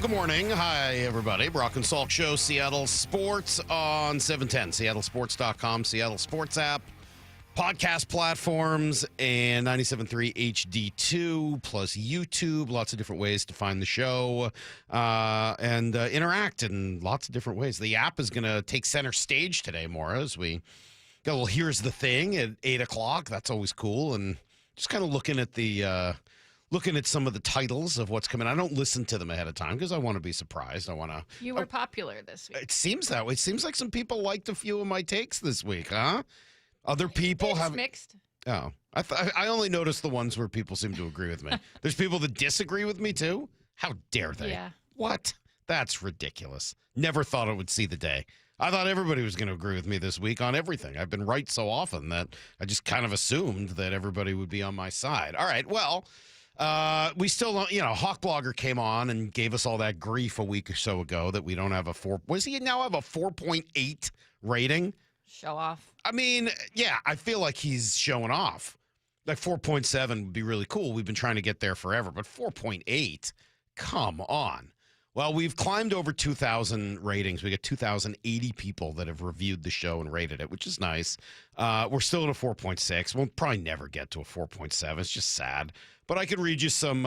Good morning. Hi, everybody. Brock and Salk Show, Seattle Sports on 710, seattlesports.com, Seattle Sports app, podcast platforms, and 97.3 HD2, plus YouTube. Lots of different ways to find the show and interact in lots of different ways. The app is going to take center stage today, Maura, as we got a little Here's the Thing at 8 o'clock. That's always cool. And just kind of looking at the... looking at some of the titles of what's coming. I don't listen to them ahead of time because I want to be surprised. I want to. You were popular this week. It seems that way. It seems like some people liked a few of my takes this week, huh? Other people have mixed. Oh, I only noticed the ones where people seem to agree with me. There's people that disagree with me too. How dare they? Yeah. What? That's ridiculous. Never thought it would see the day. I thought everybody was going to agree with me this week on everything. I've been right so often that I just kind of assumed that everybody would be on my side. All right. Well. We still don't, Hawk Blogger came on and gave us all that grief a week or so ago that we don't have a 4. Was he now have a 4.8 rating? Show off. I mean, yeah, I feel like he's showing off. Like 4.7 would be really cool. We've been trying to get there forever, but 4.8, come on. Well, we've climbed over 2,000 ratings. We got 2,080 people that have reviewed the show and rated it, which is nice. We're still at a 4.6. We'll probably never get to a 4.7. It's just sad. But I can read you some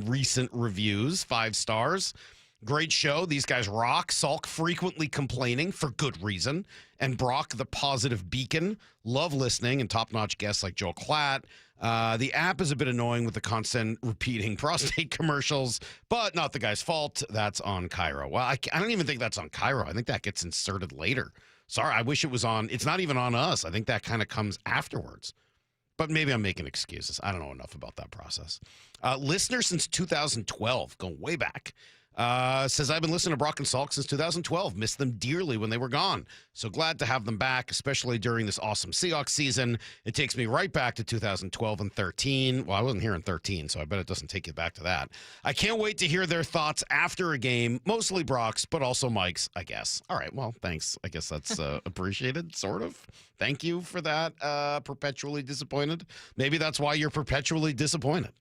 recent reviews. 5 stars. Great show. These guys rock. Salk frequently complaining for good reason. And Brock, the positive beacon. Love listening and top-notch guests like Joel Klatt. The app is a bit annoying with the constant repeating prostate commercials, but not the guy's fault. That's on Cairo. Well, I don't even think that's on Cairo. I think that gets inserted later. Sorry, I wish it was on. It's not even on us. I think that kind of comes afterwards. But maybe I'm making excuses. I don't know enough about that process. Listener since 2012, going way back. Says, I've been listening to Brock and Salk since 2012. Missed them dearly when they were gone. So glad to have them back, especially during this awesome Seahawks season. It takes me right back to 2012 and 13. Well, I wasn't here in 13, so I bet it doesn't take you back to that. I can't wait to hear their thoughts after a game, mostly Brock's, but also Mike's, I guess. All right, well, thanks. I guess that's appreciated, sort of. Thank you for that, perpetually disappointed. Maybe that's why you're perpetually disappointed.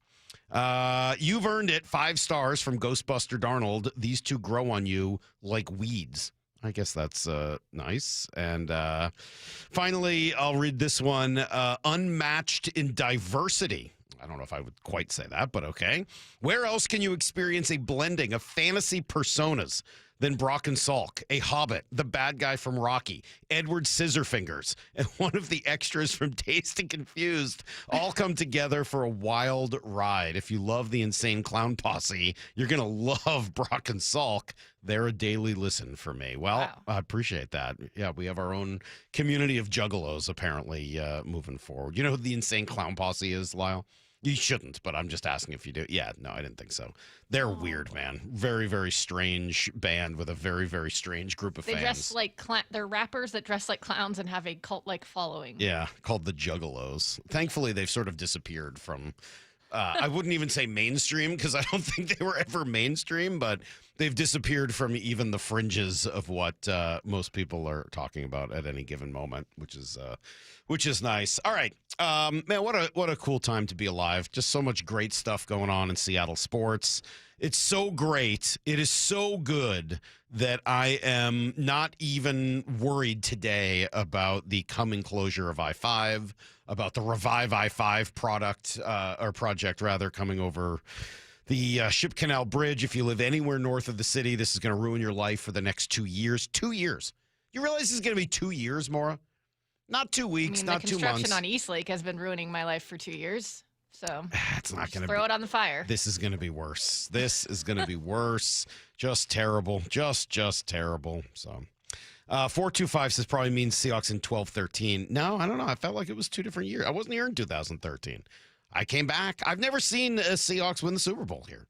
You've earned it. 5 stars from Ghostbuster Darnold. These two grow on you like weeds. I guess that's nice. And finally, I'll read this one. Unmatched in diversity. I don't know if I would quite say that, but okay. Where else can you experience a blending of fantasy personas than Brock and Salk, a hobbit, the bad guy from Rocky, Edward Scissorfingers, and one of the extras from Dazed and Confused all come together for a wild ride. If you love the Insane Clown Posse, you're going to love Brock and Salk. They're a daily listen for me. Well, wow. I appreciate that. Yeah, we have our own community of juggalos, apparently, moving forward. You know who the Insane Clown Posse is, Lyle? You shouldn't, but I'm just asking if you do. Yeah, no, I didn't think so. They're weird, man. Very, very strange band with a very, very strange group of fans. They dress like they're rappers that dress like clowns and have a cult-like following. Yeah, called the Juggalos. Thankfully, they've sort of disappeared from, I wouldn't even say mainstream because I don't think they were ever mainstream, but they've disappeared from even the fringes of what most people are talking about at any given moment, which is nice. All right. Man, what a cool time to be alive. Just so much great stuff going on in Seattle sports. It's so great. It is so good that I am not even worried today about the coming closure of I-5, about the Revive I-5 project coming over the Ship Canal Bridge. If you live anywhere north of the city, this is going to ruin your life for the next 2 years. 2 years. You realize this is going to be 2 years, Maura? Not 2 weeks, not 2 months. The construction on Eastlake has been ruining my life for 2 years. So it's not going to throw it on the fire. This is going to be worse. This is going to be worse. Just terrible. Just terrible. So 425 says probably means Seahawks in 12-13. No, I don't know. I felt like it was 2 different years. I wasn't here in 2013. I came back. I've never seen Seahawks win the Super Bowl here.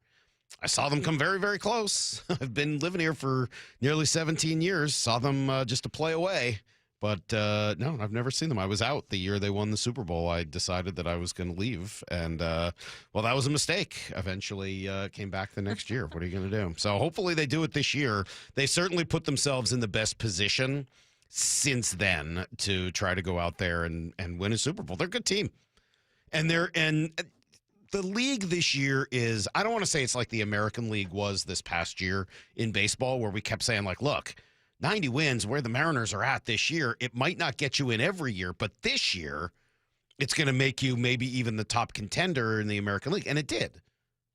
I saw them come very, very close. I've been living here for nearly 17 years. Saw them just a play away. But no, I've never seen them. I was out the year they won the Super Bowl. I decided that I was going to leave. And, well, that was a mistake. Eventually came back the next year. What are you going to do? So hopefully they do it this year. They certainly put themselves in the best position since then to try to go out there and win a Super Bowl. They're a good team. And the league this year is, I don't want to say it's like the American League was this past year in baseball, where we kept saying, like, look, 90 wins, where the Mariners are at this year, it might not get you in every year, but this year it's going to make you maybe even the top contender in the American League. And it did,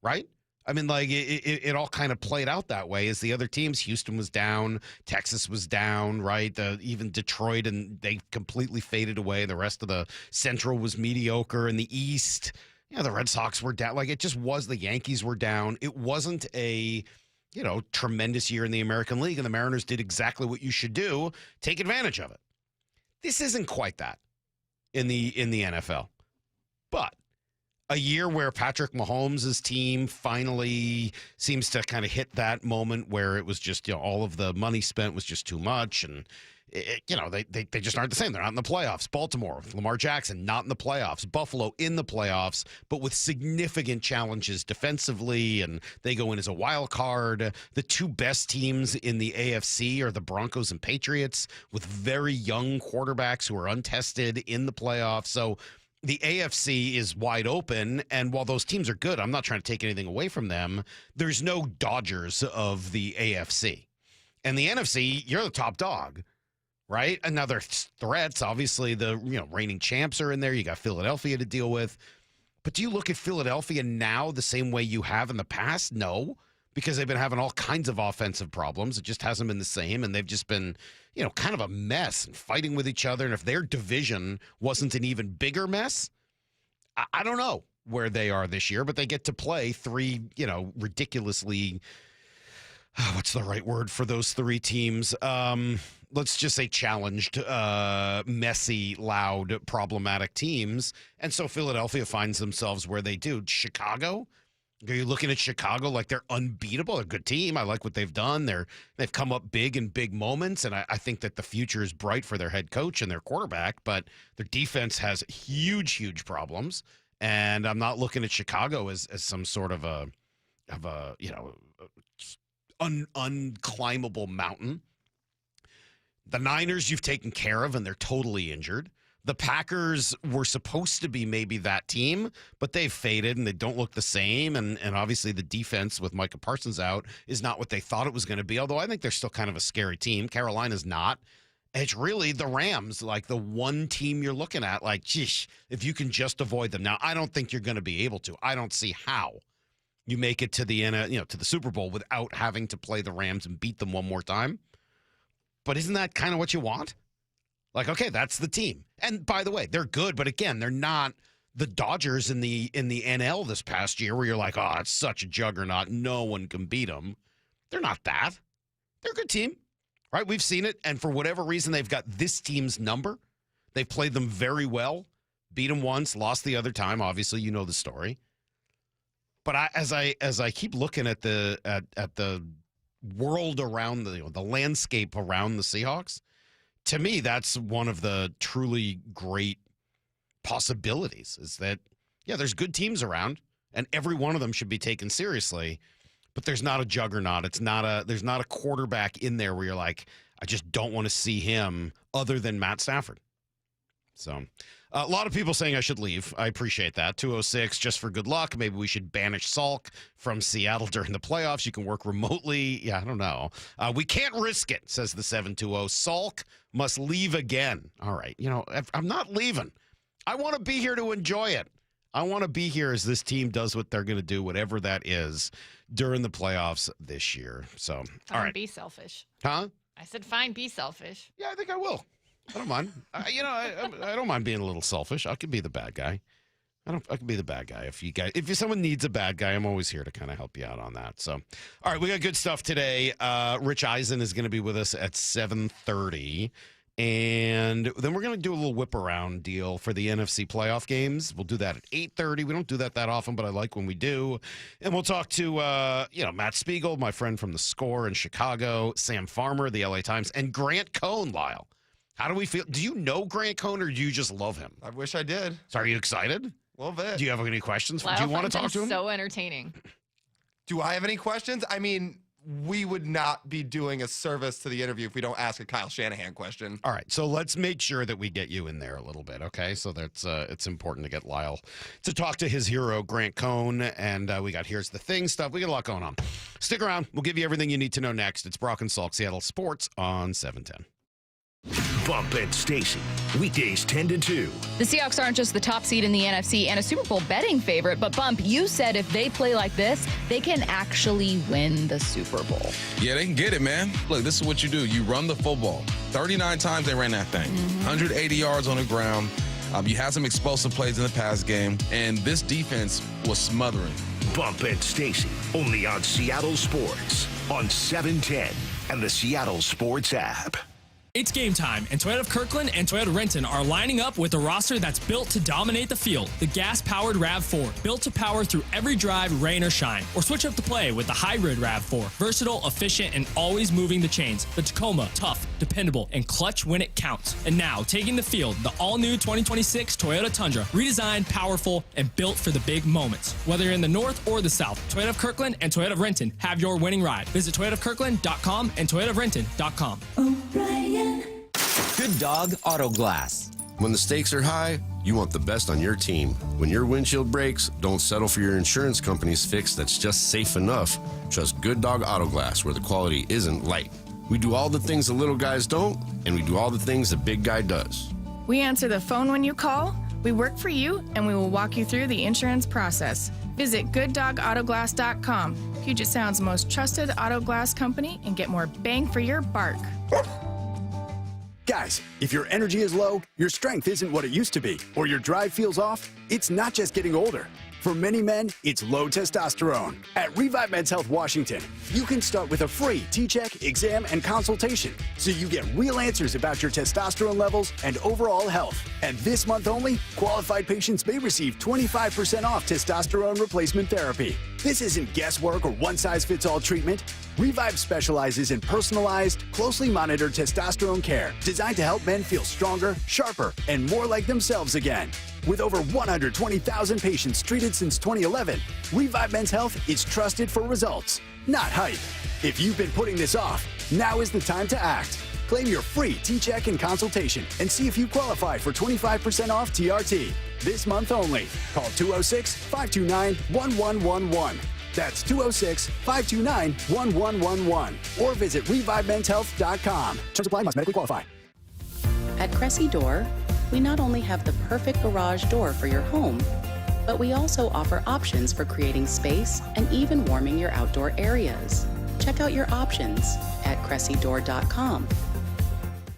right? I mean, like, it all kind of played out that way as the other teams. Houston was down. Texas was down, right? Even Detroit, and they completely faded away. The rest of the Central was mediocre. In the East, the Red Sox were down. Like, it just was. The Yankees were down. It wasn't a, tremendous year in the American League, and the Mariners did exactly what you should do, take advantage of it. This isn't quite that in the NFL. But a year where Patrick Mahomes' team finally seems to kind of hit that moment where it was just, all of the money spent was just too much. And, they just aren't the same. They're not in the playoffs. Baltimore, Lamar Jackson, not in the playoffs. Buffalo in the playoffs, but with significant challenges defensively, and they go in as a wild card. The two best teams in the AFC are the Broncos and Patriots, with very young quarterbacks who are untested in the playoffs. So the AFC is wide open, and while those teams are good, I'm not trying to take anything away from them, there's no Dodgers of the AFC. And the NFC, you're the top dog, right? Another threats, obviously, the reigning champs are in there. You got Philadelphia to deal with. But do you look at Philadelphia now the same way you have in the past? No, because they've been having all kinds of offensive problems. It just hasn't been the same, and they've just been kind of a mess and fighting with each other. And if their division wasn't an even bigger mess, I don't know where they are this year, but they get to play three, ridiculously, what's the right word for those three teams? Let's just say challenged, messy, loud, problematic teams. And so Philadelphia finds themselves where they do. Chicago, are you looking at Chicago like they're unbeatable? They're a good team. I like what they've done. They've come up big in big moments, and I think that the future is bright for their head coach and their quarterback, but their defense has huge, huge problems. And I'm not looking at Chicago as some sort of a unclimbable mountain. The Niners you've taken care of, and they're totally injured. The Packers were supposed to be maybe that team, but they've faded and they don't look the same. And obviously the defense with Micah Parsons out is not what they thought it was going to be, although I think they're still kind of a scary team. Carolina's not. It's really the Rams, like the one team you're looking at, like, geez, if you can just avoid them. Now, I don't think you're going to be able to. I don't see how you make it to to the Super Bowl without having to play the Rams and beat them one more time. But isn't that kind of what you want? Like, okay, that's the team. And by the way, they're good, but again, they're not the Dodgers in the NL this past year where you're like, oh, it's such a juggernaut. No one can beat them. They're not that. They're a good team, right? We've seen it. And for whatever reason, they've got this team's number. They've played them very well, beat them once, lost the other time. Obviously, you know the story. But as I keep looking at the world around the landscape around the Seahawks, to me, that's one of the truly great possibilities is that, there's good teams around and every one of them should be taken seriously, but there's not a juggernaut. There's not a quarterback in there where you're like, I just don't want to see him other than Matt Stafford. So a lot of people saying I should leave. I appreciate that. 206, just for good luck. Maybe we should banish Salk from Seattle during the playoffs. You can work remotely. Yeah, I don't know. We can't risk it, says the 720. Salk must leave again. All right. I'm not leaving. I want to be here to enjoy it. I want to be here as this team does what they're going to do, whatever that is, during the playoffs this year. So, Fine, all right. Be selfish. Huh? I said, fine, be selfish. Yeah, I think I will. I don't mind. I don't mind being a little selfish. I can be the bad guy. I can be the bad guy. If someone needs a bad guy, I'm always here to kind of help you out on that. So, all right, we got good stuff today. Rich Eisen is going to be with us at 7:30. And then we're going to do a little whip around deal for the NFC playoff games. We'll do that at 8:30. We don't do that often, but I like when we do. And we'll talk to, Matt Speigel, my friend from The Score in Chicago, Sam Farmer, the LA Times, and Grant Cohn, Lyle. How do we feel? Do you know Grant Cohn or do you just love him? I wish I did. So are you excited? A little bit. Do you have any questions? Lyle Do you want to finds talk to him? So entertaining. Do I have any questions? I mean, we would not be doing a service to the interview if we don't ask a Kyle Shanahan question. All right, so let's make sure that we get you in there a little bit, okay? So that's it's important to get Lyle to talk to his hero, Grant Cohn, and we got Here's the Thing stuff. We got a lot going on. Stick around. We'll give you everything you need to know next. It's Brock and Salk, Seattle Sports on 710. Bump and Stacy, weekdays 10 to 2. The Seahawks aren't just the top seed in the NFC and a Super Bowl betting favorite, but Bump, you said if they play like this, they can actually win the Super Bowl. Yeah, they can get it, man. Look, this is what you do. You run the football. 39 times they ran that thing. 180 yards on the ground. You had some explosive plays in the pass game, and this defense was smothering. Bump and Stacy, only on Seattle Sports on 710 and the Seattle Sports app. It's game time, and Toyota of Kirkland and Toyota of Renton are lining up with a roster that's built to dominate the field. The gas-powered RAV4, built to power through every drive, rain or shine. Or switch up the play with the hybrid RAV4, versatile, efficient, and always moving the chains. The Tacoma, tough, dependable, and clutch when it counts. And now, taking the field, the all-new 2026 Toyota Tundra, redesigned, powerful, and built for the big moments. Whether you're in the north or the south, Toyota of Kirkland and Toyota of Renton have your winning ride. Visit toyotaofkirkland.com and toyotaofrenton.com. Good Dog Auto Glass. When the stakes are high, you want the best on your team. When your windshield breaks, don't settle for your insurance company's fix that's just safe enough. Trust Good Dog Auto Glass, where the quality isn't light. We do all the things the little guys don't, and we do all the things the big guy does. We answer the phone when you call, we work for you, and we will walk you through the insurance process. Visit GoodDogAutoGlass.com, Puget Sound's most trusted auto glass company, and get more bang for your bark. Guys, if your energy is low, your strength isn't what it used to be, or your drive feels off, it's not just getting older. For many men, it's low testosterone. At Revive Men's Health Washington, you can start with a free T-check, exam, and consultation, so you get real answers about your testosterone levels and overall health. And this month only, qualified patients may receive 25% off testosterone replacement therapy. This isn't guesswork or one-size-fits-all treatment. Revive specializes in personalized, closely monitored testosterone care designed to help men feel stronger, sharper, and more like themselves again. With over 120,000 patients treated since 2011, Revive Men's Health is trusted for results, not hype. If you've been putting this off, now is the time to act. Claim your free T-check and consultation and see if you qualify for 25% off TRT. This month only. Call 206-529-1111. That's 206-529-1111. Or visit ReviveMen'sHealth.com. Terms apply, must medically qualify. At Cressy Door, we not only have the perfect garage door for your home, but we also offer options for creating space and even warming your outdoor areas. Check out your options at CressyDoor.com.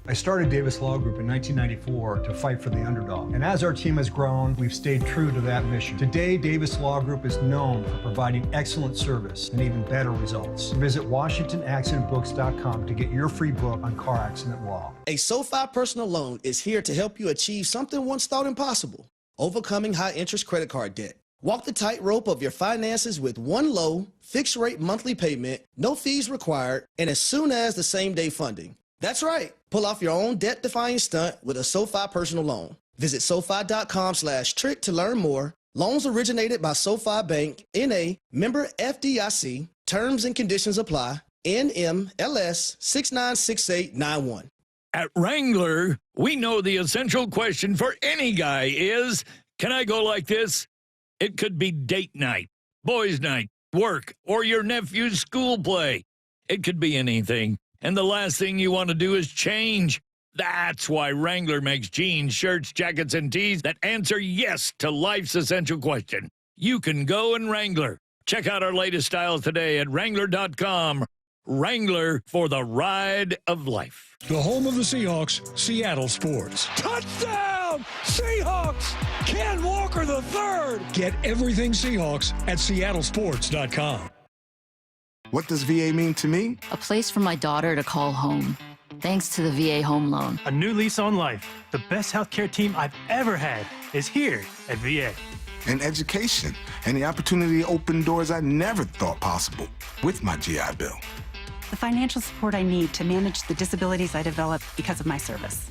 I started Davis Law Group in 1994 to fight for the underdog. And as our team has grown, we've stayed true to that mission. Today, Davis Law Group is known for providing excellent service and even better results. Visit WashingtonAccidentBooks.com to get your free book on car accident law. A SoFi personal loan is here to help you achieve something once thought impossible: overcoming high-interest credit card debt. Walk the tightrope of your finances with one low, fixed-rate monthly payment, no fees required, and as soon as the same-day funding. That's right. Pull off your own debt-defying stunt with a SoFi personal loan. Visit SoFi.com/trick to learn more. Loans originated by SoFi Bank, N.A., member FDIC. Terms and conditions apply. NMLS 696891. At Wrangler, we know the essential question for any guy is, can I go like this? It could be date night, boys' night, work, or your nephew's school play. It could be anything. And the last thing you want to do is change. That's why Wrangler makes jeans, shirts, jackets, and tees that answer yes to life's essential question. You can go in Wrangler. Check out our latest styles today at Wrangler.com. Wrangler, for the ride of life. The home of the Seahawks, Seattle Sports. Touchdown! Seahawks! Ken Walker III! Get everything Seahawks at seattlesports.com. What does VA mean to me? A place for my daughter to call home, thanks to the VA Home Loan. A new lease on life. The best healthcare team I've ever had is here at VA. And education, and the opportunity to open doors I never thought possible with my GI Bill. The financial support I need to manage the disabilities I developed because of my service.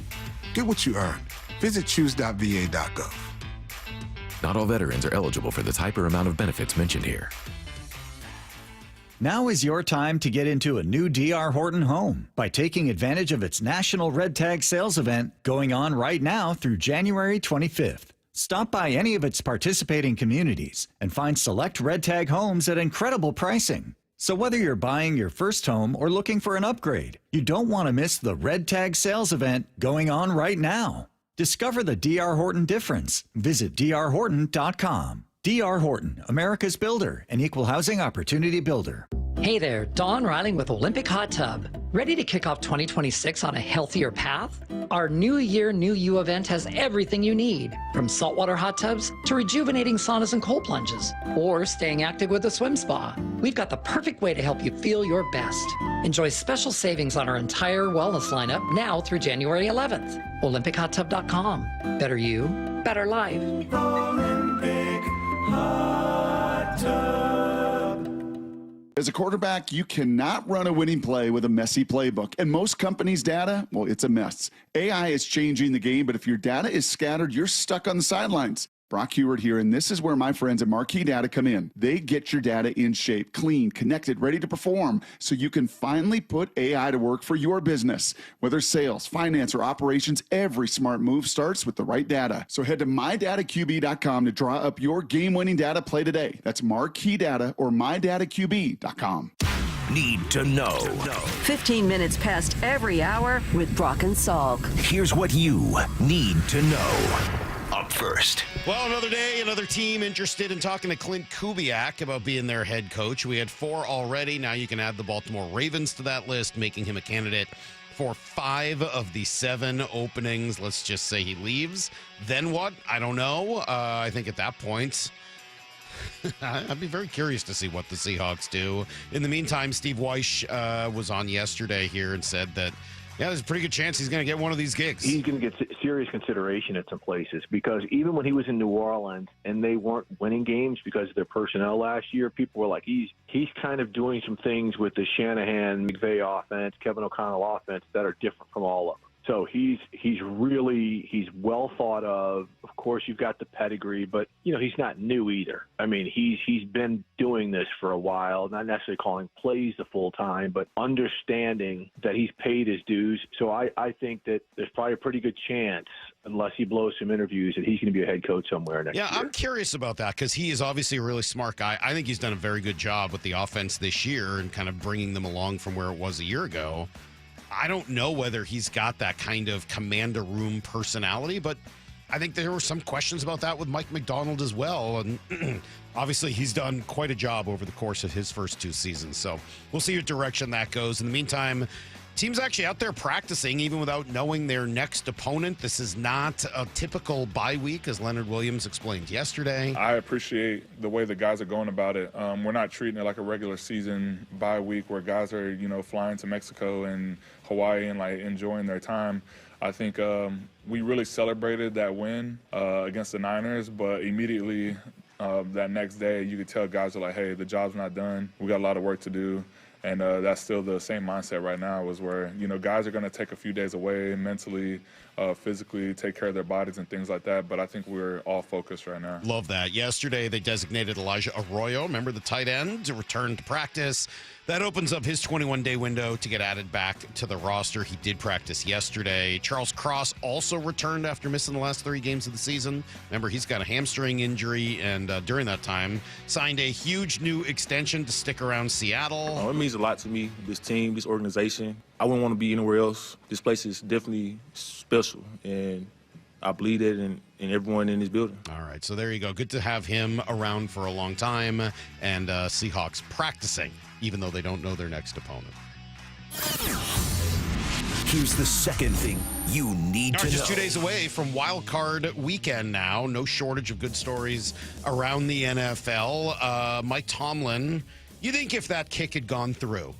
Get what you earn. Visit choose.va.gov. Not all veterans are eligible for the type or amount of benefits mentioned here. Now is your time to get into a new D.R. Horton home by taking advantage of its National Red Tag Sales event going on right now through January 25th. Stop by any of its participating communities and find select Red Tag homes at incredible pricing. So whether you're buying your first home or looking for an upgrade, you don't want to miss the Red Tag Sales event going on right now. Discover the D.R. Horton difference. Visit drhorton.com. D.R. Horton, America's builder and equal housing opportunity builder. Hey there, Dawn Riley with Olympic Hot Tub. Ready to kick off 2026 on a healthier path? Our New Year, New You event has everything you need, from saltwater hot tubs to rejuvenating saunas and cold plunges, or staying active with a swim spa. We've got the perfect way to help you feel your best. Enjoy special savings on our entire wellness lineup now through January 11th. OlympicHotTub.com. Better you, better life. Olympic Hot Tub. As a quarterback, you cannot run a winning play with a messy playbook. And most companies' data, well, it's a mess. AI is changing the game, but if your data is scattered, you're stuck on the sidelines. Brock Heward here, and this is where my friends at Marquee Data come in. They get your data in shape, clean, connected, ready to perform, so you can finally put AI to work for your business. Whether sales, finance, or operations, every smart move starts with the right data. So head to MyDataQB.com to draw up your game-winning data play today. That's Marquee Data or MyDataQB.com. Need to know. 15 minutes past every hour with Brock and Salk. Here's what you need to know. Up first. Well, another day, another team interested in talking to Clint Kubiak about being their head coach. We had 4 already. Now you can add the Baltimore Ravens to that list, making him a candidate for 5 of the 7 openings. Let's just say he leaves. Then what? I don't know. I think at that point, I'd be very curious to see what the Seahawks do. In the meantime, Steve Weish was on yesterday here and said that, yeah, there's a pretty good chance he's going to get one of these gigs. He's going to get serious consideration at some places because even when he was in New Orleans and they weren't winning games because of their personnel last year, people were like, he's kind of doing some things with the Shanahan, McVay offense, Kevin O'Connell offense that are different from all of them. So he's well thought of. Of course, you've got the pedigree, but he's not new either. I mean, he's been doing this for a while, not necessarily calling plays the full time, but understanding that he's paid his dues. So I think that there's probably a pretty good chance, unless he blows some interviews, that he's going to be a head coach somewhere next year. Yeah, I'm curious about that because he is obviously a really smart guy. I think he's done a very good job with the offense this year and kind of bringing them along from where it was a year ago. I don't know whether he's got that kind of commander room personality, but I think there were some questions about that with Mike McDonald as well. And obviously he's done quite a job over the course of his first 2 seasons. So we'll see what direction that goes. In the meantime, team's actually out there practicing even without knowing their next opponent. This is not a typical bye week, as Leonard Williams explained yesterday. I appreciate the way the guys are going about it. We're not treating it like a regular season bye week where guys are, flying to Mexico and Hawaii and enjoying their time. I think we really celebrated that win against the Niners, but immediately that next day you could tell guys are like, hey, the job's not done. We got a lot of work to do. And that's still the same mindset right now is where, guys are going to take a few days away mentally, physically, take care of their bodies and things like that. But I think we're all focused right now. Love that. Yesterday, they designated Elijah Arroyo, remember the tight end, to return to practice. That opens up his 21-day window to get added back to the roster. He did practice yesterday. Charles Cross also returned after missing the last 3 games of the season. Remember, he's got a hamstring injury, and during that time, signed a huge new extension to stick around Seattle. It means a lot to me, this team, this organization. I wouldn't want to be anywhere else. This place is definitely special, and I believe that in everyone in this building. All right, so there you go. Good to have him around for a long time, and Seahawks practicing, even though they don't know their next opponent. Here's the second thing you need to know. Just 2 days away from Wild Card Weekend now. No shortage of good stories around the NFL. Mike Tomlin, you think if that kick had gone through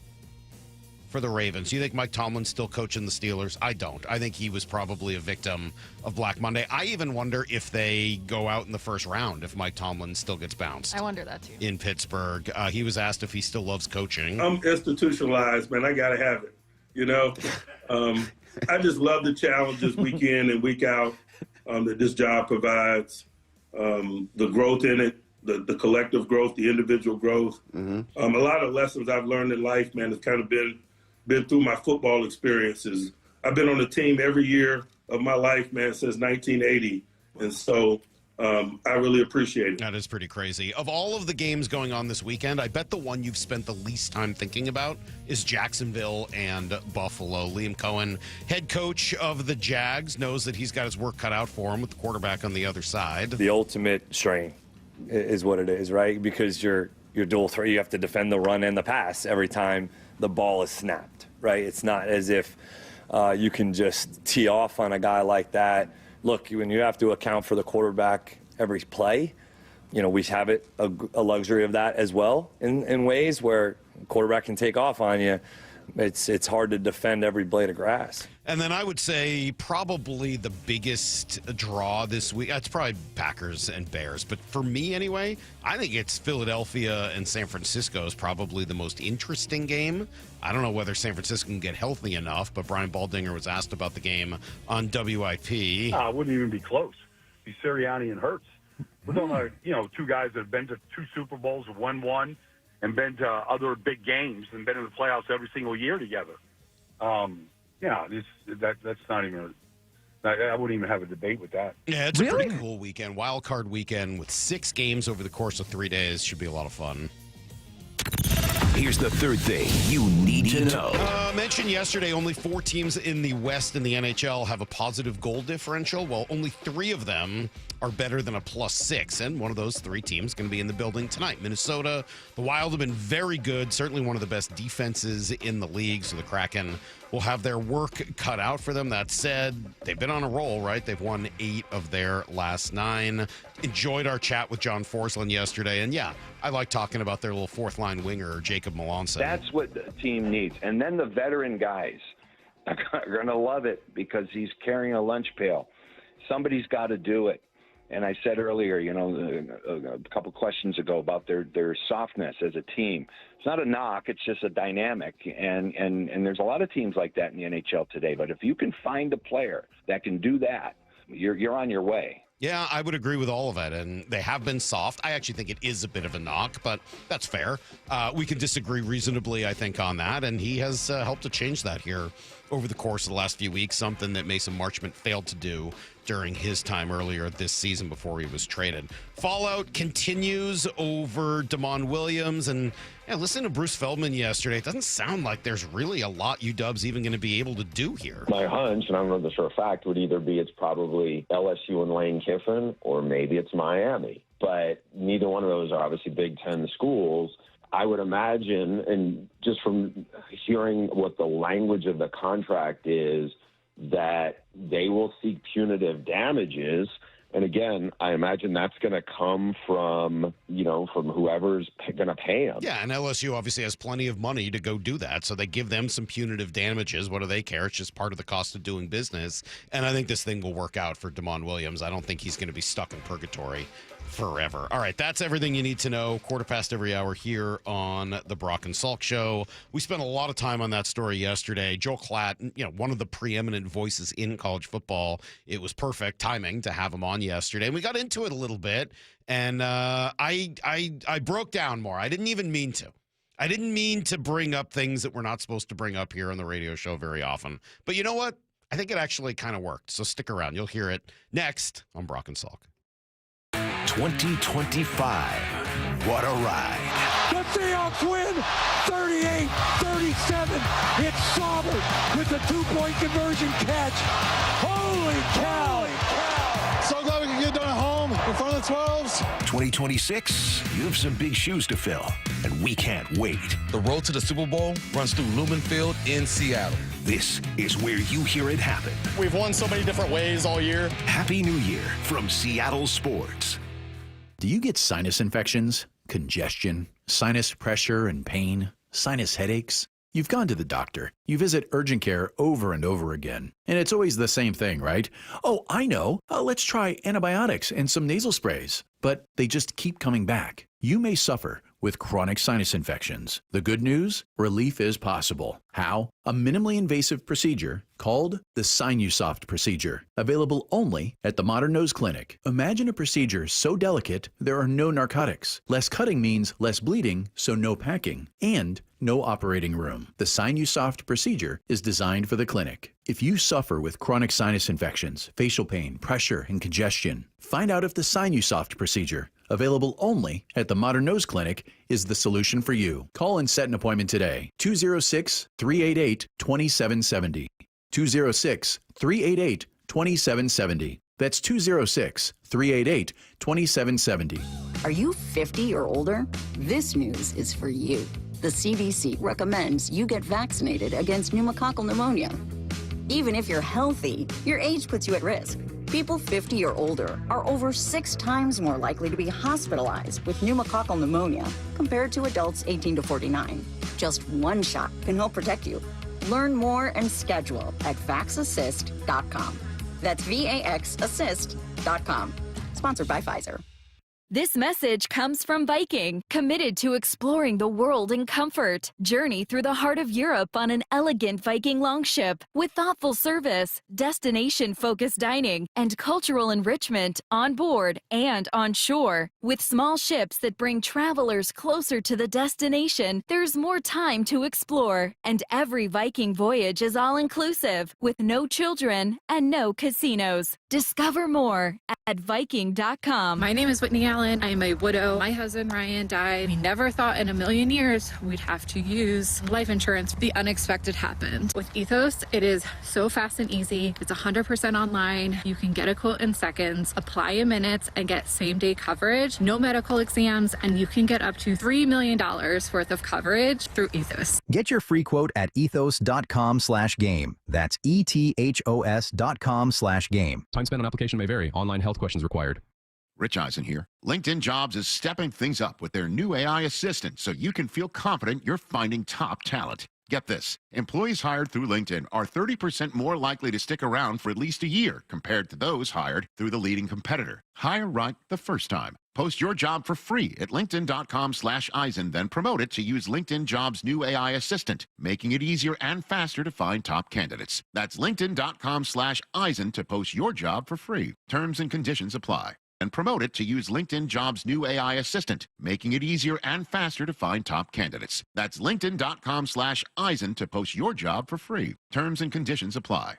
for the Ravens, you think Mike Tomlin's still coaching the Steelers? I don't. I think he was probably a victim of Black Monday. I even wonder if they go out in the first round, if Mike Tomlin still gets bounced. I wonder that too. In Pittsburgh. He was asked if he still loves coaching. I'm institutionalized, man. I got to have it. I just love the challenges week in and week out that this job provides, the growth in it, the collective growth, the individual growth. A lot of lessons I've learned in life, man, has kind of been through my football experiences. I've been on the team every year of my life, man, since 1980. And so I really appreciate it. That is pretty crazy. Of all of the games going on this weekend, I bet the one you've spent the least time thinking about is Jacksonville and Buffalo. Liam Cohn, head coach of the Jags, knows that he's got his work cut out for him with the quarterback on the other side. The ultimate strain is what it is, right? Because you're dual threat. You have to defend the run and the pass every time the ball is snapped, right? It's not as if you can just tee off on a guy like that. Look, when you have to account for the quarterback every play, we have a luxury of that as well in ways where quarterback can take off on you. It's hard to defend every blade of grass. And then I would say probably the biggest draw this week, it's probably Packers and Bears. But for me anyway, I think it's Philadelphia and San Francisco is probably the most interesting game. I don't know whether San Francisco can get healthy enough, but Brian Baldinger was asked about the game on WIP. It wouldn't even be close. Be Sirianni and Hurts. We're talking about, two guys that have been to 2 Super Bowls, won one, and been to other big games and been in the playoffs every single year together. That's not even. I wouldn't even have a debate with that. Yeah, it's a pretty cool weekend. Wild card weekend with 6 games over the course of 3 days. Should be a lot of fun. Here's the third thing you need to know. Mentioned yesterday, only 4 teams in the West in the NHL have a positive goal differential. Well, only 3 of them are better than a +6, and one of those 3 teams is going to be in the building tonight. Minnesota, the Wild have been very good, certainly one of the best defenses in the league, so the Kraken will have their work cut out for them. That said, they've been on a roll, right? They've won 8 of their last 9. Enjoyed our chat with John Forsland yesterday, and yeah, I like talking about their little fourth-line winger, Jacob Melanson. That's what the team needs. And then the veteran guys are going to love it because he's carrying a lunch pail. Somebody's got to do it. And I said earlier, a couple questions ago about their softness as a team. It's not a knock, it's just a dynamic. And there's a lot of teams like that in the NHL today. But if you can find a player that can do that, you're on your way. Yeah, I would agree with all of it, and they have been soft. I actually think it is a bit of a knock, but that's fair. We can disagree reasonably, I think, on that, and he has helped to change that here over the course of the last few weeks, something that Mason Marchment failed to do during his time earlier this season before he was traded. Fallout continues over Damon Williams, and listen to Bruce Feldman yesterday. It doesn't sound like there's really a lot UW's even going to be able to do here. My hunch, and I don't know this for a fact, would either be it's probably LSU and Lane Kiffin, or maybe it's Miami. But neither one of those are obviously Big Ten schools. I would imagine, and just from hearing what the language of the contract is, that they will seek punitive damages. And again, I imagine that's going to come from whoever's going to pay them. Yeah, and LSU obviously has plenty of money to go do that, so they give them some punitive damages. What do they care? It's just part of the cost of doing business. And I think this thing will work out for Damon Williams. I don't think he's going to be stuck in purgatory forever. All right, that's everything you need to know. 1/4 every hour here on the Brock and Salk Show. We spent a lot of time on that story yesterday. Joel Klatt, one of the preeminent voices in college football. It was perfect timing to have him on yesterday. And we got into it a little bit, and I broke down more. I didn't even mean to. I didn't mean to bring up things that we're not supposed to bring up here on the radio show very often. But you know what? I think it actually kind of worked. So stick around. You'll hear it next on Brock and Salk. 2025. What a ride. The Seahawks win 38-37. It's Sauber with the 2-point conversion catch. Holy cow. So glad we can get done at home in front of the 12s. 2026, you have some big shoes to fill, and we can't wait. The road to the Super Bowl runs through Lumen Field in Seattle. This is where you hear it happen. We've won so many different ways all year. Happy New Year from Seattle Sports. Do you get sinus infections, congestion, sinus pressure and pain, sinus headaches? You've gone to the doctor, You visit urgent care over and over again, and it's always the same thing, right? Oh, I know. Let's try antibiotics and some nasal sprays. But they just keep coming back. You may suffer with chronic sinus infections. The good news? Relief is possible. How? A minimally invasive procedure called the Sinusoft procedure, available only at the Modern Nose Clinic. Imagine a procedure so delicate there are no narcotics. Less cutting means less bleeding, so no packing, and no operating room. The Sinusoft procedure is designed for the clinic. If you suffer with chronic sinus infections, facial pain, pressure, and congestion, find out if the Sinusoft procedure, available only at the Modern Nose Clinic, is the solution for you. Call and set an appointment today. 206-388-2770. 206-388-2770. That's 206-388-2770. Are you 50 or older? This news is for you. The CDC recommends you get vaccinated against pneumococcal pneumonia. Even if you're healthy, your age puts you at risk. People 50 or older are over 6 times more likely to be hospitalized with pneumococcal pneumonia compared to adults 18 to 49. Just one shot can help protect you. Learn more and schedule at vaxassist.com. That's VAXassist.com. Sponsored by Pfizer. This message comes from Viking, committed to exploring the world in comfort. Journey through the heart of Europe on an elegant Viking longship with thoughtful service, destination-focused dining, and cultural enrichment on board and on shore. With small ships that bring travelers closer to the destination, there's more time to explore. And every Viking voyage is all-inclusive, with no children and no casinos. Discover more at Viking.com. My name is Whitney Allen. I'm a widow. My husband, Ryan, died. We never thought in a million years we'd have to use life insurance. The unexpected happened. With Ethos, it is so fast and easy. It's 100% online. You can get a quote in seconds, apply in minutes, and get same-day coverage. No medical exams, and you can get up to $3 million worth of coverage through Ethos. Get your free quote at ethos.com/game. That's ETHOS.com/game. Time spent on application may vary. Online health questions required. Rich Eisen here. LinkedIn Jobs is stepping things up with their new AI assistant so you can feel confident you're finding top talent. Get this. Employees hired through LinkedIn are 30% more likely to stick around for at least a year compared to those hired through the leading competitor. Hire right the first time. Post your job for free at linkedin.com/Eisen, then promote it to use LinkedIn Jobs' new AI assistant, making it easier and faster to find top candidates. That's linkedin.com/Eisen to post your job for free. Terms and conditions apply. And promote it to use LinkedIn Jobs' new AI assistant, making it easier and faster to find top candidates. That's linkedin.com/Eisen to post your job for free. Terms and conditions apply.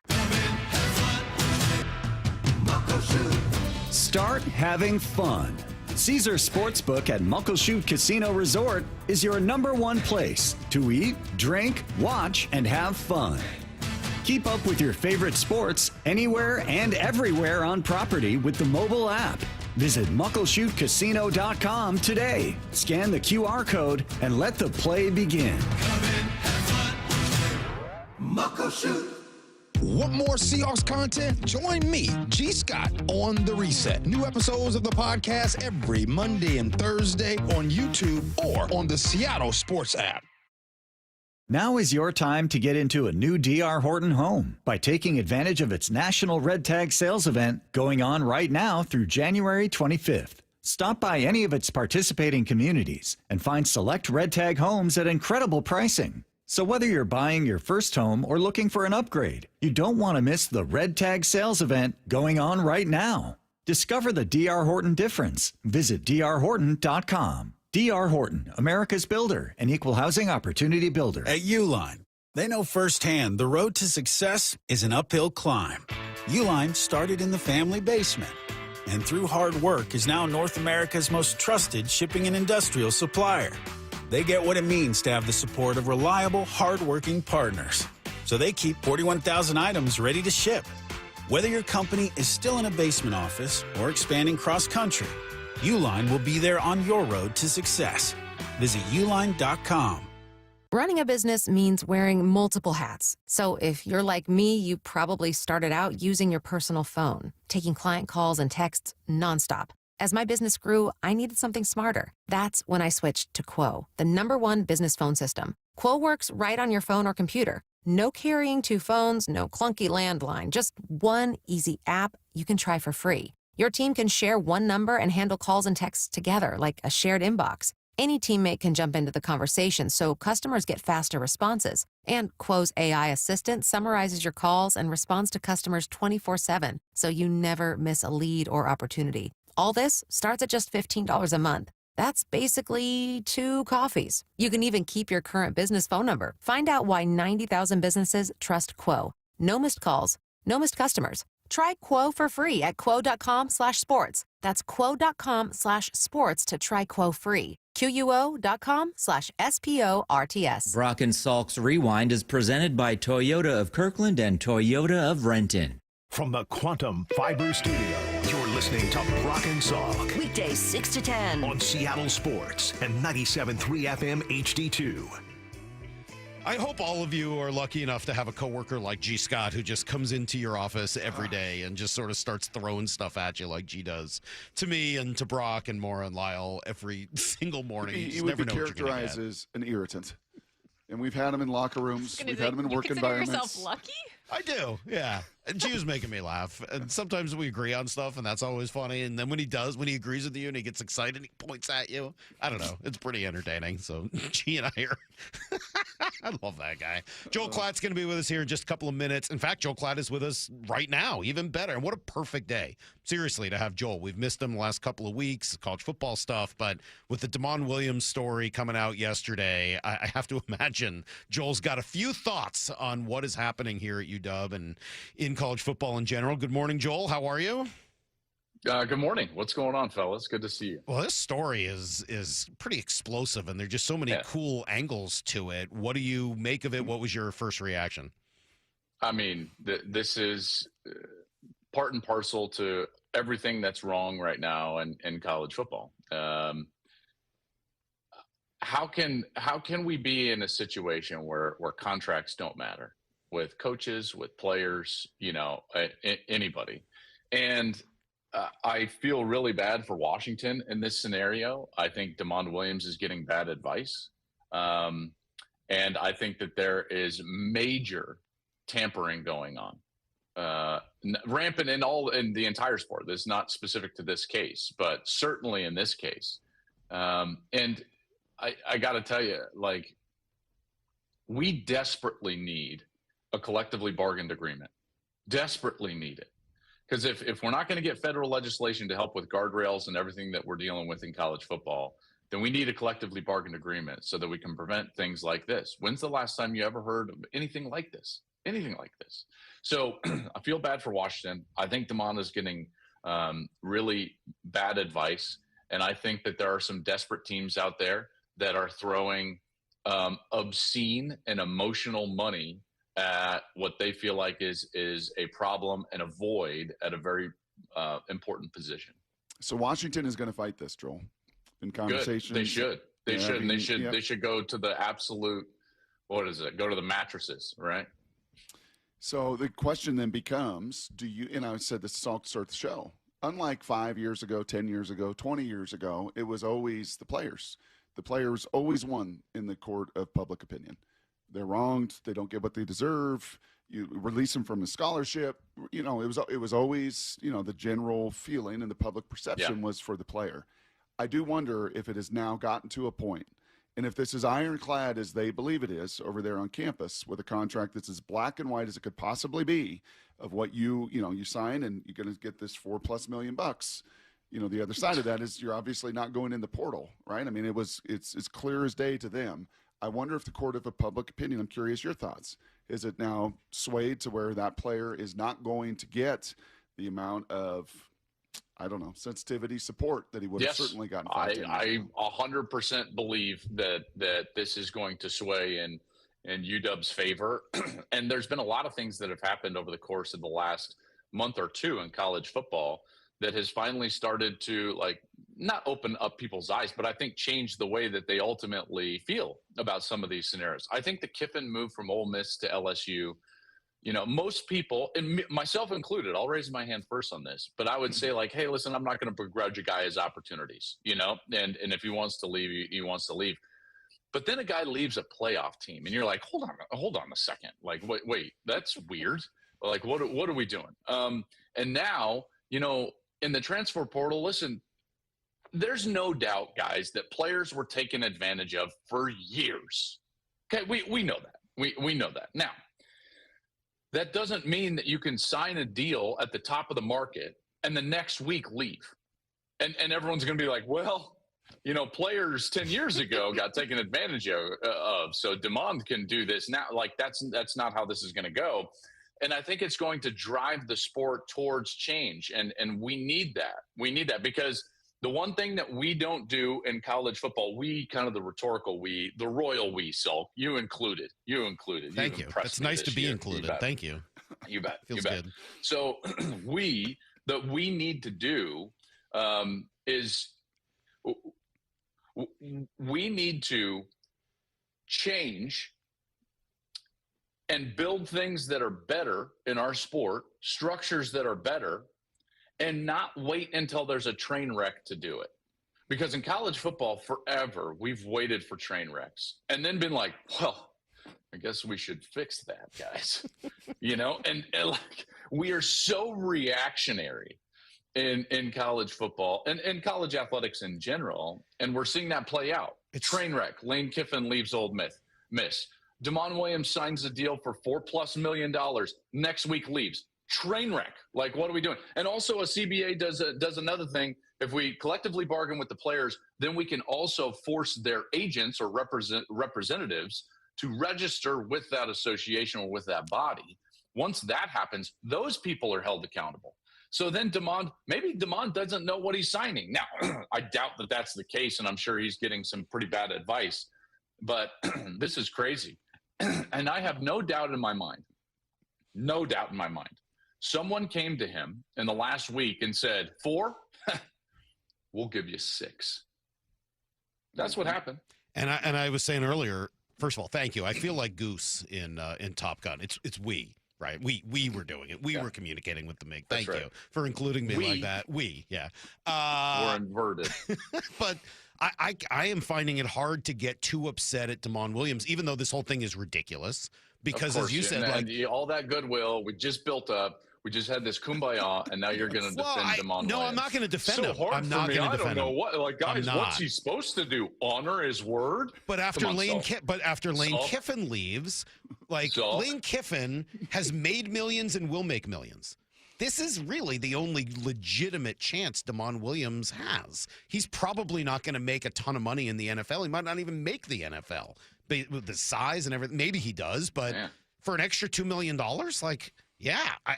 Start having fun. Caesar Sportsbook at Muckleshoot Casino Resort is your #1 place to eat, drink, watch, and have fun. Keep up with your favorite sports anywhere and everywhere on property with the mobile app. Visit muckleshootcasino.com today. Scan the QR code and let the play begin. Muckleshoot. Want more Seahawks content? Join me, G. Scott, on The Reset. New episodes of the podcast every Monday and Thursday on YouTube or on the Seattle Sports app. Now is your time to get into a new D.R. Horton home by taking advantage of its National Red Tag Sales event going on right now through January 25th. Stop by any of its participating communities and find select Red Tag homes at incredible pricing. So whether you're buying your first home or looking for an upgrade, you don't want to miss the Red Tag Sales event going on right now. Discover the D.R. Horton difference. Visit drhorton.com. D.R. Horton, America's builder and equal housing opportunity builder. At Uline, they know firsthand the road to success is an uphill climb. Uline started in the family basement and through hard work is now North America's most trusted shipping and industrial supplier. They get what it means to have the support of reliable, hard-working partners. So they keep 41,000 items ready to ship. Whether your company is still in a basement office or expanding cross-country, Uline will be there on your road to success. Visit uline.com. Running a business means wearing multiple hats. So if you're like me, you probably started out using your personal phone, taking client calls and texts nonstop. As my business grew, I needed something smarter. That's when I switched to Quo, the #1 business phone system. Quo works right on your phone or computer. No carrying 2 phones, no clunky landline, just one easy app you can try for free. Your team can share one number and handle calls and texts together like a shared inbox. Any teammate can jump into the conversation, so customers get faster responses. And Quo's AI assistant summarizes your calls and responds to customers 24/7, so you never miss a lead or opportunity. All this starts at just $15 a month. That's basically 2 coffees. You can even keep your current business phone number. Find out why 90,000 businesses trust Quo. No missed calls, no missed customers. Try Quo for free at quo.com/sports. That's quo.com/sports to try Quo free. QUO.com/SPORTS. Brock and Salk's Rewind is presented by Toyota of Kirkland and Toyota of Renton. From the Quantum Fiber Studio, you're listening to Brock and Salk. Weekdays 6 to 10. On Seattle Sports and 97.3 FM HD2. I hope all of you are lucky enough to have a coworker like G. Scott who just comes into your office every day and just sort of starts throwing stuff at you like G does to me and to Brock and Maura and Lyle every single morning. He would be characterized as an irritant. And we've had him in locker rooms. We've had him in work environments. You consider yourself lucky? I do, yeah. And G was making me laugh. And sometimes we agree on stuff, and that's always funny. And then when he agrees with you and he gets excited and he points at you, I don't know. It's pretty entertaining. So G and I are I love that guy. Joel Klatt's going to be with us here in just a couple of minutes. In fact, Joel Klatt is with us right now, even better. And what a perfect day, seriously, to have Joel. We've missed him the last couple of weeks, college football stuff. But with the Damon Williams story coming out yesterday, I have to imagine Joel's got a few thoughts on what is happening here at UW and in college football in general. Good morning, Joel. How are you? Good morning. What's going on, fellas? Good to see you. Well, this story is pretty explosive, and there's just so many cool angles to it. What do you make of it? What was your first reaction? I mean, this is part and parcel to everything that's wrong right now in college football. How can we be in a situation where contracts don't matter with coaches, with players, anybody? And I feel really bad for Washington in this scenario. I think Damon Williams is getting bad advice. And I think that there is major tampering going on, rampant in the entire sport. This is not specific to this case, but certainly in this case. And I got to tell you, we desperately need a collectively bargained agreement. Desperately need it. Because if we're not going to get federal legislation to help with guardrails and everything that we're dealing with in college football, then we need a collectively bargained agreement so that we can prevent things like this. When's the last time you ever heard of anything like this? Anything like this? So I feel bad for Washington. I think Damon is getting really bad advice. And I think that there are some desperate teams out there that are throwing obscene and emotional money at what they feel like is a problem and a void at a very important position. So Washington is going to fight this, Joel. In conversations, they should. They should. And yeah. They should go to the absolute. What is it? Go to the mattresses, right? So the question then becomes: do you? And I said this Salk starts the show. Unlike 5 years ago, 10 years ago, 20 years ago, it was always the players. The players always won in the court of public opinion. They're wronged. They don't get what they deserve. You release them from a scholarship. It was always, the general feeling and the public perception was for the player. I do wonder if it has now gotten to a point, and if this is ironclad as they believe it is over there on campus with a contract that's as black and white as it could possibly be of what you sign and you're going to get this $4+ million. The other side of that is you're obviously not going in the portal, right? I mean, it's as clear as day to them. I wonder if the court of public opinion, I'm curious your thoughts, is it now swayed to where that player is not going to get the amount of, sensitivity support that he would have certainly gotten? I 100% believe that this is going to sway in UW's favor. And there's been a lot of things that have happened over the course of the last month or two in college football that has finally started to not open up people's eyes, but I think change the way that they ultimately feel about some of these scenarios. I think the Kiffin move from Ole Miss to LSU, most people, and myself included, I'll raise my hand first on this, but I would say like, hey, listen, I'm not going to begrudge a guy his opportunities, and if he wants to leave, he wants to leave. But then a guy leaves a playoff team and you're like, hold on a second. Like, wait, that's weird. Like, what are we doing? And now, in the transfer portal, listen, there's no doubt, guys, that players were taken advantage of for years. Okay, we know that. We know that. Now, that doesn't mean that you can sign a deal at the top of the market and the next week leave. And everyone's going to be like, well, players 10 years ago got taken advantage of, so Demond can do this now. Like, that's not how this is going to go. And I think it's going to drive the sport towards change. And we need that. We need that because the one thing that we don't do in college football, we kind of the rhetorical we, the royal we, Salk, you included. Thank you. It's nice to be included. Thank you. You bet. Feels you bet. good. So we need to do is we need to change and build things that are better in our sport, structures that are better, and not wait until there's a train wreck to do it. Because in college football, forever, we've waited for train wrecks and then been like, well, I guess we should fix that, guys. And like, we are so reactionary in college football and college athletics in general. And we're seeing that play out. Train wreck. Lane Kiffin leaves Ole Miss. Damon Williams signs a deal for $4+ million. Next week leaves. Train wreck. Like, what are we doing? And also a CBA does another thing. If we collectively bargain with the players, then we can also force their agents or representatives to register with that association or with that body. Once that happens, those people are held accountable. So then maybe Demond doesn't know what he's signing. Now, I doubt that that's the case, and I'm sure he's getting some pretty bad advice. But this is crazy. And I have no doubt in my mind, someone came to him in the last week and said, 4, we'll give you 6. That's what happened. And I was saying earlier, first of all, thank you. I feel like Goose in Top Gun. It's we. Right. We were doing it. We were communicating with the MiG. Thank you for including me like that. Yeah. We're inverted. But I am finding it hard to get too upset at Damon Williams, even though this whole thing is ridiculous. Because as you said, all that goodwill we just built up. We just had this kumbaya, and now you're going to defend Damon Williams. No, I'm not going to defend him. I'm not going to defend him. I don't know what, guys. What's he supposed to do? Honor his word? But after Lane Kiffin leaves, Lane Kiffin has made millions and will make millions. This is really the only legitimate chance Damon Williams has. He's probably not going to make a ton of money in the NFL. He might not even make the NFL. But with the size and everything, maybe he does. But for an extra $2 million,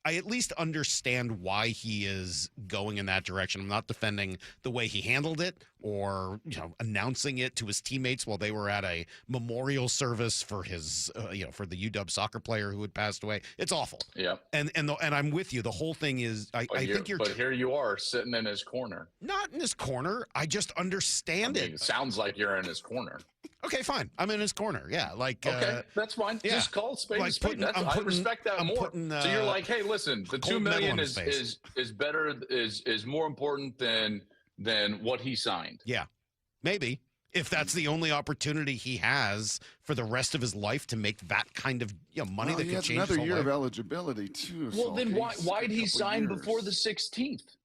I at least understand why he is going in that direction. I'm not defending the way he handled it or announcing it to his teammates while they were at a memorial service for his for the UW soccer player who had passed away. It's awful. Yeah. And I'm with you. The whole thing is I think you're. But here you are sitting in his corner. Not in his corner. I just understand it. It sounds like you're in his corner. Okay, fine. I'm in his corner. Yeah, okay, that's fine. Yeah. Just call spade a spade. I respect that more. So you're like, hey, listen, the $2 million is better, is more important than what he signed. Yeah, maybe if that's the only opportunity he has for the rest of his life to make that kind of money that could change another his whole year life. of eligibility too. Well, then why did he sign before the 16th?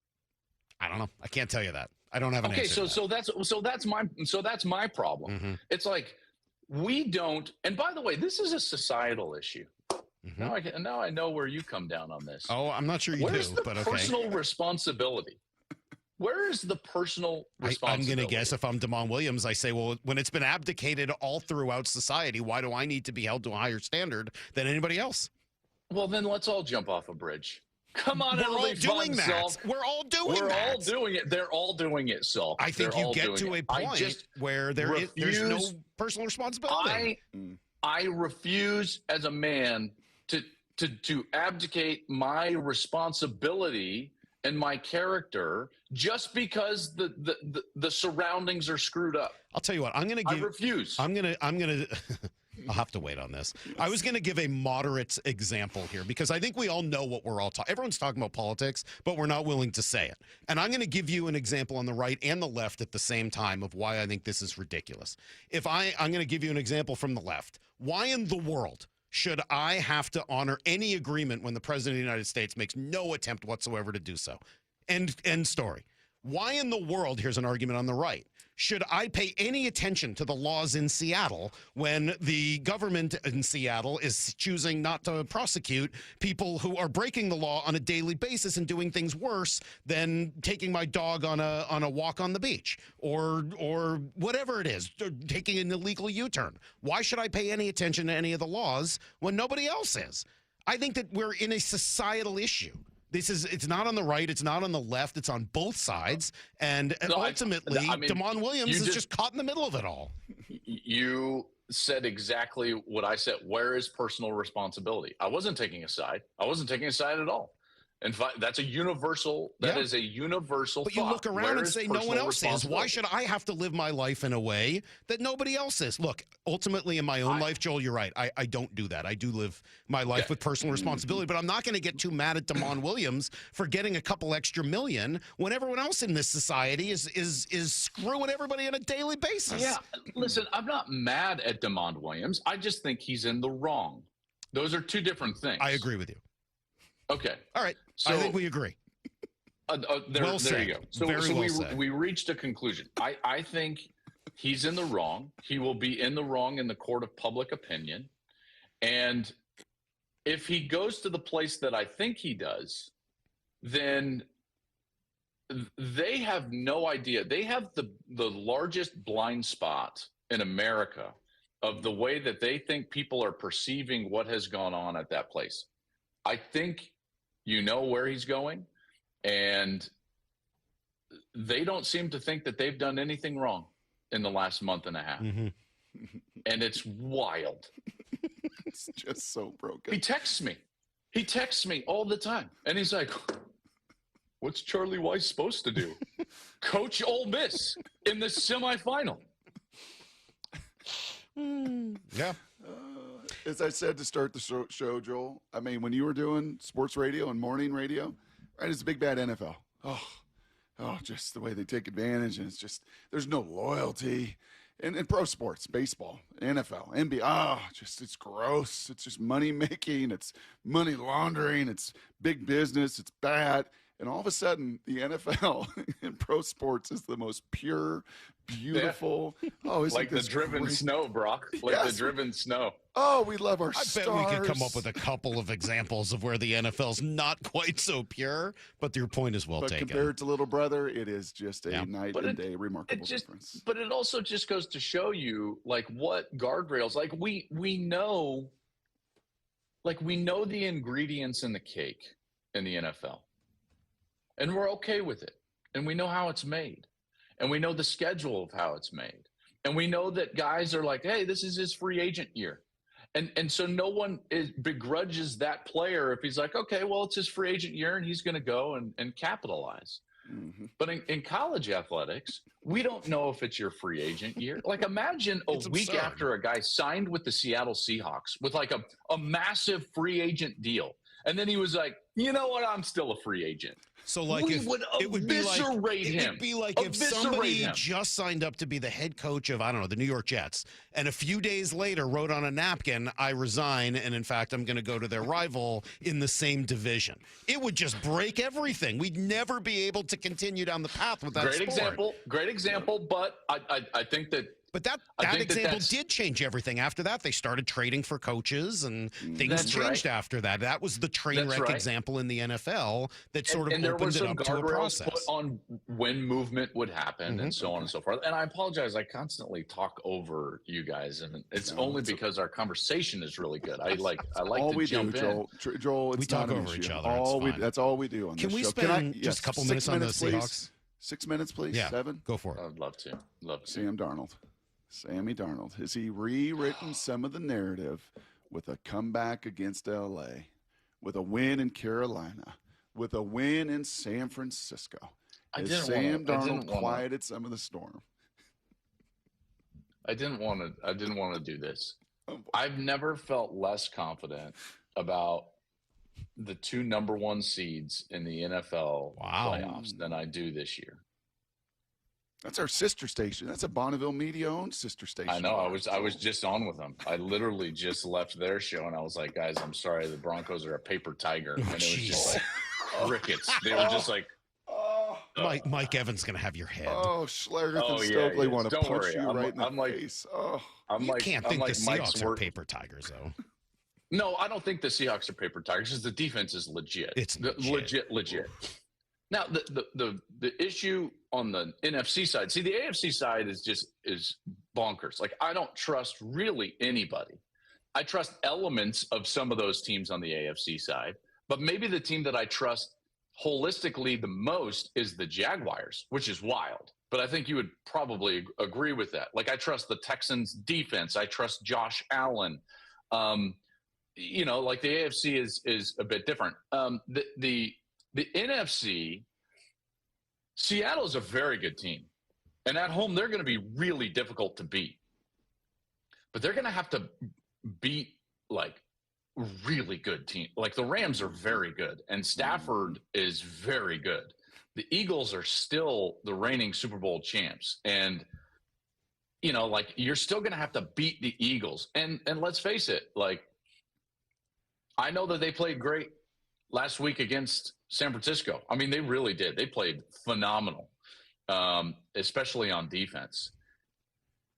I don't know. I can't tell you that. I don't have an answer. Okay, so that's my problem. Mm-hmm. It's like we don't. And by the way, this is a societal issue. Mm-hmm. Now I know where you come down on this. Oh, I'm not sure you Where's do, the but okay. personal responsibility? Where is the personal responsibility? I'm going to guess if I'm Damon Williams, I say, well, when it's been abdicated all throughout society, why do I need to be held to a higher standard than anybody else? Well, then let's all jump off a bridge. Come on, we're all doing that. Salk. We're all doing that. We're all doing it. They're all doing it, Salk. I think you get to a point where there's no personal responsibility. I refuse as a man to abdicate my responsibility and my character just because the surroundings are screwed up. I'll tell you what. I'm going to give. I refuse. I'm going to. I'll have to wait on this. I was going to give a moderate example here because I think we all know what we're all talking. Everyone's talking about politics, but we're not willing to say it. And I'm going to give you an example on the right and the left at the same time of why I think this is ridiculous. I'm going to give you an example from the left. Why in the world should I have to honor any agreement when the president of the United States makes no attempt whatsoever to do so? End story. Why in the world, here's an argument on the right, should I pay any attention to the laws in Seattle when the government in Seattle is choosing not to prosecute people who are breaking the law on a daily basis and doing things worse than taking my dog on a walk on the beach or whatever it is, taking an illegal U-turn? Why should I pay any attention to any of the laws when nobody else is? I think that we're in a societal issue. It's not on the right, it's not on the left, it's on both sides. And ultimately, Damon Williams is just caught in the middle of it all. You said exactly what I said. Where is personal responsibility? I wasn't taking a side. I wasn't taking a side at all. In fact, that's a universal. That is a universal. But you look around and say no one else is. Why should I have to live my life in a way that nobody else is? Look, ultimately in my own life, Joel, you're right. I don't do that. I do live my life with personal responsibility. But I'm not going to get too mad at Damon Williams for getting a couple extra million when everyone else in this society is screwing everybody on a daily basis. Yeah, listen, I'm not mad at Damon Williams. I just think he's in the wrong. Those are two different things. I agree with you. Okay. All right. So, I think we agree. There you go. So we reached a conclusion. I think he's in the wrong. He will be in the wrong in the court of public opinion. And if he goes to the place that I think he does, then they have no idea. They have the largest blind spot in America of the way that they think people are perceiving what has gone on at that place. I think you know where he's going, and they don't seem to think that they've done anything wrong in the last month and a half. Mm-hmm. And it's wild. It's just so broken. He texts me all the time, and he's like, what's Charlie Weiss supposed to do? Coach Ole Miss in the semifinal. Yeah. As I said to start the show, Joel, I mean, when you were doing sports radio and morning radio, right, it's a big bad NFL. Oh, just the way they take advantage, and it's just there's no loyalty. And pro sports, baseball, NFL, NBA, it's gross. It's just money making. It's money laundering. It's big business. It's bad. And all of a sudden, the NFL in pro sports is the most pure, beautiful. Yeah. Oh, isn't like the driven snow, Brock. Like the driven snow. Oh, we love our stars. I bet we could come up with a couple of examples of where the NFL's not quite so pure, but your point is well taken. But compared to Little Brother, it is just a night and day remarkable difference. But it also just goes to show you, like, what guardrails, like we know the ingredients in the cake in the NFL. And we're okay with it. And we know how it's made. And we know the schedule of how it's made. And we know that guys are like, hey, this is his free agent year. And so no one begrudges that player if he's like, okay, well, it's his free agent year and he's going to go and capitalize. Mm-hmm. But in college athletics, we don't know if it's your free agent year. Like, imagine a week after a guy signed with the Seattle Seahawks with like a massive free agent deal. And then he was like, you know what? I'm still a free agent. So, like, it would be like if somebody just signed up to be the head coach of, I don't know, the New York Jets, and a few days later wrote on a napkin, I resign, and in fact, I'm going to go to their rival in the same division. It would just break everything. We'd never be able to continue down the path with that sport. Great example, but I think that. But that example did change everything. After that, they started trading for coaches, and things changed after that. That was the train wreck example in the NFL that sort of opened it up to a process. Put on when movement would happen and so on and so forth. And I apologize. I constantly talk over you guys, and it's only because our conversation is really good. I like to jump in. Joel, we talk over each other. That's all we do on this show. Can we spend just a couple minutes on the Seahawks? 6 minutes, please. Yeah, 7. Go for it. I'd love to. Sammy Darnold. Has he rewritten some of the narrative with a comeback against L.A., with a win in Carolina, with a win in San Francisco? Has Sam Darnold quieted some of the storm? I didn't want to do this. I've never felt less confident about the 2 number 1 seeds in the NFL playoffs than I do this year. That's our sister station. That's a Bonneville Media-owned sister station. I know. I was just on with them. I literally just left their show, and I was like, guys, I'm sorry. The Broncos are a paper tiger. And it was just like crickets. They were just like. Mike Evans going to have your head. Oh, Schlereth and Stokely want to punch you right in the face. Oh, you can't think the Seahawks are paper tigers, though. No, I don't think the Seahawks are paper tigers because the defense is legit. It's legit. Now, the issue on the NFC side, see, the AFC side is bonkers. Like, I don't trust really anybody. I trust elements of some of those teams on the AFC side, but maybe the team that I trust holistically the most is the Jaguars, which is wild. But I think you would probably agree with that. Like, I trust the Texans defense. I trust Josh Allen. You know, like the AFC is a bit different. The NFC, Seattle's a very good team. And at home, they're going to be really difficult to beat. But they're going to have to beat, like, really good team. Like, the Rams are very good, and Stafford is very good. The Eagles are still the reigning Super Bowl champs. And, you know, like, you're still going to have to beat the Eagles. And let's face it, like, I know that they played great last week against San Francisco. I mean, they really did. They played phenomenal, especially on defense.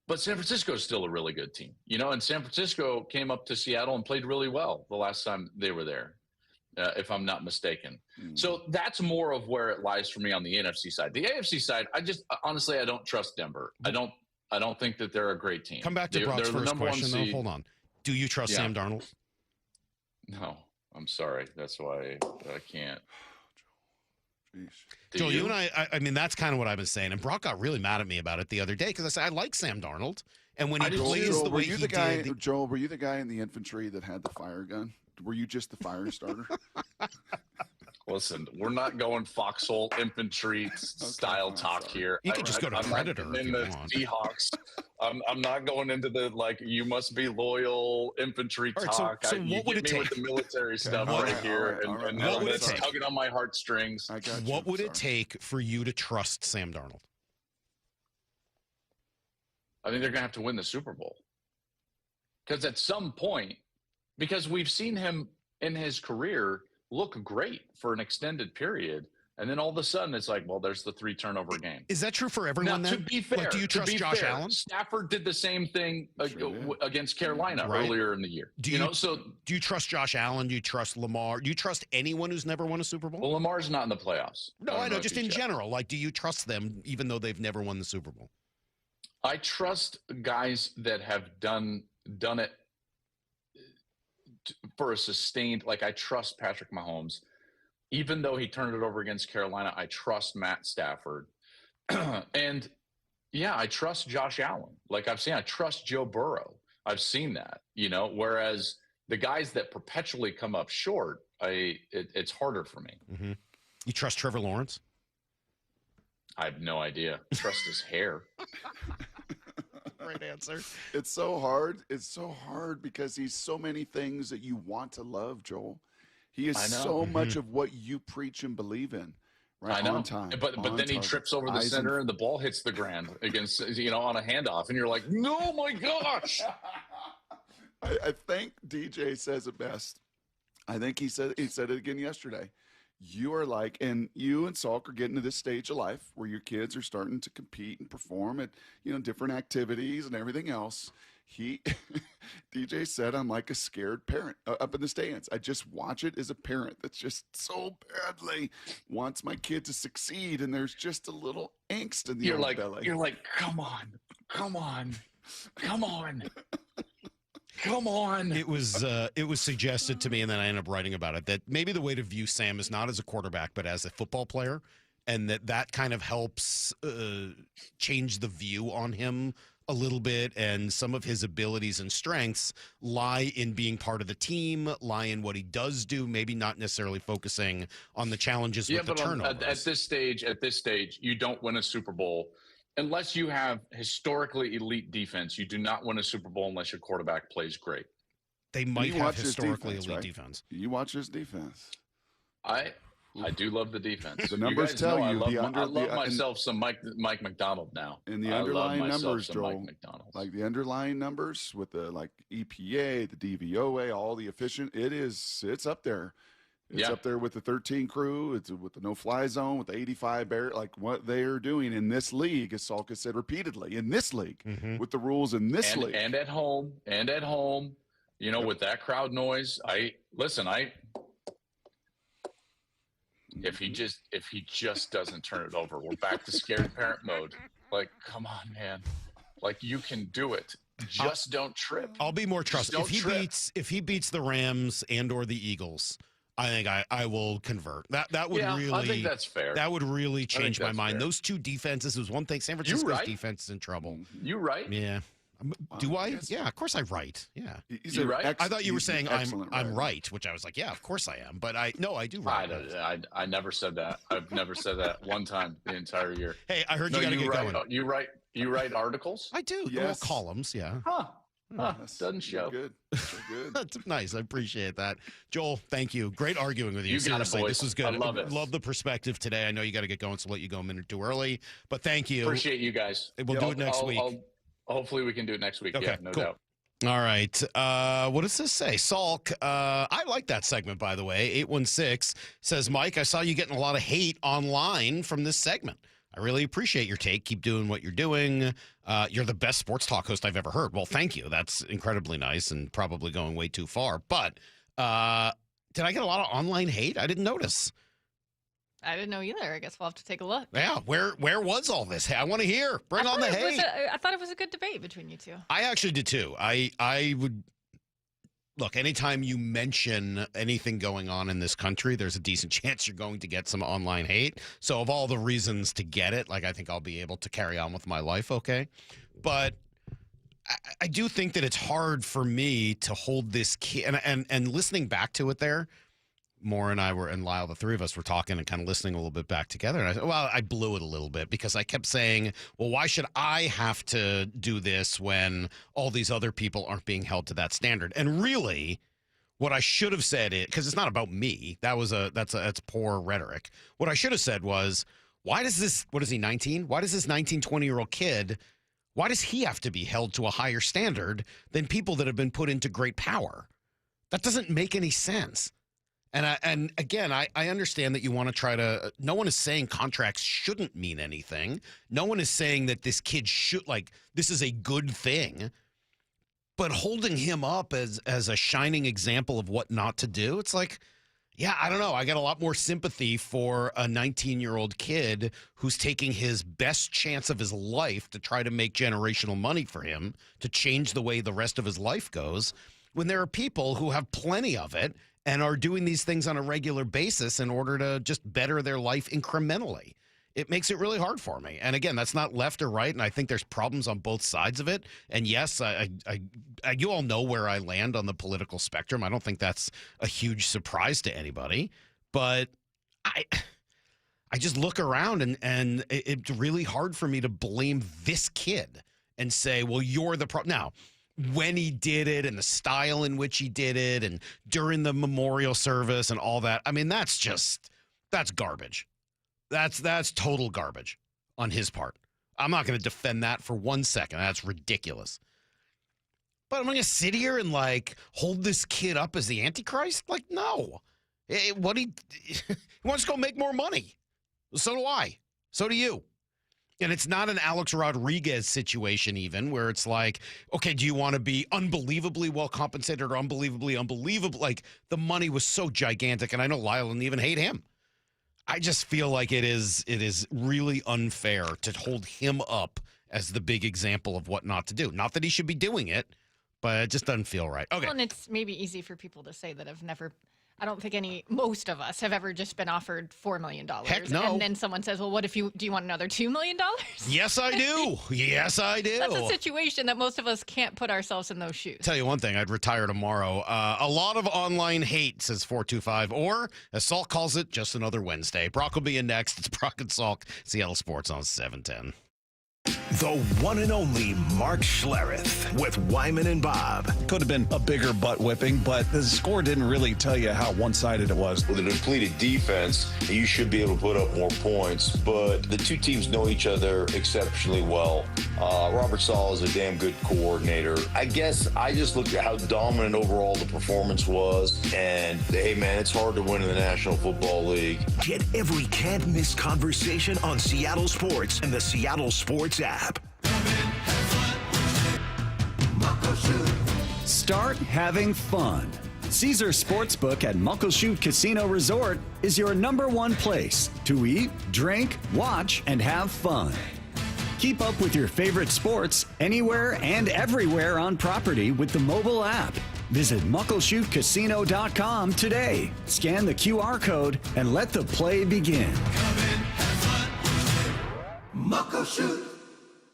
But San Francisco is still a really good team, you know, and San Francisco came up to Seattle and played really well the last time they were there, if I'm not mistaken. So that's more of where it lies for me on the NFC side. The AFC side, honestly, I don't trust Denver. I don't think that they're a great team. Come back to Brock's first question, though. Hold on. Do you trust Sam Darnold? No, I'm sorry. That's why I can't. Joel, you and I mean, that's kind of what I've been saying. And Brock got really mad at me about it the other day because I said, I like Sam Darnold. And when he plays the way he did. Joel, were you the guy in the infantry that had the fire gun? Were you just the fire starter? Listen, we're not going foxhole infantry style talk here. You could just go to Predator if you want. Seahawks. I'm not going into the, like, you must be loyal infantry talk. So what would it take? With the military stuff here, and what would it take? Tugging on my heartstrings. What would it take for you to trust Sam Darnold? I think they're going to have to win the Super Bowl. Because at some point, because we've seen him in his career look great for an extended period, and then all of a sudden it's like, well, there's the 3 turnover game. Is that true for everyone? Now, then? To be fair, like, do you trust Josh Allen? Stafford did the same thing against Carolina earlier in the year. Do you trust Josh Allen? Do you trust Lamar? Do you trust anyone who's never won a Super Bowl? Well, Lamar's not in the playoffs. No, I know. Just in general, like, do you trust them even though they've never won the Super Bowl? I trust guys that have done it for a sustained, like, I trust Patrick Mahomes. Even though he turned it over against Carolina, I trust Matt Stafford. And, yeah, I trust Josh Allen. Like I've seen, I trust Joe Burrow. I've seen that, you know, whereas the guys that perpetually come up short, it's harder for me. Mm-hmm. You trust Trevor Lawrence? I have no idea. Trust his hair. Right answer. It's so hard. It's so hard because he's so many things that you want to love, Joel. He is so much of what you preach and believe in. Right? I know. On time. But then he trips over the center and the ball hits the ground against, you know, on a handoff. And you're like, no, my gosh. I think DJ says it best. I think he said it again yesterday. You are like, and you and Salk are getting to this stage of life where your kids are starting to compete and perform at, you know, different activities and everything else. DJ said, I'm like a scared parent up in the stands. I just watch it as a parent that's just so badly wants my kid to succeed. And there's just a little angst in the belly. You're like, come on. Come on. It was suggested to me, and then I ended up writing about it, that maybe the way to view Sam is not as a quarterback, but as a football player, and that kind of helps change the view on him a little bit, and some of his abilities and strengths lie in being part of the team, lie in what he does do, maybe not necessarily focusing on the challenges with the turnovers. At this stage, you don't win a Super Bowl unless you have historically elite defense, you do not win a Super Bowl unless your quarterback plays great. They might have historically elite defense. You watch his defense. I do love the defense. The numbers tell you I love myself some Mike McDonald now. And the underlying numbers, Joel, like the underlying numbers with the EPA, the DVOA, all the it's up there. It's up there with the 13 crew. It's with the no-fly zone, with the 85 bear. Like what they are doing in this league, as Salk has said repeatedly, in this league, with the rules in this league, and at home, with that crowd noise. If he just doesn't turn it over, we're back to scared parent mode. Like, come on, man. Like, you can do it. Just don't trip. I'll be more trusting. If he beats the Rams and or the Eagles, I think I will convert. That would really. I think that's fair. That would really change my mind. Fair. Those two defenses was one thing. San Francisco's defense is in trouble. You right? Yeah. Do I? Yeah, of course I'm right. Yeah. You right? I thought you were saying I'm right, which I was like, yeah, of course I am. But I do right. I never said that. I've never said that one time the entire year. Hey, I heard you got to get going. You write articles? I do. Yes. Well, columns, yeah. Doesn't show. Good. That's nice. I appreciate that. Joel, thank you. Great arguing with you. You got it, Seriously, boys. this was good. I love it. Love the perspective today. I know you got to get going, so let you go a minute too early. But thank you. Appreciate you guys. We'll do it next week. Hopefully we can do it next week. Okay, yeah, no doubt. All right. What does this say? Salk, I like that segment, by the way. 816 says, Mike, I saw you getting a lot of hate online from this segment. I really appreciate your take. Keep doing what you're doing. You're the best sports talk host I've ever heard. Well, thank you. That's incredibly nice and probably going way too far. But did I get a lot of online hate? I didn't notice. I didn't know either. I guess we'll have to take a look. Yeah, where was all this? I want to hear. Bring on the hate. I thought it was a good debate between you two. I actually did too. I would look, anytime you mention anything going on in this country, there's a decent chance you're going to get some online hate. So of all the reasons to get it, I think I'll be able to carry on with my life okay. But I do think that it's hard for me to hold this kid and listening back to it there. Moore and I and Lyle, the three of us were talking and kind of listening a little bit back together. And I said, well, I blew it a little bit because I kept saying, well, why should I have to do this when all these other people aren't being held to that standard? And really, what I should have said because it's not about me. That's poor rhetoric. What I should have said was, why does this, what is he, 19? Why does this 19, 20-year-old kid, why does he have to be held to a higher standard than people that have been put into great power? That doesn't make any sense. And again, I understand that you want to try to – no one is saying contracts shouldn't mean anything. No one is saying that this kid should – this is a good thing. But holding him up as a shining example of what not to do, it's like, yeah, I don't know. I got a lot more sympathy for a 19-year-old kid who's taking his best chance of his life to try to make generational money for him to change the way the rest of his life goes when there are people who have plenty of it and are doing these things on a regular basis in order to just better their life incrementally. It makes it really hard for me. And again, that's not left or right, and I think there's problems on both sides of it. And yes, you all know where I land on the political spectrum. I don't think that's a huge surprise to anybody. But I just look around, and it's really hard for me to blame this kid and say, well, you're the problem. Now, when he did it and the style in which he did it and during the memorial service and all that, I mean, that's garbage. That's total garbage on his part. I'm not going to defend that for 1 second. That's ridiculous. But I'm going to sit here and hold this kid up as the Antichrist? No. He wants to go make more money. So do I. So do you. And it's not an Alex Rodriguez situation even where it's like, okay, do you want to be unbelievably well compensated or unbelievably unbelievable? The money was so gigantic, and I know Lyle didn't even hate him. I just feel like it is really unfair to hold him up as the big example of what not to do. Not that he should be doing it, but it just doesn't feel right. Okay. Well, and it's maybe easy for people to say that have never – I don't think most of us have ever just been offered $4 million. Heck no. And then someone says, well, do you want another $2 million? Yes, I do. Yes, I do. That's a situation that most of us can't put ourselves in those shoes. Tell you one thing, I'd retire tomorrow. A lot of online hate, says 425, or as Salk calls it, just another Wednesday. Brock will be in next. It's Brock and Salk, Seattle Sports on 710. The one and only Mark Schlereth with Wyman and Bob. Could have been a bigger butt whipping, but the score didn't really tell you how one-sided it was. With a depleted defense, you should be able to put up more points, but the two teams know each other exceptionally well. Robert Saleh is a damn good coordinator. I guess I just looked at how dominant overall the performance was, and hey, man, it's hard to win in the National Football League. Get every can't-miss conversation on Seattle Sports and the Seattle Sports app. Start having fun. Caesar Sportsbook at Muckleshoot Casino Resort is your #1 place to eat, drink, watch, and have fun. Keep up with your favorite sports anywhere and everywhere on property with the mobile app. Visit muckleshootcasino.com today. Scan the QR code and let the play begin. Muckleshoot.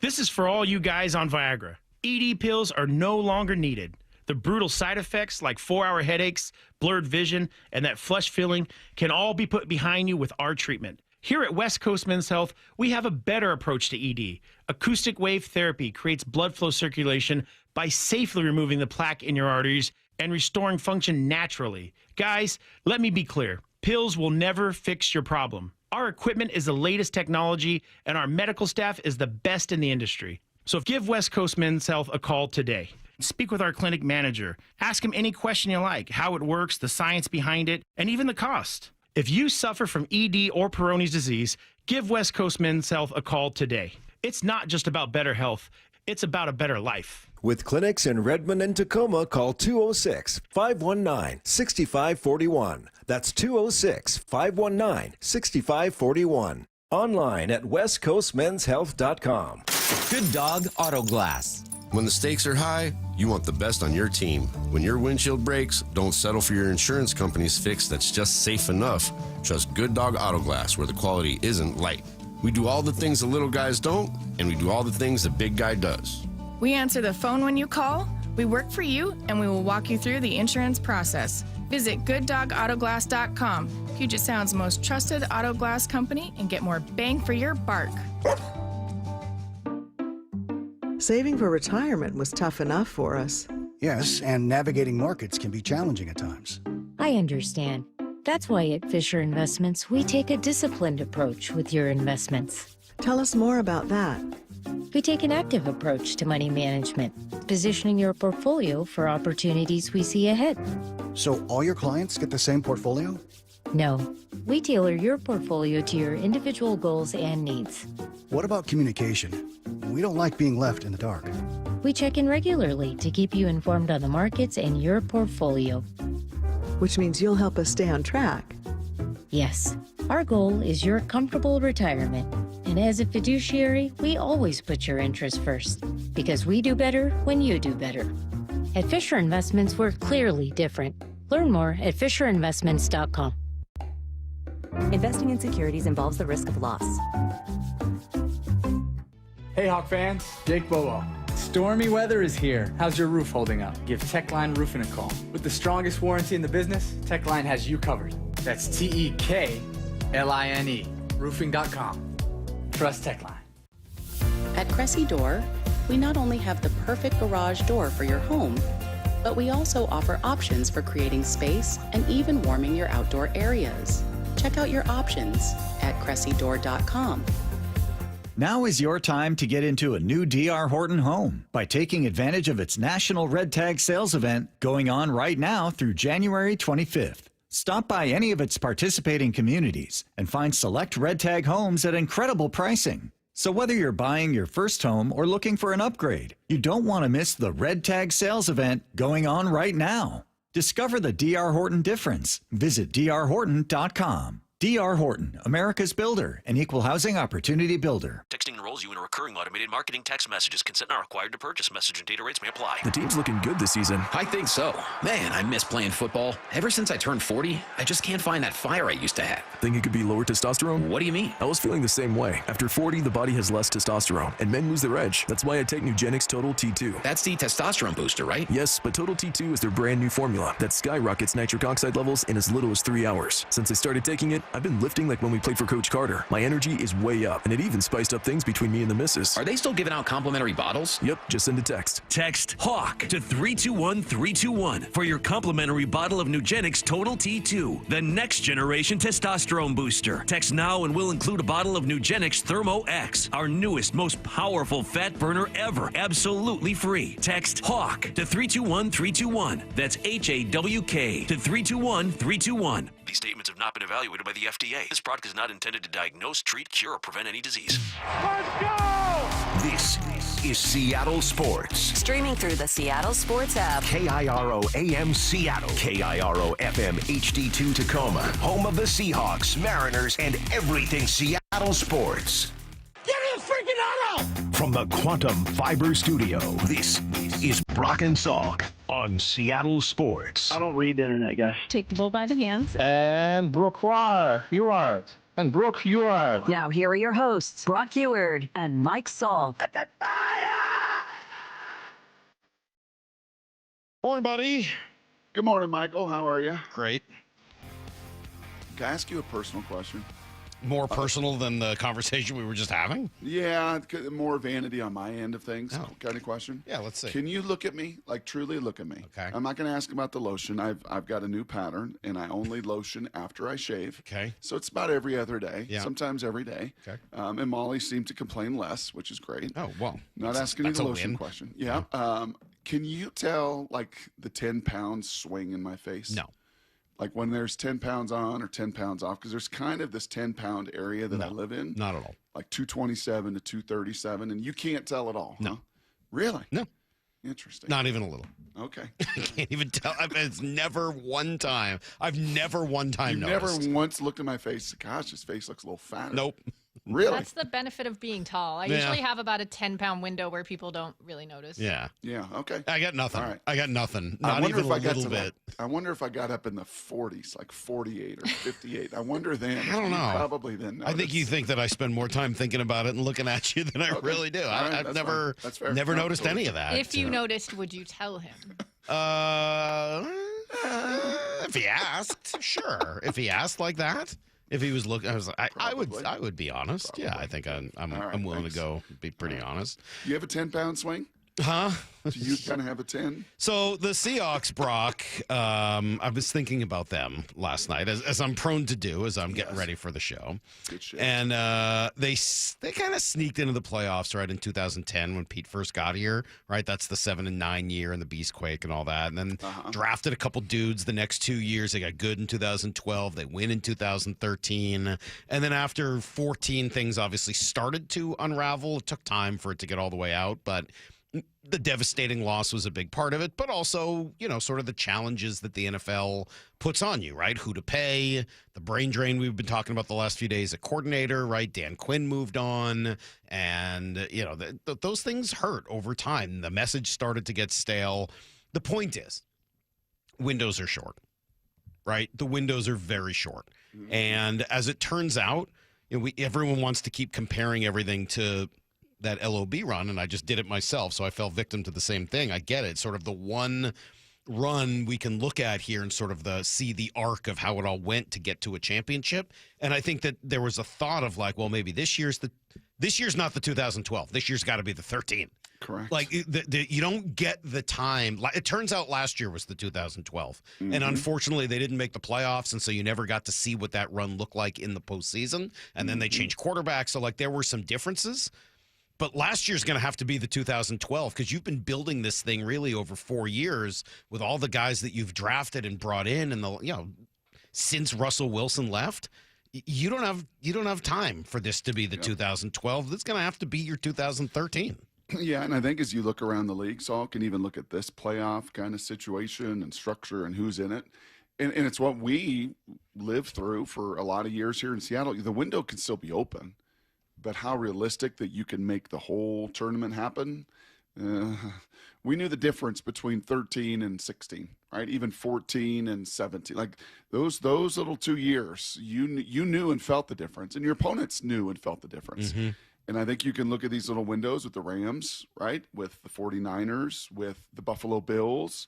This is for all you guys on Viagra. ED pills are no longer needed. The brutal side effects like 4-hour headaches, blurred vision, and that flush feeling can all be put behind you with our treatment. Here at West Coast Men's Health, we have a better approach to ED. Acoustic wave therapy creates blood flow circulation by safely removing the plaque in your arteries and restoring function naturally. Guys, let me be clear. Pills will never fix your problem. Our equipment is the latest technology, and our medical staff is the best in the industry. So give West Coast Men's Health a call today. Speak with our clinic manager. Ask him any question you like, how it works, the science behind it, and even the cost. If you suffer from ED or Peyronie's disease, give West Coast Men's Health a call today. It's not just about better health, it's about a better life. With clinics in Redmond and Tacoma, call 206-519-6541. That's 206-519-6541. Online at westcoastmenshealth.com. Good Dog Auto Glass. When the stakes are high, you want the best on your team. When your windshield breaks, don't settle for your insurance company's fix that's just safe enough. Trust Good Dog Auto Glass, where the quality isn't light. We do all the things the little guys don't, and we do all the things the big guy does. We answer the phone when you call, we work for you, and we will walk you through the insurance process. Visit GoodDogAutoGlass.com, Puget Sound's most trusted auto glass company, and get more bang for your buck. Saving for retirement was tough enough for us. Yes, and navigating markets can be challenging at times. I understand. That's why at Fisher Investments, we take a disciplined approach with your investments. Tell us more about that. We take an active approach to money management, positioning your portfolio for opportunities we see ahead. So all your clients get the same portfolio? No. We tailor your portfolio to your individual goals and needs. What about communication? We don't like being left in the dark. We check in regularly to keep you informed on the markets and your portfolio. Which means you'll help us stay on track. Yes. Our goal is your comfortable retirement. And as a fiduciary, we always put your interests first. Because we do better when you do better. At Fisher Investments, we're clearly different. Learn more at FisherInvestments.com. Investing in securities involves the risk of loss. Hey Hawk fans, Jake Bobo. Stormy weather is here. How's your roof holding up? Give Techline Roofing a call. With the strongest warranty in the business, Techline has you covered. That's TEKLINE, roofing.com. Trust Techline. At Cressy Door, we not only have the perfect garage door for your home, but we also offer options for creating space and even warming your outdoor areas. Check out your options at CressyDoor.com. Now is your time to get into a new D.R. Horton home by taking advantage of its National Red Tag Sales event going on right now through January 25th. Stop by any of its participating communities and find select Red Tag homes at incredible pricing. So whether you're buying your first home or looking for an upgrade, you don't want to miss the Red Tag Sales event going on right now. Discover the D.R. Horton difference. Visit drhorton.com. D.R. Horton, America's builder, an equal housing opportunity builder. Texting enrolls you in a recurring automated marketing text messages. Consent not required to purchase. Message and data rates may apply. The team's looking good this season. I think so. Man, I miss playing football. Ever since I turned 40, I just can't find that fire I used to have. Think it could be lower testosterone? What do you mean? I was feeling the same way. After 40, the body has less testosterone, and men lose their edge. That's why I take Nugenix Total T2. That's the testosterone booster, right? Yes, but Total T2 is their brand new formula that skyrockets nitric oxide levels in as little as 3 hours. Since I started taking it, I've been lifting like when we played for Coach Carter. My energy is way up, and it even spiced up things between me and the missus. Are they still giving out complimentary bottles? Yep, just send a text. Text HAWK to 321-321 for your complimentary bottle of Nugenix Total T2, the next generation testosterone booster. Text now and we'll include a bottle of Nugenix Thermo X, our newest, most powerful fat burner ever, absolutely free. Text HAWK to 321-321. That's HAWK to 321-321. These statements have not been evaluated by the FDA. This product is not intended to diagnose, treat, cure, or prevent any disease. Let's go! This is Seattle Sports. Streaming through the Seattle Sports app. KIRO AM Seattle. KIRO FM HD2 Tacoma. Home of the Seahawks, Mariners, and everything Seattle sports. Give me a freaking auto! From the Quantum Fiber Studio, this is Brock and Salk on Seattle Sports. I don't read the internet, guys. Take the bull by the hands. And Brooke Ewart. And Brooke Ewart. Now here are your hosts, Brock Ewart and Mike Salk. Morning, buddy. Good morning, Michael. How are you? Great. Can I ask you a personal question? More personal than the conversation we were just having? Yeah, more vanity on my end of things kind of question. Yeah, let's see. Can you look at me? Like, truly look at me. Okay. I'm not going to ask about the lotion. I've got a new pattern, and I only lotion after I shave. Okay. So it's about every other day, Yeah. sometimes every day. Okay. And Molly seemed to complain less, which is great. Oh, well. Not asking you that's the a lotion win. question. Yeah. Can you tell, like, the 10-pound swing in my face? No. Like when there's 10 pounds on or 10 pounds off, because there's kind of this 10-pound area that I live in. Not at all. Like 227 to 237, and you can't tell at all. No. Huh? Really? No. Interesting. Not even a little. Okay. I can't even tell. It's never one time. I've never one time You noticed. never once looked at my face. Gosh, his face looks a little fatter. Nope. Really? That's the benefit of being tall. I Yeah. usually have about a 10-pound window where people don't really notice. Yeah. Yeah. Okay. I got nothing. All right. I got nothing. I Not wonder even if a I got little to bit. I wonder if I got up in the 40s, like 48 or 58. I wonder then. I don't You know. Probably then. I think you think that I spend more time thinking about it and looking at you than I really do. All right, I've that's never, fine. That's fair. never No, noticed totally. any of that. If you noticed, would you tell him? If he asked, sure. If he asked like that, if he was looking, I would be honest. Probably. Yeah, I think I'm right, willing thanks. to go be pretty honest. You have a 10-pound swing? Huh? Do you kind of have a 10? So the Seahawks, Brock, I was thinking about them last night, as I'm prone to do, as I'm getting ready for the show. Good shit. And they kind of sneaked into the playoffs right in 2010 when Pete first got here, right? That's the 7-9 year and the Beastquake and all that. And then drafted a couple dudes the next 2 years. They got good in 2012. They win in 2013. And then after 14, things obviously started to unravel. It took time for it to get all the way out, but the devastating loss was a big part of it, but also, sort of the challenges that the NFL puts on you, right? Who to pay, the brain drain we've been talking about the last few days, a coordinator, right? Dan Quinn moved on, and, those things hurt over time. The message started to get stale. The point is, windows are short, right? The windows are very short. Mm-hmm. And as it turns out, everyone wants to keep comparing everything to that LOB run, and I just did it myself, so I fell victim to the same thing. I get it. Sort of the one run we can look at here and sort of see the arc of how it all went to get to a championship. And I think that there was a thought of like, well, maybe this year's not the 2012. This year's got to be the 13. Correct. Like you don't get the time. It turns out last year was the 2012, and unfortunately they didn't make the playoffs, and so you never got to see what that run looked like in the postseason. And then they changed quarterbacks, so like there were some differences. But last year's going to have to be the 2012 because you've been building this thing really over 4 years with all the guys that you've drafted and brought in, and since Russell Wilson left, you don't have time for this to be the 2012. This is going to have to be your 2013. Yeah, and I think as you look around the league, Saul can even look at this playoff kind of situation and structure and who's in it. And it's what we lived through for a lot of years here in Seattle. The window can still be open. But how realistic that you can make the whole tournament happen? We knew the difference between 13 and 16, right? Even 14 and 17. Like those little 2 years, you knew and felt the difference, and your opponents knew and felt the difference. Mm-hmm. And I think you can look at these little windows with the Rams, right? With the 49ers, with the Buffalo Bills.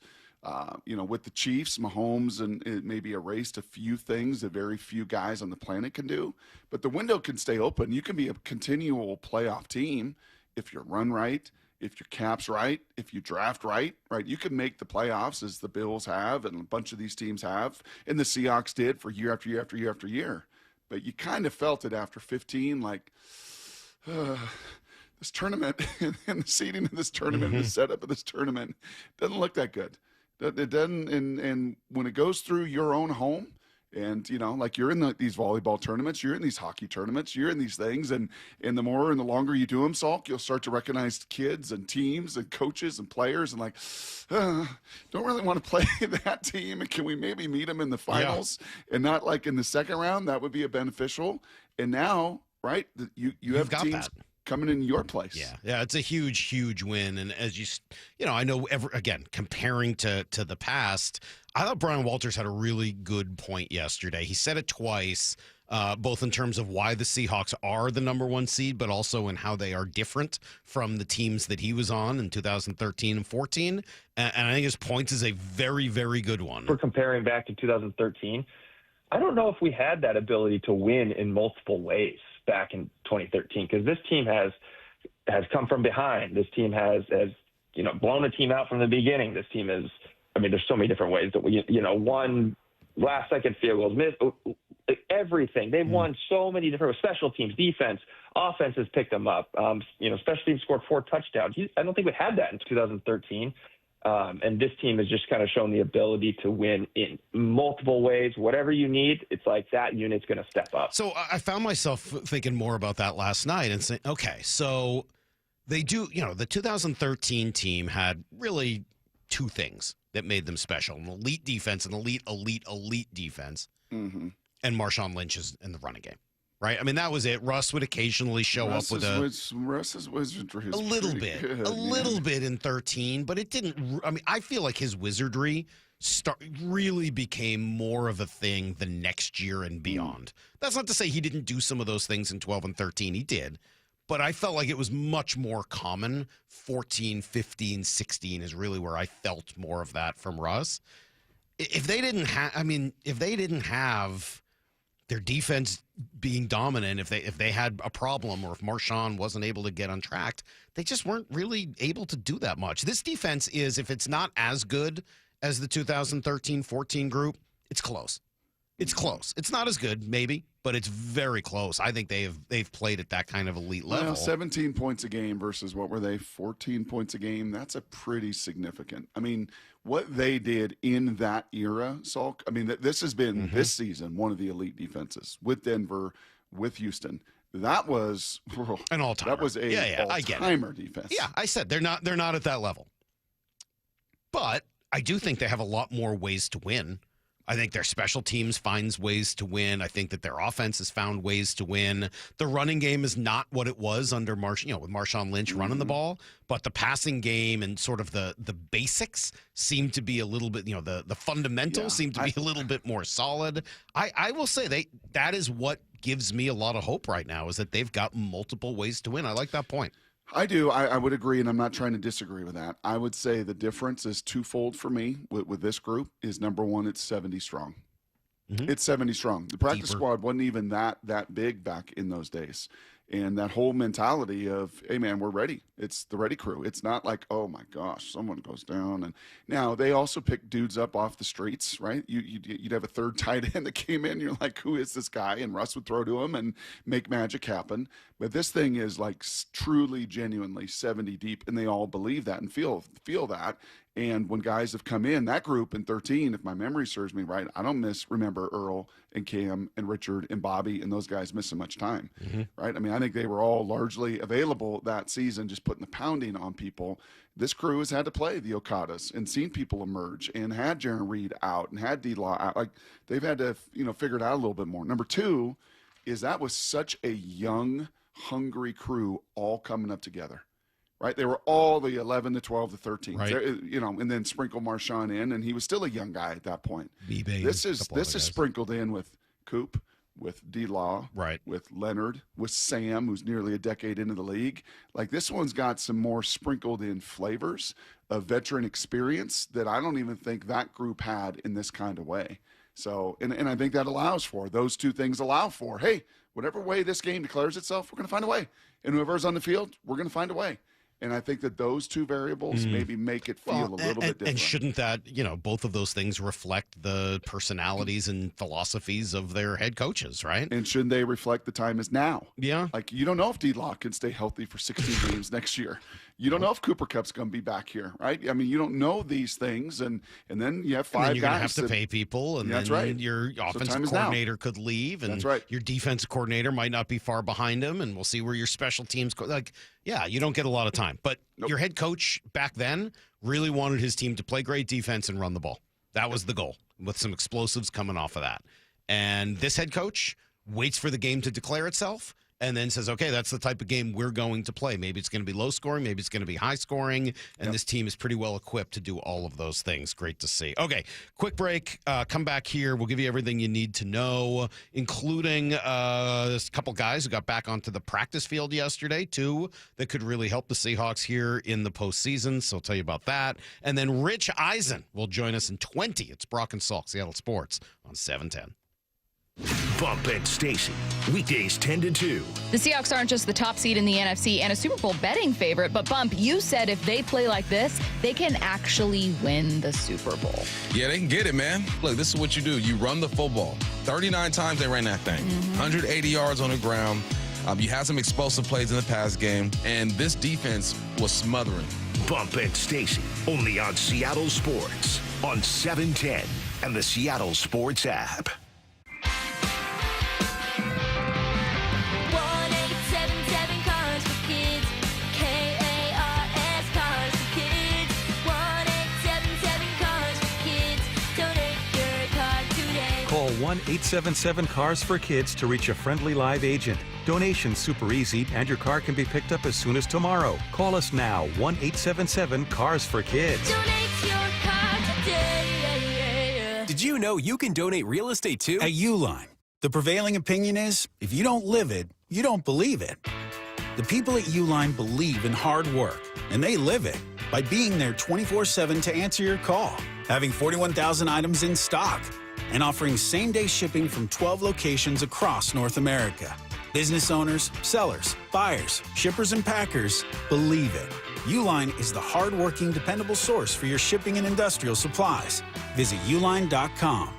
With the Chiefs, Mahomes and it maybe erased a few things that very few guys on the planet can do. But the window can stay open. You can be a continual playoff team if you run right, if your cap's right, if you draft right. You can make the playoffs as the Bills have and a bunch of these teams have, and the Seahawks did for year after year after year after year. But you kind of felt it after 15, like this tournament and the seeding of this tournament, the setup of this tournament doesn't look that good. It doesn't, and when it goes through your own home, and like you're in these volleyball tournaments, you're in these hockey tournaments, you're in these things, and the more and the longer you do them, Salk, you'll start to recognize kids and teams and coaches and players, and like, don't really want to play that team, and can we maybe meet them in the finals and not like in the second round? That would be a beneficial. And now, right, you have teams that coming in your place. Yeah, it's a huge win. And as I know, again, comparing to the past, I thought Brian Walters had a really good point yesterday. He said it twice, both in terms of why the Seahawks are the number one seed, but also in how they are different from the teams that he was on in 2013 and 14. And I think his point is a very, very good one. For comparing back to 2013, I don't know if we had that ability to win in multiple ways back in 2013, because this team has come from behind. This team has blown a team out from the beginning. This team is, there's so many different ways that we, won last second field goals, missed everything. They've won so many different special teams, defense, offense has picked them up. Special teams scored 4 touchdowns. I don't think we had that in 2013. And this team has just kind of shown the ability to win in multiple ways. Whatever you need, it's like that unit's going to step up. So I found myself thinking more about that last night and saying, okay, so they do, the 2013 team had really 2 things that made them special: an elite defense, an elite defense, and Marshawn Lynch is in the running game. Right? That was it. Russ would occasionally show up with Russ's wizardry a little bit in 13, but it didn't. I feel like his wizardry really became more of a thing the next year and beyond. That's not to say he didn't do some of those things in 12 and 13. He did. But I felt like it was much more common. 14, 15, 16 is really where I felt more of that from Russ. If they didn't have their defense being dominant, if they had a problem, or if Marshawn wasn't able to get on track, they just weren't really able to do that much. This defense is, if it's not as good as the 2013-14 group, it's close. It's close. It's not as good, maybe, but it's very close. I think they've played at that kind of elite level. Well, 17 points a game versus what were they, 14 points a game? That's a pretty significant. What they did in that era, Salk, this has been this season one of the elite defenses with Denver, with Houston. That was an all-timer. That was all-timer defense. Yeah, I said they're not at that level. But I do think they have a lot more ways to win. I think their special teams finds ways to win. I think that their offense has found ways to win. The running game is not what it was under with Marshawn Lynch running the ball, but the passing game and sort of the basics seem to be a little bit, the fundamentals seem to be a little bit more solid. I will say that is what gives me a lot of hope right now, is that they've got multiple ways to win. I like that point. I do. I would agree, and I'm not trying to disagree with that. I would say the difference is twofold for me with this group. Is number one, it's 70 strong. It's 70 strong. The practice squad wasn't even that big back in those days. And that whole mentality of, hey, man, we're ready. It's the ready crew. It's not like, oh, my gosh, someone goes down. And now they also pick dudes up off the streets, right? You'd have a third tight end that came in. You're like, who is this guy? And Russ would throw to him and make magic happen. But this thing is like truly, genuinely 70 deep, and they all believe that and feel that. And when guys have come in, that group in 13, if my memory serves me right, I don't remember Earl and Cam and Richard and Bobby and those guys missing much time, right? I think they were all largely available that season, just putting the pounding on people. This crew has had to play the Okadas and seen people emerge and had Jaron Reed out and had D-Law out. Like, they've had to, figure it out a little bit more. Number two is that was such a young, hungry crew all coming up together. Right, they were all the 11 to 12 to 13, right. And then sprinkle Marshawn in, and he was still a young guy at that point. This is sprinkled in with Coop, with D-Law, right, with Leonard, with Sam, who's nearly a decade into the league. Like, this one's got some more sprinkled in flavors of veteran experience that I don't even think that group had in this kind of way. So, and I think that allows for, those two things allow for, hey, whatever way this game declares itself, we're going to find a way. And whoever's on the field, we're going to find a way. And I think that those two variables maybe make it feel a little bit different. And shouldn't that, both of those things reflect the personalities and philosophies of their head coaches, right? And shouldn't they reflect the time is now? Yeah. Like, you don't know if D-Law can stay healthy for 16 games next year. You don't know if Cooper Kupp's going to be back here, right? I mean, you don't know these things. And then you have 5 guys. And then you're going to have to pay people. And that's then right. your offensive coordinator could leave. And that's right. Your defensive coordinator might not be far behind him. And we'll see where your special teams go. Like, yeah, you don't get a lot of time. But your head coach back then really wanted his team to play great defense and run the ball. That was the goal, with some explosives coming off of that. And this head coach waits for the game to declare itself and then says, okay, that's the type of game we're going to play. Maybe it's going to be low scoring. Maybe it's going to be high scoring. And this team is pretty well equipped to do all of those things. Great to see. Okay, quick break. Come back here. We'll give you everything you need to know, including a couple guys who got back onto the practice field yesterday, 2 that could really help the Seahawks here in the postseason. So I'll tell you about that. And then Rich Eisen will join us in 20. It's Brock and Salk, Seattle Sports on 710. Bump and Stacy, weekdays 10 to 2. The Seahawks aren't just the top seed in the NFC and a Super Bowl betting favorite, but Bump, you said if they play like this, they can actually win the Super Bowl. Yeah, they can get it, man. Look, this is what you do. You run the football. 39 times they ran that thing. 180 yards on the ground. You had some explosive plays in the pass game, and this defense was smothering. Bump and Stacy, only on Seattle Sports, on 710 and the Seattle Sports app. 1877 Cars for Kids. K-A-R-S Cars for Kids. 1877 Cars for Kids. Donate your car today. Call 1-877-CARS-FOR-KIDS to reach a friendly live agent. Donation's super easy, and your car can be picked up as soon as tomorrow. Call us now, 1-877-CARS-FOR-KIDS. Donate your car today. Did you know you can donate real estate too? At Uline, the prevailing opinion is, if you don't live it, you don't believe it. The people at Uline believe in hard work, and they live it by being there 24/7 to answer your call, having 41,000 items in stock, and offering same-day shipping from 12 locations across North America. Business owners, sellers, buyers, shippers, and packers believe it. Uline is the hard-working, dependable source for your shipping and industrial supplies. Visit uline.com.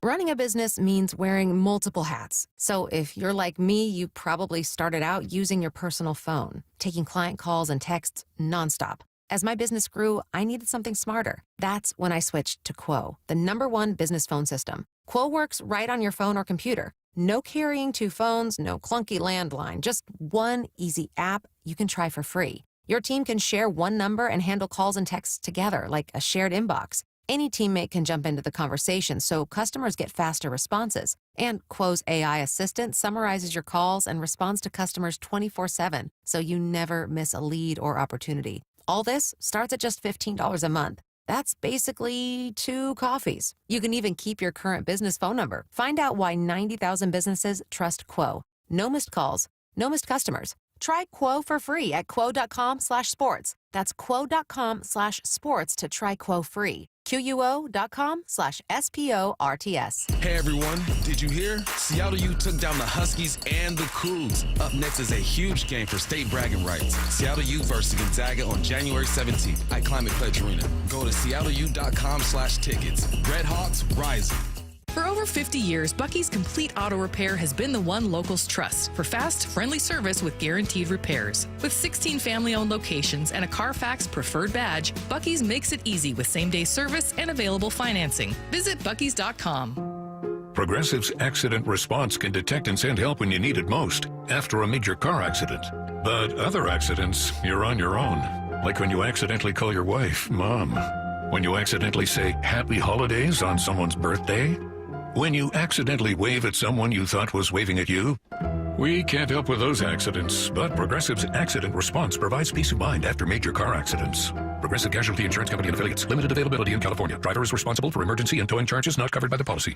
Running a business means wearing multiple hats. So if you're like me, you probably started out using your personal phone, taking client calls and texts nonstop. As my business grew, I needed something smarter. That's when I switched to Quo, the #1 business phone system. Quo works right on your phone or computer. No carrying 2 phones, no clunky landline, just one easy app you can try for free. Your team can share one number and handle calls and texts together like a shared inbox. Any teammate can jump into the conversation so customers get faster responses. And Quo's AI assistant summarizes your calls and responds to customers 24/7, so you never miss a lead or opportunity. All this starts at just $15 a month. That's basically 2 coffees. You can even keep your current business phone number. Find out why 90,000 businesses trust Quo. No missed calls, no missed customers. Try Quo for free at quo.com/sports. That's quo.com/sports to try Quo free. QUO.com/SPORTS. Hey everyone, did you hear? Seattle U took down the Huskies and the Cougs. Up next is a huge game for state bragging rights. Seattle U versus Gonzaga on January 17th at Climate Pledge Arena. Go to seattleu.com/tickets. Red Hawks rising. For over 50 years, Bucky's Complete Auto Repair has been the one locals trust for fast, friendly service with guaranteed repairs. With 16 family-owned locations and a Carfax preferred badge, Bucky's makes it easy with same-day service and available financing. Visit buckys.com. Progressive's accident response can detect and send help when you need it most, after a major car accident. But other accidents, you're on your own. Like when you accidentally call your wife Mom. When you accidentally say Happy Holidays on someone's birthday. When you accidentally wave at someone you thought was waving at you. We can't help with those accidents, but Progressive's accident response provides peace of mind after major car accidents. Progressive Casualty Insurance Company and Affiliates. Limited availability in California. Driver is responsible for emergency and towing charges not covered by the policy.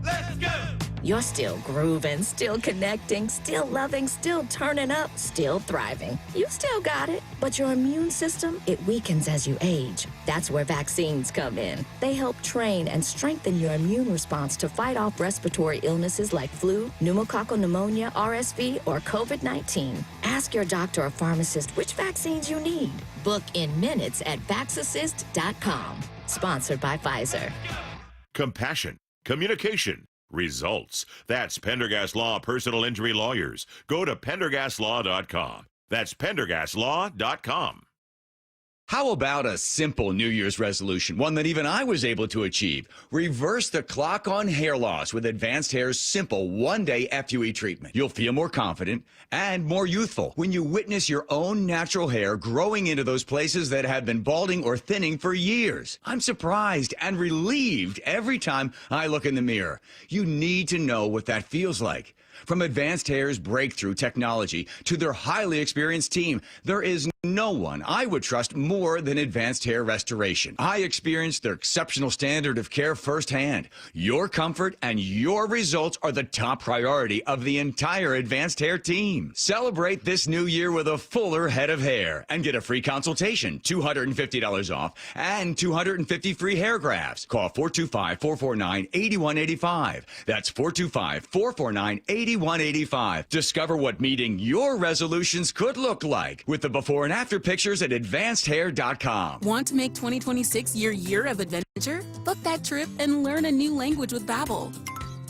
Let's go! You're still grooving, still connecting, still loving, still turning up, still thriving. You still got it, but your immune system, it weakens as you age. That's where vaccines come in. They help train and strengthen your immune response to fight off respiratory illnesses like flu, pneumococcal pneumonia, RSV, or COVID-19. Ask your doctor or pharmacist which vaccines you need. Book in minutes at vaxassist.com. Sponsored by Pfizer. Compassion, communication, results. That's Pendergast Law Personal Injury Lawyers. Go to pendergastlaw.com. That's pendergastlaw.com. How about a simple New Year's resolution, one that even I was able to achieve? Reverse the clock on hair loss with Advanced Hair's simple one-day FUE treatment. You'll feel more confident and more youthful when you witness your own natural hair growing into those places that have been balding or thinning for years. I'm surprised and relieved every time I look in the mirror. You need to know what that feels like. From Advanced Hair's breakthrough technology to their highly experienced team, there is no one I would trust more than Advanced Hair Restoration. I experienced their exceptional standard of care firsthand. Your comfort and your results are the top priority of the entire Advanced Hair team. Celebrate this new year with a fuller head of hair and get a free consultation, $250 off, and 250 free hair grafts. Call 425-449-8185. That's 425-449-8185. Discover what meeting your resolutions could look like with the before and after pictures at advancedhair.com. Want to make 2026 your year of adventure? Book that trip and learn a new language with Babbel.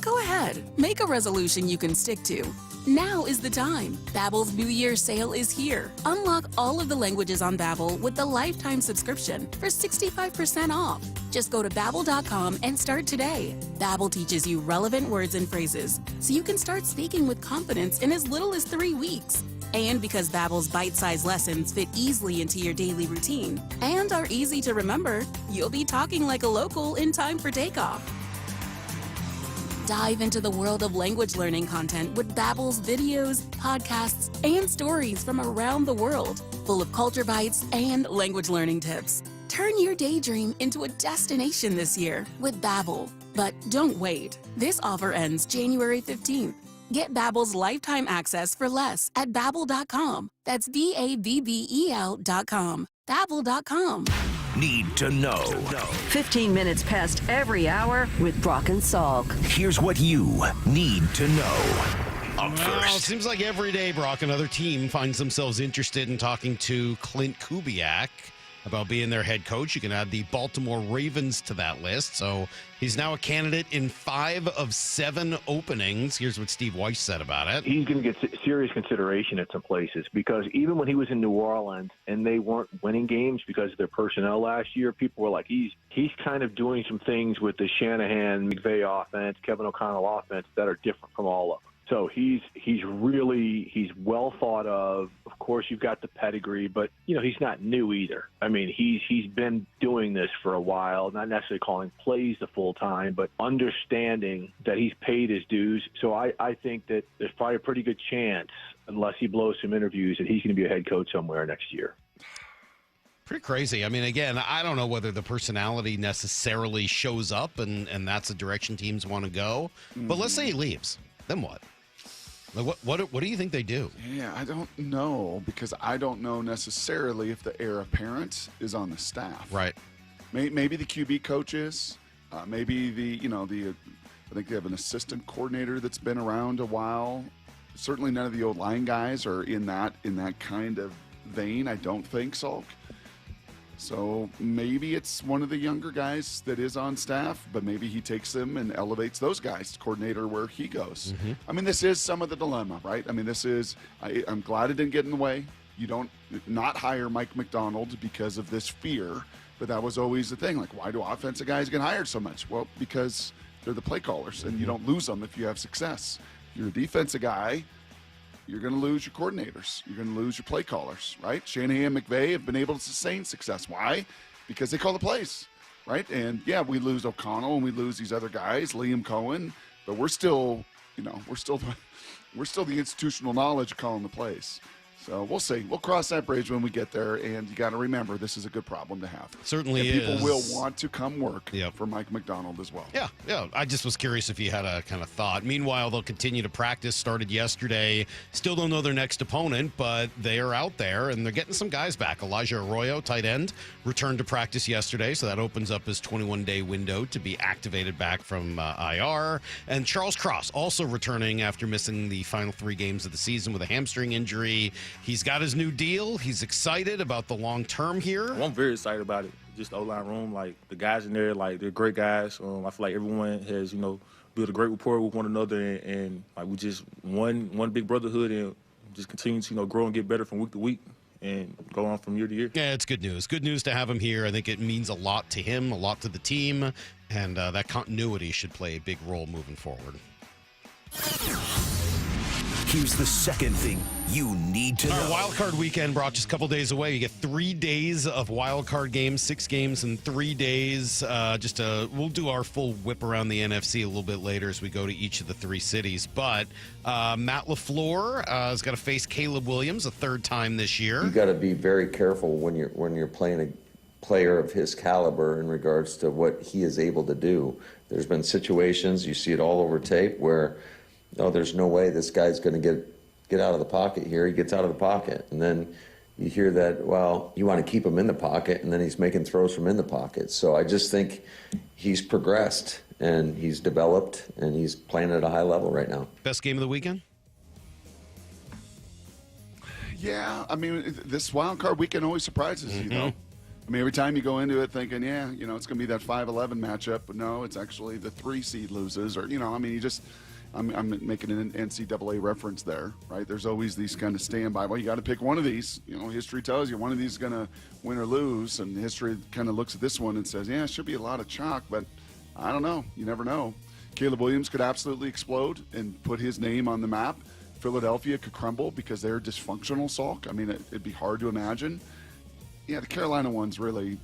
Go ahead, make a resolution you can stick to. Now is the time. Babbel's New Year sale is here. Unlock all of the languages on Babbel with the lifetime subscription for 65% off. Just go to Babbel.com and start today. Babbel teaches you relevant words and phrases, so you can start speaking with confidence in as little as 3 weeks. And because Babbel's bite-sized lessons fit easily into your daily routine and are easy to remember, you'll be talking like a local in time for takeoff. Dive into the world of language learning content with Babbel's videos, podcasts, and stories from around the world, full of culture bites and language learning tips. Turn your daydream into a destination this year with Babbel. But don't wait. This offer ends January 15th. Get Babbel's lifetime access for less at Babbel.com. That's Babbel.com. Babbel.com. Need to know. 15 minutes past every hour with Brock and Salk. Here's what you need to know. Up Well, it first. seems like every day, Brock, another team finds themselves interested in talking to Clint Kubiak about being their head coach. You can add the Baltimore Ravens to that list. So he's now a candidate in 5 of 7 openings. Here's what Steve Weiss said about it. He's going to get serious consideration at some places because even when he was in New Orleans and they weren't winning games because of their personnel last year, people were like, he's kind of doing some things with the Shanahan, McVay offense, Kevin O'Connell offense that are different from all of them. So he's well thought of. Of course, you've got the pedigree, but he's not new either. I mean, he's been doing this for a while, not necessarily calling plays the full time, but understanding that he's paid his dues. So I think that there's probably a pretty good chance, unless he blows some interviews, that he's going to be a head coach somewhere next year. Pretty crazy. I mean, again, I don't know whether the personality necessarily shows up and that's the direction teams want to go. But let's say he leaves. Then what? Like what do you think they do? Yeah, I don't know because I don't know necessarily if the heir apparent is on the staff. Right. Maybe the QB coaches. Maybe I think they have an assistant coordinator that's been around a while. Certainly none of the old line guys are in that kind of vein. I don't think, Salk. So maybe it's one of the younger guys that is on staff, but maybe he takes them and elevates those guys to coordinator where he goes. Mm-hmm. I mean, this is some of the dilemma, right? I mean, I'm glad it didn't get in the way. You don't not hire Mike McDonald because of this fear, but that was always the thing. Like, why do offensive guys get hired so much? Well, because they're the play callers, and you don't lose them if you have success. You're a defensive guy. You're going to lose your coordinators. You're going to lose your play callers, right? Shanahan and McVay have been able to sustain success. Why? Because they call the plays, right? And, yeah, we lose O'Connell and we lose these other guys, Liam Cohen, but we're still the institutional knowledge of calling the plays. So we'll see. We'll cross that bridge when we get there, and you got to remember this is a good problem to have. Certainly and is. People will want to come work for Mike McDonald as well. Yeah. I just was curious if you had a kind of thought. Meanwhile, they'll continue to practice. Started yesterday. Still don't know their next opponent, but they are out there, and they're getting some guys back. Elijah Arroyo, tight end, returned to practice yesterday, so that opens up his 21-day window to be activated back from IR. And Charles Cross also returning after missing the final 3 games of the season with a hamstring injury. He's got his new deal. He's excited about the long term here. Well, I'm very excited about it. Just the O-line room, like the guys in there, like they're great guys. I feel like everyone has, built a great rapport with one another, and like we just one big brotherhood, and just continue to grow and get better from week to week and go on from year to year. Yeah, it's good news. Good news to have him here. I think it means a lot to him, a lot to the team, and that continuity should play a big role moving forward. Here's the second thing you need to know. Our wild card weekend brought just a couple days away. You get 3 days of wild card games, 6 games in 3 days. We'll do our full whip around the NFC a little bit later as we go to each of the 3 cities. But Matt LaFleur has got to face Caleb Williams a 3rd time this year. You got to be very careful when you're playing a player of his caliber in regards to what he is able to do. There's been situations, you see it all over tape, where there's no way this guy's going to get out of the pocket here. He gets out of the pocket. And then you hear that, you want to keep him in the pocket, and then he's making throws from in the pocket. So I just think he's progressed, and he's developed, and he's playing at a high level right now. Best game of the weekend? Yeah, I mean, this wild card weekend always surprises you, though. I mean, every time you go into it thinking, it's going to be that 5-11 matchup, but no, it's actually the 3 seed loses, or, I'm making an NCAA reference there, right? There's always these kind of standby. Well, you got to pick one of these. History tells you one of these is going to win or lose, and history kind of looks at this one and says, it should be a lot of chalk, but I don't know. You never know. Caleb Williams could absolutely explode and put his name on the map. Philadelphia could crumble because they're dysfunctional, Salk. I mean, it'd be hard to imagine. Yeah, the Carolina one's really...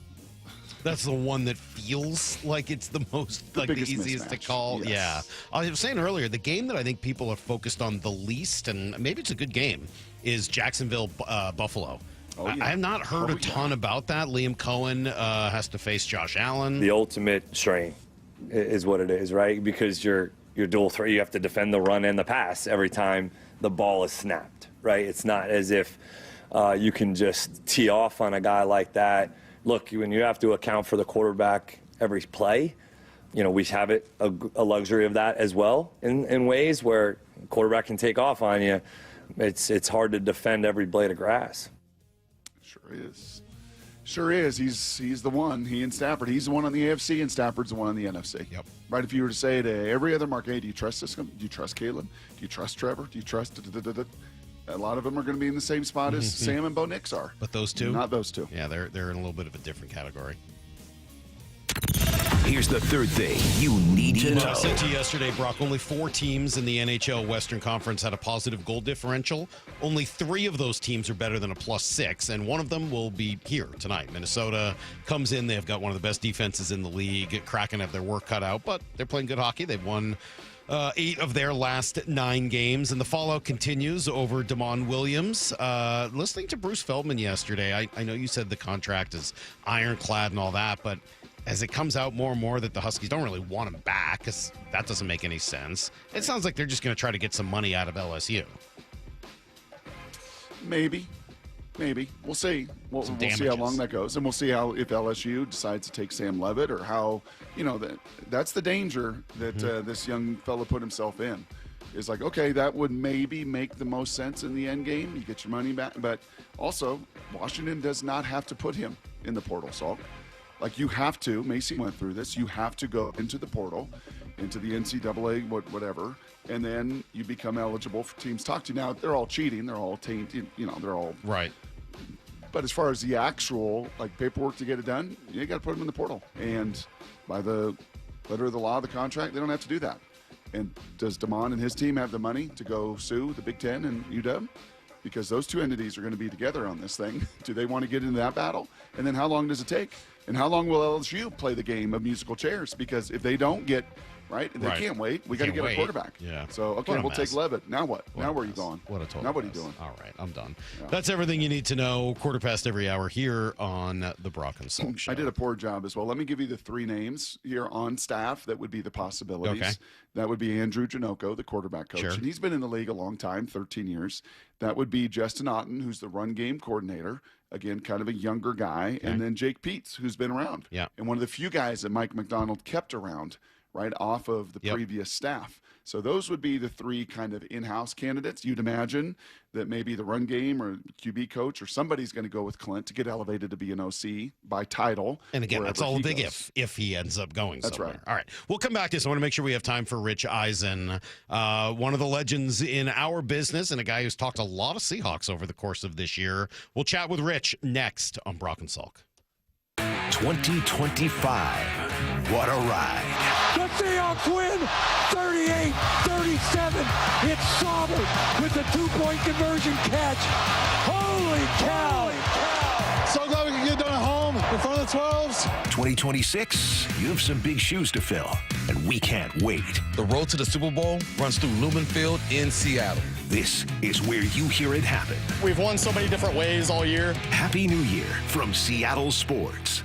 That's the one that feels like it's the most, the easiest to call. Yes. Yeah. I was saying earlier, the game that I think people are focused on the least, and maybe it's a good game, is Jacksonville-Buffalo. I have not heard a ton about that. Liam Cohen has to face Josh Allen. The ultimate strain is what it is, right? Because you're dual threat. You have to defend the run and the pass every time the ball is snapped, right? It's not as if you can just tee off on a guy like that. Look, when you have to account for the quarterback every play, we have a luxury of that as well in ways where quarterback can take off on you. It's hard to defend every blade of grass. Sure is. He's the one. He and Stafford. He's the one on the AFC, and Stafford's the one on the NFC. Yep. Right. If you were to say to every other market, hey, do you trust this? Do you trust Caleb? Do you trust Trevor? Do you trust? A lot of them are going to be in the same spot as Sam and Bo Nix are. But those two? Not those two. Yeah, they're in a little bit of a different category. Here's the third thing you need to know. I said to you yesterday, Brock, only 4 teams in the NHL Western Conference had a positive goal differential. Only 3 of those teams are better than a +6, and one of them will be here tonight. Minnesota comes in. They've got one of the best defenses in the league. Kraken have their work cut out, but they're playing good hockey. They've won 8 of their last 9 games, and the fallout continues over Damon Williams. Listening to Bruce Feldman yesterday, I know you said the contract is ironclad and all that, but as it comes out more and more that the Huskies don't really want him back, because that doesn't make any sense, it sounds like they're just going to try to get some money out of LSU. Maybe. We'll see. We'll see how long that goes, and we'll see how if LSU decides to take Sam Levitt, or how, that's the danger that this young fella put himself in. Is like, okay, that would maybe make the most sense in the end game. You get your money back, but also Washington does not have to put him in the portal, Salk. Like, you have to. Macy went through this. You have to go into the portal, into the NCAA, whatever, and then you become eligible for teams to talk to you. Now, they're all cheating. They're all tainted. They're all right. But as far as the actual paperwork to get it done, you got to put them in the portal. And by the letter of the law of the contract, they don't have to do that. And does Damon and his team have the money to go sue the Big Ten and UW? Because those two entities are going to be together on this thing. Do they want to get into that battle? And then how long does it take? And how long will LSU play the game of musical chairs? Because if they don't get right, they can't wait. We got to get a quarterback. Yeah. So okay, we'll take Levitt. Now what? Now where are you going? What a total Now what are mess. you doing? All right, I'm done. Yeah. That's everything you need to know. Quarter past every hour here on the Brock and Salk Show. I did a poor job as well. Let me give you the 3 names here on staff that would be the possibilities. Okay. That would be Andrew Janocko, the quarterback coach. Sure. And he's been in the league a long time, 13 years. That would be Justin Otten, who's the run game coordinator. Again, kind of a younger guy. Okay. And then Jake Peets, who's been around. Yeah. And one of the few guys that Mike McDonald kept around, right, off of the previous staff. So those would be the 3 kind of in-house candidates. You'd imagine that maybe the run game or QB coach or somebody's going to go with Clint to get elevated to be an OC by title. And again, that's wherever all a he big goes. if he ends up going That's somewhere. right. All right. We'll come back to this. I want to make sure we have time for Rich Eisen, one of the legends in our business and a guy who's talked a lot of Seahawks over the course of this year. We'll chat with Rich next on Brock and Salk. 2025. What a ride. The Seahawks win 38-37. It's Sauber with the 2-point conversion catch. Holy cow. So glad we can get done at home in front of the 12s. 2026, you have some big shoes to fill, and we can't wait. The road to the Super Bowl runs through Lumen Field in Seattle. This is where you hear it happen. We've won so many different ways all year. Happy New Year from Seattle Sports.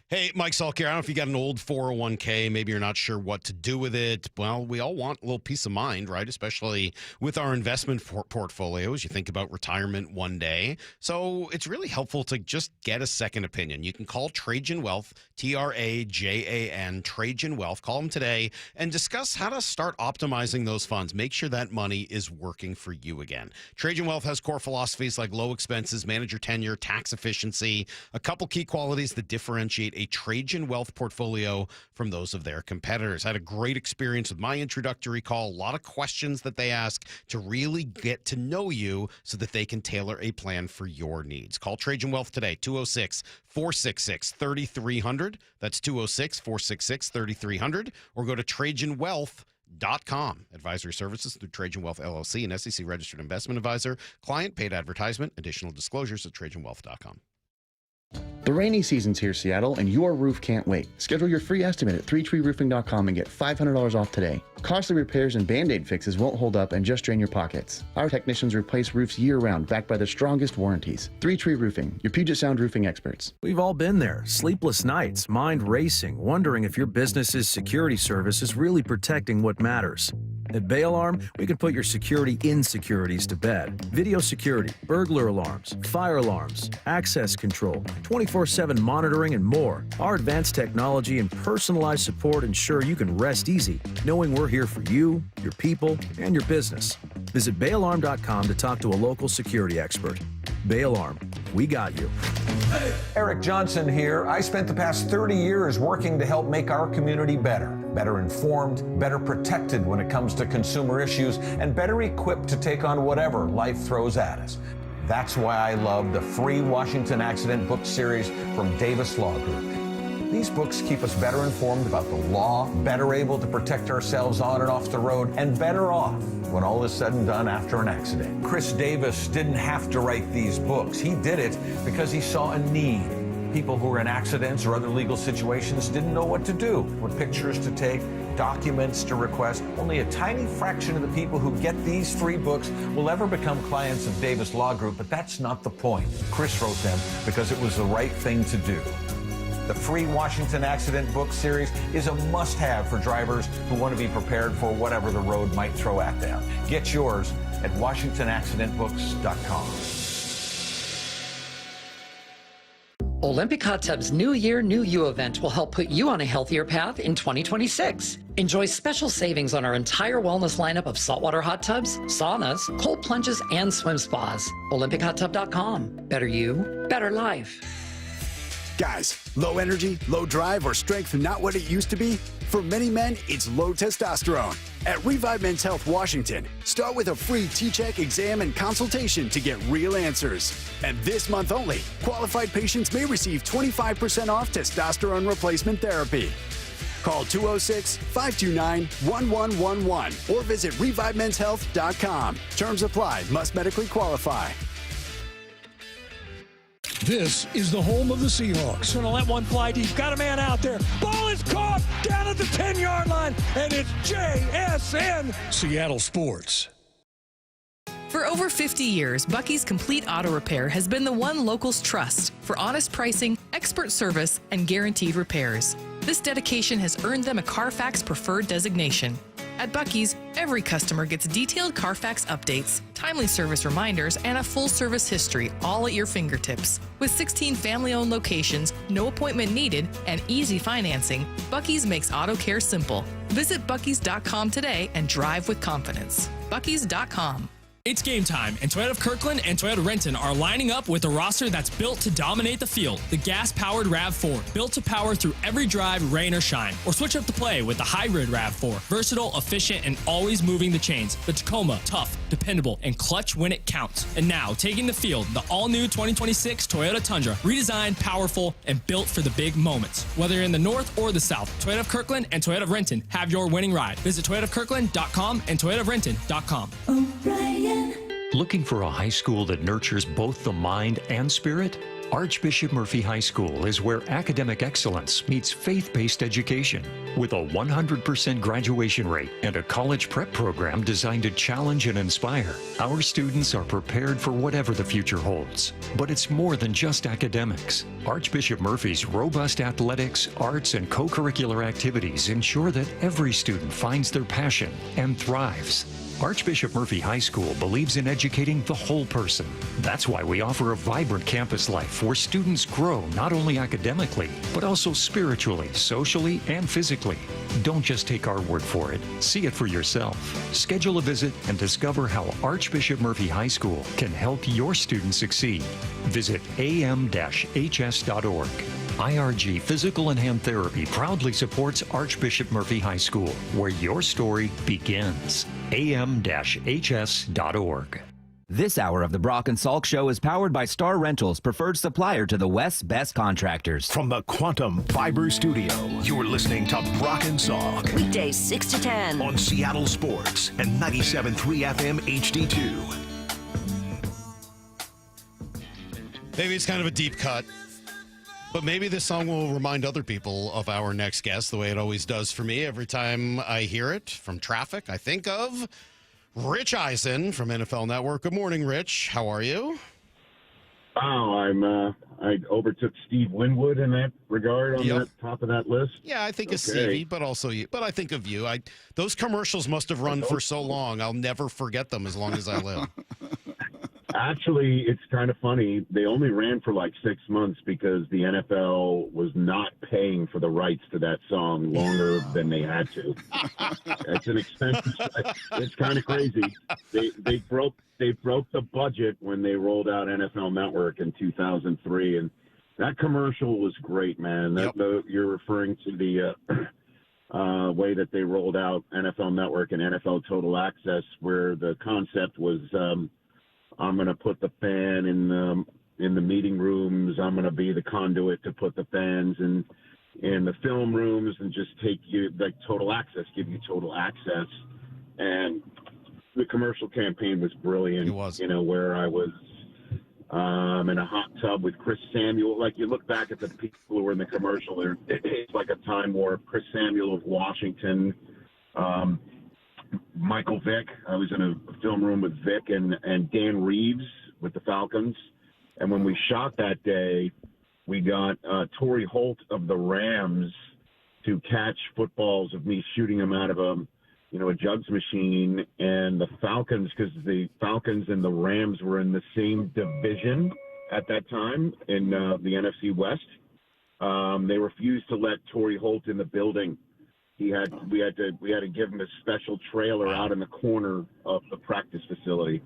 Hey, Mike Salk here. I don't know if you got an old 401k. Maybe you're not sure what to do with it. Well, we all want a little peace of mind, right? Especially with our investment portfolios. You think about retirement one day. So it's really helpful to just get a second opinion. You can call Trajan Wealth, Trajan, Trajan Wealth. Call them today and discuss how to start optimizing those funds. Make sure that money is working for you again. Trajan Wealth has core philosophies like low expenses, manager tenure, tax efficiency, a couple key qualities that differentiate a Trajan Wealth portfolio from those of their competitors. I had a great experience with my introductory call. A lot of questions that they ask to really get to know you so that they can tailor a plan for your needs. Call Trajan Wealth today, 206-466-3300. That's 206-466-3300. Or go to TrajanWealth.com. Advisory services through Trajan Wealth LLC, an SEC registered investment advisor. Client paid advertisement. Additional disclosures at TrajanWealth.com. The rainy season's here, Seattle, and your roof can't wait. Schedule your free estimate at 3treeroofing.com and get $500 off today. Costly repairs and Band-Aid fixes won't hold up and just drain your pockets. Our technicians replace roofs year-round, backed by the strongest warranties. 3 Tree Roofing, your Puget Sound roofing experts. We've all been there. Sleepless nights, mind racing, wondering if your business's security service is really protecting what matters. At Bay Alarm, we can put your security insecurities to bed. Video security, burglar alarms, fire alarms, access control, 24/7 monitoring, and more. Our advanced technology and personalized support ensure you can rest easy, knowing we're here for you, your people, and your business. Visit bayalarm.com to talk to a local security expert. Bay Alarm, we got you. Eric Johnson here. I spent the past 30 years working to help make our community better informed, better protected when it comes to consumer issues, and better equipped to take on whatever life throws at us. That's why I love the free Washington Accident book series from Davis Law Group. These books keep us better informed about the law, better able to protect ourselves on and off the road, and better off when all is said and done after an accident. Chris Davis didn't have to write these books. He did it because he saw a need. People who were in accidents or other legal situations didn't know what to do, what pictures to take, documents to request. Only a tiny fraction of the people who get these free books will ever become clients of Davis Law Group, but that's not the point. Chris wrote them because it was the right thing to do. The free Washington Accident book series is a must-have for drivers who want to be prepared for whatever the road might throw at them. Get yours at WashingtonAccidentBooks.com. Olympic Hot Tub's New Year, New You event will help put you on a healthier path in 2026. Enjoy special savings on our entire wellness lineup of saltwater hot tubs, saunas, cold plunges, and swim spas. OlympicHotTub.com. Better you, better life. Guys, low energy, low drive, or strength not what it used to be? For many men, it's low testosterone. At Revive Men's Health Washington, start with a free T-check exam and consultation to get real answers. And this month only, qualified patients may receive 25% off testosterone replacement therapy. Call 206-529-1111 or visit ReviveMen'sHealth.com. Terms apply. Must medically qualify. This is the home of the Seahawks. Going to let one fly deep. Got a man out there. Ball is caught down at the 10-yard line, and it's JSN. Seattle Sports. For over 50 years, Bucky's Complete Auto Repair has been the one locals trust for honest pricing, expert service, and guaranteed repairs. This dedication has earned them a Carfax Preferred designation. At Bucky's, every customer gets detailed Carfax updates, timely service reminders, and a full service history, all at your fingertips. With 16 family-owned locations, no appointment needed, and easy financing, Bucky's makes auto care simple. Visit Bucky's.com today and drive with confidence. Bucky's.com. It's game time, and Toyota of Kirkland and Toyota Renton are lining up with a roster that's built to dominate the field. The gas-powered RAV4, built to power through every drive, rain or shine. Or switch up the play with the hybrid RAV4, versatile, efficient, and always moving the chains. The Tacoma, tough, dependable, and clutch when it counts. And now, taking the field, the all-new 2026 Toyota Tundra, redesigned, powerful, and built for the big moments. Whether you're in the north or the south, Toyota of Kirkland and Toyota of Renton have your winning ride. Visit ToyotaofKirkland.com and ToyotaofRenton.com. Looking for a high school that nurtures both the mind and spirit? Archbishop Murphy High School is where academic excellence meets faith-based education. With a 100% graduation rate and a college prep program designed to challenge and inspire, our students are prepared for whatever the future holds. But it's more than just academics. Archbishop Murphy's robust athletics, arts, and co-curricular activities ensure that every student finds their passion and thrives. Archbishop Murphy High School believes in educating the whole person. That's why we offer a vibrant campus life where students grow not only academically, but also spiritually, socially, and physically. Don't just take our word for it. See it for yourself. Schedule a visit and discover how Archbishop Murphy High School can help your students succeed. Visit am-hs.org. IRG Physical and Hand Therapy proudly supports Archbishop Murphy High School, where your story begins. am-hs.org. This hour of the Brock and Salk Show is powered by Star Rentals, preferred supplier to the West's best contractors. From the Quantum Fiber Studio, you're listening to Brock and Salk. Weekdays 6 to 10. On Seattle Sports and 97.3 FM HD2. Maybe it's kind of a deep cut, but maybe this song will remind other people of our next guest the way it always does for me. Every time I hear it from traffic, I think of Rich Eisen from NFL Network. Good morning, Rich. How are you? Oh, I overtook Steve Winwood in that regard on that top of that list. Yeah, I think of Stevie, but also you. But I think of you. Those commercials must have run for so long. I'll never forget them as long as I live. Actually, it's kind of funny. They only ran for like 6 months because the NFL was not paying for the rights to that song longer than they had to. It's an expensive. It's kind of crazy. They broke the budget when they rolled out NFL Network in 2003, and that commercial was great, man. You're referring to the way that they rolled out NFL Network and NFL Total Access, where the concept was. I'm going to put the fan in the meeting rooms. I'm going to be the conduit to put the fans in the film rooms and just take you like total access, give you total access. And the commercial campaign was brilliant. It was. You know, where I was in a hot tub with Chris Samuel. Like you look back at the people who were in the commercial, it's like a time warp. Chris Samuel of Washington. Michael Vick. I was in a film room with Vick and Dan Reeves with the Falcons. And when we shot that day, we got Torrey Holt of the Rams to catch footballs of me shooting them out of a jugs machine. And the Falcons, because the Falcons and the Rams were in the same division at that time in the NFC West, they refused to let Torrey Holt in the building. We had to give him a special trailer out in the corner of the practice facility.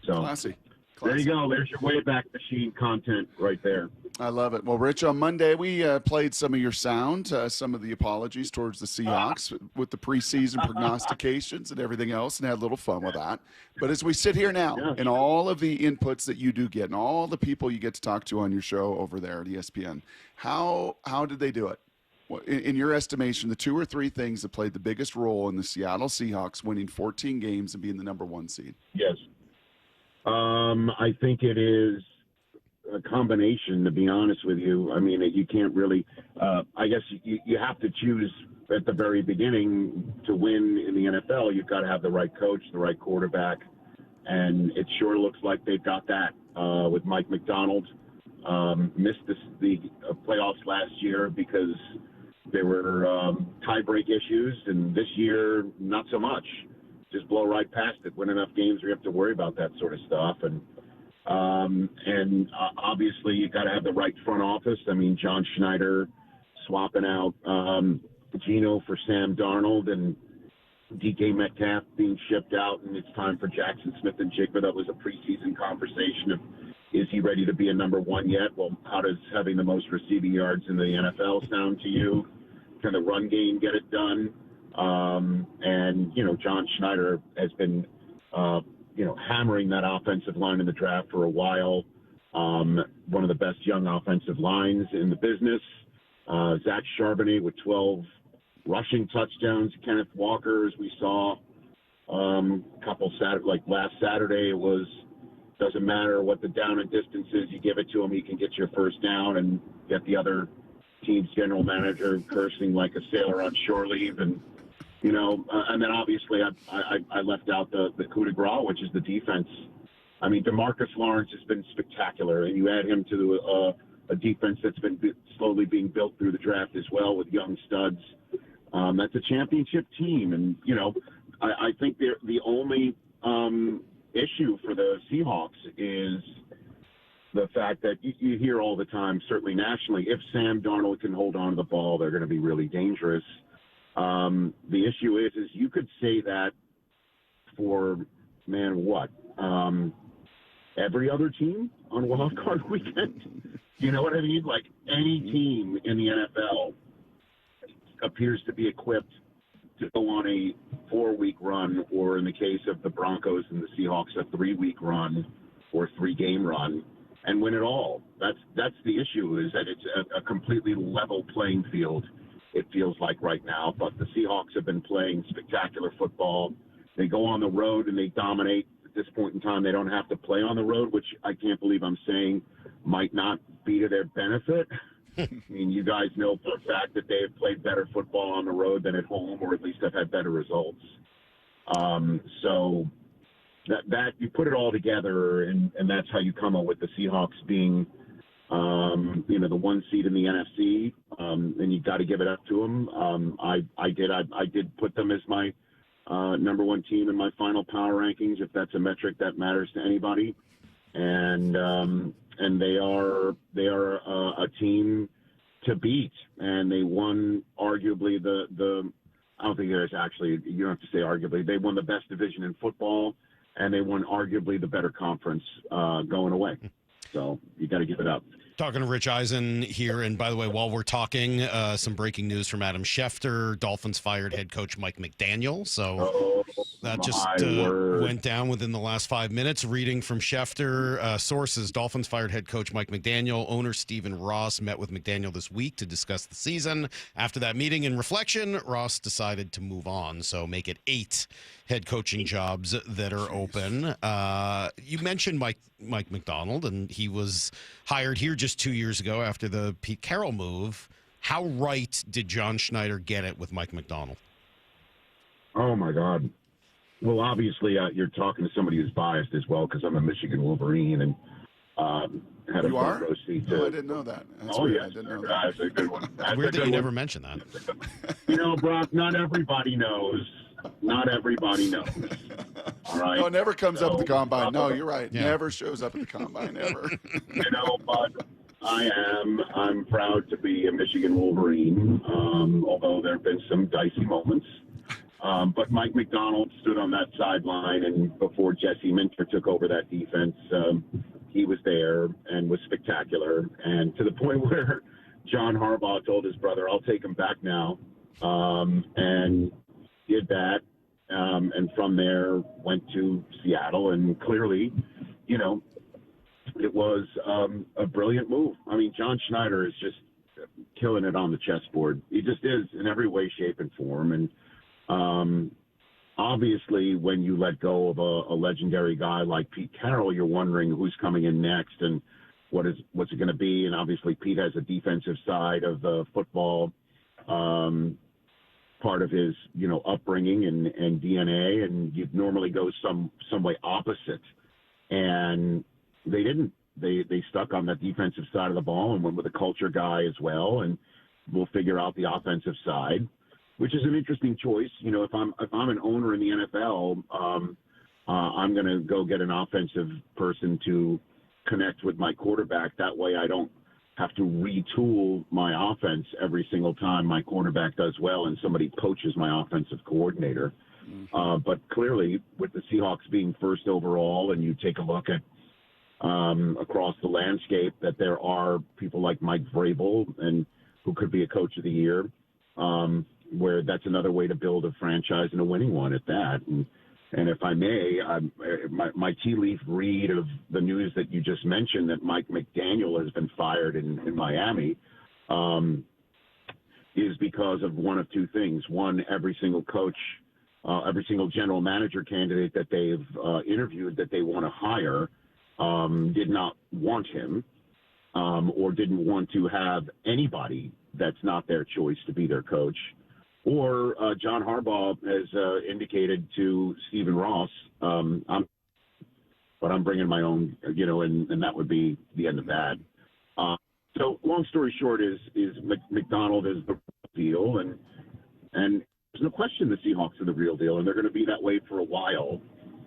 So Classy. There you go. There's your Wayback Machine content right there. I love it. Well, Rich, on Monday we played some of your sound, some of the apologies towards the Seahawks with the preseason prognostications and everything else, and had a little fun with that. But as we sit here now, and all of the inputs that you do get, and all the people you get to talk to on your show over there at ESPN, how did they do it? In your estimation, the 2 or 3 things that played the biggest role in the Seattle Seahawks winning 14 games and being the number 1 seed? Yes. I think it is combination, to be honest with you. I mean, you can't really. I guess you have to choose at the very beginning to win in the NFL. You've got to have the right coach, the right quarterback, and it sure looks like they've got that with Mike McDonald. Missed the playoffs last year because there were tie-break issues, and this year not so much. Just blow right past it. Win enough games where you have to worry about that sort of stuff, and obviously you got to have the right front office. I mean, John Schneider swapping out Geno for Sam Darnold and DK Metcalf being shipped out, and it's time for Jackson Smith and Jigba. That was a preseason conversation of, is he ready to be a number one yet? Well, how does having the most receiving yards in the NFL sound to you? Can the run game get it done? And, John Schneider has been, hammering that offensive line in the draft for a while. One of the best young offensive lines in the business. Zach Charbonnet with 12 rushing touchdowns. Kenneth Walker, as we saw last Saturday, it was, doesn't matter what the down and distance is, you give it to him, he can get your first down and get the other team's general manager cursing like a sailor on shore leave. And, and then obviously I left out the coup de grace, which is the defense. I mean, DeMarcus Lawrence has been spectacular, and you add him to a defense that's been slowly being built through the draft as well with young studs. That's a championship team. And, I think the only issue for the Seahawks is the fact that you hear all the time, certainly nationally, if Sam Darnold can hold on to the ball, they're going to be really dangerous. The issue is you could say that for, every other team on Wild Card Weekend. You know what I mean? Like any team in the NFL appears to be equipped to go on a 4-week run, or in the case of the Broncos and the Seahawks, a 3-week run or 3-game run, and win it all. That's the issue, is that it's a completely level playing field, it feels like right now. But the Seahawks have been playing spectacular football. They go on the road and they dominate. At this point in time, they don't have to play on the road, which I can't believe I'm saying might not be to their benefit. I mean, you guys know for a fact that they have played better football on the road than at home, or at least have had better results. So that you put it all together, and that's how you come up with the Seahawks being, the 1 seed in the NFC, and you got to give it up to them. I did put them as my number one team in my final power rankings, if that's a metric that matters to anybody. And they are a team to beat, and they won arguably the I don't think there's actually, you don't have to say arguably, they won the best division in football, and they won arguably the better conference going away. So you got to give it up. Talking to Rich Eisen here, and by the way, while we're talking, some breaking news from Adam Schefter. Dolphins fired head coach Mike McDaniel. So that just went down within the last 5 minutes. Reading from Schefter, sources, Dolphins fired head coach Mike McDaniel. Owner Stephen Ross met with McDaniel this week to discuss the season. After that meeting and reflection, Ross decided to move on. So make it 8 head coaching jobs that are open. You mentioned Mike McDonald, and he was hired here just 2 years ago after the Pete Carroll move. How right did John Schneider get it with Mike McDonald? Oh, my God. Well, obviously, you're talking to somebody who's biased as well, because I'm a Michigan Wolverine and had a front row seat. No, I didn't know that. That's weird. Yeah, I didn't know that. That's a good one. That's weird that you never mentioned that. Brock, not everybody knows. Not everybody knows. All right. No, it never comes up at the combine. No, you're right. Yeah. Never shows up at the combine, ever. But I'm proud to be a Michigan Wolverine, although there have been some dicey moments. But Mike McDonald stood on that sideline, and before Jesse Minter took over that defense, he was there and was spectacular. And to the point where John Harbaugh told his brother, I'll take him back now, and did that. And from there went to Seattle, and clearly, it was a brilliant move. I mean, John Schneider is just killing it on the chessboard. He just is in every way, shape, and form. And obviously, when you let go of a legendary guy like Pete Carroll, you're wondering who's coming in next. And what's it going to be? And obviously Pete has a defensive side of the football, part of his, upbringing and DNA, and you'd normally go some way opposite. And they didn't. They stuck on that defensive side of the ball and went with a culture guy as well, and we'll figure out the offensive side, which is an interesting choice. If I'm an owner in the NFL, I'm going to go get an offensive person to connect with my quarterback. That way I don't have to retool my offense every single time my quarterback does well and somebody poaches my offensive coordinator. But clearly, with the Seahawks being first overall, and you take a look at across the landscape, that there are people like Mike Vrabel, and who could be a coach of the year, where that's another way to build a franchise and a winning one at that. And if I may, my tea leaf read of the news that you just mentioned, that Mike McDaniel has been fired in Miami, is because of one of two things. One, every single coach, every single general manager candidate that they've interviewed that they want to hire did not want him, or didn't want to have anybody that's not their choice to be their coach. Or John Harbaugh has indicated to Stephen Ross, but I'm bringing my own, and that would be the end of that. So long story short is McDonald is the real deal, and there's no question the Seahawks are the real deal, and they're going to be that way for a while.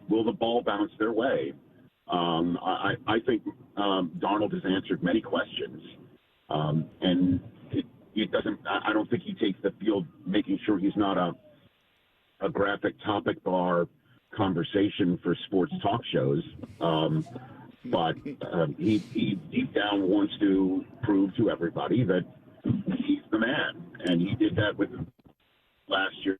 Will the ball bounce their way? I think Darnold has answered many questions, and it doesn't. I don't think he takes the field making sure he's not a graphic topic bar conversation for sports talk shows. But he deep down wants to prove to everybody that he's the man, and he did that with last year,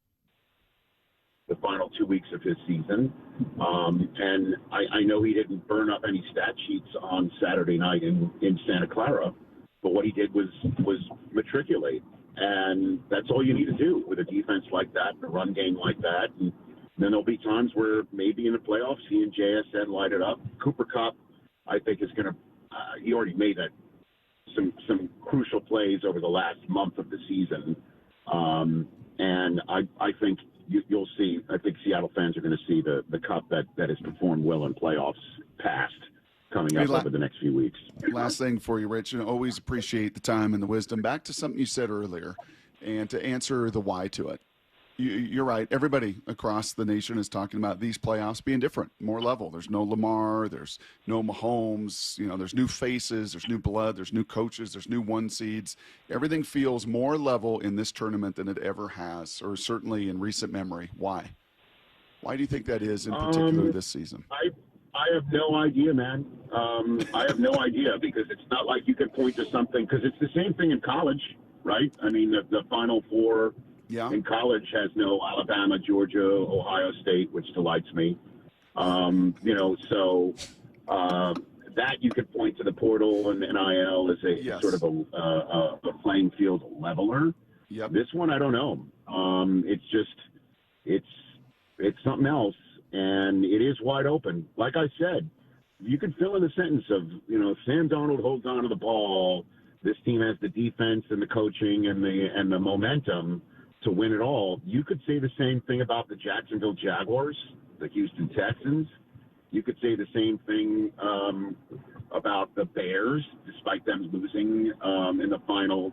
the final 2 weeks of his season. And I know he didn't burn up any stat sheets on Saturday night in Santa Clara, but what he did was matriculate. And that's all you need to do with a defense like that, a run game like that. And then there'll be times where maybe in the playoffs, he and JSN light it up. Cooper Kupp, I think, is going to he already made that some crucial plays over the last month of the season. And I think you'll see, I think Seattle fans are going to see the Kupp that has performed well in playoffs past coming up over the next few weeks. Last thing for you, Rich, and always appreciate the time and the wisdom. Back to something you said earlier, and to answer the why to it. You're right. Everybody across the nation is talking about these playoffs being different, more level. There's no Lamar. There's no Mahomes. There's new faces. There's new blood. There's new coaches. There's new one seeds. Everything feels more level in this tournament than it ever has, or certainly in recent memory. Why? Why do you think that is in particular this season? I have no idea, man. I have no idea, because it's not like you can point to something, because it's the same thing in college, right? I mean, the Final Four in college has no Alabama, Georgia, Ohio State, which delights me. So that you could point to the portal and NIL as a sort of a playing field leveler. Yep. This one, I don't know. It's something else. And it is wide open. Like I said, you could fill in a sentence of, if Sam Darnold holds on to the ball, this team has the defense and the coaching and the momentum to win it all. You could say the same thing about the Jacksonville Jaguars, the Houston Texans. You could say the same thing about the Bears, despite them losing in the final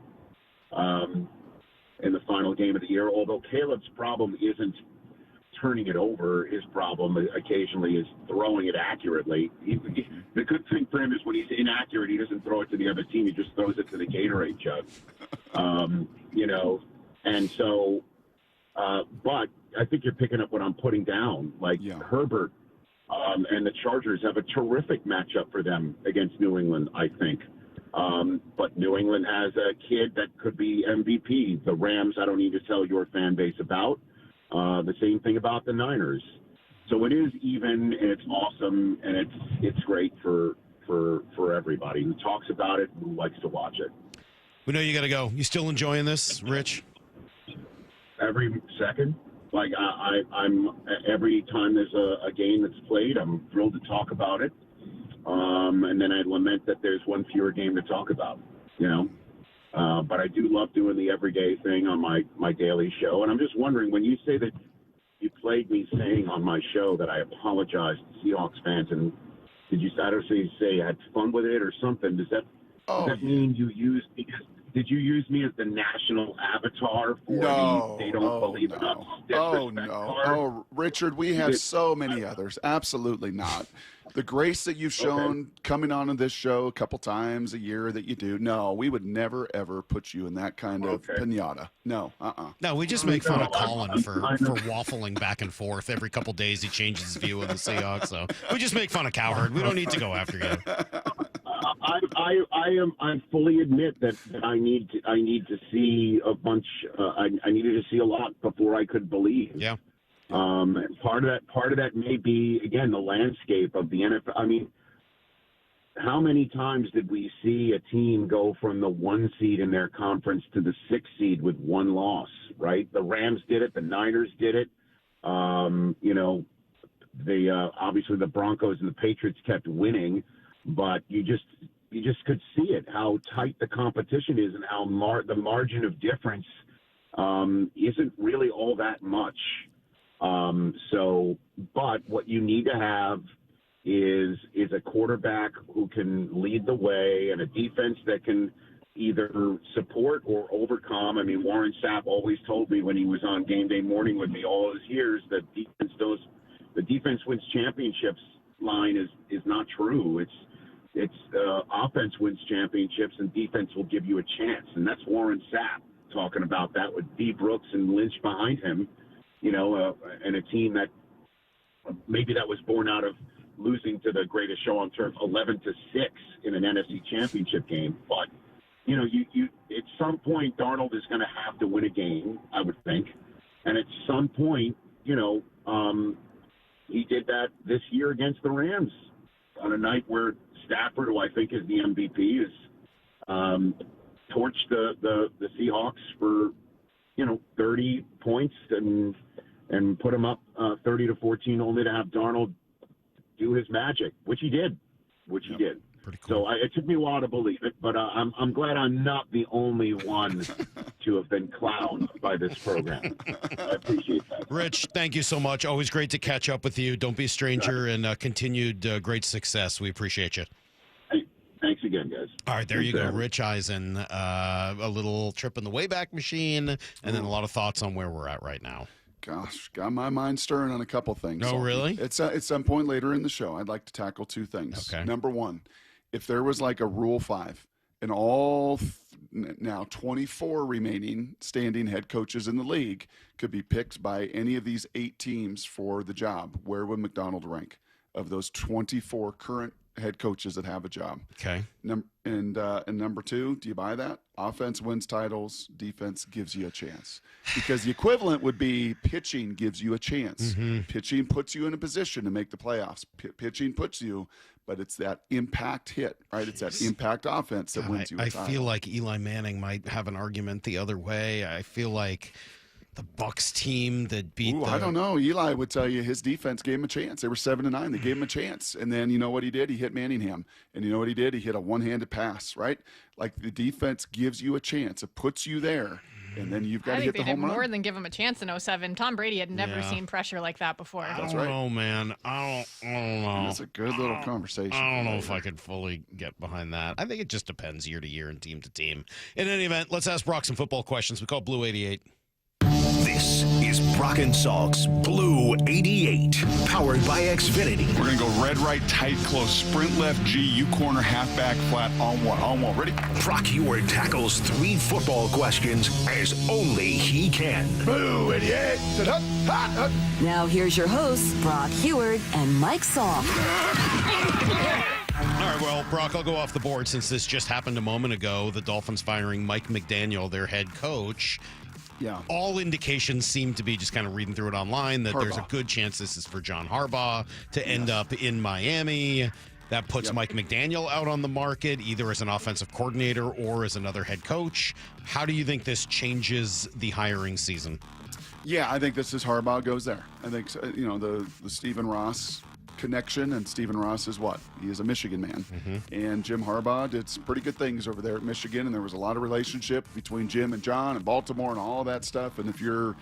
game of the year. Although Caleb's problem isn't turning it over, his problem occasionally is throwing it accurately. The good thing for him is when he's inaccurate, he doesn't throw it to the other team. He just throws it to the Gatorade jug. And so, but I think you're picking up what I'm putting down. Herbert and the Chargers have a terrific matchup for them against New England, I think. But New England has a kid that could be MVP. The Rams, I don't need to tell your fan base about. The same thing about the Niners. So it is even, and it's awesome, and it's great for everybody who talks about it, who likes to watch it. We know you got to go. You still enjoying this, Rich? Every second. I'm every time there's a game that's played, I'm thrilled to talk about it. And then I lament that there's one fewer game to talk about, But I do love doing the everyday thing on my daily show. And I'm just wondering, when you say that you played me saying on my show that I apologize to Seahawks fans, and did you say you had fun with it or something? Does that mean you used did you use me as the national avatar for they don't believe in us? Oh, Richard, we have so many others. Absolutely not. The grace that you've shown coming on this show a couple times a year that you do, no, we would never, ever put you in that kind of pinata. No, No, we just make fun of Colin for waffling back and forth. Every couple days he changes his view of the Seahawks. So we just make fun of Cowherd. We don't need to go after you. I fully admit that I need to see a bunch. I needed to see a lot before I could believe. Yeah. Part of that may be, again, the landscape of the NFL. I mean, how many times did we see a team go from the 1 seed in their conference to the 6 seed with 1 loss? Right. The Rams did it. The Niners did it. Obviously the Broncos and the Patriots kept winning, but you just could see it, how tight the competition is and how the margin of difference isn't really all that much. But what you need to have is a quarterback who can lead the way and a defense that can either support or overcome. I mean, Warren Sapp always told me when he was on Game Day Morning with me all those years that the defense wins championships line is not true. It's offense wins championships and defense will give you a chance. And that's Warren Sapp talking about that with D. Brooks and Lynch behind him, and a team that maybe that was born out of losing to the greatest show on turf 11-6 in an NFC championship game. But, you at some point, Darnold is going to have to win a game, I would think. And at some point, he did that this year against the Rams on a night where Stafford, who I think is the MVP, is torched the Seahawks for 30 points and put them up 30-14, only to have Darnold do his magic, which he did. Pretty cool. So it took me a while to believe it, but I'm glad I'm not the only one to have been clowned by this program. I appreciate that. Rich, thank you so much. Always great to catch up with you. Don't be a stranger, and continued great success. We appreciate you. Hey, thanks again, guys. All right, there you go. Rich Eisen, a little trip in the Wayback Machine, and then a lot of thoughts on where we're at right now. Gosh, got my mind stirring on a couple things. Oh, really? It's at some point later in the show, I'd like to tackle 2 things. Okay. Number 1, if there was like a Rule 5 and now 24 remaining standing head coaches in the league could be picked by any of these 8 teams for the job, where would McDonald rank of those 24 current head coaches that have a job? Okay. And number 2, do you buy that? Offense wins titles, defense gives you a chance. Because the equivalent would be pitching gives you a chance. Mm-hmm. Pitching puts you in a position to make the playoffs. Pitching puts you, but it's that impact hit, right? It's that impact offense that wins you a title. I feel like Eli Manning might have an argument the other way. I feel like the Bucs team that beat I don't know. Eli would tell you his defense gave him a chance. They were 7-9. They gave him a chance. And then you know what he did? He hit Manningham. And you know what he did? He hit a one-handed pass, right? Like the defense gives you a chance. It puts you there. And then you've got to hit the home run. I think they did more than give him a chance in 07. Tom Brady had never seen pressure like that before. I don't know, man. I don't know. That's a good little conversation. I don't know if I could fully get behind that. I think it just depends year to year and team to team. In any event, let's ask Brock some football questions. We call Blue 88. This is Brock and Salk's Blue 88, powered by Xfinity. We're going to go red, right, tight, close, sprint left, G, U corner, halfback, flat, on one. Ready? Brock Heward tackles 3 football questions as only he can. Blue 88. Now here's your hosts, Brock Heward and Mike Salk. All right, well, Brock, I'll go off the board since this just happened a moment ago. The Dolphins firing Mike McDaniel, their head coach. Yeah. All indications seem to be, just kind of reading through it online, that there's a good chance this is for John Harbaugh to end up in Miami. That puts Mike McDaniel out on the market, either as an offensive coordinator or as another head coach. How do you think this changes the hiring season? Yeah, I think this is Harbaugh goes there. I think, the Stephen Ross connection, and Stephen Ross is what? He is a Michigan man. And Jim Harbaugh did some pretty good things over there at Michigan, and there was a lot of relationship between Jim and John and Baltimore and all that stuff. And if you're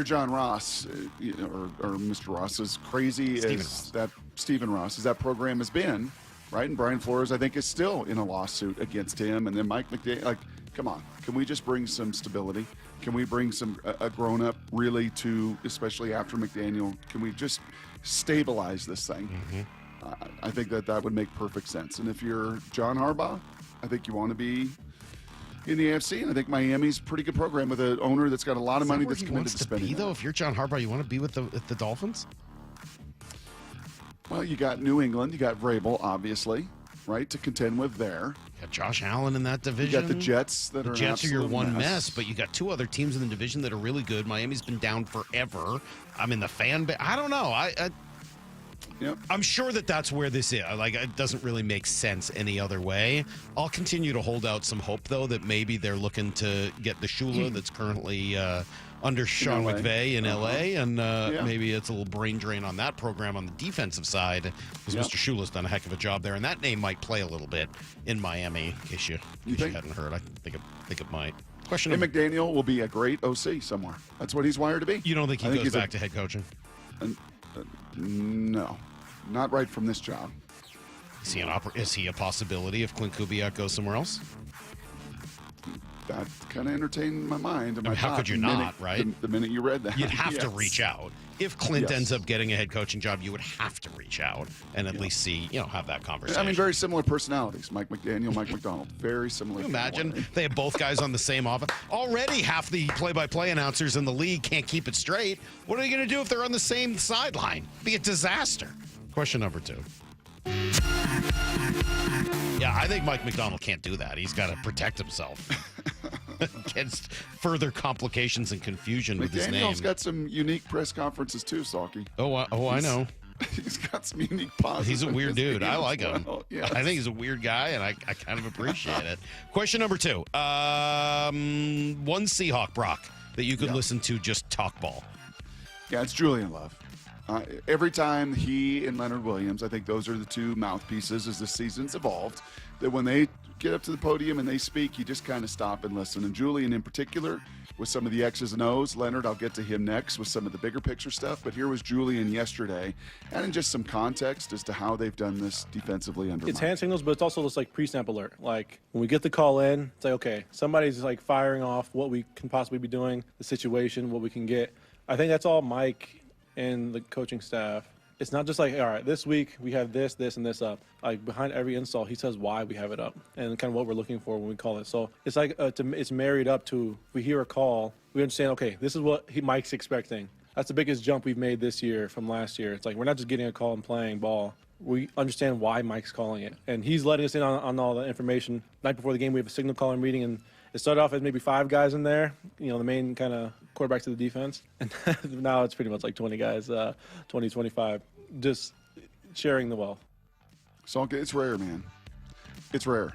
John Ross, or Mr. Ross, as crazy as that Stephen Ross, as that program has been, right? And Brian Flores, I think, is still in a lawsuit against him. And then Mike McDaniel, like, come on, can we just bring some stability? Can we bring a grown-up really to, especially after McDaniel, can we just stabilize this thing? I think that would make perfect sense. And if you're John Harbaugh, I think you want to be in the AFC, and I think Miami's a pretty good program with an owner that's got a lot of money that's committed to spending. Though, if you're John Harbaugh, you want to be with the Dolphins? Well, you got New England, you got Vrabel, obviously, right, to contend with there. You got Josh Allen in that division. You got the Jets that are the Jets are your one mess, but you got two other teams in the division that are really good. Miami's been down forever. I mean, the fan base, I don't know. I'm sure that's where this is. Like, it doesn't really make sense any other way. I'll continue to hold out some hope, though, that maybe they're looking to get the Shula that's currently under Sean McVay in L.A., and maybe it's a little brain drain on that program on the defensive side, because Mr. Shula's done a heck of a job there, and that name might play a little bit in Miami, in case you hadn't heard. I think it might. Question: And McDaniel will be a great OC somewhere. That's what he's wired to be. You don't think he goes back to head coaching? No, not right from this job. Is he a possibility if Clint Kubiak goes somewhere else? That kind of entertained my mind. And how could you not, right? The minute you read that. You'd have to reach out. If Clint ends up getting a head coaching job, you would have to reach out and at least see, have that conversation. I mean, very similar personalities. Mike McDaniel, Mike McDonald. Very similar. Can you imagine they have both guys on the same offense? Already half the play-by-play announcers in the league can't keep it straight. What are they going to do if they're on the same sideline? Be a disaster. Question number 2. Yeah, I think Mike McDonald can't do that. He's got to protect himself against further complications and confusion with his name. McDaniel's got some unique press conferences too, Salky. I know. He's got some unique pauses. He's a weird dude. I like him. Yes. I think he's a weird guy, and I kind of appreciate it. Question number 2. One Seahawk, Brock, that you could listen to just talk ball. Yeah, it's Julian Love. Every time he and Leonard Williams, I think those are the two mouthpieces as the season's evolved, that when they get up to the podium and they speak, you just kind of stop and listen. And Julian in particular, with some of the X's and O's. Leonard, I'll get to him next with some of the bigger picture stuff. But here was Julian yesterday, and in just some context as to how they've done this defensively under It's Mike. hand signals, but it's also just like pre-snap alert. Like when we get the call in, it's like, okay, somebody's like firing off what we can possibly be doing, the situation, what we can get. I think that's all Mike and the coaching staff. It's not just like, all right, this week we have this, and this up. Like behind every install, he says why we have it up and kind of what we're looking for when we call it. So it's like it's married up to, if we hear a call, we understand, okay, this is what Mike's expecting. That's the biggest jump we've made this year from last year. It's like we're not just getting a call and playing ball. We understand why Mike's calling it. And he's letting us in on all the information. Night before the game, we have a signal caller meeting, and it started off as maybe 5 guys in there, the main kind of quarterbacks of the defense. And now it's pretty much like 20 guys, 20, 25, just sharing the wealth. So it's rare, man. It's rare.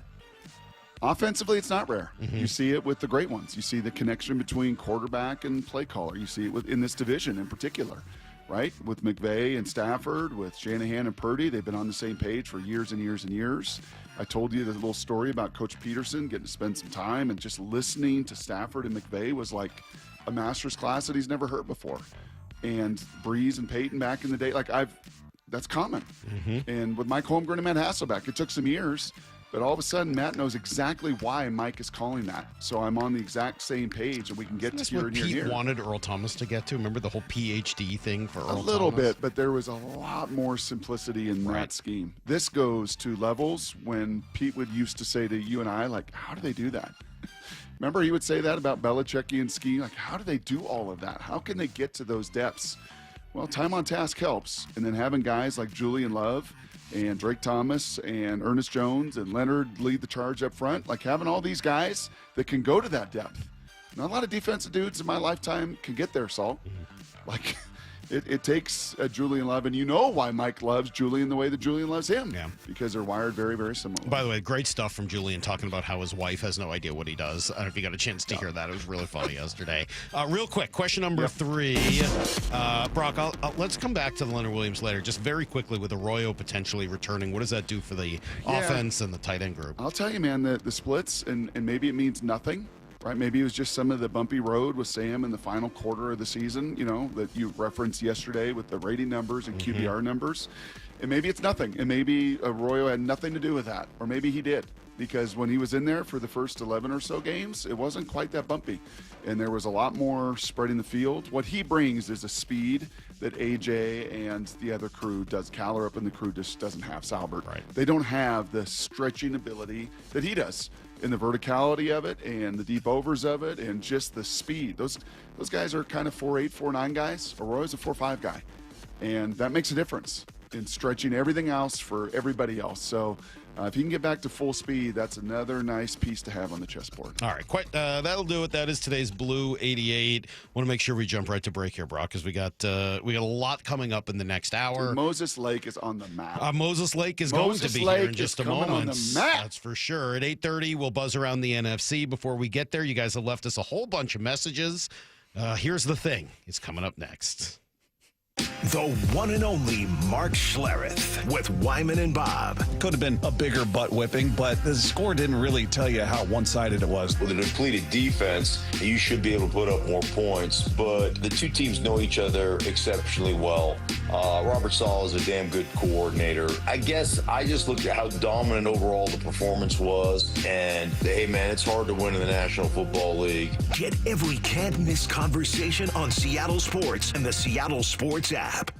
Offensively, it's not rare. You see it with the great ones. You see the connection between quarterback and play caller. You see it in this division in particular, right? With McVay and Stafford, with Shanahan and Purdy. They've been on the same page for years and years and years. I told you the little story about Coach Peterson getting to spend some time, and just listening to Stafford and McVay was like a master's class that he's never heard before. And Breeze and Peyton back in the day, that's common. And with Mike Holmgren and Matt Hasselbeck, it took some years, but all of a sudden Matt knows exactly why Mike is calling that. So I'm on the exact same page, and we can get to here and here. Pete wanted Earl Thomas to get to. Remember the whole PhD thing for Earl Thomas? A little bit, but there was a lot more simplicity in that scheme. This goes to levels when Pete used to say to you and I, like, how do they do that? Remember he would say that about Belichickian scheme? Like, how do they do all of that? How can they get to those depths? Well, time on task helps. And then having guys like Julian Love and Drake Thomas and Ernest Jones and Leonard lead the charge up front, like having all these guys that can go to that depth. Not a lot of defensive dudes in my lifetime can get there, Salk. Like, It takes Julian Love, and you know why Mike loves Julian the way that Julian loves him. Yeah. Because they're wired very, very similar. By the way, great stuff from Julian talking about how his wife has no idea what he does. I don't know if you got a chance to hear that. It was really funny yesterday. Real quick, question number 3. Brock, let's come back to the Leonard Williams later. Just very quickly, with Arroyo potentially returning, what does that do for the offense and the tight end group? I'll tell you, man, the splits, and maybe it means nothing. Right, maybe it was just some of the bumpy road with Sam in the final quarter of the season, that you referenced yesterday with the rating numbers and QBR numbers. And maybe it's nothing. And maybe Arroyo had nothing to do with that. Or maybe he did. Because when he was in there for the first 11 or so games, it wasn't quite that bumpy. And there was a lot more spreading the field. What he brings is a speed that AJ and the other crew does. Caller up in the crew just doesn't have. Salbert. Right. They don't have the stretching ability that he does. In the verticality of it and the deep overs of it and just the speed. Those guys are kind of 4'8", 4'9" guys. Arroyo's a 4'5" guy. And that makes a difference in stretching everything else for everybody else. So if he can get back to full speed, that's another nice piece to have on the chessboard. All right, that'll do it. That is today's Blue 88. Want to make sure we jump right to break here, Brock, because we got a lot coming up in the next hour. Dude, Moses Lake is on the map. Moses Lake is going to be here in just a moment. On the map. That's for sure. At 8:30, we'll buzz around the NFC. Before we get there, you guys have left us a whole bunch of messages. Here's the thing. It's coming up next. The one and only Mark Schlereth with Wyman and Bob. Could have been a bigger butt whipping, but the score didn't really tell you how one-sided it was. With a depleted defense, you should be able to put up more points, but the two teams know each other exceptionally well. Robert Saleh is a damn good coordinator. I guess I just looked at how dominant overall the performance was, and hey, man, it's hard to win in the National Football League. Get every can't-miss conversation on Seattle Sports and the Seattle Sports app.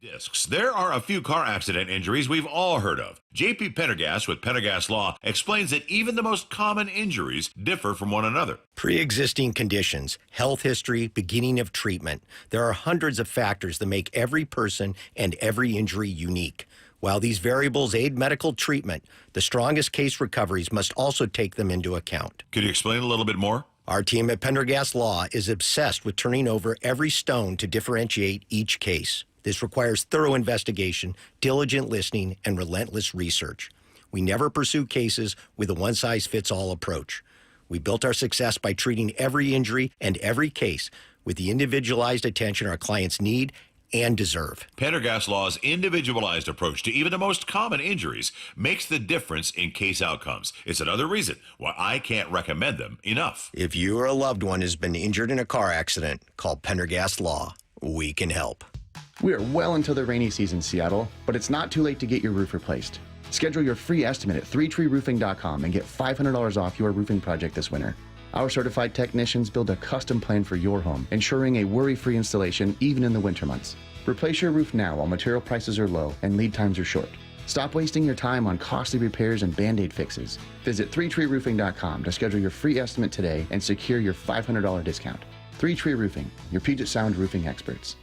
Discs. There are a few car accident injuries we've all heard of. JP Pendergast with Pendergast Law explains that even the most common injuries differ from one another. Pre-existing conditions, health history, beginning of treatment. There are hundreds of factors that make every person and every injury unique. While these variables aid medical treatment, the strongest case recoveries must also take them into account. Could you explain a little bit more? Our team at Pendergast Law is obsessed with turning over every stone to differentiate each case. This requires thorough investigation, diligent listening, and relentless research. We never pursue cases with a one-size-fits-all approach. We built our success by treating every injury and every case with the individualized attention our clients need and deserve. Pendergast Law's individualized approach to even the most common injuries makes the difference in case outcomes. It's another reason why I can't recommend them enough. If you or a loved one has been injured in a car accident, call Pendergast Law. We can help. We are well into the rainy season, Seattle, but it's not too late to get your roof replaced. Schedule your free estimate at 3treeroofing.com and get $500 off your roofing project this winter. Our certified technicians build a custom plan for your home, ensuring a worry-free installation even in the winter months. Replace your roof now while material prices are low and lead times are short. Stop wasting your time on costly repairs and Band-Aid fixes. Visit 3treeroofing.com to schedule your free estimate today and secure your $500 discount. 3Tree Roofing, your Puget Sound roofing experts.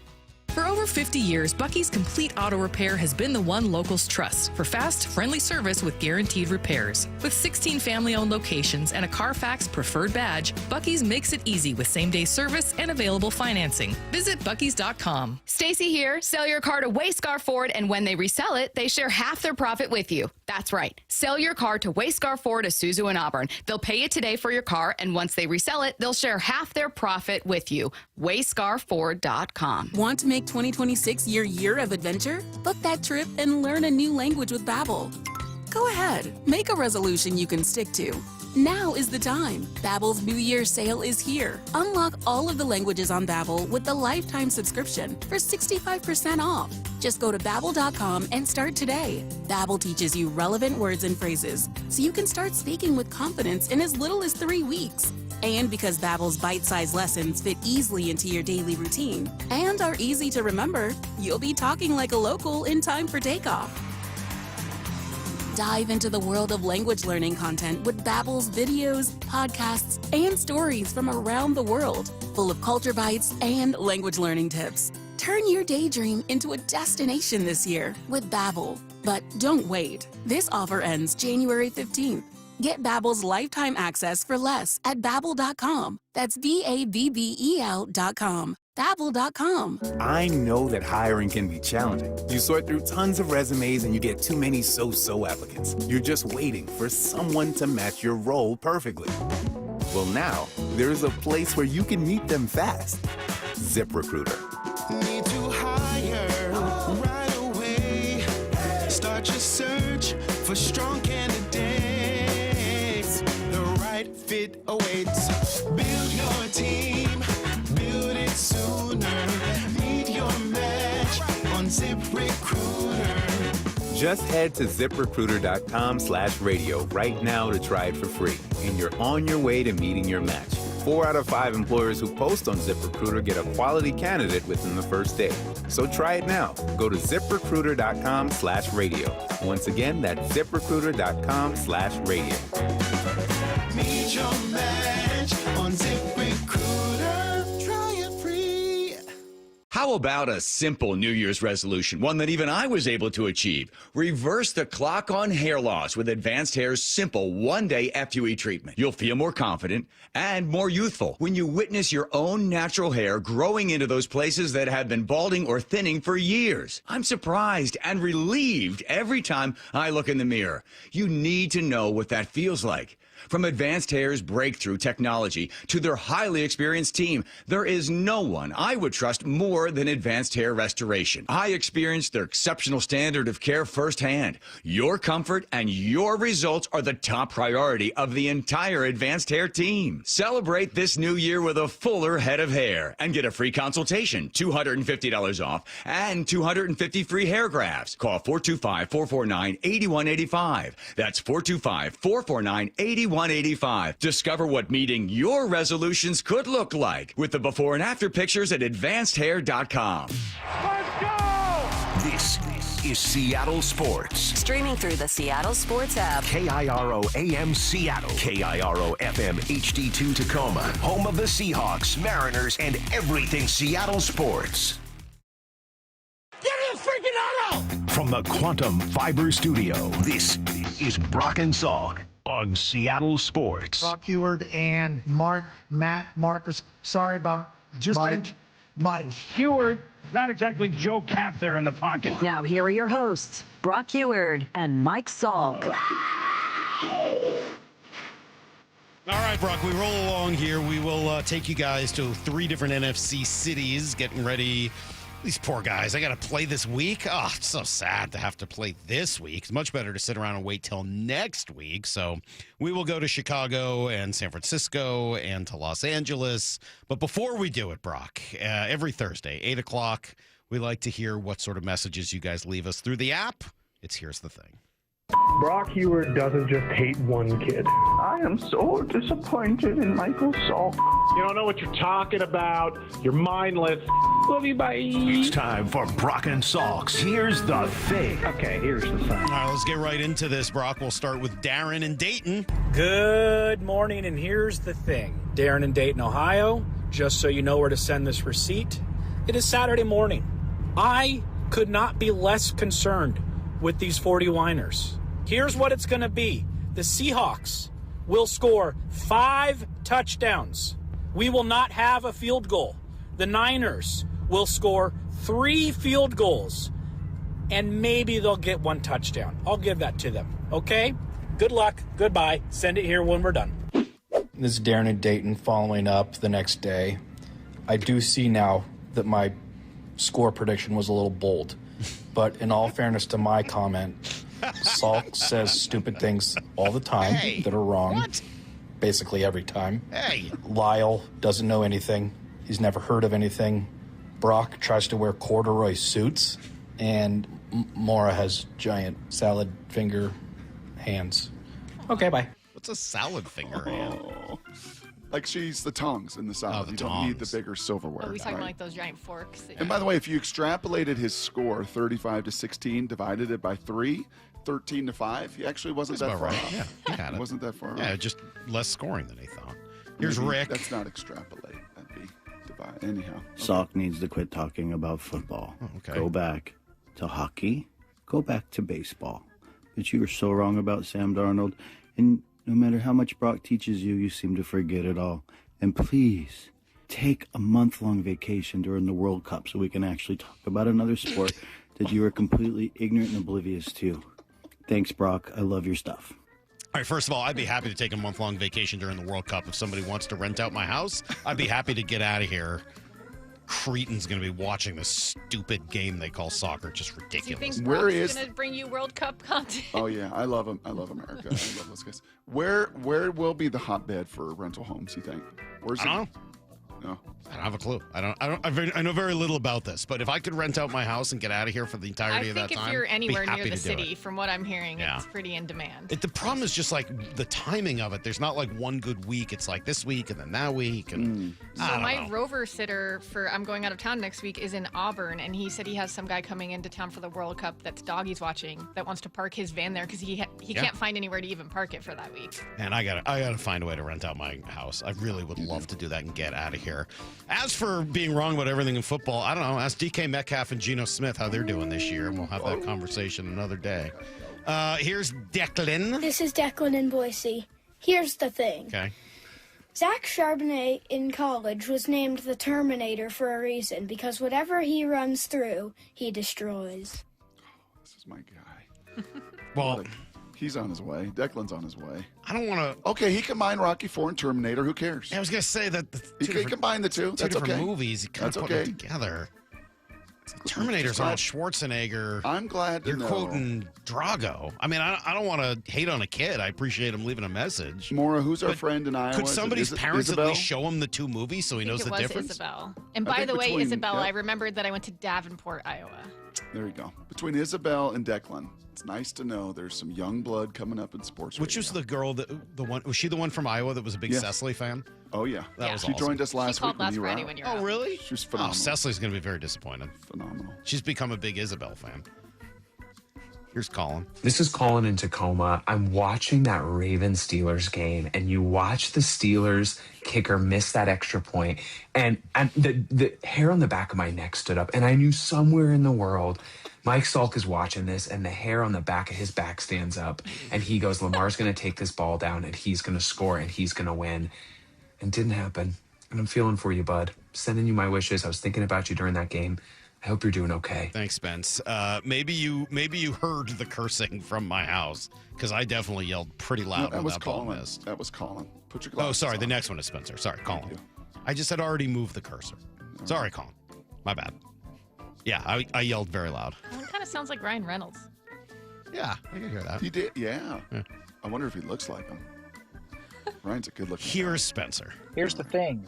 For over 50 years, Bucky's Complete Auto Repair has been the one locals trust for fast, friendly service with guaranteed repairs. With 16 family-owned locations and a Carfax preferred badge, Bucky's makes it easy with same-day service and available financing. Visit buckys.com. Stacy here. Sell your car to Wayscar Ford, and when they resell it, they share half their profit with you. That's right. Sell your car to Wayscar Ford, Isuzu, and Auburn. They'll pay you today for your car, and once they resell it, they'll share half their profit with you. WayscarFord.com. Want to make 2026 your year of adventure? Book that trip and learn a new language with Babbel. Go ahead, make a resolution you can stick to. Now is the time. Babbel's New Year sale is here. Unlock all of the languages on Babbel with the lifetime subscription for 65% off. Just go to Babbel.com and start today. Babbel teaches you relevant words and phrases, so you can start speaking with confidence in as little as 3 weeks. And because Babbel's bite-sized lessons fit easily into your daily routine and are easy to remember, you'll be talking like a local in time for takeoff. Dive into the world of language learning content with Babbel's videos, podcasts, and stories from around the world, full of culture bites and language learning tips. Turn your daydream into a destination this year with Babbel. But don't wait. This offer ends January 15th. Get Babbel's lifetime access for less at Babbel.com. That's Babbel.com. Babbel.com. I know that hiring can be challenging. You sort through tons of resumes and you get too many so-so applicants. You're just waiting for someone to match your role perfectly. Well, now, there's a place where you can meet them fast. ZipRecruiter. Need to hire right away. Start your search for strong candidates. The right fit awaits. Build your team. Build it sooner. Meet your match on ZipRecruiter. Just head to ZipRecruiter.com/radio right now to try it for free. And you're on your way to meeting your match. 4 out of 5 employers who post on ZipRecruiter get a quality candidate within the first day. So try it now. Go to ZipRecruiter.com/radio. Once again, that's ZipRecruiter.com/radio. Meet your match on ZipRecruiter. Try it free. How about a simple New Year's resolution, one that even I was able to achieve? Reverse the clock on hair loss with Advanced Hair's simple one-day FUE treatment. You'll feel more confident and more youthful when you witness your own natural hair growing into those places that have been balding or thinning for years. I'm surprised and relieved every time I look in the mirror. You need to know what that feels like. From Advanced Hair's breakthrough technology to their highly experienced team, there is no one I would trust more than Advanced Hair Restoration. I experienced their exceptional standard of care firsthand. Your comfort and your results are the top priority of the entire Advanced Hair team. Celebrate this new year with a fuller head of hair and get a free consultation, $250 off, and 250 free hair grafts. Call 425-449-8185. That's 425-449-8185. Discover what meeting your resolutions could look like with the before and after pictures at advancedhair.com. Let's go! This is Seattle Sports. Streaming through the Seattle Sports app. KIRO AM Seattle. KIRO FM HD2 Tacoma. Home of the Seahawks, Mariners, and everything Seattle sports. Give me a freaking auto! From the Quantum Fiber Studio, this is Brock and Salk on Seattle Sports. Brock Heward and Matt Marcus. Sorry about just Mike Heward. Not exactly Joe Cap there in the pocket. Now here are your hosts, Brock Heward and Mike Salk. All right, Brock, we roll along here. We will take you guys to 3 different NFC cities, getting ready. These poor guys, I got to play this week. Oh, it's so sad to have to play this week. It's much better to sit around and wait till next week. So we will go to Chicago and San Francisco and to Los Angeles. But before we do it, Brock, every Thursday, 8 o'clock, we like to hear what sort of messages you guys leave us through the app. It's Here's the Thing. Brock Heward doesn't just hate one kid. I am so disappointed in Michael Salk. You don't know what you're talking about. You're mindless. Love you, bye. It's time for Brock and Salk's Here's the Thing. Okay, here's the thing. All right, let's get right into this, Brock. We'll start with Darren in Dayton. Good morning, and here's the thing. Darren in Dayton, Ohio. Just so you know where to send this receipt, it is Saturday morning. I could not be less concerned with these 49ers. Here's what it's going to be. The Seahawks will score 5 touchdowns. We will not have a field goal. The Niners will score 3 field goals, and maybe they'll get 1 touchdown. I'll give that to them, okay? Good luck. Goodbye. Send it here when we're done. This is Darren in Dayton following up the next day. I do see now that my score prediction was a little bold, but in all fairness to my comment, Salk says stupid things all the time that are wrong. What? Basically every time. Hey. Lyle doesn't know anything. He's never heard of anything. Brock tries to wear corduroy suits. And Maura has giant salad finger hands. Okay, bye. What's a salad finger hand? Like she's the tongs in the salad. You don't need the bigger silverware. Are we talking right? like those giant forks? And by the way, if you extrapolated his score 35-16, divided it by 3, 13-5, he actually wasn't That's that far about right. off. Yeah, he had He it. wasn't that far Yeah, off. just less scoring than he thought. Here's Maybe Rick. That's not extrapolate. That'd be divide. Anyhow. Salk needs to quit talking about football. Okay. Go back to hockey. Go back to baseball. But you were so wrong about Sam Darnold. And no matter how much Brock teaches you, you seem to forget it all. And please, take a month-long vacation during the World Cup so we can actually talk about another sport that you are completely ignorant and oblivious to. Thanks, Brock. I love your stuff. All right, first of all, I'd be happy to take a month-long vacation during the World Cup. If somebody wants to rent out my house, I'd be happy to get out of here. Cretin's going to be watching this stupid game they call soccer. Just ridiculous. Do you think Brock's going to bring you World Cup content? Oh, yeah. I love them. I love America. I love those guys. Where will be the hotbed for rental homes, you think? Where's I don't know. No. I don't have a clue. I know very little about this, but if I could rent out my house and get out of here for the entirety of that time, I think if you're anywhere be near the happy to do city, it. from what I'm hearing, it's pretty in demand. The problem is just like the timing of it. There's not like one good week. It's like this week and then that week. And So my rover sitter I'm going out of town next week is in Auburn, and he said he has some guy coming into town for the World Cup that's doggies watching that wants to park his van there because he can't find anywhere to even park it for that week. And I gotta find a way to rent out my house. I really would love to do that and get out of here. As for being wrong about everything in football, I don't know. Ask DK Metcalf and Geno Smith how they're doing this year, and we'll have that conversation another day. Here's Declan. This is Declan in Boise. Here's the thing. Okay. Zach Charbonnet in college was named the Terminator for a reason, because whatever he runs through, he destroys. This is my guy. Well, he's on his way. Declan's on his way. I don't want to. Okay, he combined Rocky IV and Terminator. Who cares? I was going to say that he combined the two. Two That's different okay. movies. You kind of put them together. Terminator's Arnold Schwarzenegger. I'm glad you're to know. quoting Drago. I mean, I don't want to hate on a kid. I appreciate him leaving a message. Maura, who's our friend in Iowa? Could somebody's parents Isabel? at least show him the two movies so he knows it the was difference? Isabel. And I by think the way, between- Isabel, yep. I remembered that I went to Davenport, Iowa. There you go. Between Isabel and Declan, it's nice to know there's some young blood coming up in sports. Which was the girl was she the one from Iowa that was a big Yes. Cecily fan? Oh yeah, That was she awesome. joined us last called week when last you were Friday out. when you were Oh, out. really? She was phenomenal. Oh, Cecily's going to be very disappointed. Phenomenal. She's become a big Isabel fan. Here's Colin. This is Colin in Tacoma. I'm watching that Ravens-Steelers game, and you watch the Steelers kicker miss that extra point, and the hair on the back of my neck stood up, and I knew somewhere in the world Mike Salk is watching this, and the hair on the back of his back stands up, and he goes, Lamar's going to take this ball down, and he's going to score, and he's going to win. And it didn't happen. And I'm feeling for you, bud. Sending you my wishes. I was thinking about you during that game. I hope you're doing okay. Thanks, Spence. Maybe you heard the cursing from my house, because I definitely yelled pretty loud that when was that ball Colin. missed. That was Colin. Put your glasses Oh, sorry. on. The next one is Spencer. Sorry, Colin. I just had already moved the cursor. Sorry, Colin. My bad. Yeah, I yelled very loud. Colin kind of sounds like Ryan Reynolds. Yeah, I can hear that. He did, yeah. I wonder if he looks like him. Ryan's a good looking. Here's Spencer. Here's the thing.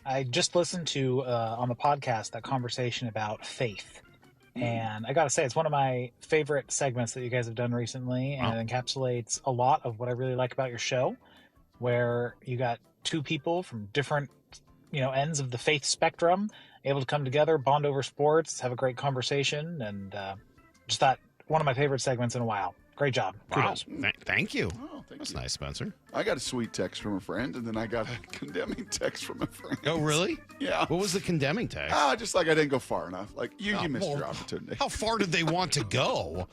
I just listened to on the podcast that conversation about faith. And I got to say, it's one of my favorite segments that you guys have done recently. And it encapsulates a lot of what I really like about your show, where you got two people from different, ends of the faith spectrum able to come together, bond over sports, have a great conversation. And just thought one of my favorite segments in a while. Great job. Wow. Kudos. Thank you. Oh, thank That's you. nice, Spencer. I got a sweet text from a friend, and then I got a condemning text from a friend. Oh, really? Yeah. What was the condemning text? Just like I didn't go far enough. Like you missed well, your opportunity. How far did they want to go?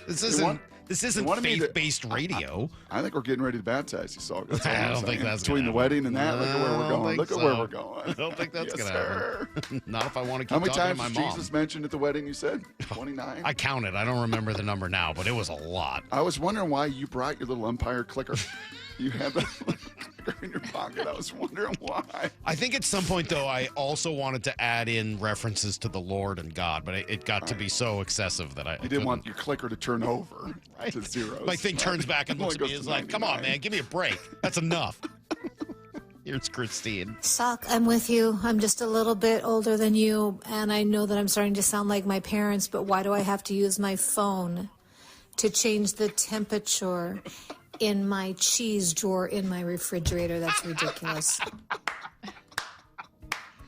This isn't faith-based radio. I think we're getting ready to baptize you, Salk. That's all I I'm don't think saying. that's between gonna the wedding and that. Look at where we're I don't going. think Look at so. where we're going. I don't think that's Yes, going to sir. happen. Not if I want to keep How many talking times to my was mom. Jesus mentioned at the wedding? You said 29. I counted. I don't remember the number now, but it was a lot. I was wondering why you brought your little umpire clicker. You had that clicker in your pocket. I was wondering why. I think at some point, though, I also wanted to add in references to the Lord and God, but it got to be so excessive that I You didn't want your clicker to turn over to zeros. My thing turns back and looks at me and is like, come on, man, give me a break. That's enough. Here's Christine. Salk, I'm with you. I'm just a little bit older than you, and I know that I'm starting to sound like my parents, but why do I have to use my phone to change the temperature in my cheese drawer in my refrigerator? That's ridiculous.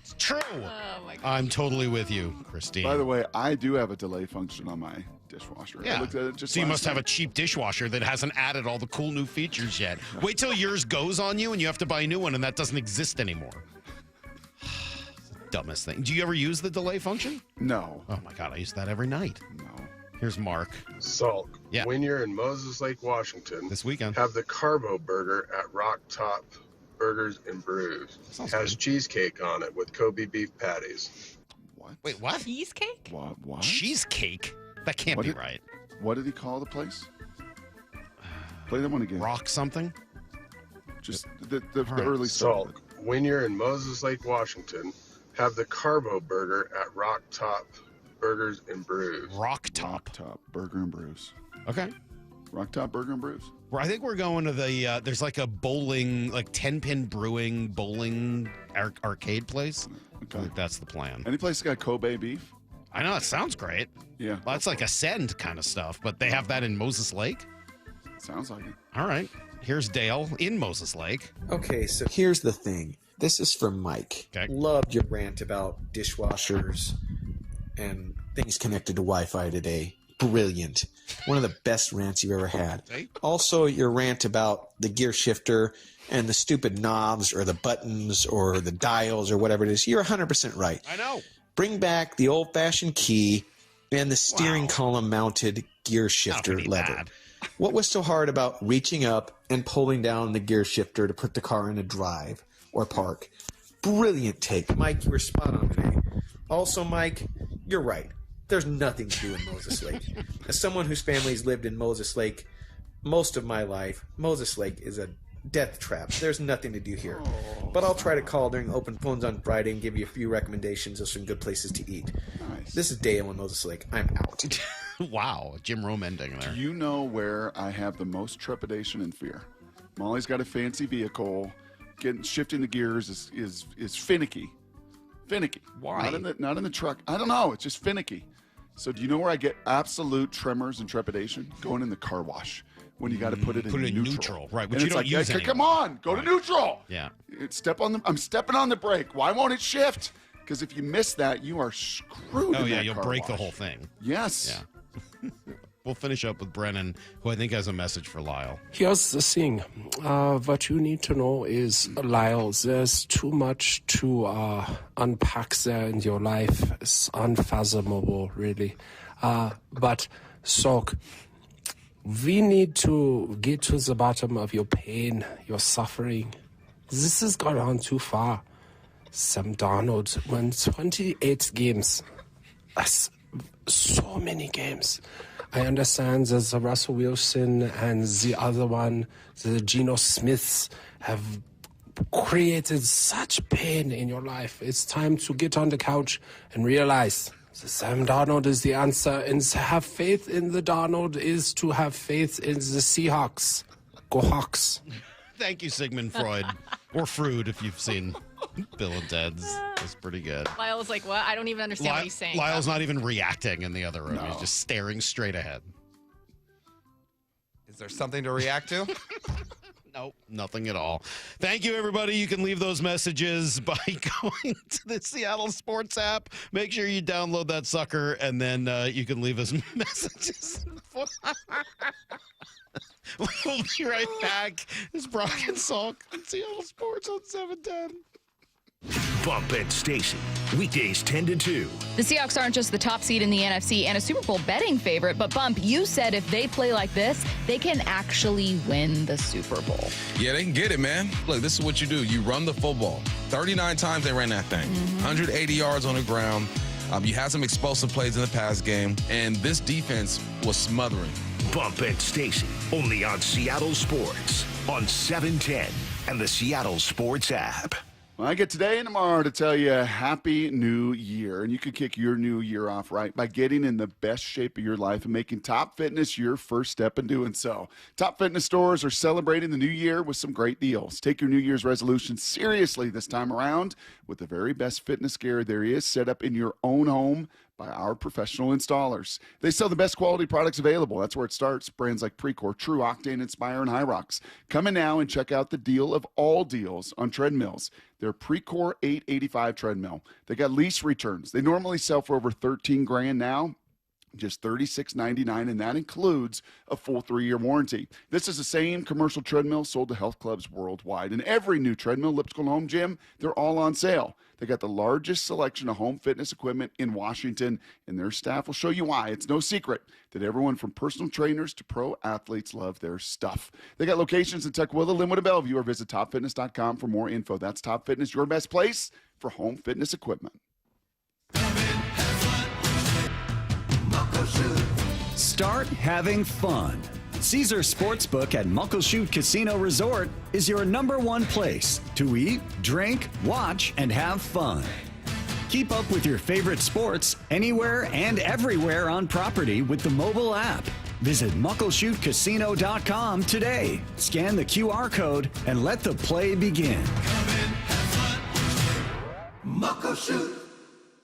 It's true. Oh, my God. I'm totally with you, Christine. By the way, I do have a delay function on my dishwasher. I Yeah. looked at it just So you last must have a night. cheap dishwasher that hasn't added all the cool new features yet. Wait till yours goes on you and you have to buy a new one and that doesn't exist anymore. Dumbest thing. Do you ever use the delay function? No. Oh my God, I use that every night. No. Here's Mark. Salk, Yeah. when you're in Moses Lake, Washington, This weekend. have the Carbo Burger at Rock Top Burgers and Brews. Has cheesecake on it with Kobe beef patties. What? Wait, what? Cheesecake? What? Cheesecake? That can't be right. What did he call the place? Play that one again. Rock something? Just the early Salk. start. When you're in Moses Lake, Washington, have the Carbo Burger at Rock Top Burgers and Brews. Rock Top Burger and Brews. Okay. Rock Top Burger and Brews. Well, I think we're going to the, there's like a bowling, like 10-pin brewing bowling arcade place. Okay. I think that's the plan. Any place got Kobe beef? I know, it sounds great. Yeah. Well, it's like Ascend kind of stuff, but they have that in Moses Lake? Sounds like it. All right. Here's Dale in Moses Lake. Okay, so here's the thing. This is from Mike. Okay. Loved your rant about dishwashers and things connected to Wi-Fi today. Brilliant. One of the best rants you've ever had. Also, your rant about the gear shifter and the stupid knobs or the buttons or the dials or whatever it is. You're 100% right. I know. Bring back the old-fashioned key and the steering column mounted gear shifter lever. Bad. What was so hard about reaching up and pulling down the gear shifter to put the car in a drive or park? Brilliant take. Mike, you were spot on today. Also, Mike, you're right. There's nothing to do in Moses Lake. As someone whose family's lived in Moses Lake most of my life, Moses Lake is a death trap. There's nothing to do here. But I'll try to call during open phones on Friday and give you a few recommendations of some good places to eat. Nice. This is Dale in Moses Lake. I'm out. Wow, Jim Rome ending there. Do you know where I have the most trepidation and fear? Molly's got a fancy vehicle. Shifting the gears is finicky. Finicky. Why? Not in the truck. I don't know. It's just finicky. So do you know where I get absolute tremors and trepidation? Going in the car wash when you got to put it in neutral. Right, which and you it's don't like, use hey, anymore. come on, go to neutral. Yeah. I'm stepping on the brake. Why won't it shift? Because if you miss that, you are screwed. Oh, in yeah, that you'll car break the wash. whole thing. Yes. Yeah. We'll finish up with Brennan, who I think has a message for Lyle. Here's the thing. What you need to know is, Lyle, there's too much to unpack there in your life. It's unfathomable, really. But, Salk, we need to get to the bottom of your pain, your suffering. This has gone on too far. Sam Darnold won 28 games. That's so many games. I understand that the Russell Wilson and the other one, the Geno Smiths, have created such pain in your life. It's time to get on the couch and realize that Sam Darnold is the answer, and to have faith in the Darnold is to have faith in the Seahawks. Go Hawks. Thank you, Sigmund Freud. Or Freud, if you've seen Bill and Ted's. That's pretty good. Lyle's like, what? I don't even understand what he's saying. Lyle's not even reacting in the other room. He's just staring straight ahead. Is there something to react to? Nope, nothing at all. Thank you, everybody. You can leave those messages by going to the Seattle Sports app. Make sure you download that sucker, and then you can leave us messages. We'll be right back. It's Brock and Salk on Seattle Sports on 710. Bump and Stacy, weekdays 10 to 2. The Seahawks aren't just the top seed in the NFC and a Super Bowl betting favorite, but Bump, you said if they play like this, they can actually win the Super Bowl. Yeah, they can get it, man. Look, this is what you do. You run the football. 39 times they ran that thing. 180 yards on the ground. You had some explosive plays in the pass game, and this defense was smothering. Bump and Stacy, only on Seattle Sports on 710 and the Seattle Sports app. Well, I get today and tomorrow to tell you Happy New Year. And you can kick your new year off right by getting in the best shape of your life and making Top Fitness your first step in doing so. Top Fitness stores are celebrating the new year with some great deals. Take your New Year's resolution seriously this time around with the very best fitness gear there is set up in your own home by our professional installers. They sell the best quality products available. That's where it starts. Brands like Precor, True Octane, Inspire, and Hyrox. Come in now and check out the deal of all deals on treadmills. Their Precor 885 treadmill. They got lease returns. They normally sell for over $13,000 now. Just $36.99, and that includes a full 3-year warranty. This is the same commercial treadmill sold to health clubs worldwide. And every new treadmill, elliptical home gym, they're all on sale. They got the largest selection of home fitness equipment in Washington, and their staff will show you why. It's no secret that everyone from personal trainers to pro athletes love their stuff. They got locations in Tukwila, Linwood, and Bellevue, or visit topfitness.com for more info. That's Top Fitness, your best place for home fitness equipment. Start having fun. Caesar Sportsbook at Muckleshoot Casino Resort is your #1 place to eat, drink, watch, and have fun. Keep up with your favorite sports anywhere and everywhere on property with the mobile app. Visit muckleshootcasino.com today. Scan the QR code and let the play begin. Muckleshoot.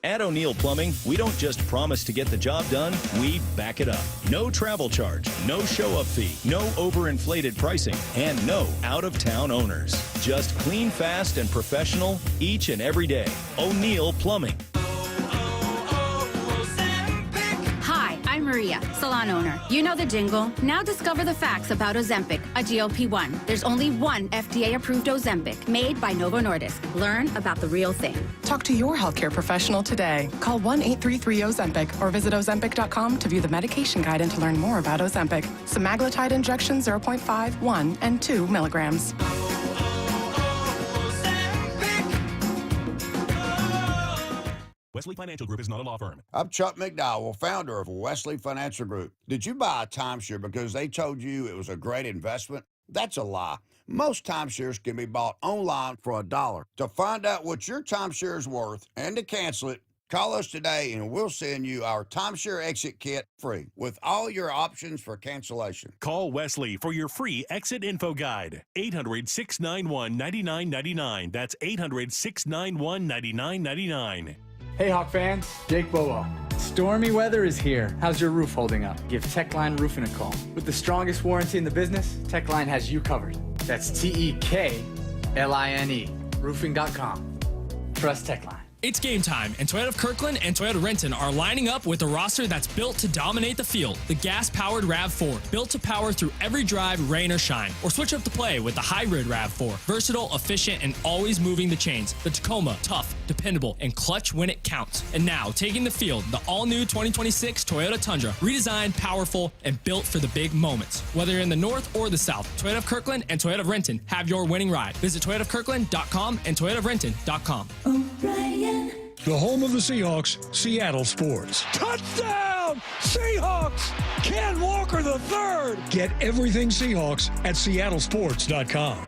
At O'Neill Plumbing, we don't just promise to get the job done, we back it up. No travel charge, no show-up fee, no overinflated pricing, and no out-of-town owners. Just clean, fast, and professional each and every day. O'Neill Plumbing. Hi, I'm Maria, salon owner. You know the jingle. Now discover the facts about Ozempic, a GLP-1. There's only one FDA-approved Ozempic, made by Novo Nordisk. Learn about the real thing. Talk to your healthcare professional today. Call 1-833-OZEMPIC or visit Ozempic.com to view the medication guide and to learn more about Ozempic. Semaglutide injection 0.5, 1, and 2 milligrams. Wesley Financial Group is not a law firm. I'm Chuck McDowell, founder of Wesley Financial Group. Did you buy a timeshare because they told you it was a great investment? That's a lie. Most timeshares can be bought online for $1. To find out what your timeshare is worth and to cancel it, call us today and we'll send you our timeshare exit kit free with all your options for cancellation. Call Wesley for your free exit info guide. 800-691-9999. That's 800-691-9999. Hey Hawk fans, Jake Bobo. Stormy weather is here. How's your roof holding up? Give Techline Roofing a call. With the strongest warranty in the business, Techline has you covered. That's Tekline, roofing.com. Trust Techline. It's game time, and Toyota of Kirkland and Toyota of Renton are lining up with a roster that's built to dominate the field. The gas-powered RAV4, built to power through every drive, rain or shine. Or switch up the play with the hybrid RAV4, versatile, efficient, and always moving the chains. The Tacoma, tough, dependable, and clutch when it counts. And now, taking the field, the all-new 2026 Toyota Tundra, redesigned, powerful, and built for the big moments. Whether you're in the north or the south, Toyota of Kirkland and Toyota of Renton have your winning ride. Visit toyotaofkirkland.com and toyotaofrenton.com. The home of the Seahawks, Seattle Sports. Touchdown! Seahawks! Ken Walker III! Get everything Seahawks at seattlesports.com.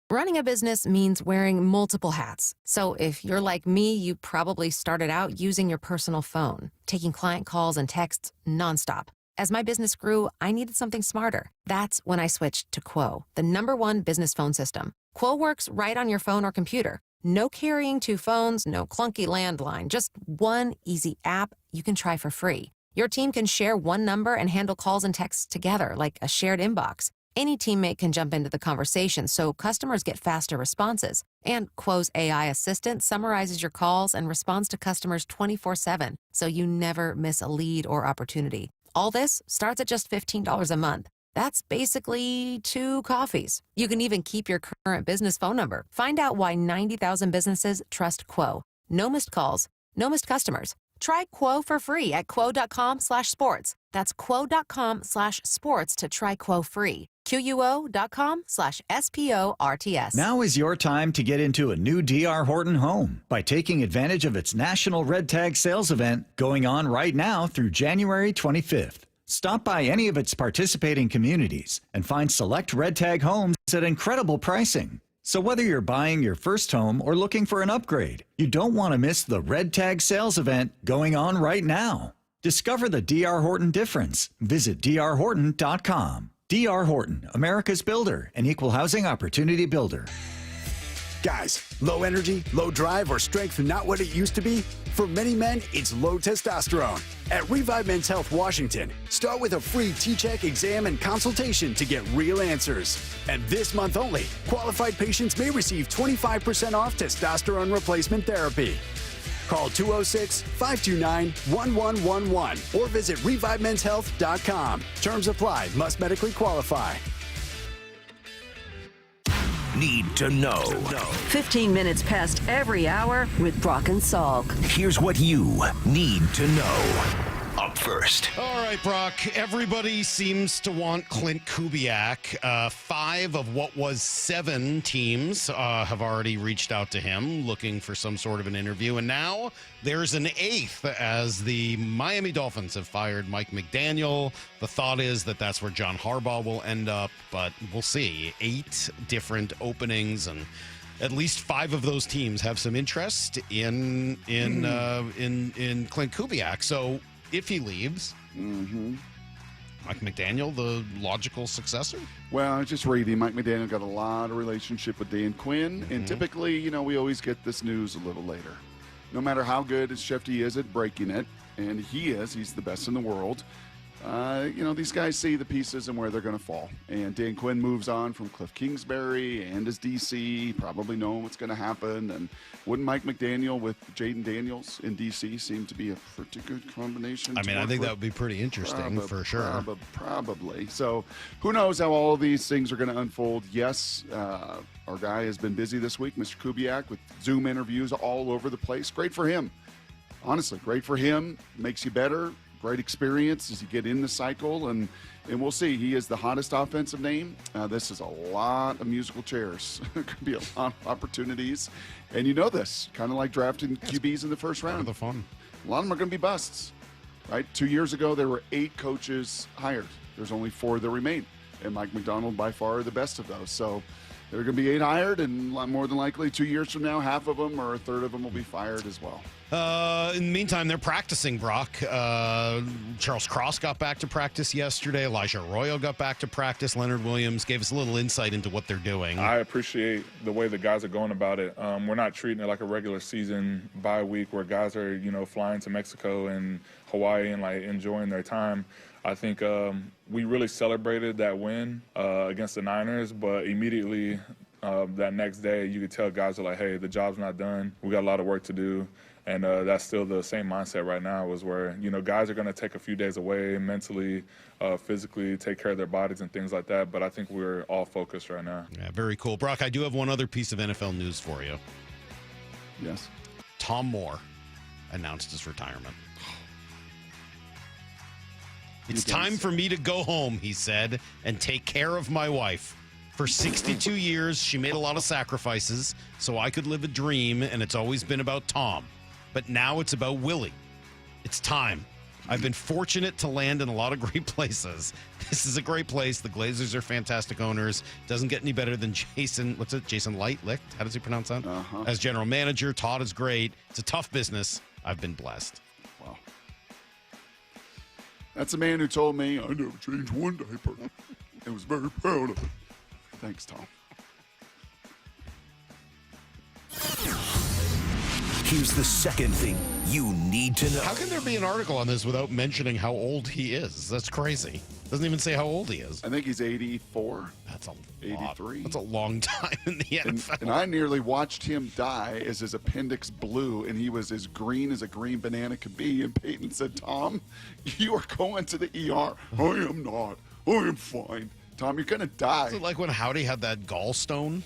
Running a business means wearing multiple hats. So if you're like me, you probably started out using your personal phone, taking client calls and texts nonstop. As my business grew, I needed something smarter. That's when I switched to Quo, the #1 business phone system. Quo works right on your phone or computer. No carrying 2 phones, no clunky landline, just one easy app you can try for free. Your team can share one number and handle calls and texts together like a shared inbox. Any teammate can jump into the conversation, so customers get faster responses. And Quo's AI assistant summarizes your calls and responds to customers 24/7, so you never miss a lead or opportunity. All this starts at just $15 a month. That's basically 2 coffees. You can even keep your current business phone number. Find out why 90,000 businesses trust Quo. No missed calls, no missed customers. Try Quo for free at quo.com/sports. That's quo.com/sports to try Quo free. QUO.com/SPORTS. Now is your time to get into a new D.R. Horton home by taking advantage of its National Red Tag Sales event going on right now through January 25th. Stop by any of its participating communities and find select Red Tag homes at incredible pricing. So whether you're buying your first home or looking for an upgrade, you don't want to miss the Red Tag Sales event going on right now. Discover the D.R. Horton difference. Visit drhorton.com. D.R. Horton, America's builder and equal housing opportunity builder. Guys, low energy, low drive, or strength not what it used to be? For many men, it's low testosterone. At Revive Men's Health Washington, start with a free T-Check exam and consultation to get real answers. And this month only, qualified patients may receive 25% off testosterone replacement therapy. Call 206-529-1111 or visit revivemenshealth.com. Terms apply. Must medically qualify. need to know. 15 minutes past every hour with Brock and Salk. Here's what you need to know. Up first. All right, Brock. Everybody seems to want Clint Kubiak. 5 of what was 7 teams have already reached out to him looking for some sort of an interview. And now there's an 8th as the Miami Dolphins have fired Mike McDaniel. The thought is that that's where John Harbaugh will end up, but we'll see. 8 different openings, and at least 5 of those teams have some interest in Clint Kubiak. So if he leaves, Mike McDaniel, the logical successor? Well, I was just reading. Mike McDaniel got a lot of relationship with Dan Quinn, and typically, we always get this news a little later. No matter how good as Shefty is at breaking it, and he's the best in the world, these guys see the pieces and where they're going to fall. And Dan Quinn moves on from Cliff Kingsbury and his DC, probably knowing what's going to happen. And wouldn't Mike McDaniel with Jaden Daniels in DC seem to be a pretty good combination? I mean, I think that would be pretty interesting for sure. Probably. So who knows how all of these things are going to unfold. Yes, our guy has been busy this week, Mr. Kubiak, with Zoom interviews all over the place. Great for him. Honestly, great for him. Makes you better. Great experience as you get in the cycle, and we'll see. He is the hottest offensive name. This is a lot of musical chairs. There could be a lot of opportunities, and this, kind of like drafting QBs in the first round. Part of the fun. A lot of them are going to be busts, right? 2 years ago, there were 8 coaches hired. There's only 4 that remain, and Mike McDaniel by far the best of those. So there are going to be 8 hired, and more than likely 2 years from now, half of them or a third of them will be fired as well. In the meantime, they're practicing, Brock. Charles Cross got back to practice yesterday. Elijah Arroyo got back to practice. Leonard Williams gave us a little insight into what they're doing. I appreciate the way the guys are going about it. We're not treating it like a regular season bye week where guys are, flying to Mexico and Hawaii and enjoying their time. I think we really celebrated that win against the Niners, but immediately that next day you could tell guys are like, hey, the job's not done. We got a lot of work to do. And that's still the same mindset right now, is where, guys are going to take a few days away mentally, physically, take care of their bodies and things like that. But I think we're all focused right now. Yeah, very cool. Brock, I do have one other piece of NFL news for you. Yes. Tom Moore announced his retirement. It's time for me to go home, he said, and take care of my wife. For 62 years, she made a lot of sacrifices so I could live a dream, and it's always been about Tom. But now it's about Willie. It's time. I've been fortunate to land in a lot of great places. This is a great place. The Glazers are fantastic owners. Doesn't get any better than Jason Licht? How does he pronounce that? As general manager, Todd is great. It's a tough business. I've been blessed. Wow. That's a man who told me I never changed one diaper and was very proud of it. Thanks, Tom. Here's the second thing you need to know. How can there be an article on this without mentioning how old he is? That's crazy. Doesn't even say how old he is. I think he's 84. That's a 83. That's a long time in the NFL. And I nearly watched him die as his appendix blew, and he was as green as a green banana could be. And Peyton said, Tom, you are going to the ER. I am not. I am fine. Tom, you're going to die. Is it like when Howdy had that gallstone?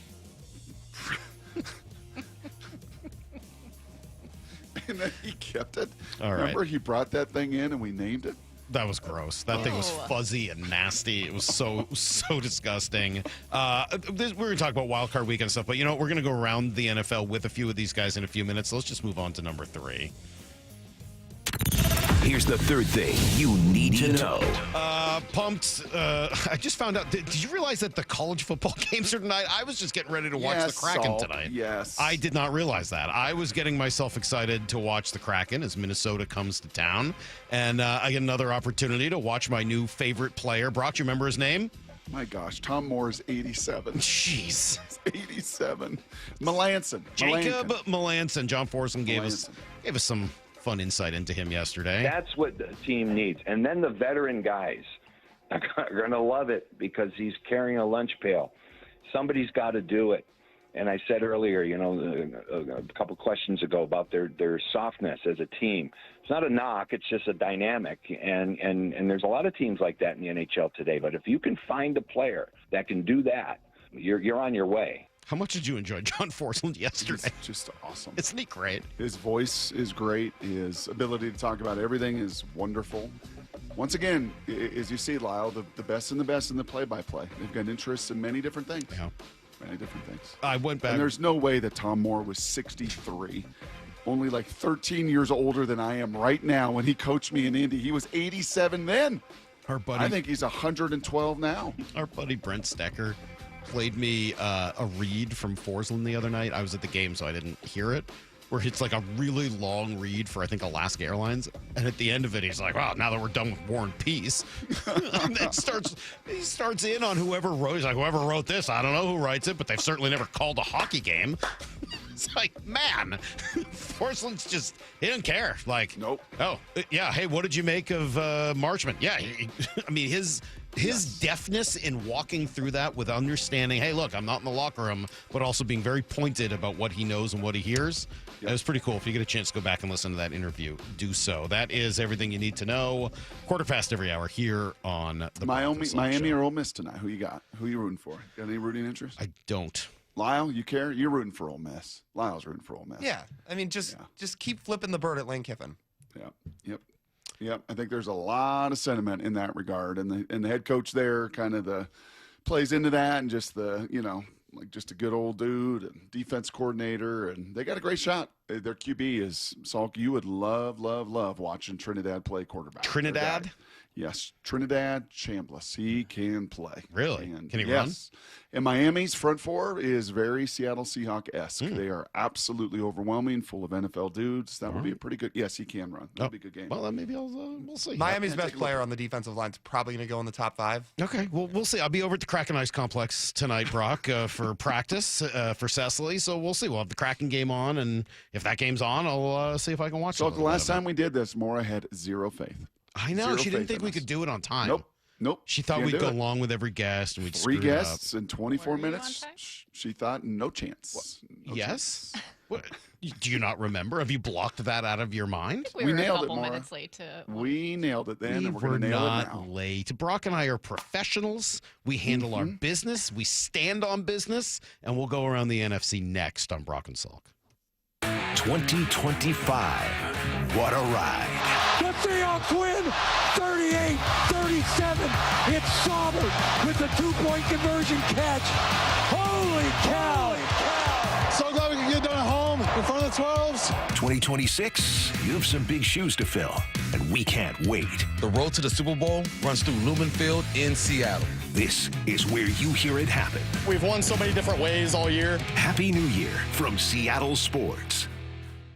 And then he kept it. All right. Remember, he brought that thing in and we named it? That was gross. That thing was fuzzy and nasty. It was so disgusting. We're going to talk about wild card weekend stuff, but we're going to go around the NFL with a few of these guys in a few minutes. So let's just move on to number 3. Here's the third thing you need to know. Pumped. I just found out. Did you realize that the college football games are tonight? I was just getting ready to watch the Kraken tonight. Yes. I did not realize that. I was getting myself excited to watch the Kraken as Minnesota comes to town. And I get another opportunity to watch my new favorite player. Brock, do you remember his name? My gosh, Tom Moore is 87. Jeez. 87. Melanson. Jacob Melanson. John Forslund gave us some fun insight into him yesterday. That's what the team needs. And then the veteran guys are going to love it because he's carrying a lunch pail. Somebody's got to do it. And I said earlier, a couple questions ago about their softness as a team. It's not a knock. It's just a dynamic. And there's a lot of teams like that in the NHL today. But if you can find a player that can do that, you're on your way. How much did you enjoy John Forsland yesterday? It's just awesome. Isn't he great? His voice is great. His ability to talk about everything is wonderful. Once again, as you see, Lyle, the best in the play-by-play. They've got interests in many different things. Yeah. Many different things. I went back. And there's no way that Tom Moore was 63. Only like 13 years older than I am right now when he coached me in Indy. He was 87 then. I think he's 112 now. Our buddy Brent Stecker played me a read from Forsland the other night. I was at the game, so I didn't hear it, where it's like a really long read for, I think, Alaska Airlines. And at the end of it, he's like, wow, now that we're done with War and Peace. And then he starts in on whoever wrote. He's like, whoever wrote this, I don't know who writes it, but they've certainly never called a hockey game. It's like, man, Forsland's just, he didn't care. Like, nope. Oh, yeah, hey, what did you make of Marchman? Yeah, I mean, his deftness in walking through that with understanding, hey, look, I'm not in the locker room, but also being very pointed about what he knows and what he hears. It was pretty cool. If you get a chance to go back and listen to that interview, do so. That is everything you need to know. Quarter past every hour here on the Miami or Ole Miss tonight. Who you got? Who you rooting for? Got any rooting interest? I don't. Lyle, you care? You're rooting for Ole Miss. Lyle's rooting for Ole Miss. Yeah, I mean, just keep flipping the bird at Lane Kiffin. Yep. I think there's a lot of sentiment in that regard, and the head coach there kind of plays into that, and just just a good old dude and defense coordinator, and they got a great shot. Their QB is Salk. You would love watching Trinidad play quarterback. Trinidad? Yes, Trinidad Chambliss. He can play. Really? Can he run? And Miami's front four is very Seattle Seahawk-esque. They are absolutely overwhelming, full of NFL dudes. That would be a pretty good. Yes, he can run. That would be a good game. Well, then maybe we'll see. Miami's best player on the defensive line is probably going to go in the top 5. Okay, well, we'll see. I'll be over at the Kraken Ice Complex tonight, Brock, for practice for Cecily. So we'll see. We'll have the Kraken game on, and if that game's on, I'll see if I can watch it. So the last time we did this, Maura had zero faith. I know. She didn't think we could do it on time. Nope. She thought we'd go along with every guest and we'd 3 screw it up. guests in 24 minutes. She thought no chance. Yes? What? Do you not remember? Have you blocked that out of your mind? We nailed a couple it, Maura. minutes late to. We nailed it then, and we're going to nail it now. Not late. Brock and I are professionals. We handle our business. We stand on business, and we'll go around the NFC next on Brock and Salk. 2025. What a ride. The Seahawks win 38-37. It's Sauber with the 2-point conversion catch. Holy cow. So glad we can get done at home in front of the 12s. 2026, you have some big shoes to fill, and we can't wait. The road to the Super Bowl runs through Lumen Field in Seattle. This is where you hear it happen. We've won so many different ways all year. Happy New Year from Seattle Sports.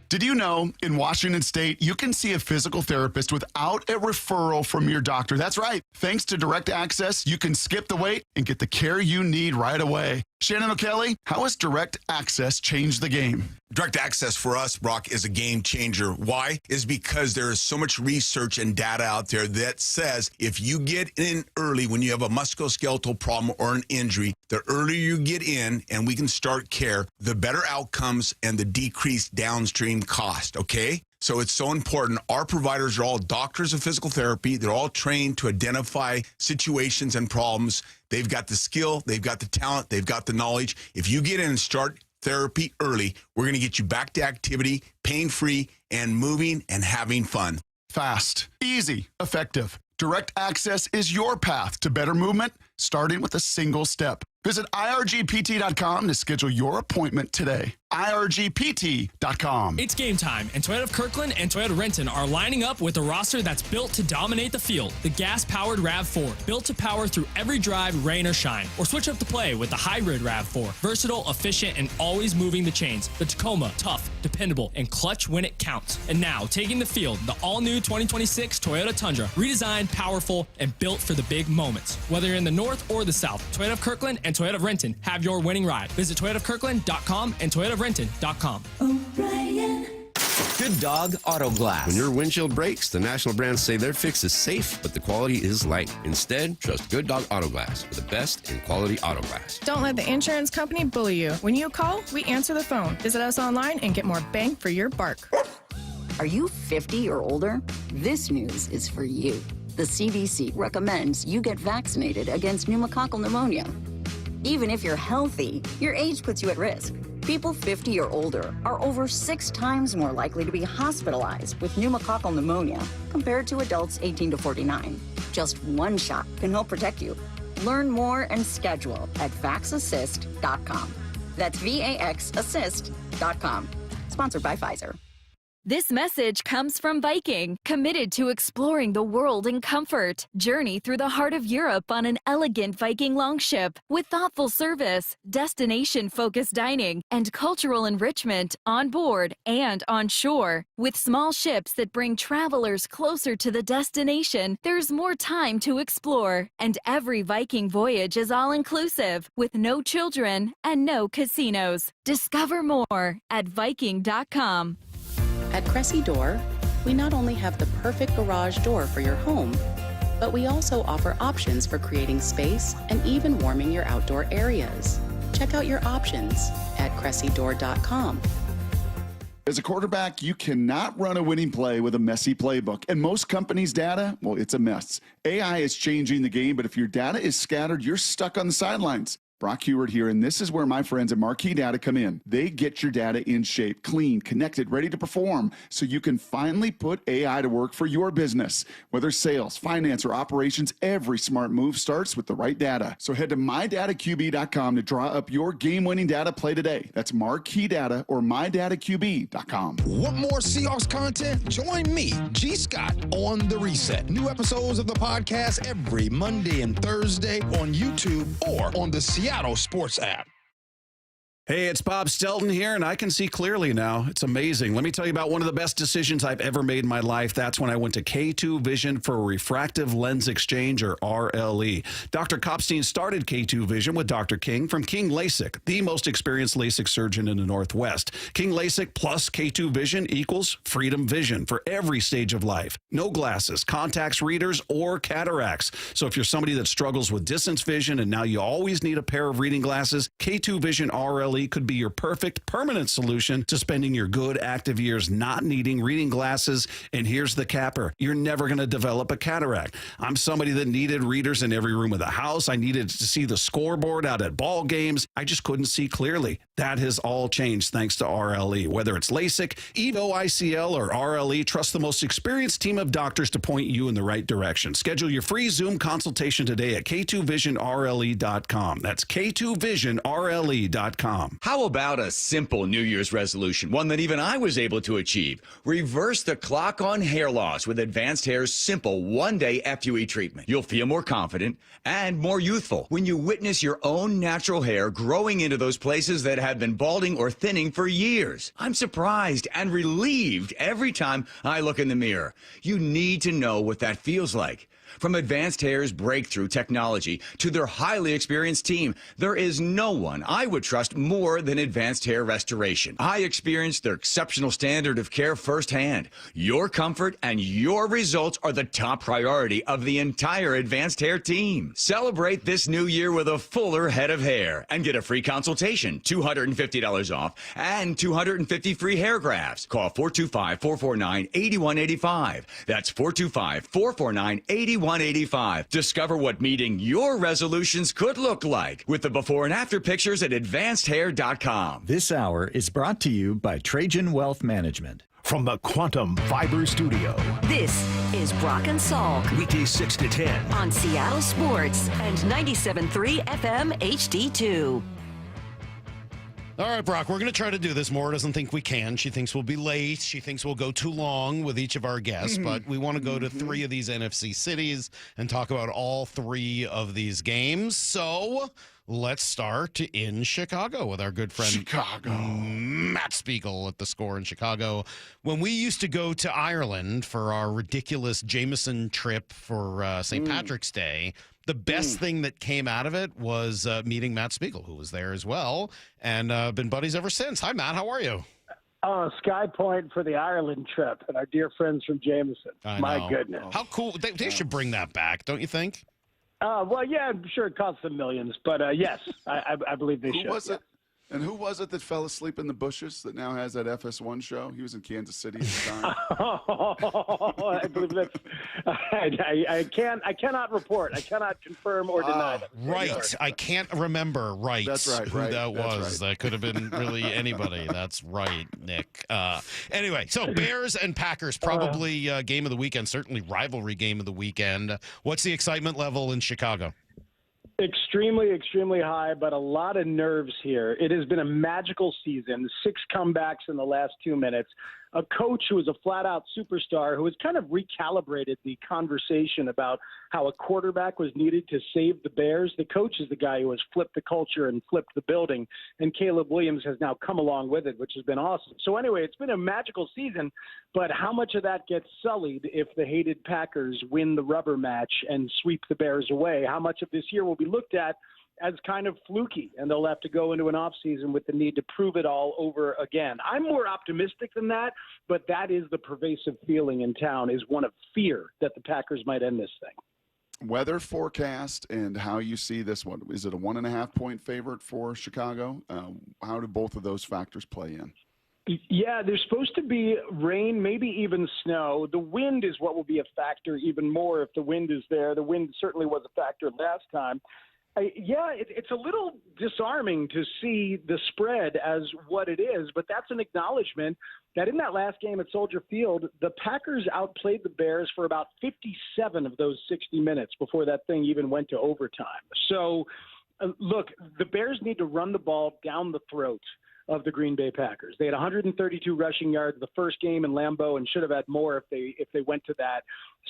Did you know in Washington State, you can see a physical therapist without a referral from your doctor? That's right. Thanks to Direct Access, you can skip the wait and get the care you need right away. Shannon O'Kelly, how has Direct Access changed the game? Direct Access for us, Brock, is a game changer. Why? Is because there is so much research and data out there that says if you get in early when you have a musculoskeletal problem or an injury, the earlier you get in and we can start care, the better outcomes and the decreased downstream cost, okay? So it's so important. Our providers are all doctors of physical therapy. They're all trained to identify situations and problems. They've got the skill, they've got the talent, they've got the knowledge. If you get in and start therapy early, we're going to get you back to activity, pain-free, and moving and having fun. Fast, easy, effective. Direct Access is your path to better movement, starting with a single step. Visit irgpt.com to schedule your appointment today. irgpt.com. It's game time, and Toyota of Kirkland and Toyota Renton are lining up with a roster that's built to dominate the field. The gas-powered RAV4, built to power through every drive, rain or shine. Or switch up the play with the hybrid RAV4, versatile, efficient, and always moving the chains. The Tacoma, tough, dependable, and clutch when it counts. And now, taking the field, the all-new 2026 Toyota Tundra, redesigned, powerful, and built for the big moments. Whether you're in the north or the south, Toyota of Kirkland and Toyota of Renton have your winning ride. Visit toyotaofkirkland.com and toyotaofrenton.com. Good Dog Auto Glass. When your windshield breaks, the national brands say their fix is safe, but the quality is light. Instead, trust Good Dog Auto Glass for the best in quality auto glass. Don't let the insurance company bully you. When you call, we answer the phone. Visit us online and get more bang for your buck. Are you 50 or older? This news is for you. The CDC recommends you get vaccinated against pneumococcal pneumonia. Even if you're healthy, your age puts you at risk. People 50 or older are over 6 times more likely to be hospitalized with pneumococcal pneumonia compared to adults 18 to 49. Just one shot can help protect you. Learn more and schedule at vaxassist.com. That's VAXassist.com. Sponsored by Pfizer. This message comes from Viking, committed to exploring the world in comfort. Journey through the heart of Europe on an elegant Viking longship with thoughtful service, destination-focused dining, and cultural enrichment on board and on shore. With small ships that bring travelers closer to the destination, there's more time to explore. And every Viking voyage is all-inclusive, with no children and no casinos. Discover more at Viking.com. At Cressy Door, we not only have the perfect garage door for your home, but we also offer options for creating space and even warming your outdoor areas. Check out your options at CressyDoor.com. As a quarterback, you cannot run a winning play with a messy playbook. And most companies' data, well, it's a mess. AI is changing the game, but if your data is scattered, you're stuck on the sidelines. Brock Heward here, and this is where my friends at Marquee Data come in. They get your data in shape, clean, connected, ready to perform, so you can finally put AI to work for your business. Whether sales, finance, or operations, every smart move starts with the right data. So head to mydataqb.com to draw up your game-winning data play today. That's Marquee Data or mydataqb.com. Want more Seahawks content? Join me, G. Scott, on The Reset. New episodes of the podcast every Monday and Thursday on YouTube or on the Seattle Sports app. Hey, it's Bob Stelton here, and I can see clearly now. It's amazing. Let me tell you about one of the best decisions I've ever made in my life. That's when I went to K2 Vision for Refractive Lens Exchange, or RLE. Dr. Kopstein started K2 Vision with Dr. King from King LASIK, the most experienced LASIK surgeon in the Northwest. King LASIK plus K2 Vision equals freedom vision for every stage of life. No glasses, contacts, readers, or cataracts. So if you're somebody that struggles with distance vision and now you always need a pair of reading glasses, K2 Vision RLE could be your perfect permanent solution to spending your good active years not needing reading glasses. And here's the capper. You're never going to develop a cataract. I'm somebody that needed readers in every room of the house. I needed to see the scoreboard out at ball games. I just couldn't see clearly. That has all changed thanks to RLE. Whether it's LASIK, EVO ICL, or RLE, trust the most experienced team of doctors to point you in the right direction. Schedule your free Zoom consultation today at K2VisionRLE.com. That's K2VisionRLE.com. How about a simple New Year's resolution, one that even I was able to achieve? Reverse the clock on hair loss with Advanced Hair's simple one-day FUE treatment. You'll feel more confident and more youthful when you witness your own natural hair growing into those places that have been balding or thinning for years. I'm surprised and relieved every time I look in the mirror. You need to know what that feels like. From Advanced Hair's breakthrough technology to their highly experienced team, there is no one I would trust more than Advanced Hair Restoration. I experienced their exceptional standard of care firsthand. Your comfort and your results are the top priority of the entire Advanced Hair team. Celebrate this new year with a fuller head of hair and get a free consultation, $250 off, and 250 free hair grafts. Call 425-449-8185. That's 425-449-8185. Discover what meeting your resolutions could look like with the before and after pictures at advancedhair.com. This hour is brought to you by Trajan Wealth Management. From the Quantum Fiber Studio. This is Brock and Salk. Weekdays 6 to 10. On Seattle Sports and 97.3 FM HD2. All right, Brock, we're going to try to do this. Maura doesn't think we can. She thinks we'll be late. She thinks we'll go too long with each of our guests. But we want to go to 3 of these NFC cities and talk about all 3 of these games. So let's start in Chicago with our good friend Matt Speigel at The Score in Chicago. When we used to go to Ireland for our ridiculous Jameson trip for St. Patrick's Day, the best thing that came out of it was meeting Matt Speigel, who was there as well, and been buddies ever since. Hi, Matt. How are you? Sky Point for the Ireland trip and our dear friends from Jameson. My goodness. How cool. They should bring that back, don't you think? Well, yeah, I'm sure it costs them millions, but yes, I believe they should. Who was it? And who was it that fell asleep in the bushes that now has that FS1 show? He was in Kansas City at the time. I believe that's. I cannot report. I cannot confirm or deny that. Right. I can't remember That's right, who right. that That's was. right. That could have been really anybody. That's right, Nick. Anyway, so Bears and Packers, probably game of the weekend, certainly rivalry game of the weekend. What's the excitement level in Chicago? Extremely, extremely high, but a lot of nerves here. It has been a magical season, 6 comebacks in the last 2 minutes. A coach who is a flat-out superstar who has kind of recalibrated the conversation about how a quarterback was needed to save the Bears. The coach is the guy who has flipped the culture and flipped the building, and Caleb Williams has now come along with it, which has been awesome. So anyway, it's been a magical season, but how much of that gets sullied if the hated Packers win the rubber match and sweep the Bears away? How much of this year will be looked at as kind of fluky, and they'll have to go into an offseason with the need to prove it all over again? I'm more optimistic than that, but that is the pervasive feeling in town, is one of fear that the Packers might end this thing. Weather forecast and how you see this one. Is it a 1.5 point favorite for Chicago? How do both of those factors play in? Yeah, there's supposed to be rain, maybe even snow. The wind is what will be a factor even more if the wind is there. The wind certainly was a factor last time. It's a little disarming to see the spread as what it is, but that's an acknowledgement that in that last game at Soldier Field, the Packers outplayed the Bears for about 57 of those 60 minutes before that thing even went to overtime. So, look, the Bears need to run the ball down the throat of the Green Bay Packers. They had 132 rushing yards the first game in Lambeau and should have had more if they went to that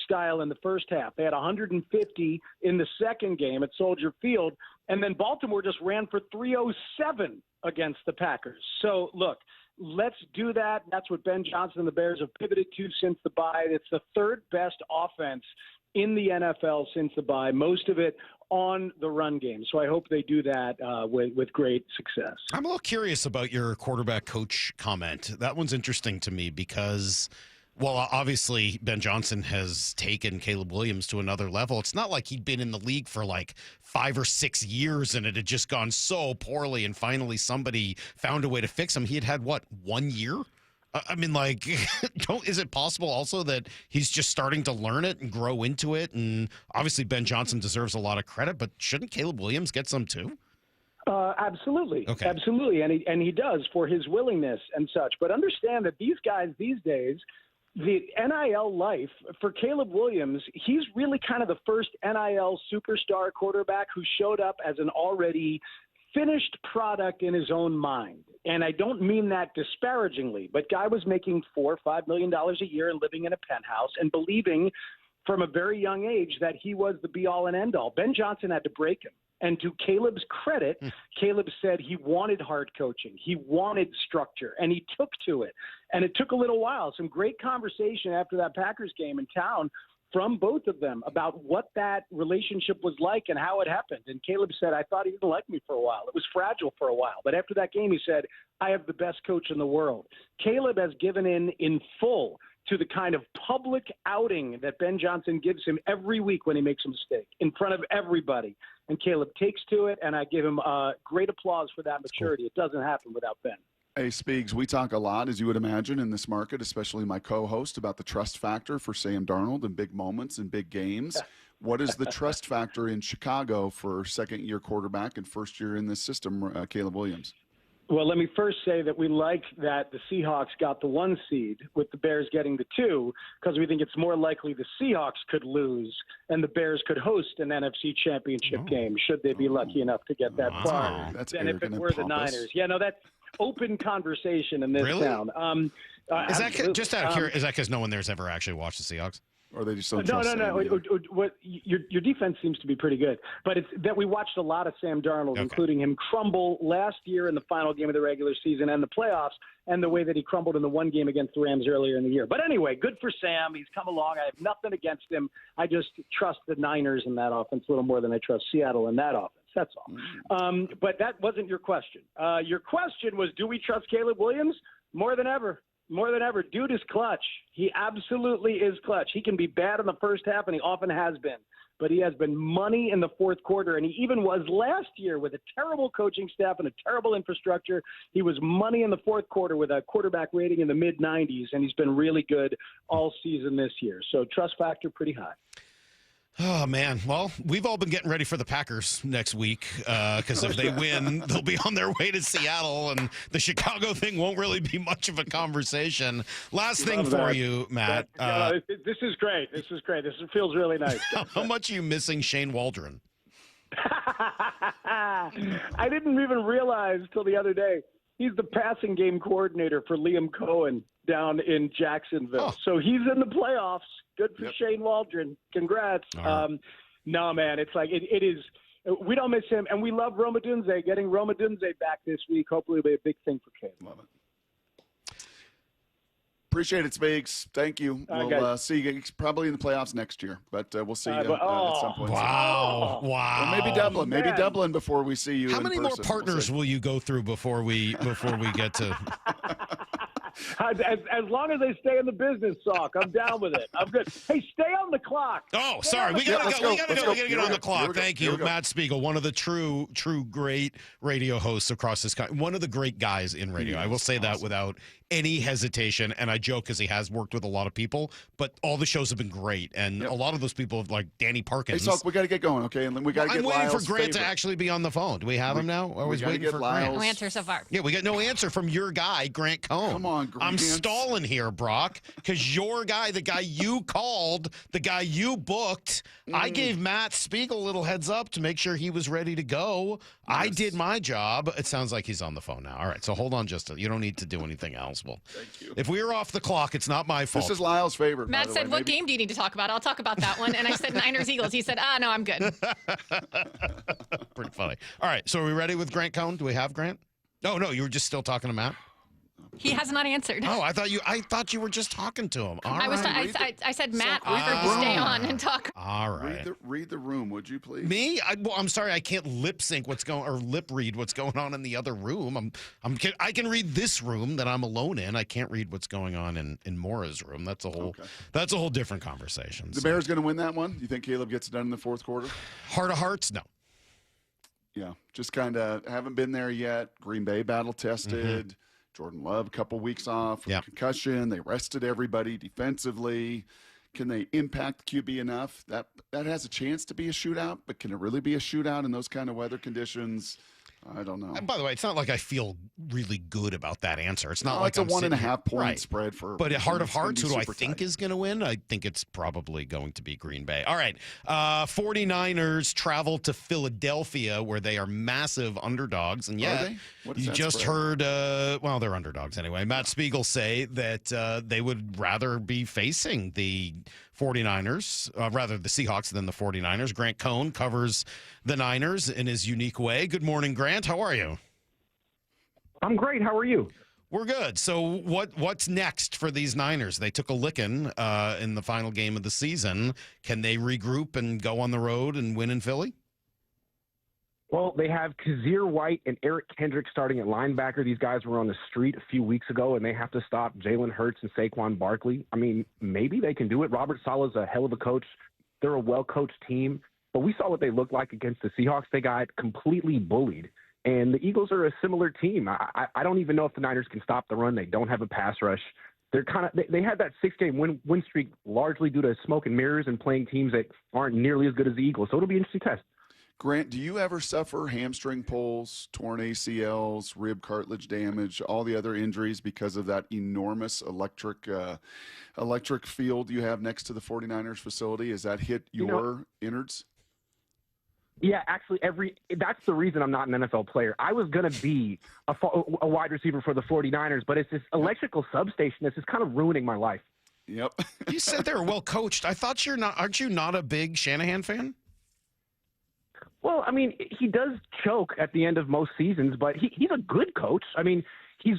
style in the first half. They had 150 in the second game at Soldier Field, and then Baltimore just ran for 307 against the Packers. So, look, let's do that. That's what Ben Johnson and the Bears have pivoted to since the bye. It's the third best offense in the NFL since the bye, most of it on the run game. So I hope they do that with great success. I'm a little curious about your quarterback coach comment. That one's interesting to me because, well, obviously Ben Johnson has taken Caleb Williams to another level. It's not like he'd been in the league for like 5 or 6 years and it had just gone so poorly and finally somebody found a way to fix him. He had what, 1 year? I mean, like, is it possible also that he's just starting to learn it and grow into it? And obviously Ben Johnson deserves a lot of credit, but shouldn't Caleb Williams get some too? Absolutely. Okay. Absolutely. And he does for his willingness and such. But understand that these guys these days, the NIL life for Caleb Williams, he's really kind of the first NIL superstar quarterback who showed up as an already finished product in his own mind. And I don't mean that disparagingly, but guy was making $4 or $5 million a year and living in a penthouse and believing from a very young age that he was the be-all and end-all. Ben Johnson had to break him. And to Caleb's credit, Caleb said he wanted hard coaching. He wanted structure, and he took to it. And it took a little while. Some great conversation after that Packers game in town from both of them about what that relationship was like and how it happened. And Caleb said, I thought he didn't like me for a while. It was fragile for a while. But after that game, he said, I have the best coach in the world. Caleb has given in full to the kind of public outing that Ben Johnson gives him every week when he makes a mistake in front of everybody. And Caleb takes to it, and I give him great applause for that maturity. It doesn't happen without Ben. Hey, Speegs, we talk a lot, as you would imagine, in this market, especially my co-host, about the trust factor for Sam Darnold in big moments and big games. What is the trust factor in Chicago for second-year quarterback and first year in this system, Caleb Williams? Well, let me first say that we like that the Seahawks got the 1 seed with the Bears getting the 2 because we think it's more likely the Seahawks could lose and the Bears could host an NFC championship game should they be lucky enough to get that far than if it were the Niners. Yeah, no, that's open conversation in this town. Is that just out of curiosity? Is that because no one there's ever actually watched the Seahawks? Or they just don't No. trust What your defense seems to be pretty good, but it's that we watched a lot of Sam Darnold, including him crumble last year in the final game of the regular season and the playoffs, and the way that he crumbled in the one game against the Rams earlier in the year. But anyway, good for Sam. He's come along. I have nothing against him. I just trust the Niners in that offense a little more than I trust Seattle in that offense. That's all. But that wasn't your question. Your question was, do we trust Caleb Williams? More than ever. More than ever. Dude is clutch. He absolutely is clutch. He can be bad in the first half, and he often has been. But he has been money in the fourth quarter, and he even was last year with a terrible coaching staff and a terrible infrastructure. He was money in the fourth quarter with a quarterback rating in the mid-90s, and he's been really good all season this year. So trust factor pretty high. Oh, man. Well, we've all been getting ready for the Packers next week because if they win, they'll be on their way to Seattle, and the Chicago thing won't really be much of a conversation. Last thing for you, Matt. This is great. This feels really nice. How much are you missing Shane Waldron? I didn't even realize till the other day he's the passing game coordinator for Liam Cohn down in Jacksonville. Oh. So he's in the playoffs. Good for Shane Waldron. Congrats. Right. No, man, it's like it is. We don't miss him, and we love Roma Dunze. Getting Roma Dunze back this week hopefully will be a big thing for Caleb. Love it. Appreciate it, Speaks. Thank you. We'll see you probably in the playoffs next year, but we'll see you at some point. Wow. Or maybe Dublin. Maybe Dublin before we see you. How many more partners will you go through before we get to? As long as they stay in the business, Salk, I'm down with it. I'm good. Hey, stay on the clock. Oh, sorry. We gotta go. We gotta get on the clock. Thank you, Here we go. Matt Speigel, one of the true great radio hosts across this country. One of the great guys in radio. I will say that without any hesitation. And I joke because he has worked with a lot of people, but all the shows have been great. And a lot of those people, like Danny Parkins. Hey, Salk, we got to get going, okay? And we got to get I'm waiting Lyle's for Grant favorite. to actually be on the phone. Do we have him now? I was gotta waiting get for Lyle's- Grant. No answer so far. Yeah, we got no answer from your guy, Grant Cohn. Come on, Grant. I'm stalling here, Brock, because your guy, the guy you called, the guy you booked, I gave Matt Speigel a little heads up to make sure he was ready to go. I did my job. It sounds like he's on the phone now. All right, so hold on you don't need to do anything else. Well, thank you. If we were off the clock, it's not my fault. This is Lyle's favorite. Matt said, what game do you need to talk about? I'll talk about that one. And I said Niners-Eagles. He said, no, I'm good. Pretty funny. All right, so are we ready with Grant Cohn? Do we have Grant? No, you were just still talking to Matt? He has not answered. Oh, I thought you were just talking to him. All right. I said Matt offered to stay on and talk. All right. Read the room, would you please? Me? I'm sorry, I can't lip read what's going on in the other room. I can read this room that I'm alone in. I can't read what's going on in Mora's room. That's a whole different conversation. The Bears going to win that one? You think Caleb gets it done in the fourth quarter? Heart of hearts, no. Yeah, just kind of haven't been there yet. Green Bay battle tested. Mm-hmm. Jordan Love, a couple weeks off with concussion. They rested everybody defensively. Can they impact the QB enough? That has a chance to be a shootout, but can it really be a shootout in those kind of weather conditions? I don't know. And by the way, it's not like I feel really good about that answer. It's not like it's a I'm 1.5 point right. spread for. But at heart of it's gonna hearts, be who do I super think tight. is going to win? I think it's probably going to be Green Bay. All right. 49ers travel to Philadelphia, where they are massive underdogs. And Are they? What is you that just spread? heard, well, they're underdogs anyway. Matt Speigel say that they would rather be facing the 49ers, rather the Seahawks than the 49ers. Grant Cohn covers the Niners in his unique way. Good morning, Grant. How are you? I'm great. How are you? We're good. So what's next for these Niners? They took a licking in the final game of the season. Can they regroup and go on the road and win in Philly? Well, they have Kazir White and Eric Kendrick starting at linebacker. These guys were on the street a few weeks ago, and they have to stop Jalen Hurts and Saquon Barkley. I mean, maybe they can do it. Robert Saleh's a hell of a coach. They're a well-coached team. But we saw what they looked like against the Seahawks. They got completely bullied. And the Eagles are a similar team. I don't even know if the Niners can stop the run. They don't have a pass rush. They're they had that 6-game win streak largely due to smoke and mirrors and playing teams that aren't nearly as good as the Eagles. So it'll be an interesting test. Grant, do you ever suffer hamstring pulls, torn ACLs, rib cartilage damage, all the other injuries because of that enormous electric field you have next to the 49ers facility? Has that hit your innards? Yeah, actually, that's the reason I'm not an NFL player. I was going to be a wide receiver for the 49ers, but it's this electrical substation that's just kind of ruining my life. Yep. You said they were well coached. I thought aren't you not a big Shanahan fan? Well, I mean, he does choke at the end of most seasons, but he's a good coach. I mean, he's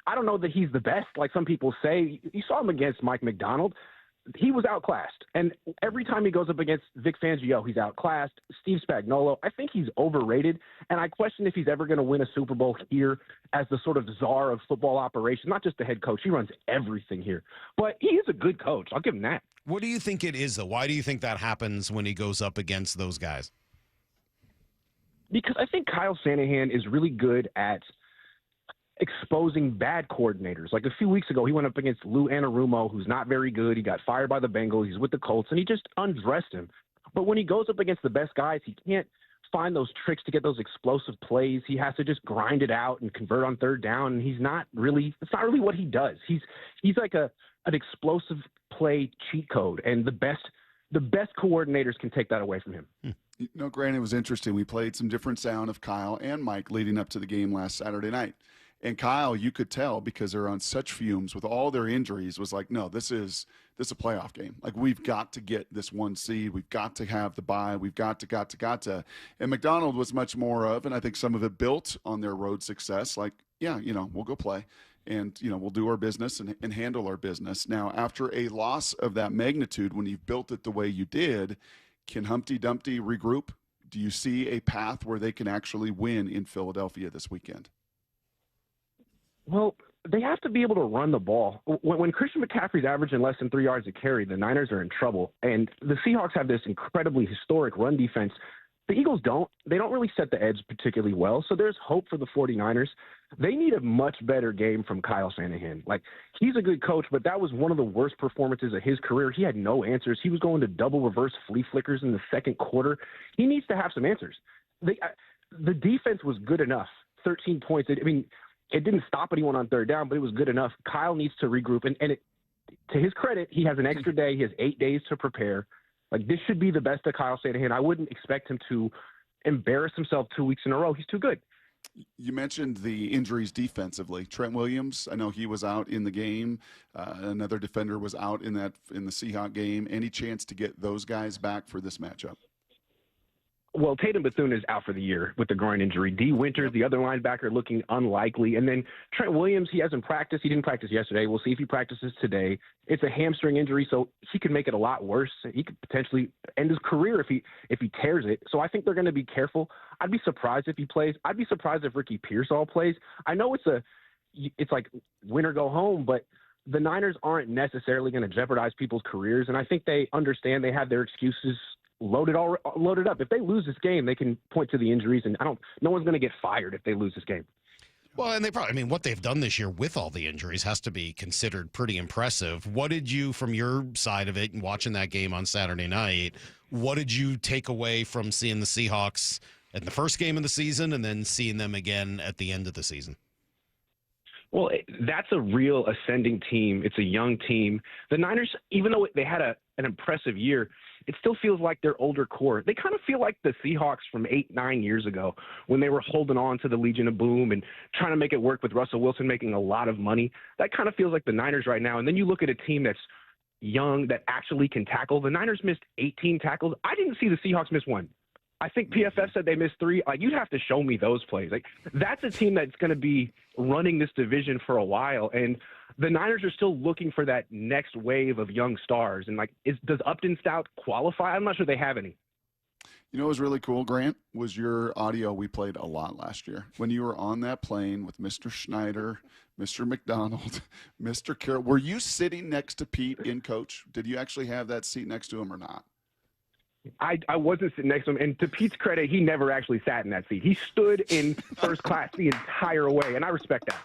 I don't know that he's the best, like some people say. You saw him against Mike McDonald. he was outclassed. And every time he goes up against Vic Fangio, he's outclassed. Steve Spagnuolo, I think he's overrated. And I question if he's ever going to win a Super Bowl here as the sort of czar of football operations, not just the head coach. He runs everything here. But he is a good coach. I'll give him that. What do you think it is, though? Why do you think that happens when he goes up against those guys? Because I think Kyle Shanahan is really good at exposing bad coordinators. Like a few weeks ago, he went up against Lou Anarumo, who's not very good. He got fired by the Bengals. He's with the Colts, and he just undressed him. But when he goes up against the best guys, he can't find those tricks to get those explosive plays. He has to just grind it out and convert on third down, and it's not really what he does. He's like an explosive play cheat code, and the best coordinators can take that away from him. You know, Grant, it was interesting. We played some different sound of Kyle and Mike leading up to the game last Saturday night. And Kyle, you could tell because they're on such fumes with all their injuries, was like, no, this is a playoff game. Like, we've got to get this 1 seed. We've got to have the bye. We've got to. And McDonald was much more of, and I think some of it built on their road success. Like, yeah, we'll go play. And, we'll do our business and handle our business. Now, after a loss of that magnitude, when you've built it the way you did, can Humpty Dumpty regroup? Do you see a path where they can actually win in Philadelphia this weekend? Well, they have to be able to run the ball. When Christian McCaffrey's averaging less than 3 yards a carry, the Niners are in trouble. And the Seahawks have this incredibly historic run defense. The Eagles don't. They don't really set the edge particularly well. So there's hope for the 49ers. They need a much better game from Kyle Shanahan. Like, he's a good coach, but that was one of the worst performances of his career. He had no answers. He was going to double reverse flea flickers in the second quarter. He needs to have some answers. The defense was good enough. 13 points. It didn't stop anyone on third down, but it was good enough. Kyle needs to regroup. And to his credit, he has an extra day. He has 8 days to prepare. Like, this should be the best of Kyle Shanahan. I wouldn't expect him to embarrass himself 2 weeks in a row. He's too good. You mentioned the injuries defensively. Trent Williams, I know he was out in the game. Another defender was out in the Seahawks game. Any chance to get those guys back for this matchup? Well, Tatum Bethune is out for the year with the groin injury. D. Winters, the other linebacker, looking unlikely. And then Trent Williams, he hasn't practiced. He didn't practice yesterday. We'll see if he practices today. It's a hamstring injury, so he could make it a lot worse. He could potentially end his career if he tears it. So I think they're going to be careful. I'd be surprised if he plays. I'd be surprised if Ricky Pearsall plays. I know it's like win or go home, but the Niners aren't necessarily going to jeopardize people's careers, and I think they understand they have their excuses loaded up. If they lose this game, they can point to the injuries, and no one's going to get fired if they lose this game. Well, and they probably, what they've done this year with all the injuries has to be considered pretty impressive. What did you, from your side of it and watching that game on Saturday night, what did you take away from seeing the Seahawks at the first game of the season and then seeing them again at the end of the season? Well, that's a real ascending team. It's a young team. The Niners, even though they had an impressive year, it still feels like their older core. They kind of feel like the Seahawks from 8-9 years ago when they were holding on to the Legion of Boom and trying to make it work with Russell Wilson making a lot of money. That kind of feels like the Niners right now. And then you look at a team that's young, that actually can tackle. The Niners missed 18 tackles. I didn't see the Seahawks miss one. I think PFF said they missed 3. Like, you'd have to show me those plays. Like, that's a team that's going to be running this division for a while. And the Niners are still looking for that next wave of young stars. And, does Upton Stout qualify? I'm not sure they have any. You know what was really cool, Grant, was your audio we played a lot last year. When you were on that plane with Mr. Schneider, Mr. McDonald, Mr. Carroll, were you sitting next to Pete in coach? Did you actually have that seat next to him or not? I wasn't sitting next to him, and to Pete's credit, he never actually sat in that seat. He stood in first class the entire way, and I respect that.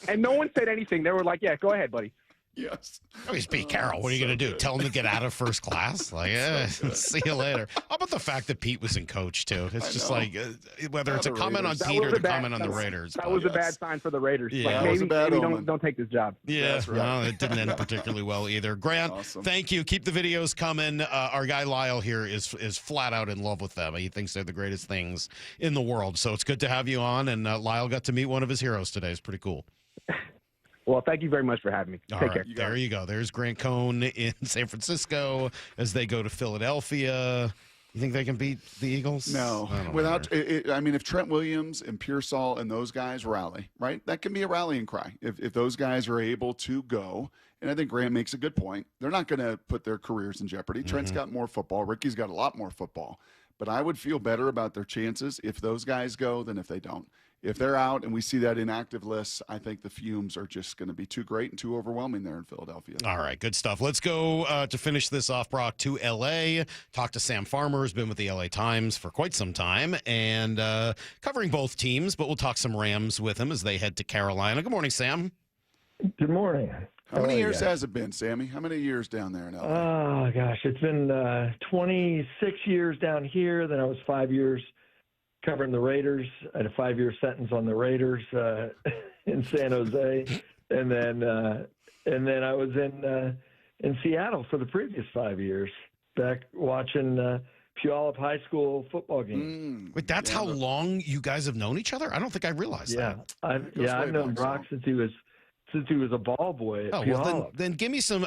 And no one said anything. They were like, yeah, go ahead, buddy. Yes. Oh, he's Pete Carroll. What are you going to do? Tell him to get out of first class? Like, see you later. How about the fact that Pete was in coach, too? It's just like, whether it's a comment on Pete or a comment on the Raiders. That was a bad sign for the Raiders. Yeah. Maybe don't take this job. Yeah, that's right. No, it didn't end particularly well either. Grant, Thank you. Keep the videos coming. Our guy Lyle here is flat out in love with them. He thinks they're the greatest things in the world. So it's good to have you on. And Lyle got to meet one of his heroes today. It's pretty cool. Well, thank you very much for having me. Take care. There you go. There's Grant Cohn in San Francisco as they go to Philadelphia. You think they can beat the Eagles? No. Without, if Trent Williams and Pearsall and those guys rally, right? That can be a rallying cry. If those guys are able to go And I think Grant makes a good point. They're not going to put their careers in jeopardy. Trent's got more football. Ricky's got a lot more football. But I would feel better about their chances if those guys go than if they don't. If they're out and we see that inactive list, I think the fumes are just going to be too great and too overwhelming there in Philadelphia. All right, good stuff. Let's go to finish this off, Brock, to L.A. Talk to Sam Farmer, who's been with the L.A. Times for quite some time and covering both teams, but we'll talk some Rams with him as they head to Carolina. Good morning, Sam. Good morning. How many years has it been, Sammy? How many years down there in L.A.? Oh, gosh, it's been 26 years down here. Then I was 5 years covering the Raiders. I had a 5-year sentence on the Raiders in San Jose, and then I was in Seattle for the previous 5 years, back watching Puyallup High School football games. Wait, that's how long you guys have known each other? I don't think I realized that. I've known Brock since he was a ball boy at Puyallup. Well, then give me some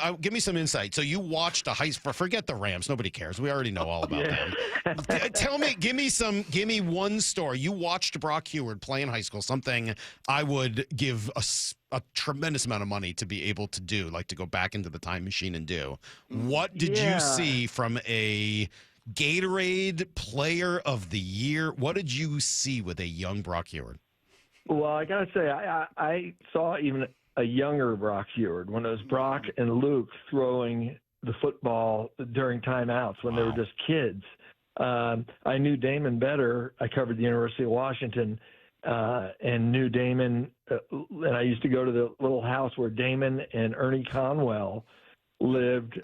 insight. So you watched forget the Rams. Nobody cares. We already know all about them. Tell me, give me one story. You watched Brock Huard play in high school, something I would give a tremendous amount of money to be able to do, like to go back into the time machine and do. What did you see from a Gatorade Player of the Year? What did you see with a young Brock Huard? Well, I got to say, I saw even a younger Brock Huard when it was Brock and Luke throwing the football during timeouts when they were just kids. I knew Damon better. I covered the University of Washington and knew Damon. And I used to go to the little house where Damon and Ernie Conwell lived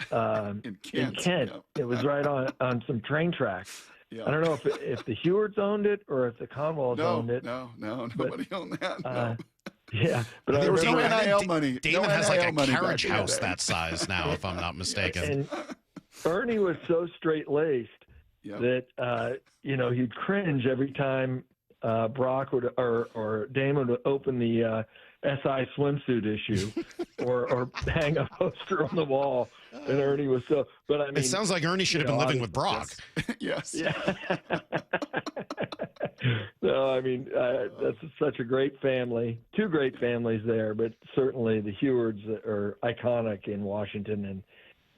in Kent. It was right on some train tracks. Yeah. I don't know if the Huards owned it or if the Conwells owned it. No, nobody owned that. No. Yeah, but there was no NIL money. Damon has like a carriage house that size now, if I'm not mistaken. And Ernie was so straight-laced that he'd cringe every time Brock would or Damon would open the SI swimsuit issue or hang a poster on the wall. And Ernie was so. But I mean, it sounds like Ernie should have been living with Brock. Yes. Yeah. No, I mean that's such a great family. Two great families there, but certainly the Huards are iconic in Washington,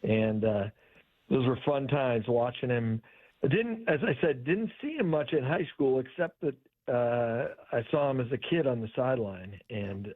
and those were fun times watching him. As I said, didn't see him much in high school except that I saw him as a kid on the sideline, and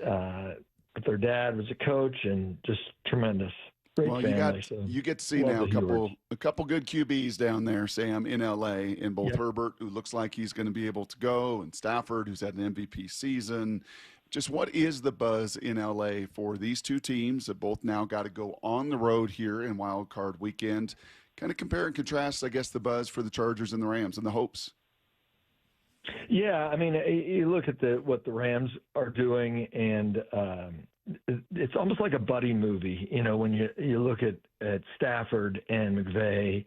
but their dad was a coach and just tremendous. Great family. You get to see now a couple good QBs down there, Sam, in L.A. in both Herbert, who looks like he's going to be able to go, and Stafford, who's had an MVP season. Just what is the buzz in L.A. for these two teams that both now got to go on the road here in Wild Card Weekend? Kind of compare and contrast, I guess, the buzz for the Chargers and the Rams and the hopes. Yeah, I mean, you look at what the Rams are doing, and it's almost like a buddy movie. You know, when you look at Stafford and McVay,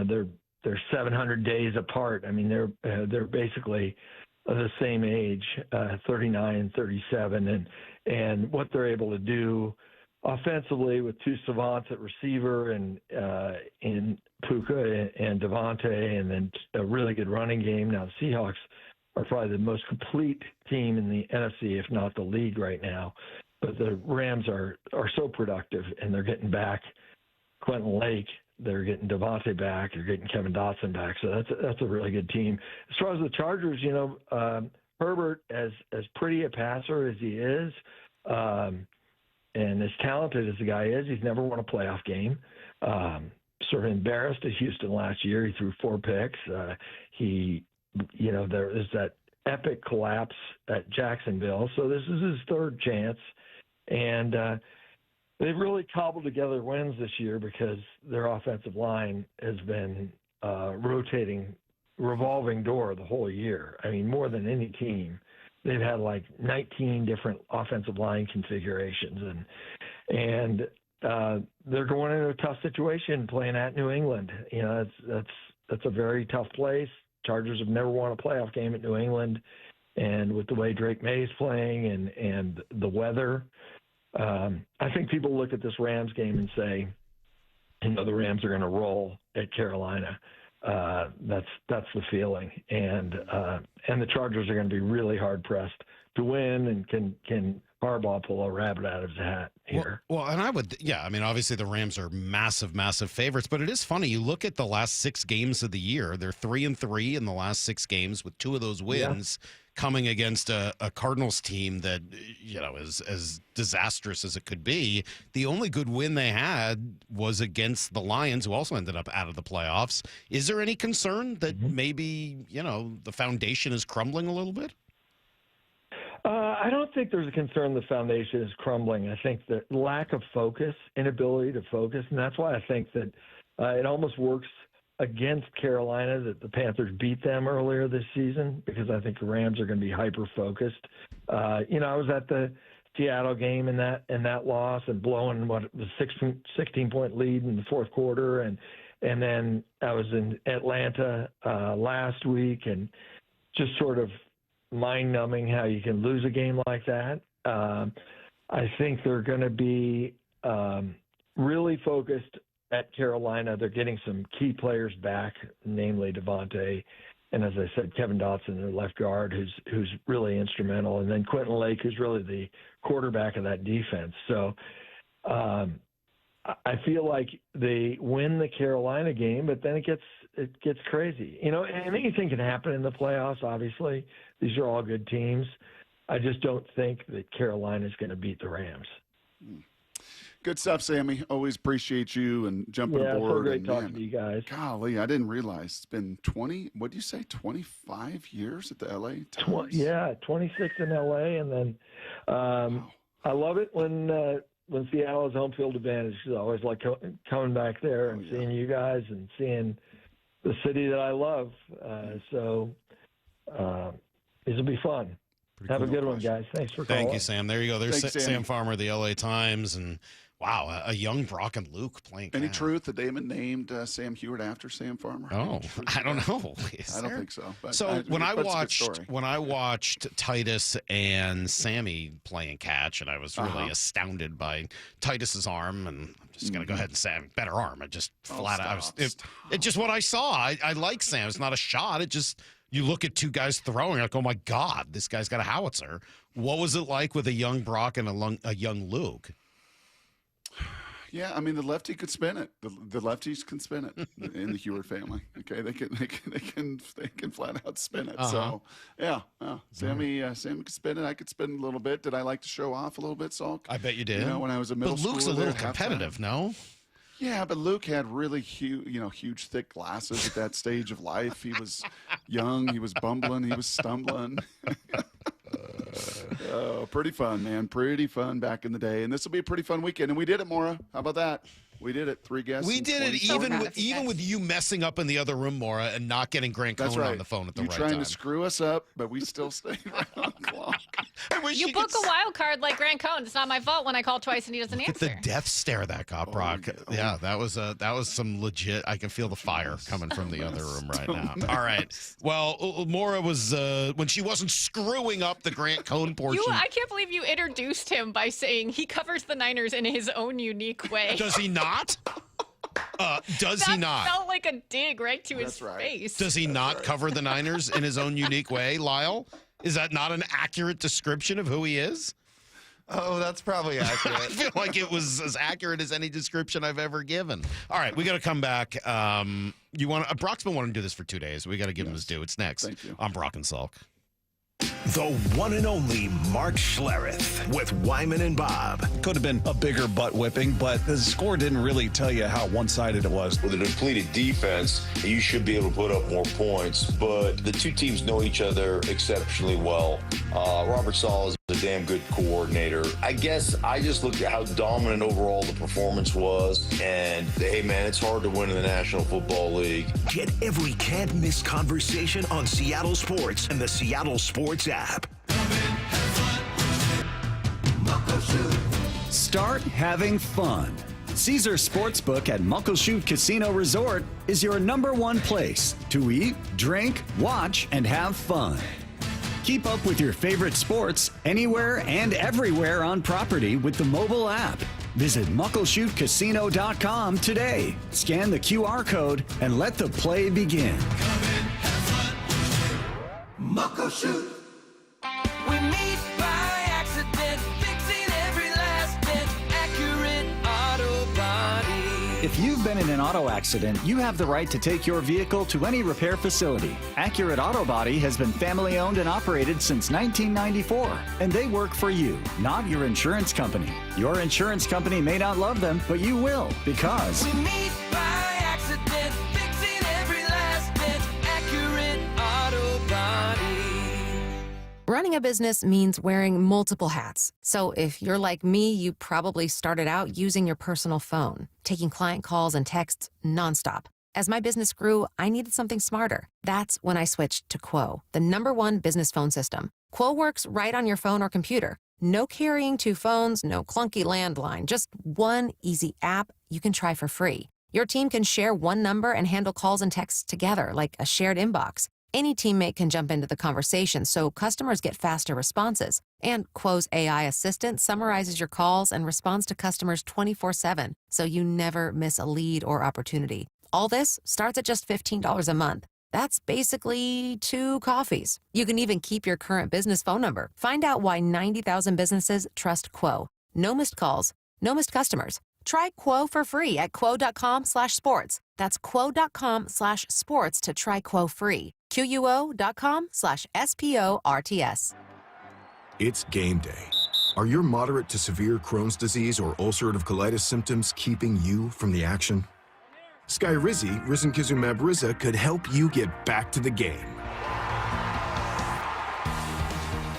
they're 700 days apart. I mean, they're basically the same age, 39 and 37, and what they're able to do offensively with two savants at receiver and in Puka and Devontae, and then a really good running game. Now the Seahawks are probably the most complete team in the NFC, if not the league right now. But the Rams are so productive, and they're getting back Quentin Lake. They're getting Devontae back. They're getting Kevin Dotson back. So that's a really good team. As far as the Chargers, Herbert, as pretty a passer as he is, and as talented as the guy is, he's never won a playoff game. Sort of embarrassed at Houston last year. He threw 4 picks. There is that epic collapse at Jacksonville. So this is his third chance. And they've really cobbled together wins this year because their offensive line has been revolving door the whole year. I mean, more than any team. They've had like 19 different offensive line configurations, and they're going into a tough situation playing at New England. You know, that's a very tough place. Chargers have never won a playoff game at New England, and with the way Drake May is playing and the weather, I think people look at this Rams game and say, the Rams are going to roll at Carolina. That's the feeling, and the Chargers are going to be really hard pressed to win and can Harbaugh pull a rabbit out of his hat here. Well, and obviously the Rams are massive, massive favorites, but it is funny. You look at the last 6 games of the year, they're 3-3 in the last 6 games with 2 of those wins coming against a Cardinals team that, is as disastrous as it could be. The only good win they had was against the Lions, who also ended up out of the playoffs. Is there any concern that maybe, the foundation is crumbling a little bit? I don't think there's a concern the foundation is crumbling. I think the lack of focus, inability to focus, and that's why I think that it almost works against Carolina that the Panthers beat them earlier this season, because I think the Rams are going to be hyper-focused. I was at the Seattle game in that loss and blowing the 16-point lead in the fourth quarter, and then I was in Atlanta last week, and just sort of mind-numbing how you can lose a game like that. I think they're going to be really focused at Carolina. They're getting some key players back, namely Devontae, and as I said, Kevin Dotson, the left guard, who's really instrumental, and then Quentin Lake, who's really the quarterback of that defense. So I feel like they win the Carolina game, but then it gets crazy. And anything can happen in the playoffs, obviously. These are all good teams. I just don't think that Carolina's going to beat the Rams. Good stuff, Sammy. Always appreciate you and jumping aboard. Yeah, so great talking to you guys. Golly, I didn't realize it's been 25 years at the L.A. Times? 26 in L.A. And then I love it when Seattle has home field advantage. I always like coming back there and seeing you guys and seeing the city that I love. This will be fun. Have a good one, guys. Thanks for calling. Thank you, Sam. There you go. There's Thanks, Sam Farmer, the LA Times, and wow, a young Brock and Luke playing. Any truth that Damon named Sam Hewitt after Sam Farmer? Oh, I don't know. I don't think so. But when I watched Titus and Sammy playing catch, and I was really astounded by Titus's arm, and I'm just going to go ahead and say better arm. It just flat out. It's just what I saw. I like Sam. It's not a shot. It just. You look at 2 guys throwing, like, oh, my God, this guy's got a howitzer. What was it like with a young Brock and a young Luke? Yeah, I mean, the lefty could spin it. The lefties can spin it in the Hewitt family. Okay, they can flat out spin it. So, Sammy could spin it. I could spin a little bit. Did I like to show off a little bit, Salk? I bet you did. When I was a middle schooler. But Luke's a little competitive, no? Yeah, but Luke had really huge, thick glasses at that stage of life. He was young. He was bumbling. He was stumbling. Oh, pretty fun, man. Pretty fun back in the day. And this will be a pretty fun weekend. And we did it, Maura. How about that? We did it. 3 guests. We did it even with you messing up in the other room, Maura, and not getting Grant Cohn on the phone at the right time. You're trying to screw us up, but we still stayed right on the clock. You book a wild card like Grant Cohn. It's not my fault when I call twice and he doesn't answer. The death stare that got Brock. Yeah, that was some legit. I can feel the fire coming from the other room right now. All right. Well, Maura was when she wasn't screwing up the Grant Cohn portion. I can't believe you introduced him by saying he covers the Niners in his own unique way. Does he not? Does he not? That felt like a dig right to his face. Does he not cover the Niners in his own unique way, Lyle? Is that not an accurate description of who he is? Oh, that's probably accurate. I feel like it was as accurate as any description I've ever given. All right, we got to come back. Brock's been wanting to do this for 2 days. We got to give him his due. It's next. Thank you. I'm Brock and Salk. The one and only Mark Schlereth with Wyman and Bob. Could have been a bigger butt whipping, but the score didn't really tell you how one-sided it was. With a depleted defense, you should be able to put up more points, but the 2 teams know each other exceptionally well. Robert Saleh is a damn good coordinator. I guess I just looked at how dominant overall the performance was, and hey, man, it's hard to win in the National Football League. Get every can't-miss conversation on Seattle Sports and the Seattle Sports app. Start having fun. Caesar Sportsbook at Muckleshoot Casino Resort is your #1 place to eat, drink, watch, and have fun. Keep up with your favorite sports anywhere and everywhere on property with the mobile app. Visit muckleshootcasino.com today. Scan the QR code and let the play begin. Muckleshoot. We meet by accident, big If you've been in an auto accident, you have the right to take your vehicle to any repair facility. Accurate Auto Body has been family owned and operated since 1994, and they work for you, not your insurance company. Your insurance company may not love them, but you will, because We meet by accident, fixing every last bit. Accurate Auto Body. Running a business means wearing multiple hats. So if you're like me, you probably started out using your personal phone, taking client calls and texts nonstop. As my business grew, I needed something smarter. That's when I switched to Quo, the #1 business phone system. Quo works right on your phone or computer. No carrying 2 phones, no clunky landline, just one easy app you can try for free. Your team can share one number and handle calls and texts together like a shared inbox. Any teammate can jump into the conversation, so customers get faster responses. And Quo's AI assistant summarizes your calls and responds to customers 24/7, so you never miss a lead or opportunity. All this starts at just $15 a month. That's basically 2 coffees. You can even keep your current business phone number. Find out why 90,000 businesses trust Quo. No missed calls, no missed customers. Try Quo for free at quo.com/sports. That's quo.com/sports to try Quo free. QUO.com/SPORTS. It's game day. Are your moderate to severe Crohn's disease or ulcerative colitis symptoms keeping you from the action? Skyrizi, risankizumab Riza, could help you get back to the game.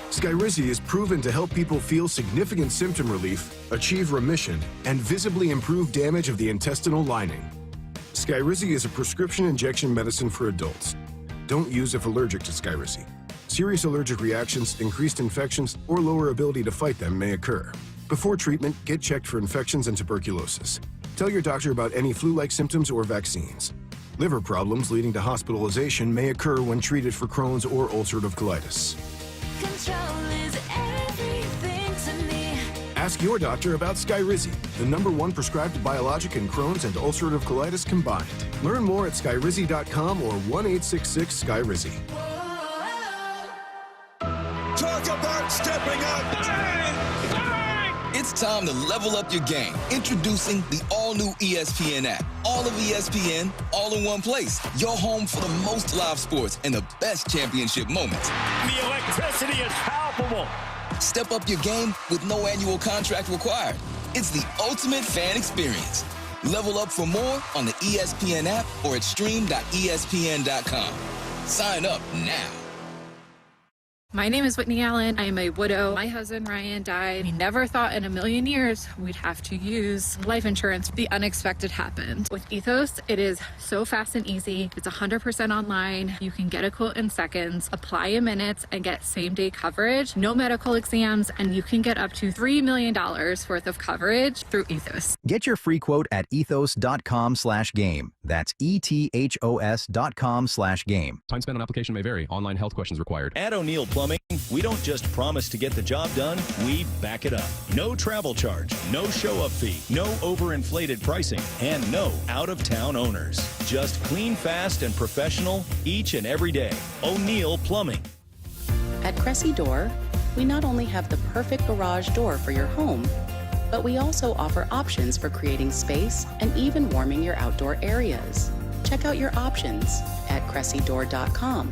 Skyrizi is proven to help people feel significant symptom relief, achieve remission, and visibly improve damage of the intestinal lining. Skyrizi is a prescription injection medicine for adults. Don't use if allergic to Skyrizi. Serious allergic reactions, increased infections, or lower ability to fight them may occur. Before treatment, get checked for infections and tuberculosis. Tell your doctor about any flu-like symptoms or vaccines. Liver problems leading to hospitalization may occur when treated for Crohn's or ulcerative colitis. Control is everything to me. Ask your doctor about Skyrizi, the #1 prescribed biologic in Crohn's and ulcerative colitis combined. Learn more at skyrizi.com or 1-866-SKYRIZI. Talk about stepping up! It's time to level up your game. Introducing the all-new ESPN app. All of ESPN, all in one place. Your home for the most live sports and the best championship moments. The electricity is palpable. Step up your game with no annual contract required. It's the ultimate fan experience. Level up for more on the ESPN app or at stream.espn.com. Sign up now. My name is Whitney Allen. I am a widow. My husband, Ryan, died. We never thought in a million years we'd have to use life insurance. The unexpected happened. With Ethos, it is so fast and easy. It's 100% online. You can get a quote in seconds, apply in minutes, and get same-day coverage. No medical exams, and you can get up to $3 million worth of coverage through Ethos. Get your free quote at ethos.com/game. That's ETHOS.com/game. Time spent on application may vary. Online health questions required. At O'Neill Plumbing, we don't just promise to get the job done, we back it up. No travel charge, no show-up fee, no overinflated pricing, and no out-of-town owners. Just clean, fast, and professional each and every day. O'Neill Plumbing. At Cressy Door, we not only have the perfect garage door for your home, but we also offer options for creating space and even warming your outdoor areas. Check out your options at CressyDoor.com.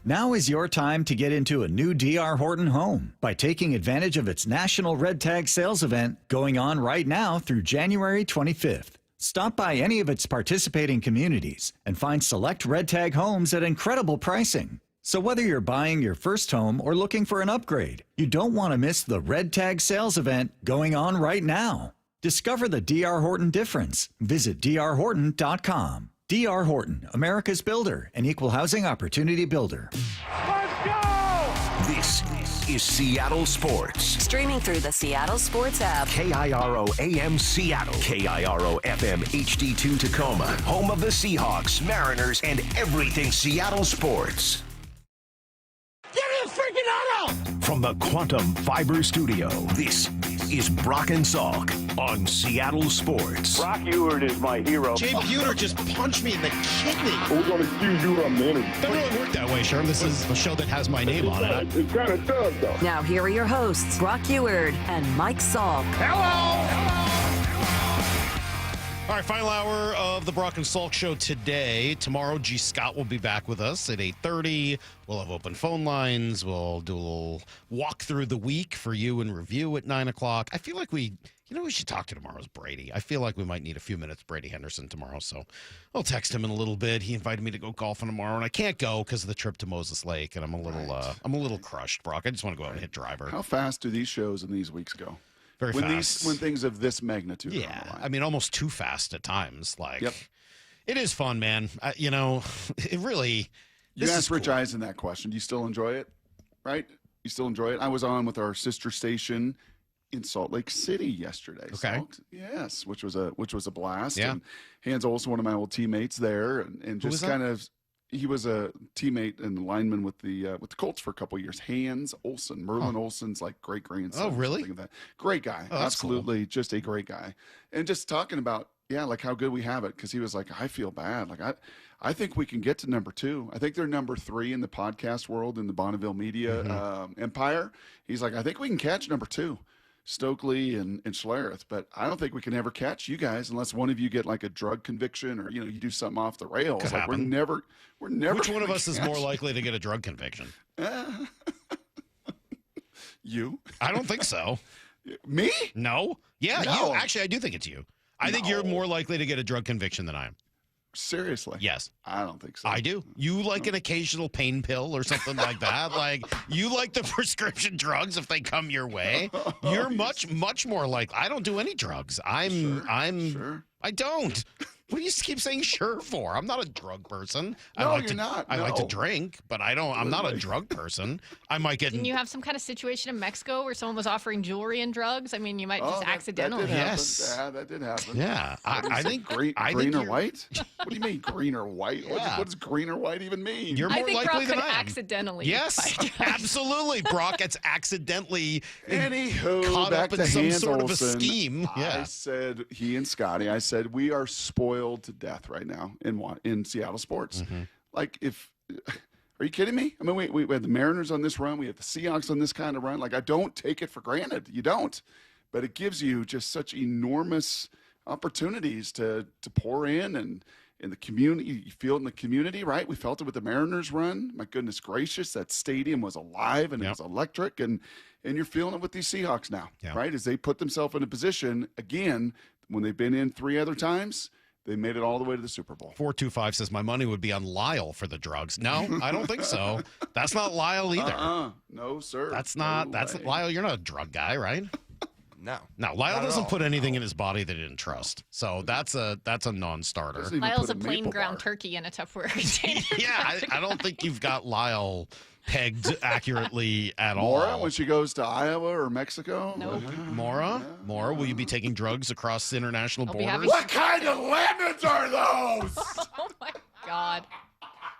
Now is your time to get into a new D.R. Horton home by taking advantage of its National Red Tag Sales event going on right now through January 25th. Stop by any of its participating communities and find select Red Tag homes at incredible pricing. So whether you're buying your first home or looking for an upgrade, you don't want to miss the Red Tag Sales event going on right now. Discover the D.R. Horton difference. Visit drhorton.com. D.R. Horton, America's builder and equal housing opportunity builder. Let's go! This is Seattle Sports. Streaming through the Seattle Sports app. KIRO AM Seattle. KIRO FM HD2 Tacoma. Home of the Seahawks, Mariners, and everything Seattle sports. Give me a freaking auto! From the Quantum Fiber Studio, this is Brock and Salk on Seattle Sports. Brock Ewert is my hero. Jay Buhner just punched me in the kidney. We're going to see you on the interview. Doesn't really work that way, Sherm. This is a show that has my name on it. It kind of does, though. Now here are your hosts, Brock Ewert and Mike Salk. Hello! All right, final hour of the Brock and Salk show today. Tomorrow, G. Scott will be back with us at 8:30. We'll have open phone lines. We'll do a little walk through the week for you and review at 9 o'clock. I feel like we should talk to tomorrow's Brady. I feel like we might need a few minutes, Brady Henderson, tomorrow. So I'll text him in a little bit. He invited me to go golfing tomorrow, and I can't go because of the trip to Moses Lake, and I'm a little crushed, Brock. I just want to go out and hit driver. How fast do these shows and these weeks go? Very fast. When things of this magnitude are on Yeah, the line. I mean, almost too fast at times. It is fun, man. It really. You asked Rich Eisen that question. Do you still enjoy it? Right? You still enjoy it? I was on with our sister station in Salt Lake City yesterday. Okay. Salk. Yes, which was a blast. Yeah. And Hans Olsen, one of my old teammates there, and just kind of. He was a teammate and lineman with the Colts for a couple of years. Hans Olsen, Merlin Olsen's great grandson. Oh, really? Something of that. Great guy. Oh, that's Absolutely, cool. just a great guy. And just talking about how good we have it, because he was like, I feel bad. I think we can get to number 2. I think they're number 3 in the podcast world in the Bonneville media empire. He's like, I think we can catch number 2. Stokely and Schlereth, but I don't think we can ever catch you guys unless one of you get a drug conviction or you do something off the rails. Could happen. We're never. Which one of us is more likely to get a drug conviction? You? I don't think so. Me? No. Yeah, No. you. Actually, I do think it's you. I think you're more likely to get a drug conviction than I am. Seriously? Yes. I don't think so. I do. You like an occasional pain pill or something like that. You like the prescription drugs if they come your way. You're much more like, I don't do any drugs. Sure. I don't. What do you keep saying sure for? I'm not a drug person. No, you're not. I like to No. drink, but I'm not a drug person. I might get. Didn't you have some kind of situation in Mexico where someone was offering jewelry and drugs? I mean, you might just accidentally. That did happen. Yes. Yeah, that did happen. Yeah, I think green or white. What do you mean green or white? Yeah. What does green or white even mean? You're I more think likely Brock than could I am. accidentally. Yes, buy drugs. absolutely. Brock gets accidentally Anywho, caught back up in to some Hans sort Olsen. of a scheme. I Yeah. said, he and Scotty, I said, we are spoiled to death right now in Seattle sports. Are you kidding me? I mean, we had the Mariners on this run. We have the Seahawks on this kind of run. I don't take it for granted. You don't. But it gives you just such enormous opportunities to pour in the community. You feel it in the community, right? We felt it with the Mariners run. My goodness gracious, that stadium was alive and it was electric. And you're feeling it with these Seahawks now, right? As they put themselves in a position, again, when they've been in 3 other times, they made it all the way to the Super Bowl. 425 says my money would be on Lyle for the drugs. No, I don't think so. That's not Lyle either. No, sir. That's not. No That's way. Lyle. You're not a drug guy, right? No. No, Lyle doesn't put anything in his body that he didn't trust. So that's a non-starter. Doesn't even Lyle's put a plain maple ground bar. turkey in a Tupperware container. Yeah, I don't think you've got Lyle pegged accurately at Mora, all. when she goes to Iowa or Mexico? Nope. Mora, will you be taking drugs across international I'll be borders? having- What kind of lemons are those? Oh my God.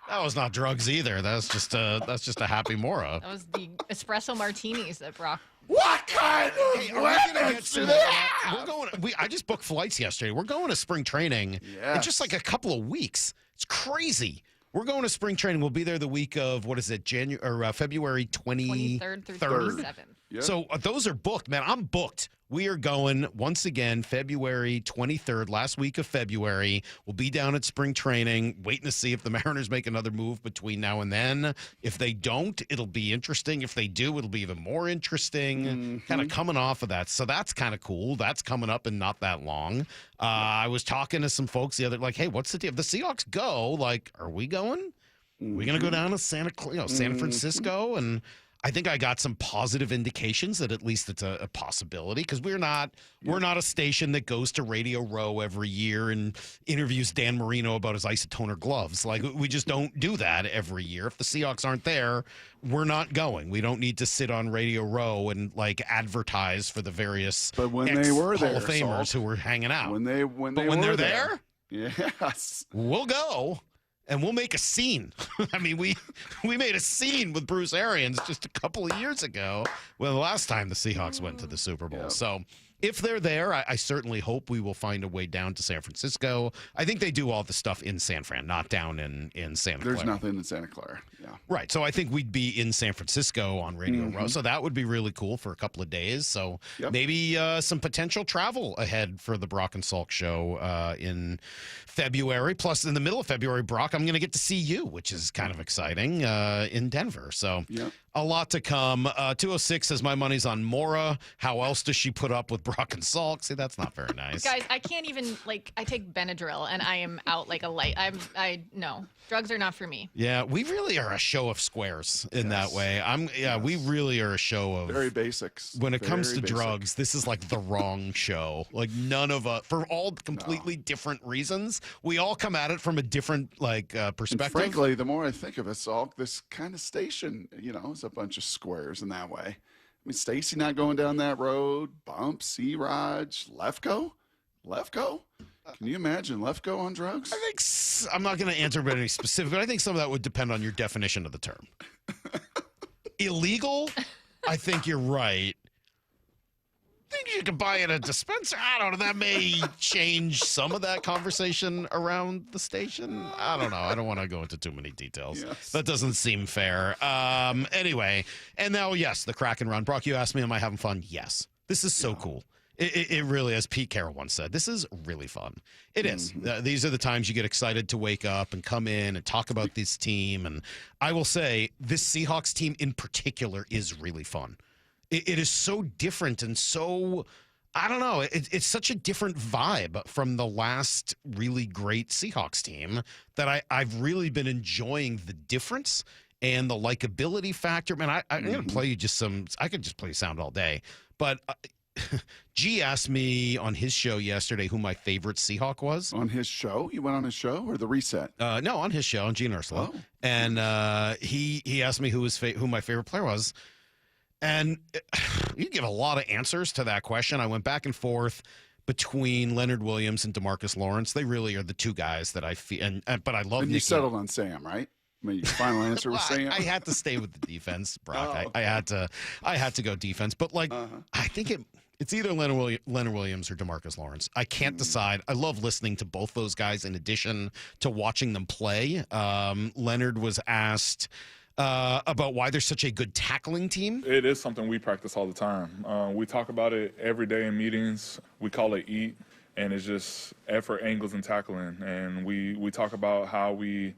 That was not drugs either. That's just a happy Mora. That was the espresso martinis that Brock. What kind of Hey, are we gonna get lemons to do that? they We're have? going. I just booked flights yesterday. We're going to spring training in just like a couple of weeks. It's crazy. We're going to spring training. We'll be there the week of February 23rd through 27th. Yeah. So those are booked, man. I'm booked. We are going once again February 23rd, last week of February. We'll be down at spring training, waiting to see if the Mariners make another move between now and then. If they don't, it'll be interesting. If they do, it'll be even more interesting. Kind of coming off of that. So that's kind of cool. That's coming up in not that long. I was talking to some folks the other, hey, what's the deal? If the Seahawks go, are we going? We're going to go down to San Francisco, and I think I got some positive indications that at least it's a possibility, because we're not a station that goes to Radio Row every year and interviews Dan Marino about his isotoner gloves. We just don't do that every year. If the Seahawks aren't there, we're not going. We don't need to sit on Radio Row and advertise for the various But when they were Hall there, of Famers Salk, who were hanging out. when But they when were they're there, yes. we'll go. And we'll make a scene. I mean, we made a scene with Bruce Arians just a couple of years ago. Well, the last time the Seahawks went to the Super Bowl. Yeah. So If they're there, I certainly hope we will find a way down to San Francisco. I think they do all the stuff in San Fran, not down in Santa Clara. There's nothing in Santa Clara. Yeah. Right. So I think we'd be in San Francisco on Radio Row. So that would be really cool for a couple of days. So maybe some potential travel ahead for the Brock and Salk show in February. Plus, in the middle of February, Brock, I'm going to get to see you, which is kind of exciting, in Denver. So a lot to come. 206 says, my money's on Mora. How else does she put up with Brock and Salk? See, that's not very nice. Guys, I can't even, I take Benadryl and I am out like a light. No, drugs are not for me. Yeah, we really are a show of squares in that way. We really are a show of very basics. When it comes to drugs, this is like the wrong show. Like none of us, for all completely different reasons, we all come at it from a different perspective. And frankly, the more I think of it, Salk, this kind of station, is a bunch of squares in that way. I mean, Stacy not going down that road, Bump, C-Raj, Lefko. Can you imagine Lefko on drugs? I think I'm not going to answer about any specific, but I think some of that would depend on your definition of the term. Illegal? I think you're right. Things you can buy at a dispenser. I don't know. That may change some of that conversation around the station. I don't know. I don't want to go into too many details. Yes. That doesn't seem fair. Anyway, and now, yes, the Kraken run. Brock, you asked me, am I having fun? Yes. This is so cool. It really, as Pete Carroll once said, this is really fun. It is. These are the times you get excited to wake up and come in and talk about this team. And I will say, this Seahawks team in particular is really fun. It is so different and so, I don't know, it's such a different vibe from the last really great Seahawks team that I've really been enjoying the difference and the likability factor. Man, I'm going to play you I could just play sound all day. But G asked me on his show yesterday who my favorite Seahawk was. On his show? You went on his show or the reset? No, on his show, on Gene Ursula. Oh. And he asked me who my favorite player was. And you give a lot of answers to that question. I went back and forth between Leonard Williams and DeMarcus Lawrence. They really are the two guys that I feel. But I love. And you settled on Sam, right? I mean, your final answer was Sam. I had to stay with the defense, Brock. I had to go defense. But I think it's either Leonard Williams or DeMarcus Lawrence. I can't decide. I love listening to both those guys in addition to watching them play. Leonard was asked about why they're such a good tackling team. It is something we practice all the time. We talk about it every day in meetings. We call it EAT, and it's just effort, angles, and tackling. And we talk about how we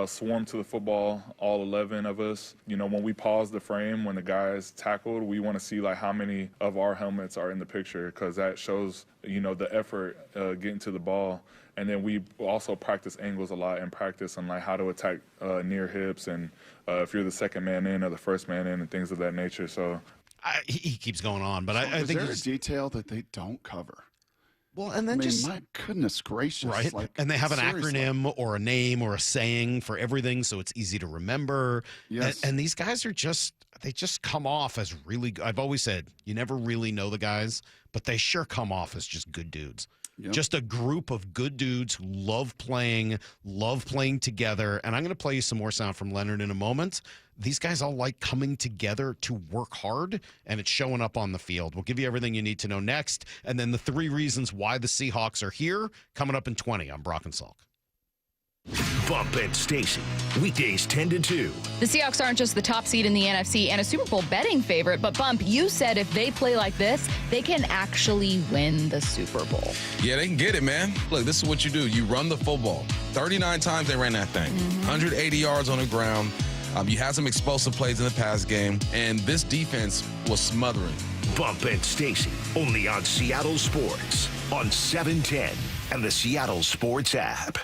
swarm to the football, all 11 of us. When we pause the frame, when the guy's tackled, we want to see how many of our helmets are in the picture, because that shows, the effort getting to the ball. And then we also practice angles a lot and practice on how to attack near hips and if you're the second man in or the first man in and things of that nature. So he keeps going on, but I think there's a detail that they don't cover. Well, and then my goodness gracious. Right. And they have an acronym or a name or a saying for everything, so it's easy to remember. Yes. And these guys they just come off as really good. I've always said, you never really know the guys, but they sure come off as just good dudes. Yep. Just a group of good dudes who love playing together. And I'm going to play you some more sound from Leonard in a moment. These guys all like coming together to work hard, and it's showing up on the field. We'll give you everything you need to know next. And then the 3 reasons why the Seahawks are here, coming up in 20 on Brock and Salk. Bump and Stacy, weekdays 10 to 2. The Seahawks aren't just the top seed in the NFC and a Super Bowl betting favorite, but Bump, you said if they play like this, they can actually win the Super Bowl. Yeah, they can get it, man. Look, this is what you do. You run the football. 39 times they ran that thing. 180 yards on the ground. You had some explosive plays in the pass game, and this defense was smothering. Bump and Stacy, only on Seattle Sports, on 710 and the Seattle Sports app.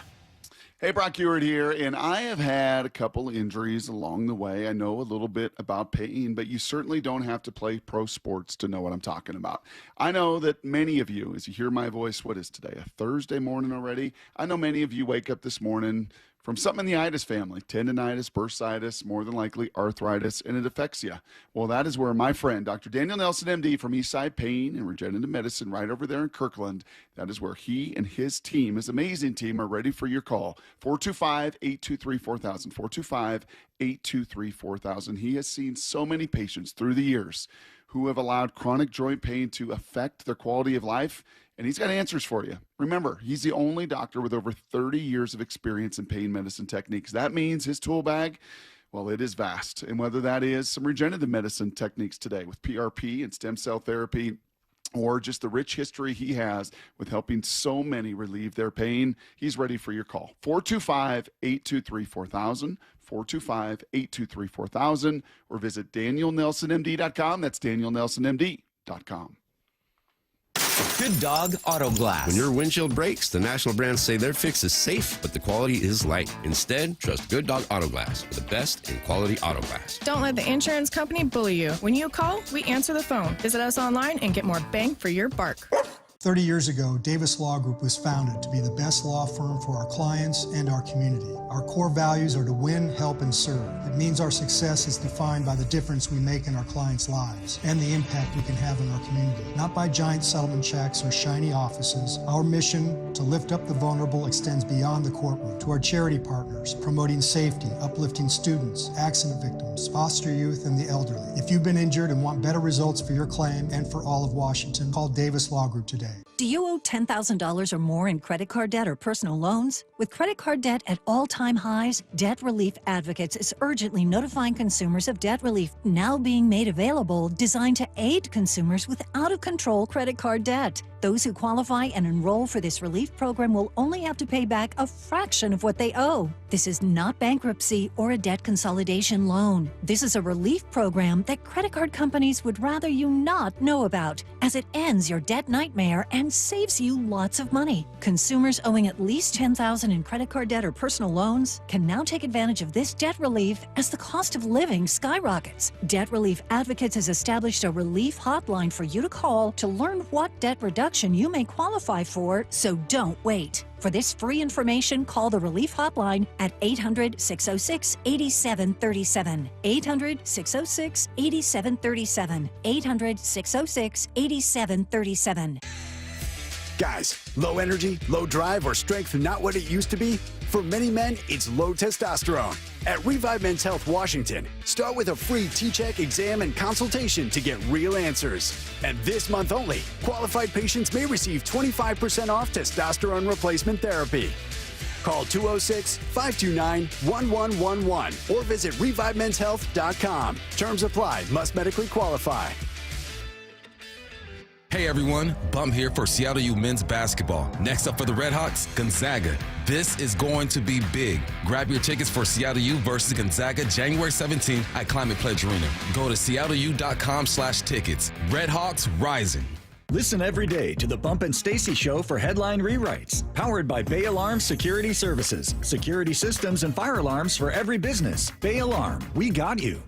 Hey, Brock Ewart here, and I have had a couple injuries along the way. I know a little bit about pain, but you certainly don't have to play pro sports to know what I'm talking about. I know that many of you, as you hear my voice, what is today, a Thursday morning already? I know many of you wake up this morning from something in the itis family, tendonitis, bursitis, more than likely arthritis, and it affects you. Well, that is where my friend, Dr. Daniel Nelson, MD, from Eastside Pain and Regenerative Medicine right over there in Kirkland, that is where he and his team, his amazing team, are ready for your call. 425-823-4000, 425-823-4000. He has seen so many patients through the years who have allowed chronic joint pain to affect their quality of life, and he's got answers for you. Remember, he's the only doctor with over 30 years of experience in pain medicine techniques. That means his tool bag, well, it is vast. And whether that is some regenerative medicine techniques today with PRP and stem cell therapy, or just the rich history he has with helping so many relieve their pain, he's ready for your call. 425-823-4000, 425-823-4000, or visit DanielNelsonMD.com. That's DanielNelsonMD.com. Good Dog Auto Glass. When your windshield breaks, the national brands say their fix is safe, but the quality is light. Instead, trust Good Dog Auto Glass for the best in quality auto glass. Don't let the insurance company bully you. When you call, we answer the phone. Visit us online and get more bang for your buck. 30 years ago, Davis Law Group was founded to be the best law firm for our clients and our community. Our core values are to win, help, and serve. It means our success is defined by the difference we make in our clients' lives and the impact we can have in our community, not by giant settlement checks or shiny offices. Our mission to lift up the vulnerable extends beyond the courtroom to our charity partners, promoting safety, uplifting students, accident victims, foster youth, and the elderly. If you've been injured and want better results for your claim and for all of Washington, call Davis Law Group today. Do you owe $10,000 or more in credit card debt or personal loans? With credit card debt at all-time highs, Debt Relief Advocates is urgently notifying consumers of debt relief now being made available, designed to aid consumers with out-of-control credit card debt. Those who qualify and enroll for this relief program will only have to pay back a fraction of what they owe. This is not bankruptcy or a debt consolidation loan. This is a relief program that credit card companies would rather you not know about, as it ends your debt nightmare and saves you lots of money. Consumers owing at least $10,000 in credit card debt or personal loans can now take advantage of this debt relief as the cost of living skyrockets. Debt Relief Advocates has established a relief hotline for you to call to learn what debt reduction you may qualify for, so don't wait. For this free information, call the Relief Hotline at 800-606-8737. 800-606-8737. 800-606-8737. Guys, low energy, low drive, or strength not what it used to be? For many men, it's low testosterone. At Revive Men's Health Washington, start with a free T-check exam and consultation to get real answers. And this month only, qualified patients may receive 25% off testosterone replacement therapy. Call 206-529-1111 or visit ReviveMen'sHealth.com. Terms apply. Must medically qualify. Hey everyone, Bump here for Seattle U men's basketball. Next up for the Redhawks, Gonzaga. This is going to be big. Grab your tickets for Seattle U versus Gonzaga January 17th at Climate Pledge Arena. Go to seattleu.com/tickets. Redhawks rising. Listen every day to the Bump and Stacy Show for headline rewrites. Powered by Bay Alarm Security Services. Security systems and fire alarms for every business. Bay Alarm, we got you.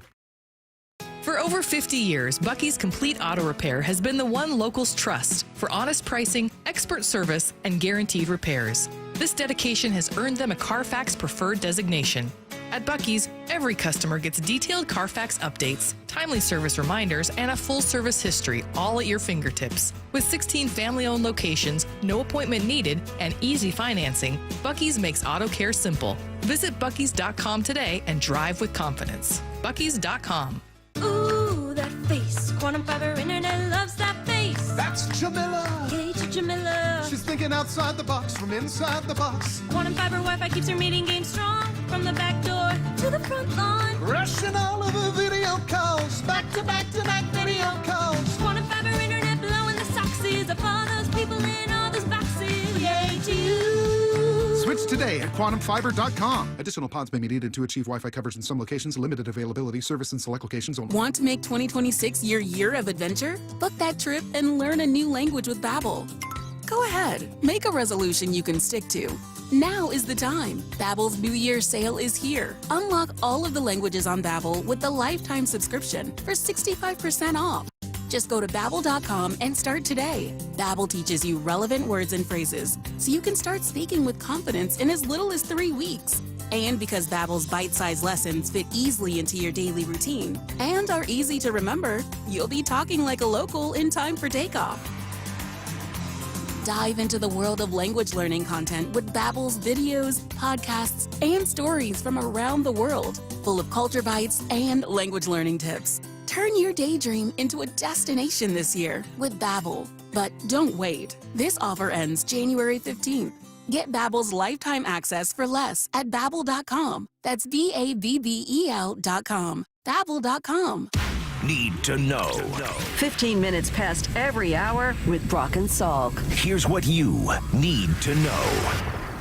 For over 50 years, Bucky's Complete Auto Repair has been the one locals trust for honest pricing, expert service, and guaranteed repairs. This dedication has earned them a Carfax Preferred designation. At Bucky's, every customer gets detailed Carfax updates, timely service reminders, and a full service history, all at your fingertips. With 16 family-owned locations, no appointment needed, and easy financing, Bucky's makes auto care simple. Visit Bucky's.com today and drive with confidence. Bucky's.com. Ooh, that face. Quantum Fiber Internet loves that face. That's Jamila. Yay to Jamila. She's thinking outside the box from inside the box. Quantum Fiber Wi-Fi keeps her meeting game strong. From the back door to the front lawn. Rushing all of her video calls. Back to back video calls. Quantum Fiber Internet blowing the soxies up all those people in all those boxes. Yay to you. Switch today at quantumfiber.com. Additional pods may be needed to achieve Wi-Fi coverage in some locations. Limited availability. Service in select locations only. Want to make 2026 your year of adventure? Book that trip and learn a new language with Babbel. Go ahead, make a resolution you can stick to. Now is the time. Babbel's New Year sale is here. Unlock all of the languages on Babbel with the lifetime subscription for 65% off. Just go to Babbel.com and start today. Babbel teaches you relevant words and phrases, so you can start speaking with confidence in as little as 3 weeks. And because Babbel's bite-sized lessons fit easily into your daily routine and are easy to remember, you'll be talking like a local in time for takeoff. Dive into the world of language learning content with Babbel's videos, podcasts, and stories from around the world, full of culture bites and language learning tips. Turn your daydream into a destination this year with Babbel. But don't wait. This offer ends January 15th. Get Babbel's lifetime access for less at Babbel.com. That's Babbel.com. Babbel.com. Need to know. 15 minutes past every hour with Brock and Salk. Here's what you need to know.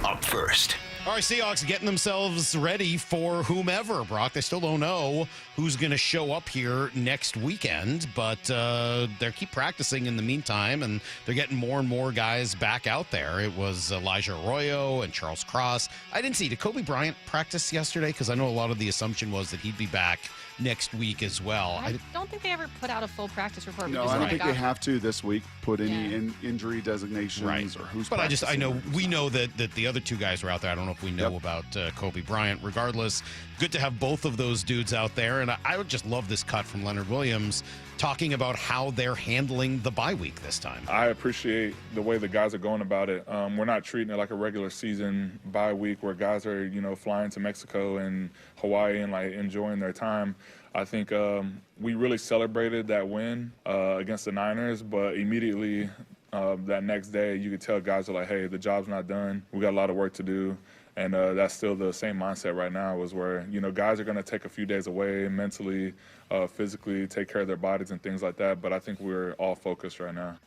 Up first. All right, Seahawks getting themselves ready for whomever, Brock. They still don't know who's going to show up here next weekend, but they keep practicing in the meantime, and they're getting more and more guys back out there. It was Elijah Arroyo and Charles Cross. I didn't see. Did Kobe Bryant practice yesterday? Because I know a lot of the assumption was that he'd be back next week as well. I don't think they ever put out a full practice report. No, I don't think they have to this week put any injury designations or who's But practicing. I know we know that the other two guys are out there. I don't know if we know about Kobe Bryant. Regardless, good to have both of those dudes out there. And I would just love this cut from Leonard Williams talking about how they're handling the bye week this time. I appreciate the way the guys are going about it. We're not treating it like a regular season bye week where guys are, flying to Mexico and Hawaii and enjoying their time. I think we really celebrated that win against the Niners, but immediately that next day you could tell guys are like, hey, the job's not done. We got a lot of work to do. And that's still the same mindset right now is where, guys are going to take a few days away mentally, physically, take care of their bodies and things like that. But I think we're all focused right now.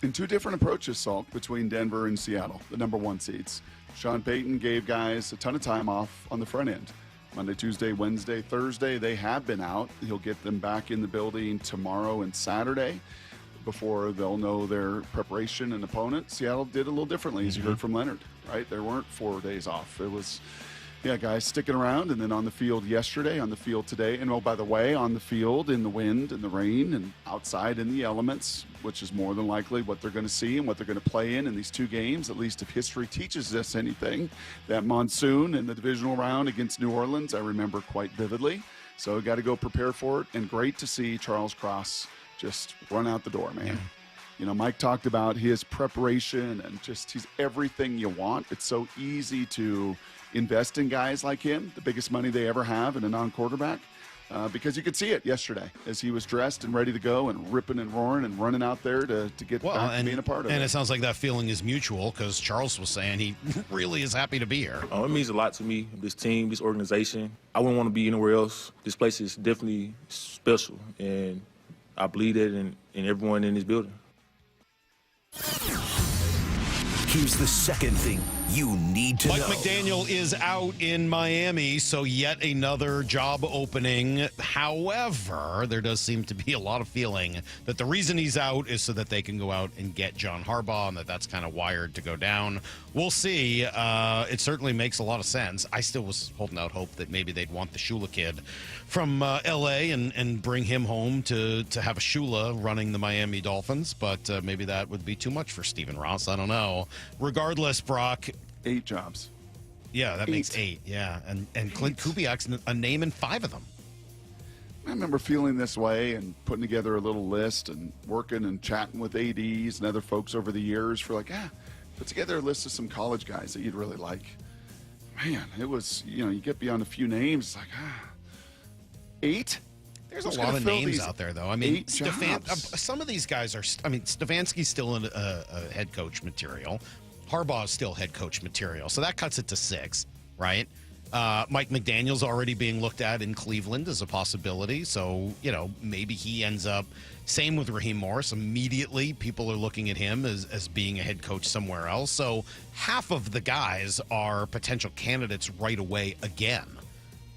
In two different approaches, Salk, between Denver and Seattle, the number one seeds. Sean Payton gave guys a ton of time off on the front end. Monday, Tuesday, Wednesday, Thursday, they have been out. He'll get them back in the building tomorrow and Saturday before they'll know their preparation and opponent. Seattle did a little differently, as you heard from Leonard, right? There weren't 4 days off. It was, guys sticking around, and then on the field yesterday, on the field today, and by the way, on the field in the wind and the rain and outside in the elements, which is more than likely what they're going to see and what they're going to play in these two games, at least if history teaches us anything. That monsoon in the divisional round against New Orleans, I remember quite vividly. So we got to go prepare for it, and great to see Charles Cross just run out the door, man. Mike talked about his preparation and just he's everything you want. It's so easy to invest in guys like him, the biggest money they ever have in a non-quarterback, because you could see it yesterday as he was dressed and ready to go and ripping and roaring and running out there to get back to being a part of it. And it sounds like that feeling is mutual because Charles was saying he really is happy to be here. It means a lot to me, this team, this organization. I wouldn't want to be anywhere else. This place is definitely special, and I believe that in everyone in this building. Here's the second thing you need to know. Mike McDaniel is out in Miami, so yet another job opening. However, there does seem to be a lot of feeling that the reason he's out is so that they can go out and get John Harbaugh, and that's kind of wired to go down. We'll see. It certainly makes a lot of sense. I still was holding out hope that maybe they'd want the Shula kid from L.A. and bring him home to have a Shula running the Miami Dolphins, but maybe that would be too much for Stephen Ross. I don't know. Regardless, Brock. 8 jobs. Yeah, that makes 8. Yeah, and Clint Kubiak's a name in 5 of them. I remember feeling this way and putting together a little list and working and chatting with ADs and other folks over the years for put together a list of some college guys that you'd really like. Man, it was, you get beyond a few names, it's 8? There's a lot of names out there, though. I mean, some of these guys are, Stefanski's still a head coach material. Harbaugh's still head coach material. So that cuts it to 6, right? Mike McDaniel's already being looked at in Cleveland as a possibility. So, maybe he ends up, same with Raheem Morris. Immediately, people are looking at him as being a head coach somewhere else. So half of the guys are potential candidates right away again.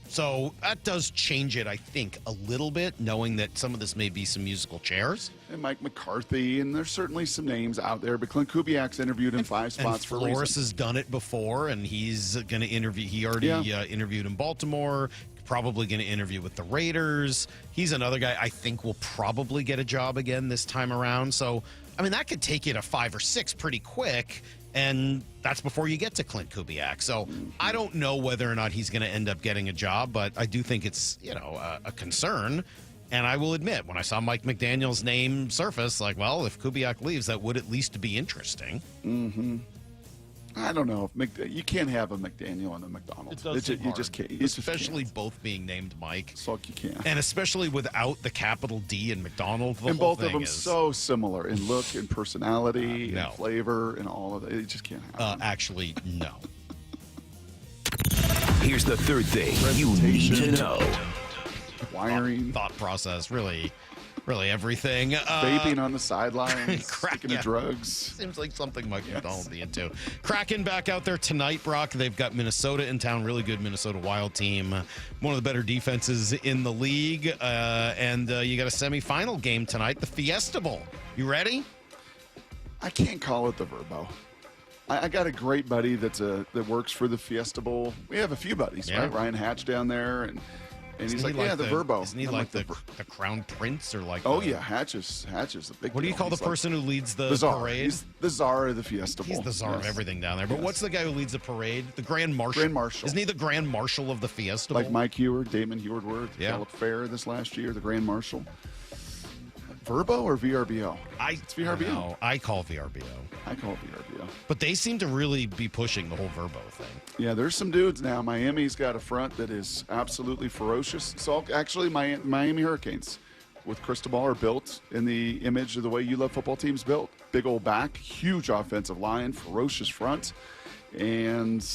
So that does change it, I think, a little bit, knowing that some of this may be some musical chairs. And Mike McCarthy, and there's certainly some names out there, but Clint Kubiak's interviewed in 5 spots for a reason. Flores has done it before, and he's going to interview. He already interviewed in Baltimore, probably going to interview with the Raiders. He's another guy I think will probably get a job again this time around. So, that could take you to 5 or 6 pretty quick. And that's before you get to Clint Kubiak. So I don't know whether or not he's going to end up getting a job, but I do think it's, a concern. And I will admit, when I saw Mike McDaniel's name surface, if Kubiak leaves, that would at least be interesting. Mm-hmm. I don't know if you can't have a McDaniel and a McDonald's. You just can't. Especially both being named Mike. Salk, you can't. And especially without the capital D in McDonald. And both of them so similar in look and personality and flavor and all of it. You just can't have Actually, no. Here's the third thing you need to know. Wiring. Thought process, really everything. Vaping on the sidelines, sticking to drugs. Seems like something Mike McDonald be into. Kraken back out there tonight, Brock. They've got Minnesota in town, really good Minnesota Wild team. One of the better defenses in the league. And you got a semifinal game tonight, the Fiesta Bowl. You ready? I can't call it the Verbo. I got a great buddy that works for the Fiesta Bowl. We have a few buddies, right? Ryan Hatch down there, and he's like, the Verbo. Isn't he like the crown prince or like? Oh yeah, Hatch is the big. What do you call the person who leads the parade? He's the czar of the Fiesta Bowl. He's the czar of everything down there. But what's the guy who leads the parade? The Grand Marshal. Grand Marshal. Isn't he the Grand Marshal of the Fiesta Bowl? Like Mike Heward, Damon Heward, Gallup Fair this last year, the Grand Marshal. Verbo or VRBO? It's VRBO. No, I call VRBO. I call it VRBO. But they seem to really be pushing the whole Verbo thing. Yeah, there's some dudes now. Miami's got a front that is absolutely ferocious. So actually, Miami Hurricanes with Cristobal are built in the image of the way you love football teams built. Big old back, huge offensive line, ferocious front. And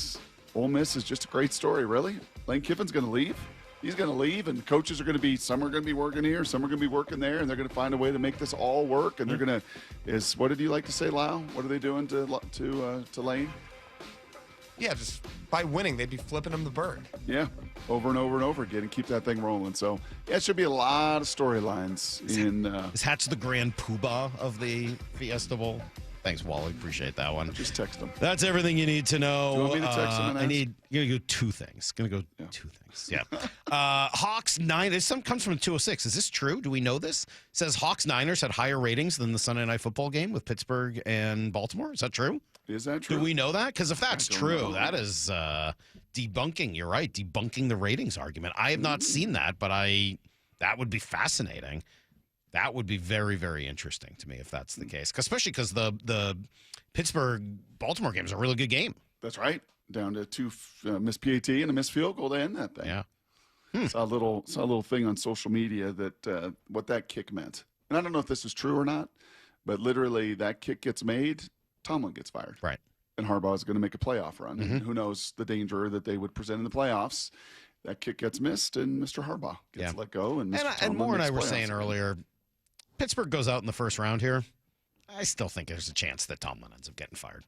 Ole Miss is just a great story, really. Lane Kiffin's going to leave. He's going to leave, and coaches are going to be, some are going to be working here, some are going to be working there, and they're going to find a way to make this all work. And they're going to, what did you like to say, Lau? What are they doing to Lane? Yeah, just by winning, they'd be flipping him the bird. Yeah, over and over and over again, and keep that thing rolling. So, yeah, it should be a lot of storylines in. Is Hatch the Grand Poobah of the Fiesta Bowl? Thanks, Wally. Appreciate that one. Just text him. That's everything you need to know. Do you want me to text him and ask? You're going to go two things. Two things. Yeah. Hawks 9. This comes from 206. Is this true? Do we know this? It says Hawks Niners had higher ratings than the Sunday Night Football game with Pittsburgh and Baltimore. Is that true? Is that true? Do we know that? Because if that's true, that is debunking. You're right. Debunking the ratings argument. I have not seen that, but that would be fascinating. That would be very, very interesting to me if that's the case, especially because the Pittsburgh-Baltimore game is a really good game. That's right. Down to two missed PAT and a missed field goal to end that thing. Yeah. Saw a little thing on social media that what that kick meant. And I don't know if this is true or not, but literally that kick gets made, Tomlin gets fired. Right. And Harbaugh is going to make a playoff run. And who knows the danger that they would present in the playoffs. That kick gets missed, and Mr. Harbaugh gets let go. And Moore and I were saying earlier, Pittsburgh goes out in the first round here. I still think there's a chance that Tomlin ends up getting fired.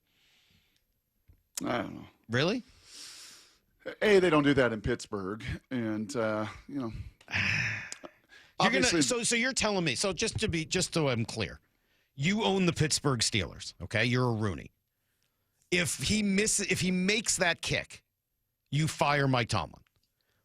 I don't know. Really? They don't do that in Pittsburgh, and obviously. So you're telling me. So just so I'm clear, you own the Pittsburgh Steelers. Okay, you're a Rooney. If he makes that kick, you fire Mike Tomlin.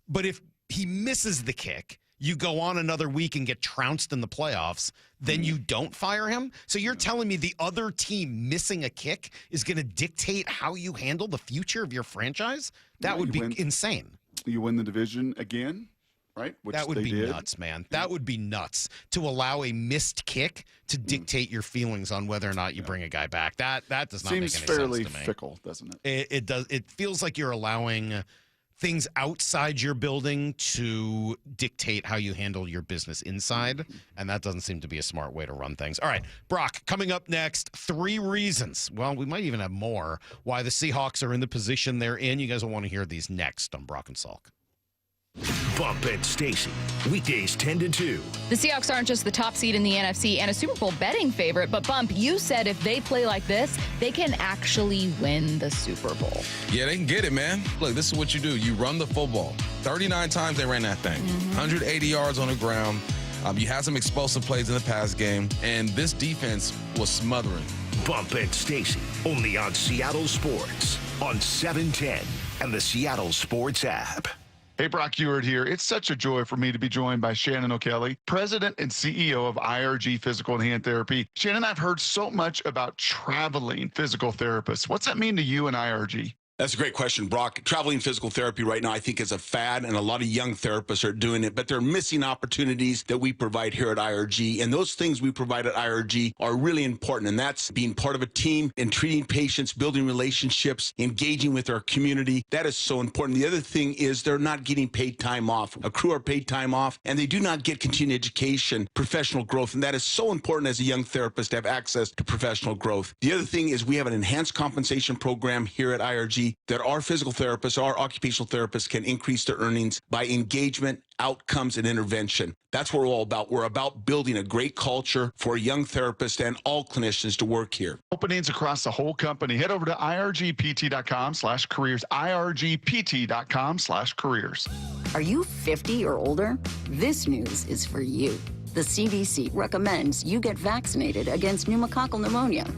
But if he misses the kick, you go on another week and get trounced in the playoffs, then you don't fire him? So you're telling me the other team missing a kick is going to dictate how you handle the future of your franchise? That would be insane. You win the division again, right? Which that would be nuts, man. That would be nuts to allow a missed kick to dictate your feelings on whether or not you bring a guy back. That does not make any sense to me. Seems fairly fickle, doesn't it? It does. It feels like you're allowing things outside your building to dictate how you handle your business inside, and that doesn't seem to be a smart way to run things. All right, Brock, coming up next, 3 reasons, well, we might even have more, why the Seahawks are in the position they're in. You guys will want to hear these next on Brock and Salk. Bump and Stacy, weekdays 10 to 2. The Seahawks aren't just the top seed in the NFC and a Super Bowl betting favorite, but Bump, you said if they play like this, they can actually win the Super Bowl. Yeah, they can get it, man. Look, this is what you do. You run the football. 39 times they ran that thing. 180 yards on the ground. You had some explosive plays in the pass game, and this defense was smothering. Bump and Stacy, only on Seattle Sports, on 710 and the Seattle Sports app. Hey, Brock Ewart here. It's such a joy for me to be joined by Shannon O'Kelly, President and CEO of IRG Physical and Hand Therapy. Shannon, I've heard so much about traveling physical therapists. What's that mean to you and IRG? That's a great question, Brock. Traveling physical therapy right now, I think, is a fad, and a lot of young therapists are doing it, but they're missing opportunities that we provide here at IRG. And those things we provide at IRG are really important, and that's being part of a team and treating patients, building relationships, engaging with our community. That is so important. The other thing is they're not getting paid time off. A crew are paid time off, and they do not get continuing education, professional growth, and that is so important as a young therapist to have access to professional growth. The other thing is we have an enhanced compensation program here at IRG that our physical therapists, our occupational therapists can increase their earnings by engagement, outcomes, and intervention. That's what we're all about. We're about building a great culture for young therapists and all clinicians to work here. Openings across the whole company. Head over to irgpt.com/careers, irgpt.com/careers. Are you 50 or older? This news is for you. The CDC recommends you get vaccinated against pneumococcal pneumonia.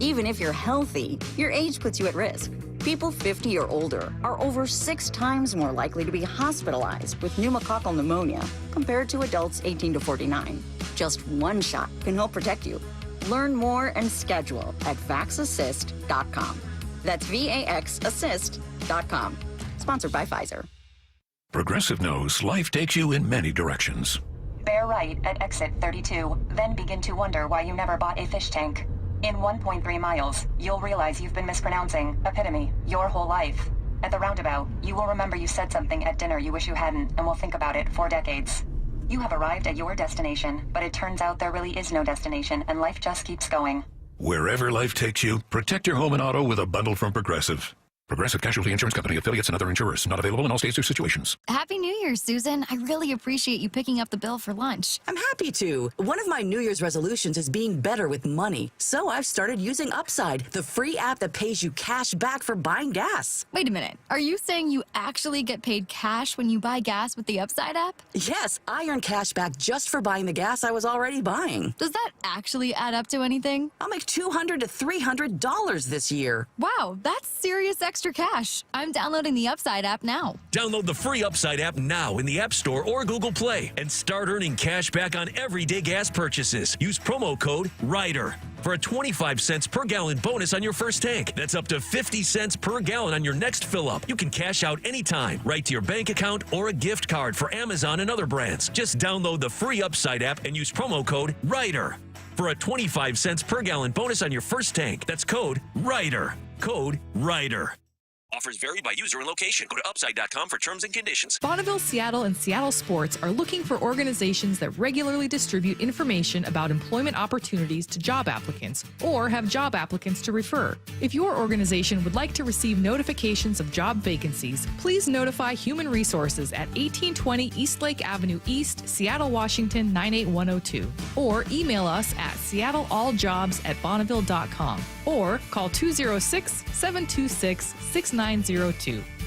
Even if you're healthy, your age puts you at risk. People 50 or older are over 6 times more likely to be hospitalized with pneumococcal pneumonia compared to adults 18 to 49. Just one shot can help protect you. Learn more and schedule at vaxassist.com. That's VAXassist.com. Sponsored by Pfizer. Progressive knows life takes you in many directions. Bear right at exit 32, then begin to wonder why you never bought a fish tank. In 1.3 miles, you'll realize you've been mispronouncing epitome your whole life. At the roundabout, you will remember you said something at dinner you wish you hadn't and will think about it for decades. You have arrived at your destination, but it turns out there really is no destination and life just keeps going. Wherever life takes you, protect your home and auto with a bundle from Progressive. Progressive Casualty Insurance Company, affiliates, and other insurers. Not available in all states or situations. Happy New Year, Susan. I really appreciate you picking up the bill for lunch. I'm happy to. One of my New Year's resolutions is being better with money. So I've started using Upside, the free app that pays you cash back for buying gas. Wait a minute. Are you saying you actually get paid cash when you buy gas with the Upside app? Yes, I earn cash back just for buying the gas I was already buying. Does that actually add up to anything? I'll make $200 to $300 this year. Wow, that's serious extra cash. I'm downloading the Upside app now. Download the free Upside app now in the App Store or Google Play and start earning cash back on everyday gas purchases. Use promo code RIDER for a 25 cents per gallon bonus on your first tank. That's up to 50 cents per gallon on your next fill up. You can cash out anytime, right to your bank account or a gift card for Amazon and other brands. Just download the free Upside app and use promo code RIDER for a 25 cents per gallon bonus on your first tank. That's code RIDER. Code RIDER. Offers vary by user and location. Go to upside.com for terms and conditions. Bonneville, Seattle, and Seattle Sports are looking for organizations that regularly distribute information about employment opportunities to job applicants or have job applicants to refer. If your organization would like to receive notifications of job vacancies, please notify Human Resources at 1820 Eastlake Avenue East, Seattle, Washington 98102, or email us at seattlealljobs@bonneville.com or call 206-726-6902.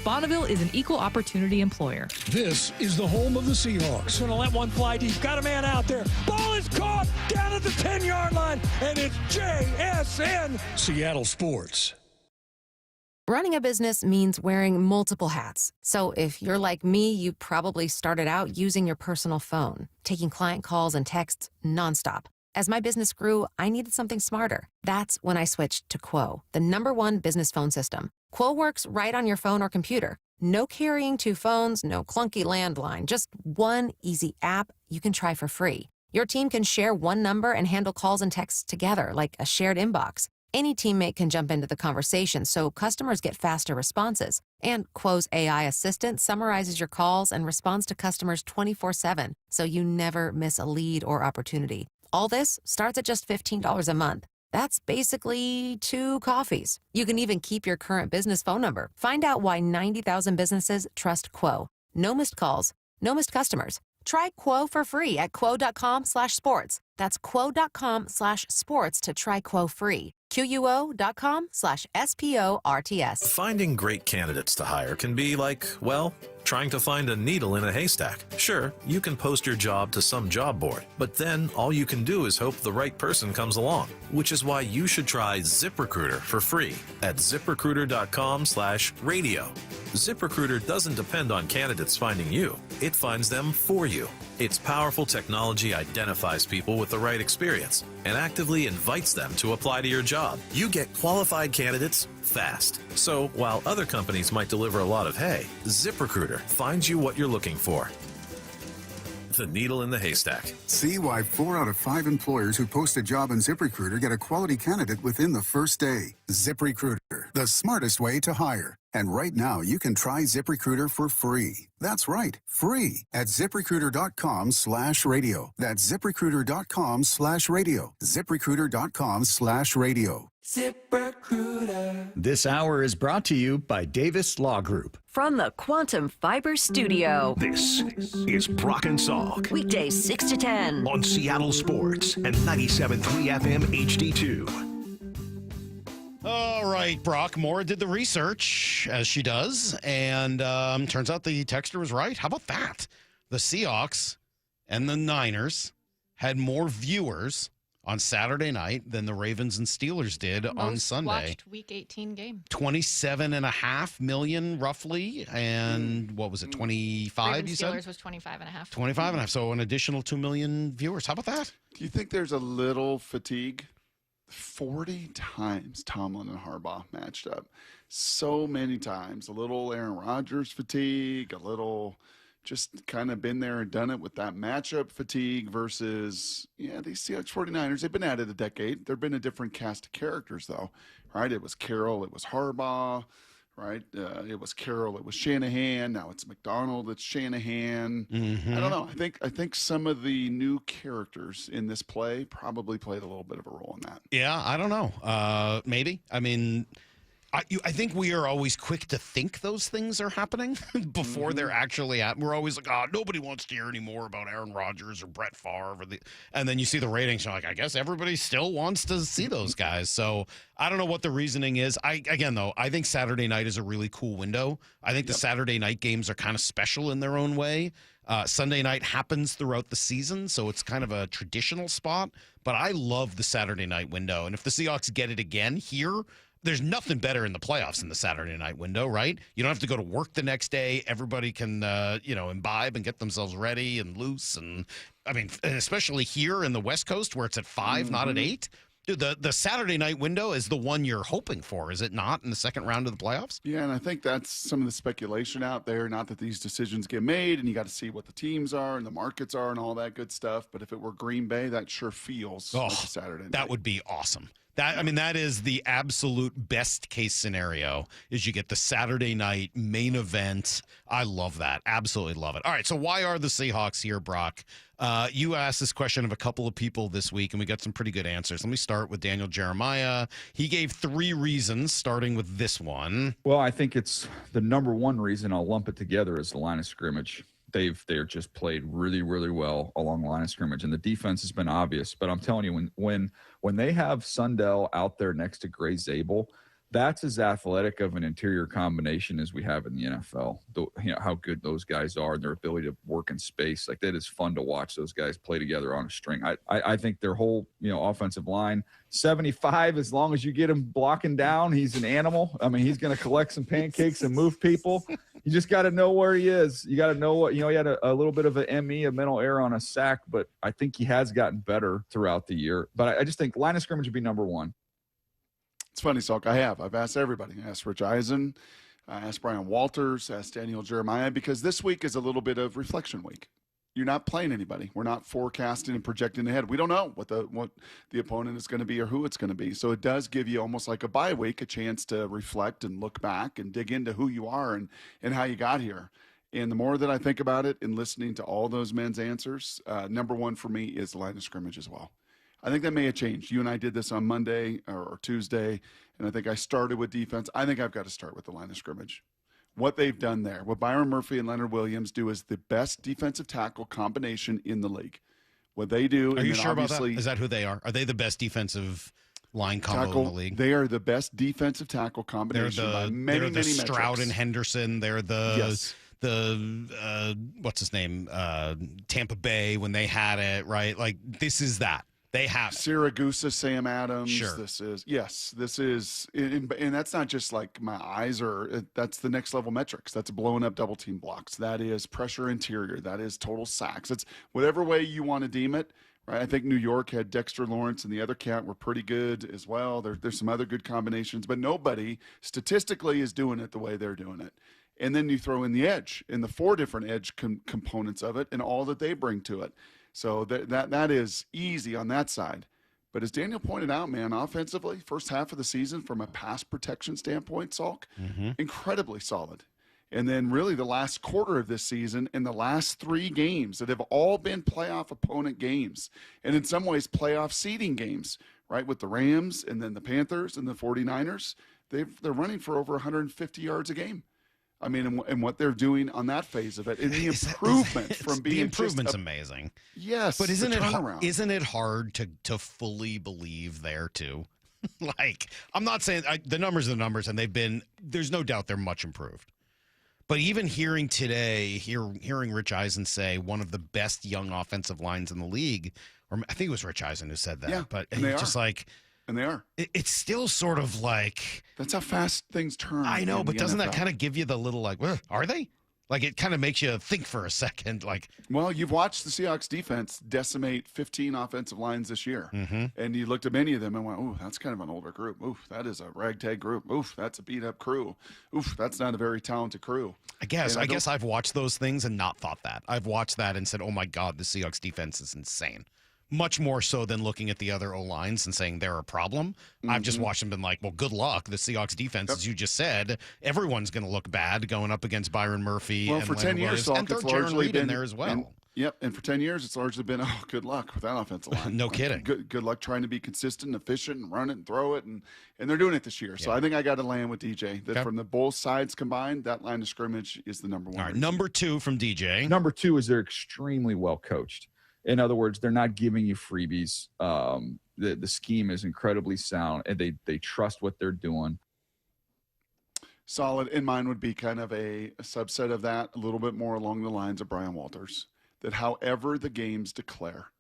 Bonneville is an equal opportunity employer. This is the home of the Seahawks. Going to let one fly deep. Got a man out there. Ball is caught down at the 10-yard line, and it's JSN. Seattle Sports. Running a business means wearing multiple hats. So if you're like me, you probably started out using your personal phone, taking client calls and texts nonstop. As my business grew, I needed something smarter. That's when I switched to Quo, the #1 business phone system. Quo works right on your phone or computer. No carrying 2 phones, no clunky landline, just one easy app you can try for free. Your team can share one number and handle calls and texts together like a shared inbox. Any teammate can jump into the conversation, so customers get faster responses. And Quo's AI assistant summarizes your calls and responds to customers 24/7, so you never miss a lead or opportunity. All this starts at just $15 a month. That's basically 2 coffees. You can even keep your current business phone number. Find out why 90,000 businesses trust Quo. No missed calls, no missed customers. Try Quo for free at quo.com/sports. That's quo.com/sports to try Quo free. QUO.com/SPORTS. Finding great candidates to hire can be like, well, trying to find a needle in a haystack. Sure, you can post your job to some job board, but then all you can do is hope the right person comes along, which is why you should try ZipRecruiter for free at ziprecruiter.com/radio. ZipRecruiter doesn't depend on candidates finding you. It finds them for you. Its powerful technology identifies people with the right experience and actively invites them to apply to your job. You get qualified candidates fast. So while other companies might deliver a lot of hay, ZipRecruiter finds you what you're looking for. The needle in the haystack. See why 4 out of 5 employers who post a job on ZipRecruiter get a quality candidate within the first day. ZipRecruiter, the smartest way to hire. And right now, you can try ZipRecruiter for free. That's right, free at ZipRecruiter.com/radio. That's ZipRecruiter.com/radio. ZipRecruiter.com/radio. ZipRecruiter. This hour is brought to you by Davis Law Group. From the Quantum Fiber Studio. This is Brock and Salk. Weekdays 6 to 10. On Seattle Sports and 97.3 FM HD2. All right, Brock. Maura did the research, as she does, and turns out the texter was right. How about that? The Seahawks and the Niners had more viewers on Saturday night than the Ravens and Steelers did on Sunday. Watched Week 18 game. 27.5 million, roughly, and what was it, 25, Ravens you said? Steelers was 25.5. 25.5, so an additional 2 million viewers. How about that? Do you think there's a little fatigue? 40 times Tomlin and Harbaugh matched up. So many times. A little Aaron Rodgers fatigue, a little just kind of been there and done it with that matchup fatigue versus, these Seahawks 49ers, they've been at it a decade. They've been a different cast of characters, though, right? It was Carroll, it was Harbaugh, right? It was Carroll, it was Shanahan. Now it's McDonald, it's Shanahan. I don't know. I think some of the new characters in this play probably played a little bit of a role in that. Yeah, I don't know. Maybe. I mean, I think we are always quick to think those things are happening before they're actually happening. We're always like, nobody wants to hear any more about Aaron Rodgers or Brett Favre. And then you see the ratings, you're like, I guess everybody still wants to see those guys. So I don't know what the reasoning is. I think Saturday night is a really cool window. I think the Saturday night games are kind of special in their own way. Sunday night happens throughout the season, so it's kind of a traditional spot. But I love the Saturday night window. And if the Seahawks get it again here, there's nothing better in the playoffs than the Saturday night window, right? You don't have to go to work the next day. Everybody can, imbibe and get themselves ready and loose. And I mean, especially here in the West Coast where it's at 5, not at 8. Dude, the Saturday night window is the one you're hoping for, is it not, in the second round of the playoffs? Yeah, and I think that's some of the speculation out there. Not that these decisions get made, and you got to see what the teams are and the markets are and all that good stuff. But if it were Green Bay, that sure feels like a Saturday night. That would be awesome. That is the absolute best case scenario, is you get the Saturday night main event. I love that. Absolutely love it. All right, so why are the Seahawks here, Brock? You asked this question of a couple of people this week, and we got some pretty good answers. Let me start with Daniel Jeremiah. He gave 3 reasons, starting with this one. Well, I think it's the number one reason. I'll lump it together as the line of scrimmage. They're just played really, really well along the line of scrimmage, and the defense has been obvious. But I'm telling you, when they have Sundell out there next to Gray Zabel, that's as athletic of an interior combination as we have in the NFL. How good those guys are and their ability to work in space. Like, that is fun to watch those guys play together on a string. I think their whole, offensive line, 75, as long as you get him blocking down, he's an animal. I mean, he's going to collect some pancakes and move people. You just got to know where he is. You got to know what, he had a little bit of an ME, a mental error on a sack, but I think he has gotten better throughout the year. But I just think line of scrimmage would be number one. It's funny, Salk. I've asked everybody. I asked Rich Eisen, I asked Brian Walters, asked Daniel Jeremiah, because this week is a little bit of reflection week. You're not playing anybody. We're not forecasting and projecting ahead. We don't know what the opponent is going to be or who it's going to be. So it does give you almost like a bye week, a chance to reflect and look back and dig into who you are and how you got here. And the more that I think about it and listening to all those men's answers, number one for me is the line of scrimmage as well. I think that may have changed. You and I did this on Monday or Tuesday, and I think I started with defense. I think I've got to start with the line of scrimmage. What they've done there, what Byron Murphy and Leonard Williams do, is the best defensive tackle combination in the league. What they do. Are you sure about that? Is that who they are? Are they the best defensive line combo in the league? They are the best defensive tackle combination by many, many metrics. Stroud and Henderson. They're the what's his name? Tampa Bay when they had it, right? Like, this is that. They have Siragusa, Sam Adams. Sure. This is, and that's not just like my eyes that's the next level metrics. That's blowing up double team blocks. That is pressure interior. That is total sacks. It's whatever way you want to deem it. Right. I think New York had Dexter Lawrence and the other cat were pretty good as well. There's some other good combinations, but nobody statistically is doing it the way they're doing it. And then you throw in the edge and the 4 different edge components of it and all that they bring to it. So that is easy on that side. But as Daniel pointed out, man, offensively, first half of the season from a pass protection standpoint, Salk, incredibly solid. And then really the last quarter of this season and the last 3 games that have all been playoff opponent games. And in some ways playoff seeding games, right? With the Rams and then the Panthers and the 49ers, they're running for over 150 yards a game. I mean, and what they're doing on that phase of it, and the improvement from being the improvement's amazing. Yes, but isn't it hard to fully believe there too? Like, I'm not saying the numbers are the numbers, and there's no doubt they're much improved. But even hearing today, hearing Rich Eisen say one of the best young offensive lines in the league, or I think it was Rich Eisen who said that. Yeah, but and it's just like. And they are. It's still sort of like. That's how fast things turn. I know, but doesn't NFL. that kind of give you the little like, well, are they? Like, it kind of makes you think for a second. Like, well, you've watched the Seahawks defense decimate 15 offensive lines this year. And you looked at many of them and went, oh, that's kind of an older group. Oof, that is a ragtag group. Oof, that's a beat up crew. Oof, that's not a very talented crew. I guess I've watched those things and not thought that. I've watched that and said, oh my God, the Seahawks defense is insane. Much more so than looking at the other O-lines and saying they're a problem. I've just watched them and been like, well, good luck. The Seahawks defense, as you just said, everyone's going to look bad going up against Byron Murphy. Well, and for 10 years, and it's largely been in there as well. And for 10 years, it's largely been, oh, good luck with that offensive line. No kidding. Good luck trying to be consistent, efficient, and run it and throw it. And they're doing it this year. So I think I got to land with DJ. That from the both sides combined, that line of scrimmage is the number one. All right, number 2 from DJ. Number 2 is they're extremely well coached. In other words, they're not giving you freebies. The scheme is incredibly sound, and they trust what they're doing. Solid. And mine would be kind of a subset of that, a little bit more along the lines of Brian Walters, that however the games declare,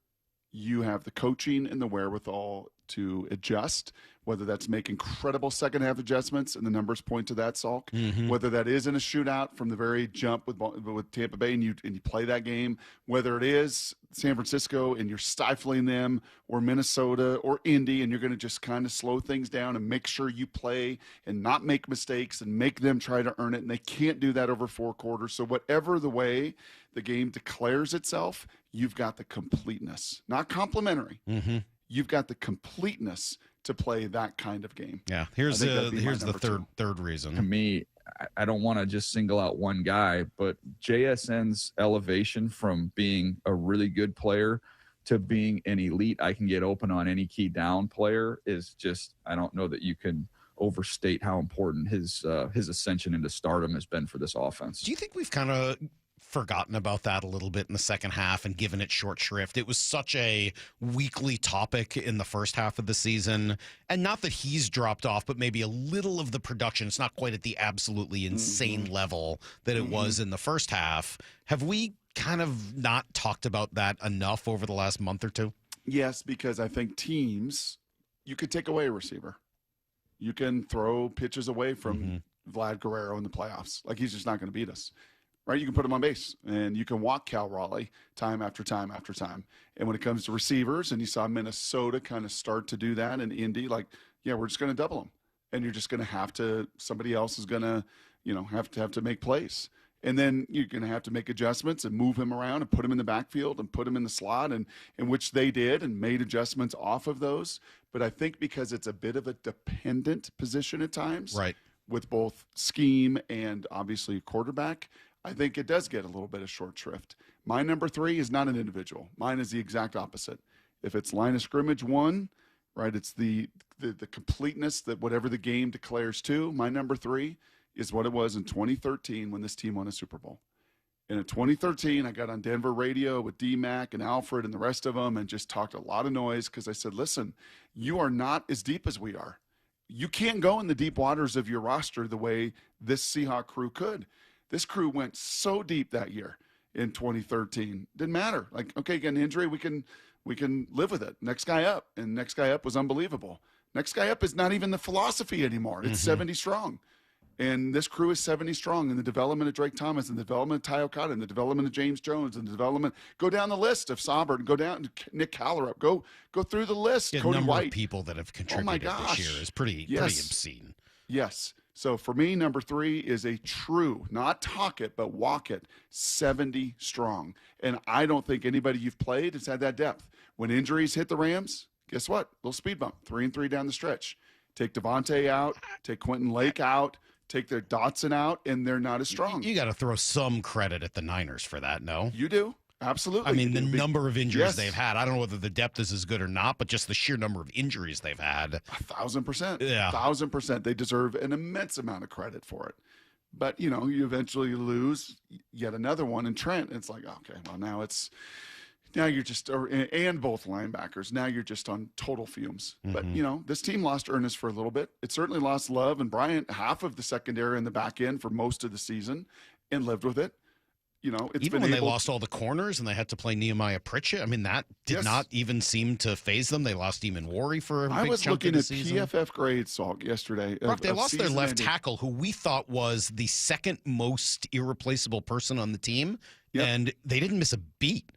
you have the coaching and the wherewithal to adjust, whether that's make incredible second half adjustments, and the numbers point to that, Salk, whether that is in a shootout from the very jump with Tampa Bay and you play that game, whether it is San Francisco and you're stifling them, or Minnesota or Indy, and you're going to just kind of slow things down and make sure you play and not make mistakes and make them try to earn it, and they can't do that over 4 quarters. So whatever the way the game declares itself, you've got the completeness, not complimentary. You've got the completeness to play that kind of game. Yeah, here's the third reason. To me, I don't want to just single out one guy, but JSN's elevation from being a really good player to being an elite, I can get open on any key down player is just, I don't know that you can overstate how important his ascension into stardom has been for this offense. Do you think we've kind of forgotten about that a little bit in the second half and given it short shrift? It was such a weekly topic in the first half of the season, and not that he's dropped off, but maybe a little of the production. It's not quite at the absolutely insane level that it was in the first half. Have we kind of not talked about that enough over the last month or two? Yes, because I think teams, you could take away a receiver. You can throw pitches away from Vlad Guerrero in the playoffs. Like, he's just not going to beat us. Right, you can put him on base, and you can walk Cal Raleigh time after time after time. And when it comes to receivers, and you saw Minnesota kind of start to do that, and Indy, like, yeah, we're just going to double them, and you're just going to have to. Somebody else is going to, have to make plays, and then you're going to have to make adjustments and move him around and put him in the backfield and put him in the slot, and in which they did and made adjustments off of those. But I think because it's a bit of a dependent position at times, right, with both scheme and obviously quarterback, I think it does get a little bit of short shrift. My number 3 is not an individual. Mine is the exact opposite. If it's line of scrimmage 1, right, it's the completeness that whatever the game declares 2. My number 3 is what it was in 2013 when this team won a Super Bowl. And in 2013, I got on Denver radio with D-Mac and Alfred and the rest of them and just talked a lot of noise because I said, listen, you are not as deep as we are. You can't go in the deep waters of your roster the way this Seahawk crew could. This crew went so deep that year in 2013. Didn't matter. Like, okay, again, injury, we can We can live with it. Next guy up. And next guy up was unbelievable. Next guy up is not even the philosophy anymore. It's 70 strong. And this crew is 70 strong in the development of Drake Thomas and the development of Ty Okada and the development of James Jones and the development. Go down the list of Saubert and go down to Nick Callerup. Go through the list. The Cody number White. of people that have contributed this year is pretty obscene. Yes. So for me, number 3 is a true, not talk it, but walk it, 70 strong. And I don't think anybody you've played has had that depth. When injuries hit the Rams, guess what? Little speed bump, 3-3 down the stretch. Take Devontae out, take Quentin Lake out, take their Dotson out, and they're not as strong. You got to throw some credit at the Niners for that, no? You do. Absolutely. I mean, the number of injuries they've had, I don't know whether the depth is as good or not, but just the sheer number of injuries they've had. 1,000%. Yeah. 1,000%. They deserve an immense amount of credit for it. But, you know, you eventually lose yet another one in Trent. It's like, okay, well, now you're just, and both linebackers, now you're just on total fumes. But, you know, this team lost Ernest for a little bit. It certainly lost Love and Bryant, half of the secondary in the back end for most of the season, and lived with it. You know, it's even when they lost all the corners and they had to play Nehemiah Pritchett, I mean, that did not even seem to phase them. They lost Eamon Worry for a big chunk of the season. I was looking at PFF grades, Salk, yesterday. Brock, they lost their left tackle, who we thought was the second most irreplaceable person on the team, and they didn't miss a beat.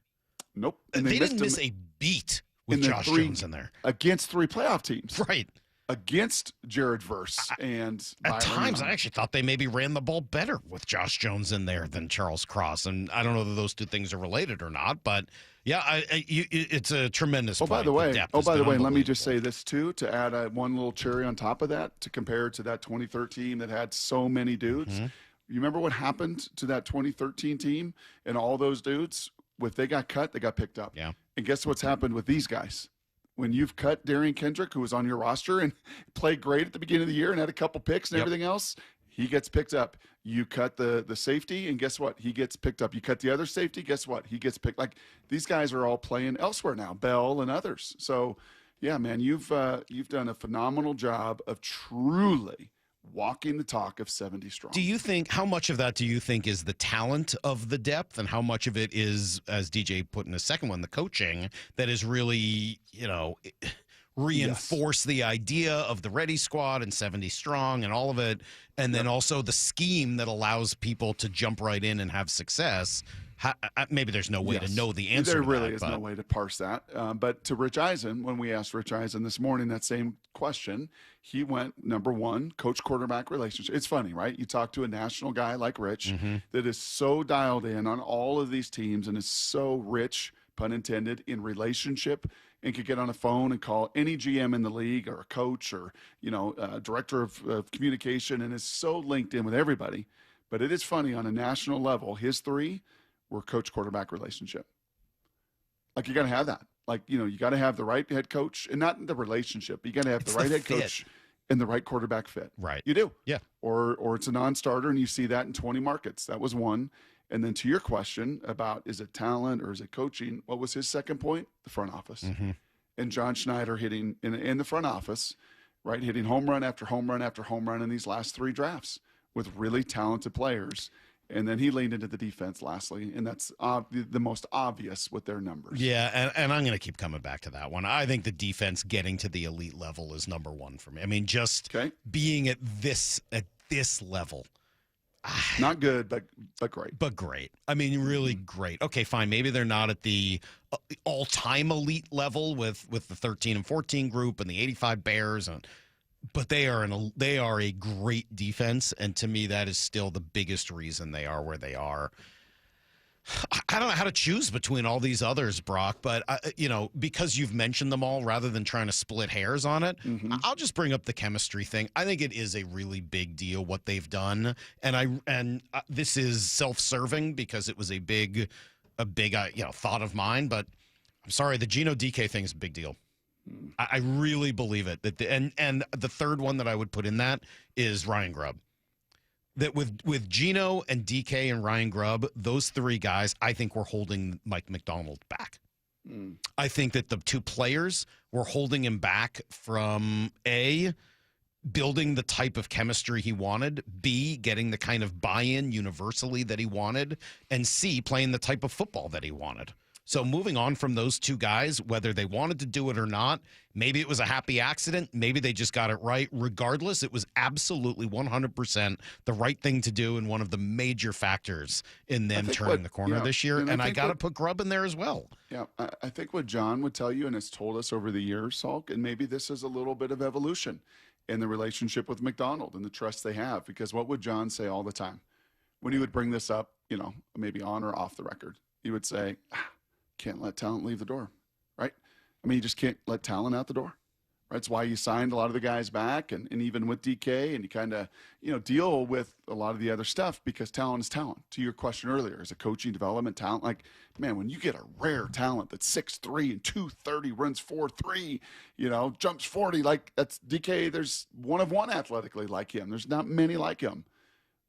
Nope. And they didn't miss a beat with Josh Jones in there. Against 3 playoff teams. Right. Against Jared Verse and at times I actually thought they maybe ran the ball better with Josh Jones in there than Charles Cross, and I don't know that those two things are related or not, but yeah, it's a tremendous point. By the way, let me just say this too, to add one little cherry on top of that, to compare to that 2013 that had so many dudes. You remember what happened to that 2013 team and all those dudes? If they got cut, they got picked up. Yeah. And guess what's happened with these guys? When you've cut Darian Kendrick, who was on your roster and played great at the beginning of the year and had a couple picks and everything else, he gets picked up. You cut the safety, and guess what? He gets picked up. You cut the other safety, guess what? He gets picked. Like, these guys are all playing elsewhere now, Bell and others. So, yeah, man, you've done a phenomenal job of truly walking the talk of 70 strong. Do you think, how much of that do you think is the talent of the depth, and how much of it is, as DJ put in the second one, the coaching that is really, you know, reinforce the idea of the ready squad and 70 strong and all of it, and then also the scheme that allows people to jump right in and have success? Maybe there's no way to know the answer. There really is no way to parse that. But to Rich Eisen, when we asked Rich Eisen this morning that same question, he went, number 1, coach-quarterback relationship. It's funny, right? You talk to a national guy like Rich that is so dialed in on all of these teams and is so rich, pun intended, in relationship, and could get on a phone and call any GM in the league or a coach or, you know, director of communication, and is so linked in with everybody. But it is funny, on a national level, his 3 were coach-quarterback relationship. Like, you got to have that. Like, you know, you got to have the right head coach, and not the relationship. You got to have the right head coach and the right quarterback fit. Right. You do. Yeah. Or it's a non-starter, and you see that in 20 markets. That was one. And then to your question about, is it talent or is it coaching? What was his second point? The front office. And John Schneider hitting in the front office, right? Hitting home run after home run after home run in these last 3 drafts with really talented players. And then he leaned into the defense lastly, and that's the most obvious with their numbers. Yeah, and I'm going to keep coming back to that one. I think the defense getting to the elite level is number 1 for me. I mean, just being at this level. Not good, but great. But great. I mean, really great. Okay, fine. Maybe they're not at the all-time elite level with the 13 and 14 group and the 85 Bears, but they are a great defense, and to me, that is still the biggest reason they are where they are. I don't know how to choose between all these others, Brock, but you know, because you've mentioned them all, rather than trying to split hairs on it, I'll just bring up the chemistry thing. I think it is a really big deal what they've done, and this is self-serving because it was a big thought of mine. But I'm sorry, the Geno DK thing is a big deal. I really believe it. And the third one that I would put in that is Ryan Grubb. That with Geno and DK and Ryan Grubb, those 3 guys, I think we're holding Mike McDonald back. I think that the 2 players were holding him back from A, building the type of chemistry he wanted, B, getting the kind of buy-in universally that he wanted, and C, playing the type of football that he wanted. So moving on from those two guys, whether they wanted to do it or not, maybe it was a happy accident. Maybe they just got it right. Regardless, it was absolutely 100% the right thing to do and one of the major factors in them turning the corner this year. And I got to put Grubb in there as well. Yeah, I think what John would tell you and has told us over the years, Salk, and maybe this is a little bit of evolution in the relationship with McDonald and the trust they have. Because what would John say all the time when he would bring this up, maybe on or off the record? He would say, can't let talent leave the door, right? I mean, you just can't let talent out the door, right? It's why you signed a lot of the guys back and even with DK, and you kind of, deal with a lot of the other stuff because talent is talent. To your question earlier, is a coaching development talent, like, man, when you get a rare talent that's 6'3" and 230, runs 4'3", jumps 40, like that's DK, there's one of one athletically like him. There's not many like him.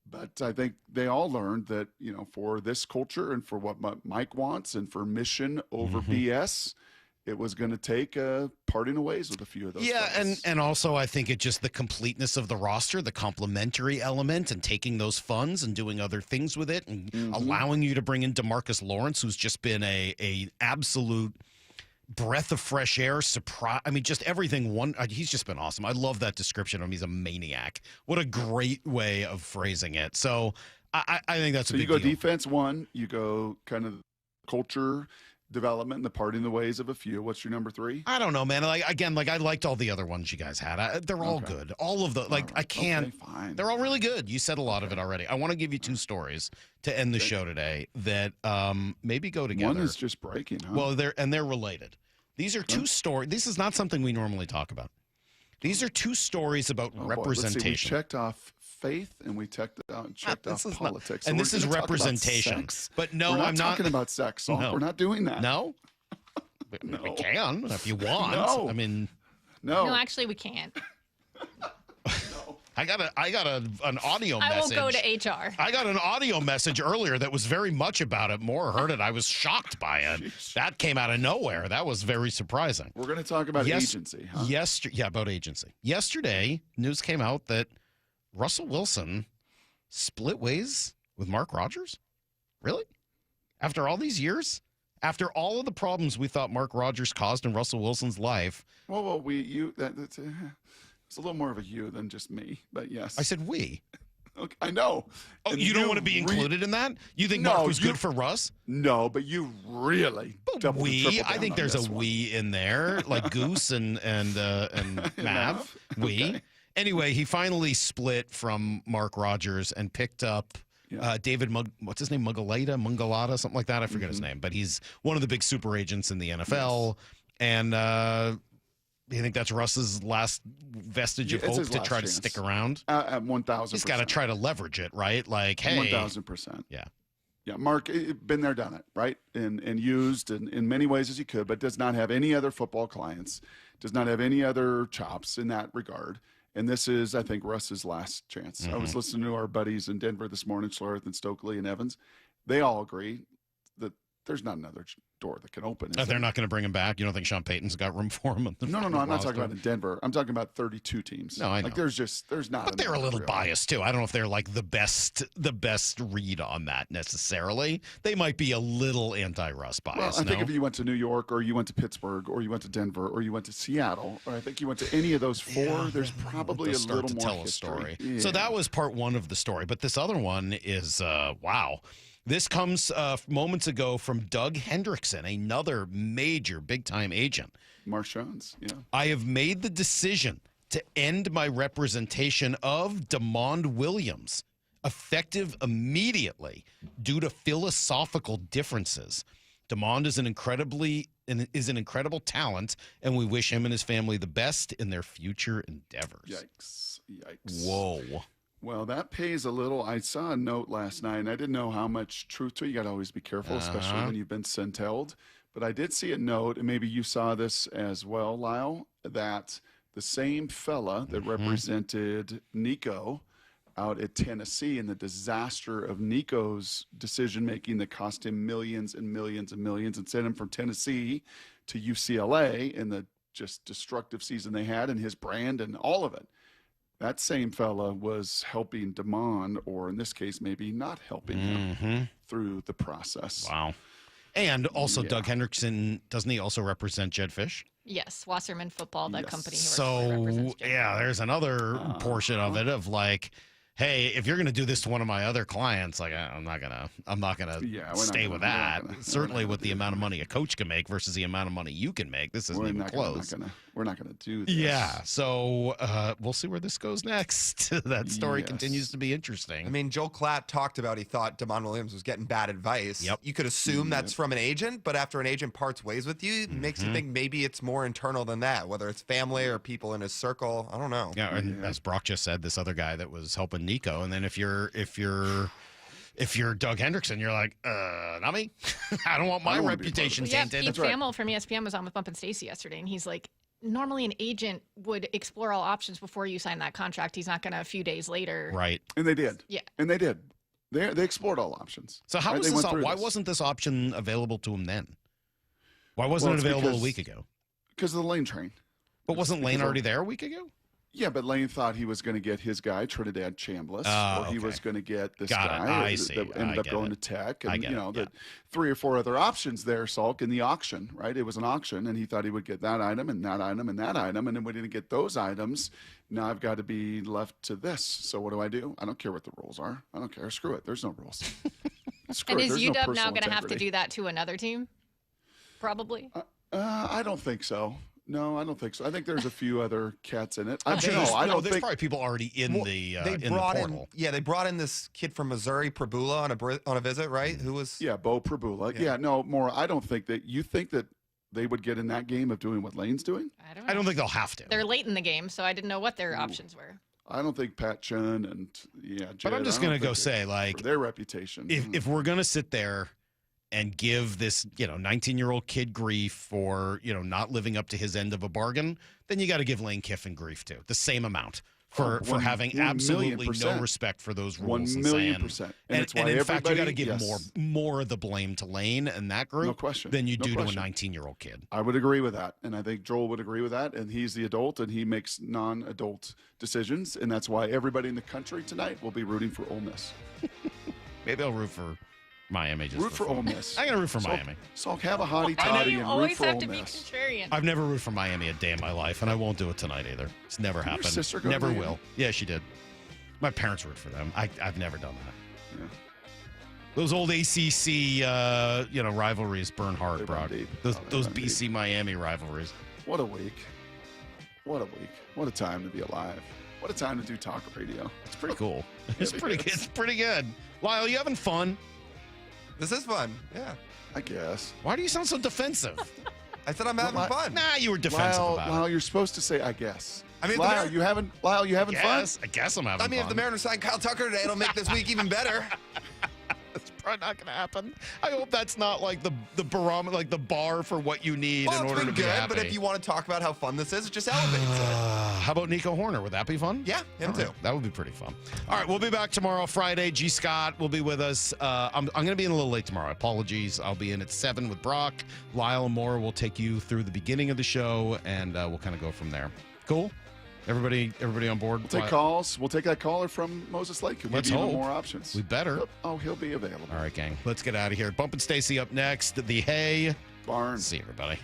But I think they all learned that, for this culture and for what Mike wants and for mission over BS, it was going to take parting of ways with a few of those. Yeah, guys. and also I think it just the completeness of the roster, the complementary element, and taking those funds and doing other things with it, and allowing you to bring in DeMarcus Lawrence, who's just been a absolute breath of fresh air, surprise. I mean, just everything. He's just been awesome. I love that description of him. He's a maniac. What a great way of phrasing it. So I think that's a big deal. So you go defense one, you go kind of culture development and the parting the ways of a few. What's your number three? I don't know, man. I liked all the other ones you guys had. They're all good. All of the I can't. Okay, fine. They're all really good. You said a lot of it already. I want to give you two stories to end the show today that maybe go together. One is just breaking, huh? Well, they're related. These are two stories. This is not something we normally talk about. These are two stories about representation. Let's see, we checked off faith and we checked off politics. And this is representation. But no, we're not I'm not talking about sex. So no. We're not doing that. No? No. We can if you want. No. I mean, No, actually, we can't. I got an audio message. I won't go to HR. I got an audio message earlier that was very much about it. Moore heard it. I was shocked by it. Jeez. That came out of nowhere. That was very surprising. We're going to talk about agency, huh? About agency. Yesterday, news came out that Russell Wilson split ways with Mark Rodgers. Really? After all these years? After all of the problems we thought Mark Rodgers caused in Russell Wilson's life. Well, that's it's a little more of a you than just me, but yes. I said we. Okay, I know. Oh, you don't want to be included in that? You think Mark was good for Russ? No, but you really. I think there's a we in there, like Goose and Mav. We. Okay. Anyway, he finally split from Mark Rodgers and picked up David what's his name? Mungalata, something like that. I forget his name, but he's one of the big super agents in the NFL. Yes. And you think that's Russ's last vestige of hope to try to stick around? At 1,000%. He's got to try to leverage it, right? Like, hey. 1,000%. Yeah. Yeah, Mark, been there, done it, right? And used in many ways as he could, but does not have any other football clients, does not have any other chops in that regard. And this is, I think, Russ's last chance. I was listening to our buddies in Denver this morning, Schlereth and Stokely and Evans. They all agree that there's not another door that can open. They're not going to bring him back? You don't think Sean Payton's got room for him? No. I'm not talking about in Denver. I'm talking about 32 teams. No, I know. Like there's not. But they're a little biased too. I don't know if they're like the best read on that necessarily. They might be a little anti-Russ biased. Well, I think if you went to New York or you went to Pittsburgh or you went to Denver or you went to Seattle, or I think you went to any of those four, there's probably a little more tell history. A story. Yeah. So that was part one of the story. But this other one is wow. This comes moments ago from Doug Hendrickson, another major big-time agent. Marshawn's, yeah. I have made the decision to end my representation of DeMond Williams, effective immediately due to philosophical differences. DeMond is an incredible talent, and we wish him and his family the best in their future endeavors. Yikes. Whoa. Well, that pays a little. I saw a note last night, and I didn't know how much truth to it. You got to always be careful, especially when you've been sent-held. But I did see a note, and maybe you saw this as well, Lyle, that the same fella that represented Nico out at Tennessee and the disaster of Nico's decision-making that cost him millions and millions and millions and sent him from Tennessee to UCLA and the just destructive season they had and his brand and all of it. That same fella was helping DeMond, or in this case, maybe not helping him through the process. Wow. And also, Doug Hendrickson, doesn't he also represent Jed Fish? Yes, Wasserman Football, the company he works for. So, represents Jed. there's another portion of it of like, hey, if you're going to do this to one of my other clients, like I'm not gonna stay with that. Certainly with the amount of money a coach can make versus the amount of money you can make, this isn't even close. We're not gonna do this. Yeah, so we'll see where this goes next. That story continues to be interesting. I mean, Joel Klatt talked about he thought Damon Williams was getting bad advice. Yep. You could assume that's from an agent, but after an agent parts ways with you, it makes you think maybe it's more internal than that, whether it's family or people in his circle. I don't know. Yeah, and as Brock just said, this other guy that was helping Nico, and then if you're Doug Hendrickson, you're like, not me. I don't want my reputation tainted. Pete Thamel from ESPN was on with Bump and Stacy yesterday, and he's like, normally an agent would explore all options before you sign that contract. He's not going to a few days later. Right. And they did. Yeah. And they did. They explored all options. So how was this? Why wasn't this option available to him then? Why wasn't it available a week ago? Because of the Lane train. But wasn't Lane already there a week ago? Yeah, but Lane thought he was going to get his guy, Trinidad Chambliss, or he was going to get this guy that ended up going to Tech. And, the 3 or 4 other options there, Salk, in the auction, right? It was an auction, and he thought he would get that item and that item and that item. And then when he didn't get those items, now I've got to be left to this. So what do? I don't care what the rules are. I don't care. Screw it. There's no rules. And is UW now going to have to do that to another team? Probably. I don't think so. No, I don't think so. I think there's a few other cats in it. I'm sure there's probably people already in the portal. They brought in this kid from Missouri, Prabula, on a visit, right? Who was Bo Prabula. Yeah, no, more. I don't think that you think that they would get in that game of doing what Lane's doing. I don't think they'll have to. They're late in the game, so I didn't know what their options were. I don't think Pat Chun and Jed, but I'm just gonna go say like their reputation. If we're gonna sit there and give this, 19-year-old kid grief for, not living up to his end of a bargain, then you got to give Lane Kiffin grief too. The same amount for having absolutely no respect for those rules. 1,000,000%. And in fact, you got to give more of the blame to Lane and that group no question. than you do to a 19-year-old kid. I would agree with that. And I think Joel would agree with that. And he's the adult and he makes non-adult decisions. And that's why everybody in the country tonight will be rooting for Ole Miss. Maybe I'll root for Miami. Root for Ole Miss. I'm going to root for Miami. Salk, have a hottie toddy and root for Ole Miss. To be contrarian. I've never rooted for Miami a day in my life, and I won't do it tonight either. It's never happened. Your sister go never to will. Miami? Yeah, she did. My parents root for them. I've never done that. Yeah. Those old ACC, rivalries burn hard, Brock. Those BC Miami rivalries. What a week. What a week. What a time to be alive. What a time to do talk radio. It's pretty cool. It's pretty good. Lyle, you having fun? This is fun. Yeah. I guess. Why do you sound so defensive? I said I'm having fun. Nah, you were defensive about it. Lyle, you're supposed to say, I guess. I mean, Lyle, you having fun? I guess I'm having fun. I mean, if the Mariners sign Kyle Tucker today, it'll make this week even better. That's probably not going to happen. I hope that's not like the barometer, like the bar for what you need in order to be happy. But if you want to talk about how fun this is, it just elevates it. How about Nico Horner? Would that be fun? Yeah, him too. That would be pretty fun. All right, we'll be back tomorrow, Friday. G. Scott will be with us. I'm going to be in a little late tomorrow. Apologies. I'll be in at 7 with Brock. Lyle and Moore will take you through the beginning of the show, and we'll kind of go from there. Cool? Everybody on board? We'll take calls. We'll take that caller from Moses Lake. Let's hope. More options. We better. He'll be available. All right, gang. Let's get out of here. Bump and Stacy up next. The Hay Barn. See you, everybody.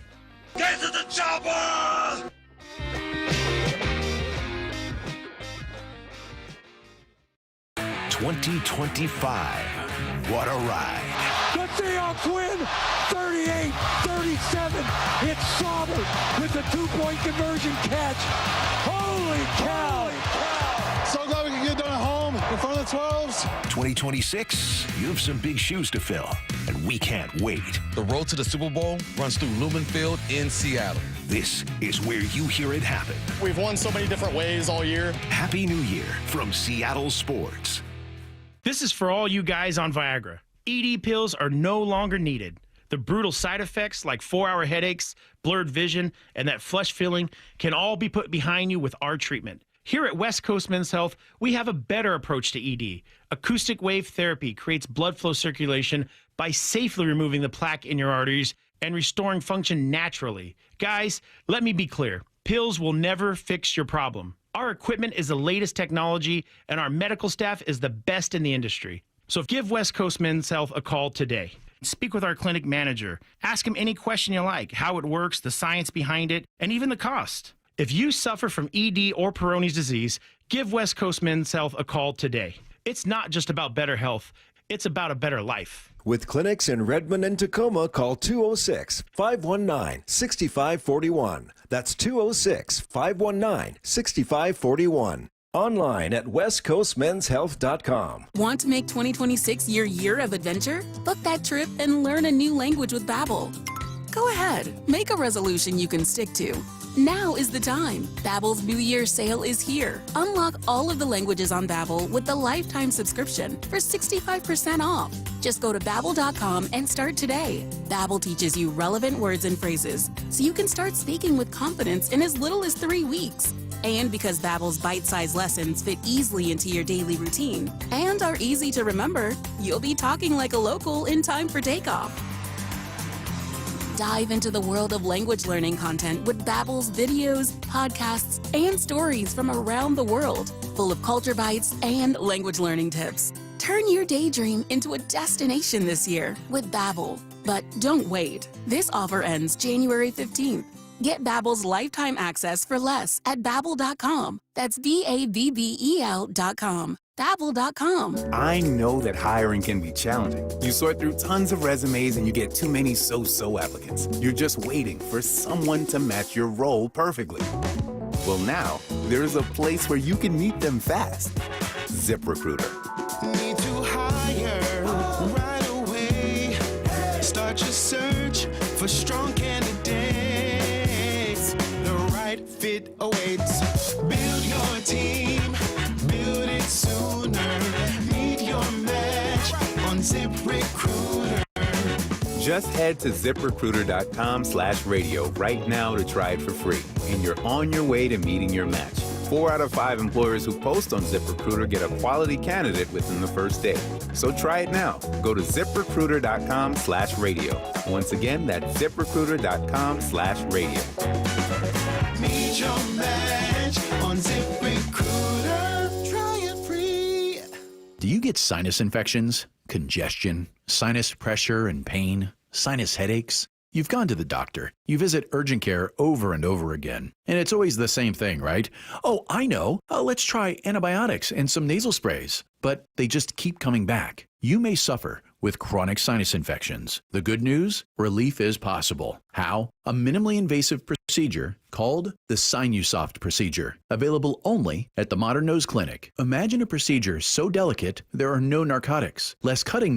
Get to the chopper! '25. What a ride. The Seahawks win 38-37. It's Sauber with the 2-point conversion catch. Holy cow! So glad we can get done at home in front of the 12s. 2026, you have some big shoes to fill, and we can't wait. The road to the Super Bowl runs through Lumen Field in Seattle. This is where you hear it happen. We've won so many different ways all year. Happy New Year from Seattle Sports. This is for all you guys on Viagra. ED pills are no longer needed. The brutal side effects like 4-hour headaches, blurred vision, and that flush feeling can all be put behind you with our treatment. Here at West Coast Men's Health, we have a better approach to ED. Acoustic wave therapy creates blood flow circulation by safely removing the plaque in your arteries and restoring function naturally. Guys, let me be clear. Pills will never fix your problem. Our equipment is the latest technology, and our medical staff is the best in the industry. So give West Coast Men's Health a call today. speak with our clinic manager. Ask him any question you like, how it works, the science behind it, and even the cost. If you suffer from ED or Peyronie's disease, give West Coast Men's Health a call today. It's not just about better health, it's about a better life. With clinics in Redmond and Tacoma, call 206-519-6541. That's 206-519-6541. Online at westcoastmenshealth.com. Want to make 2026 your year of adventure? Book that trip and learn a new language with Babbel. Go ahead, make a resolution you can stick to. Now is the time. Babbel's New Year sale is here. Unlock all of the languages on Babbel with the lifetime subscription for 65% off. Just go to Babbel.com and start today. Babbel teaches you relevant words and phrases, so you can start speaking with confidence in as little as 3 weeks. And because Babbel's bite-sized lessons fit easily into your daily routine and are easy to remember, you'll be talking like a local in time for takeoff. Dive into the world of language learning content with Babbel's videos, podcasts, and stories from around the world, full of culture bites and language learning tips. Turn your daydream into a destination this year with Babbel. But don't wait. This offer ends January 15th. Get Babbel's lifetime access for less at Babbel.com. That's Babbel.com. Babbel.com. I know that hiring can be challenging. You sort through tons of resumes and you get too many so-so applicants. You're just waiting for someone to match your role perfectly. Well, now there's a place where you can meet them fast. ZipRecruiter. Need to hire right away. Start your search for strong candidates. The right fit awaits. Build your team. Build it sooner. Meet your match on ZipRecruiter. Just head to ZipRecruiter.com/radio right now to try it for free. And you're on your way to meeting your match. 4 out of 5 employers who post on ZipRecruiter get a quality candidate within the first day. So try it now. Go to ZipRecruiter.com/radio. Once again, that's ZipRecruiter.com/radio. Meet your match on ZipRecruiter. Try it free. Do you get sinus infections, congestion, sinus pressure and pain, sinus headaches? You've gone to the doctor. You visit urgent care over and over again. And it's always the same thing, right? Oh, I know. Let's try antibiotics and some nasal sprays. But they just keep coming back. You may suffer with chronic sinus infections. The good news? Relief is possible. How? A minimally invasive procedure called the Sinusoft procedure, available only at the Modern Nose Clinic. Imagine a procedure so delicate there are no narcotics, less cutting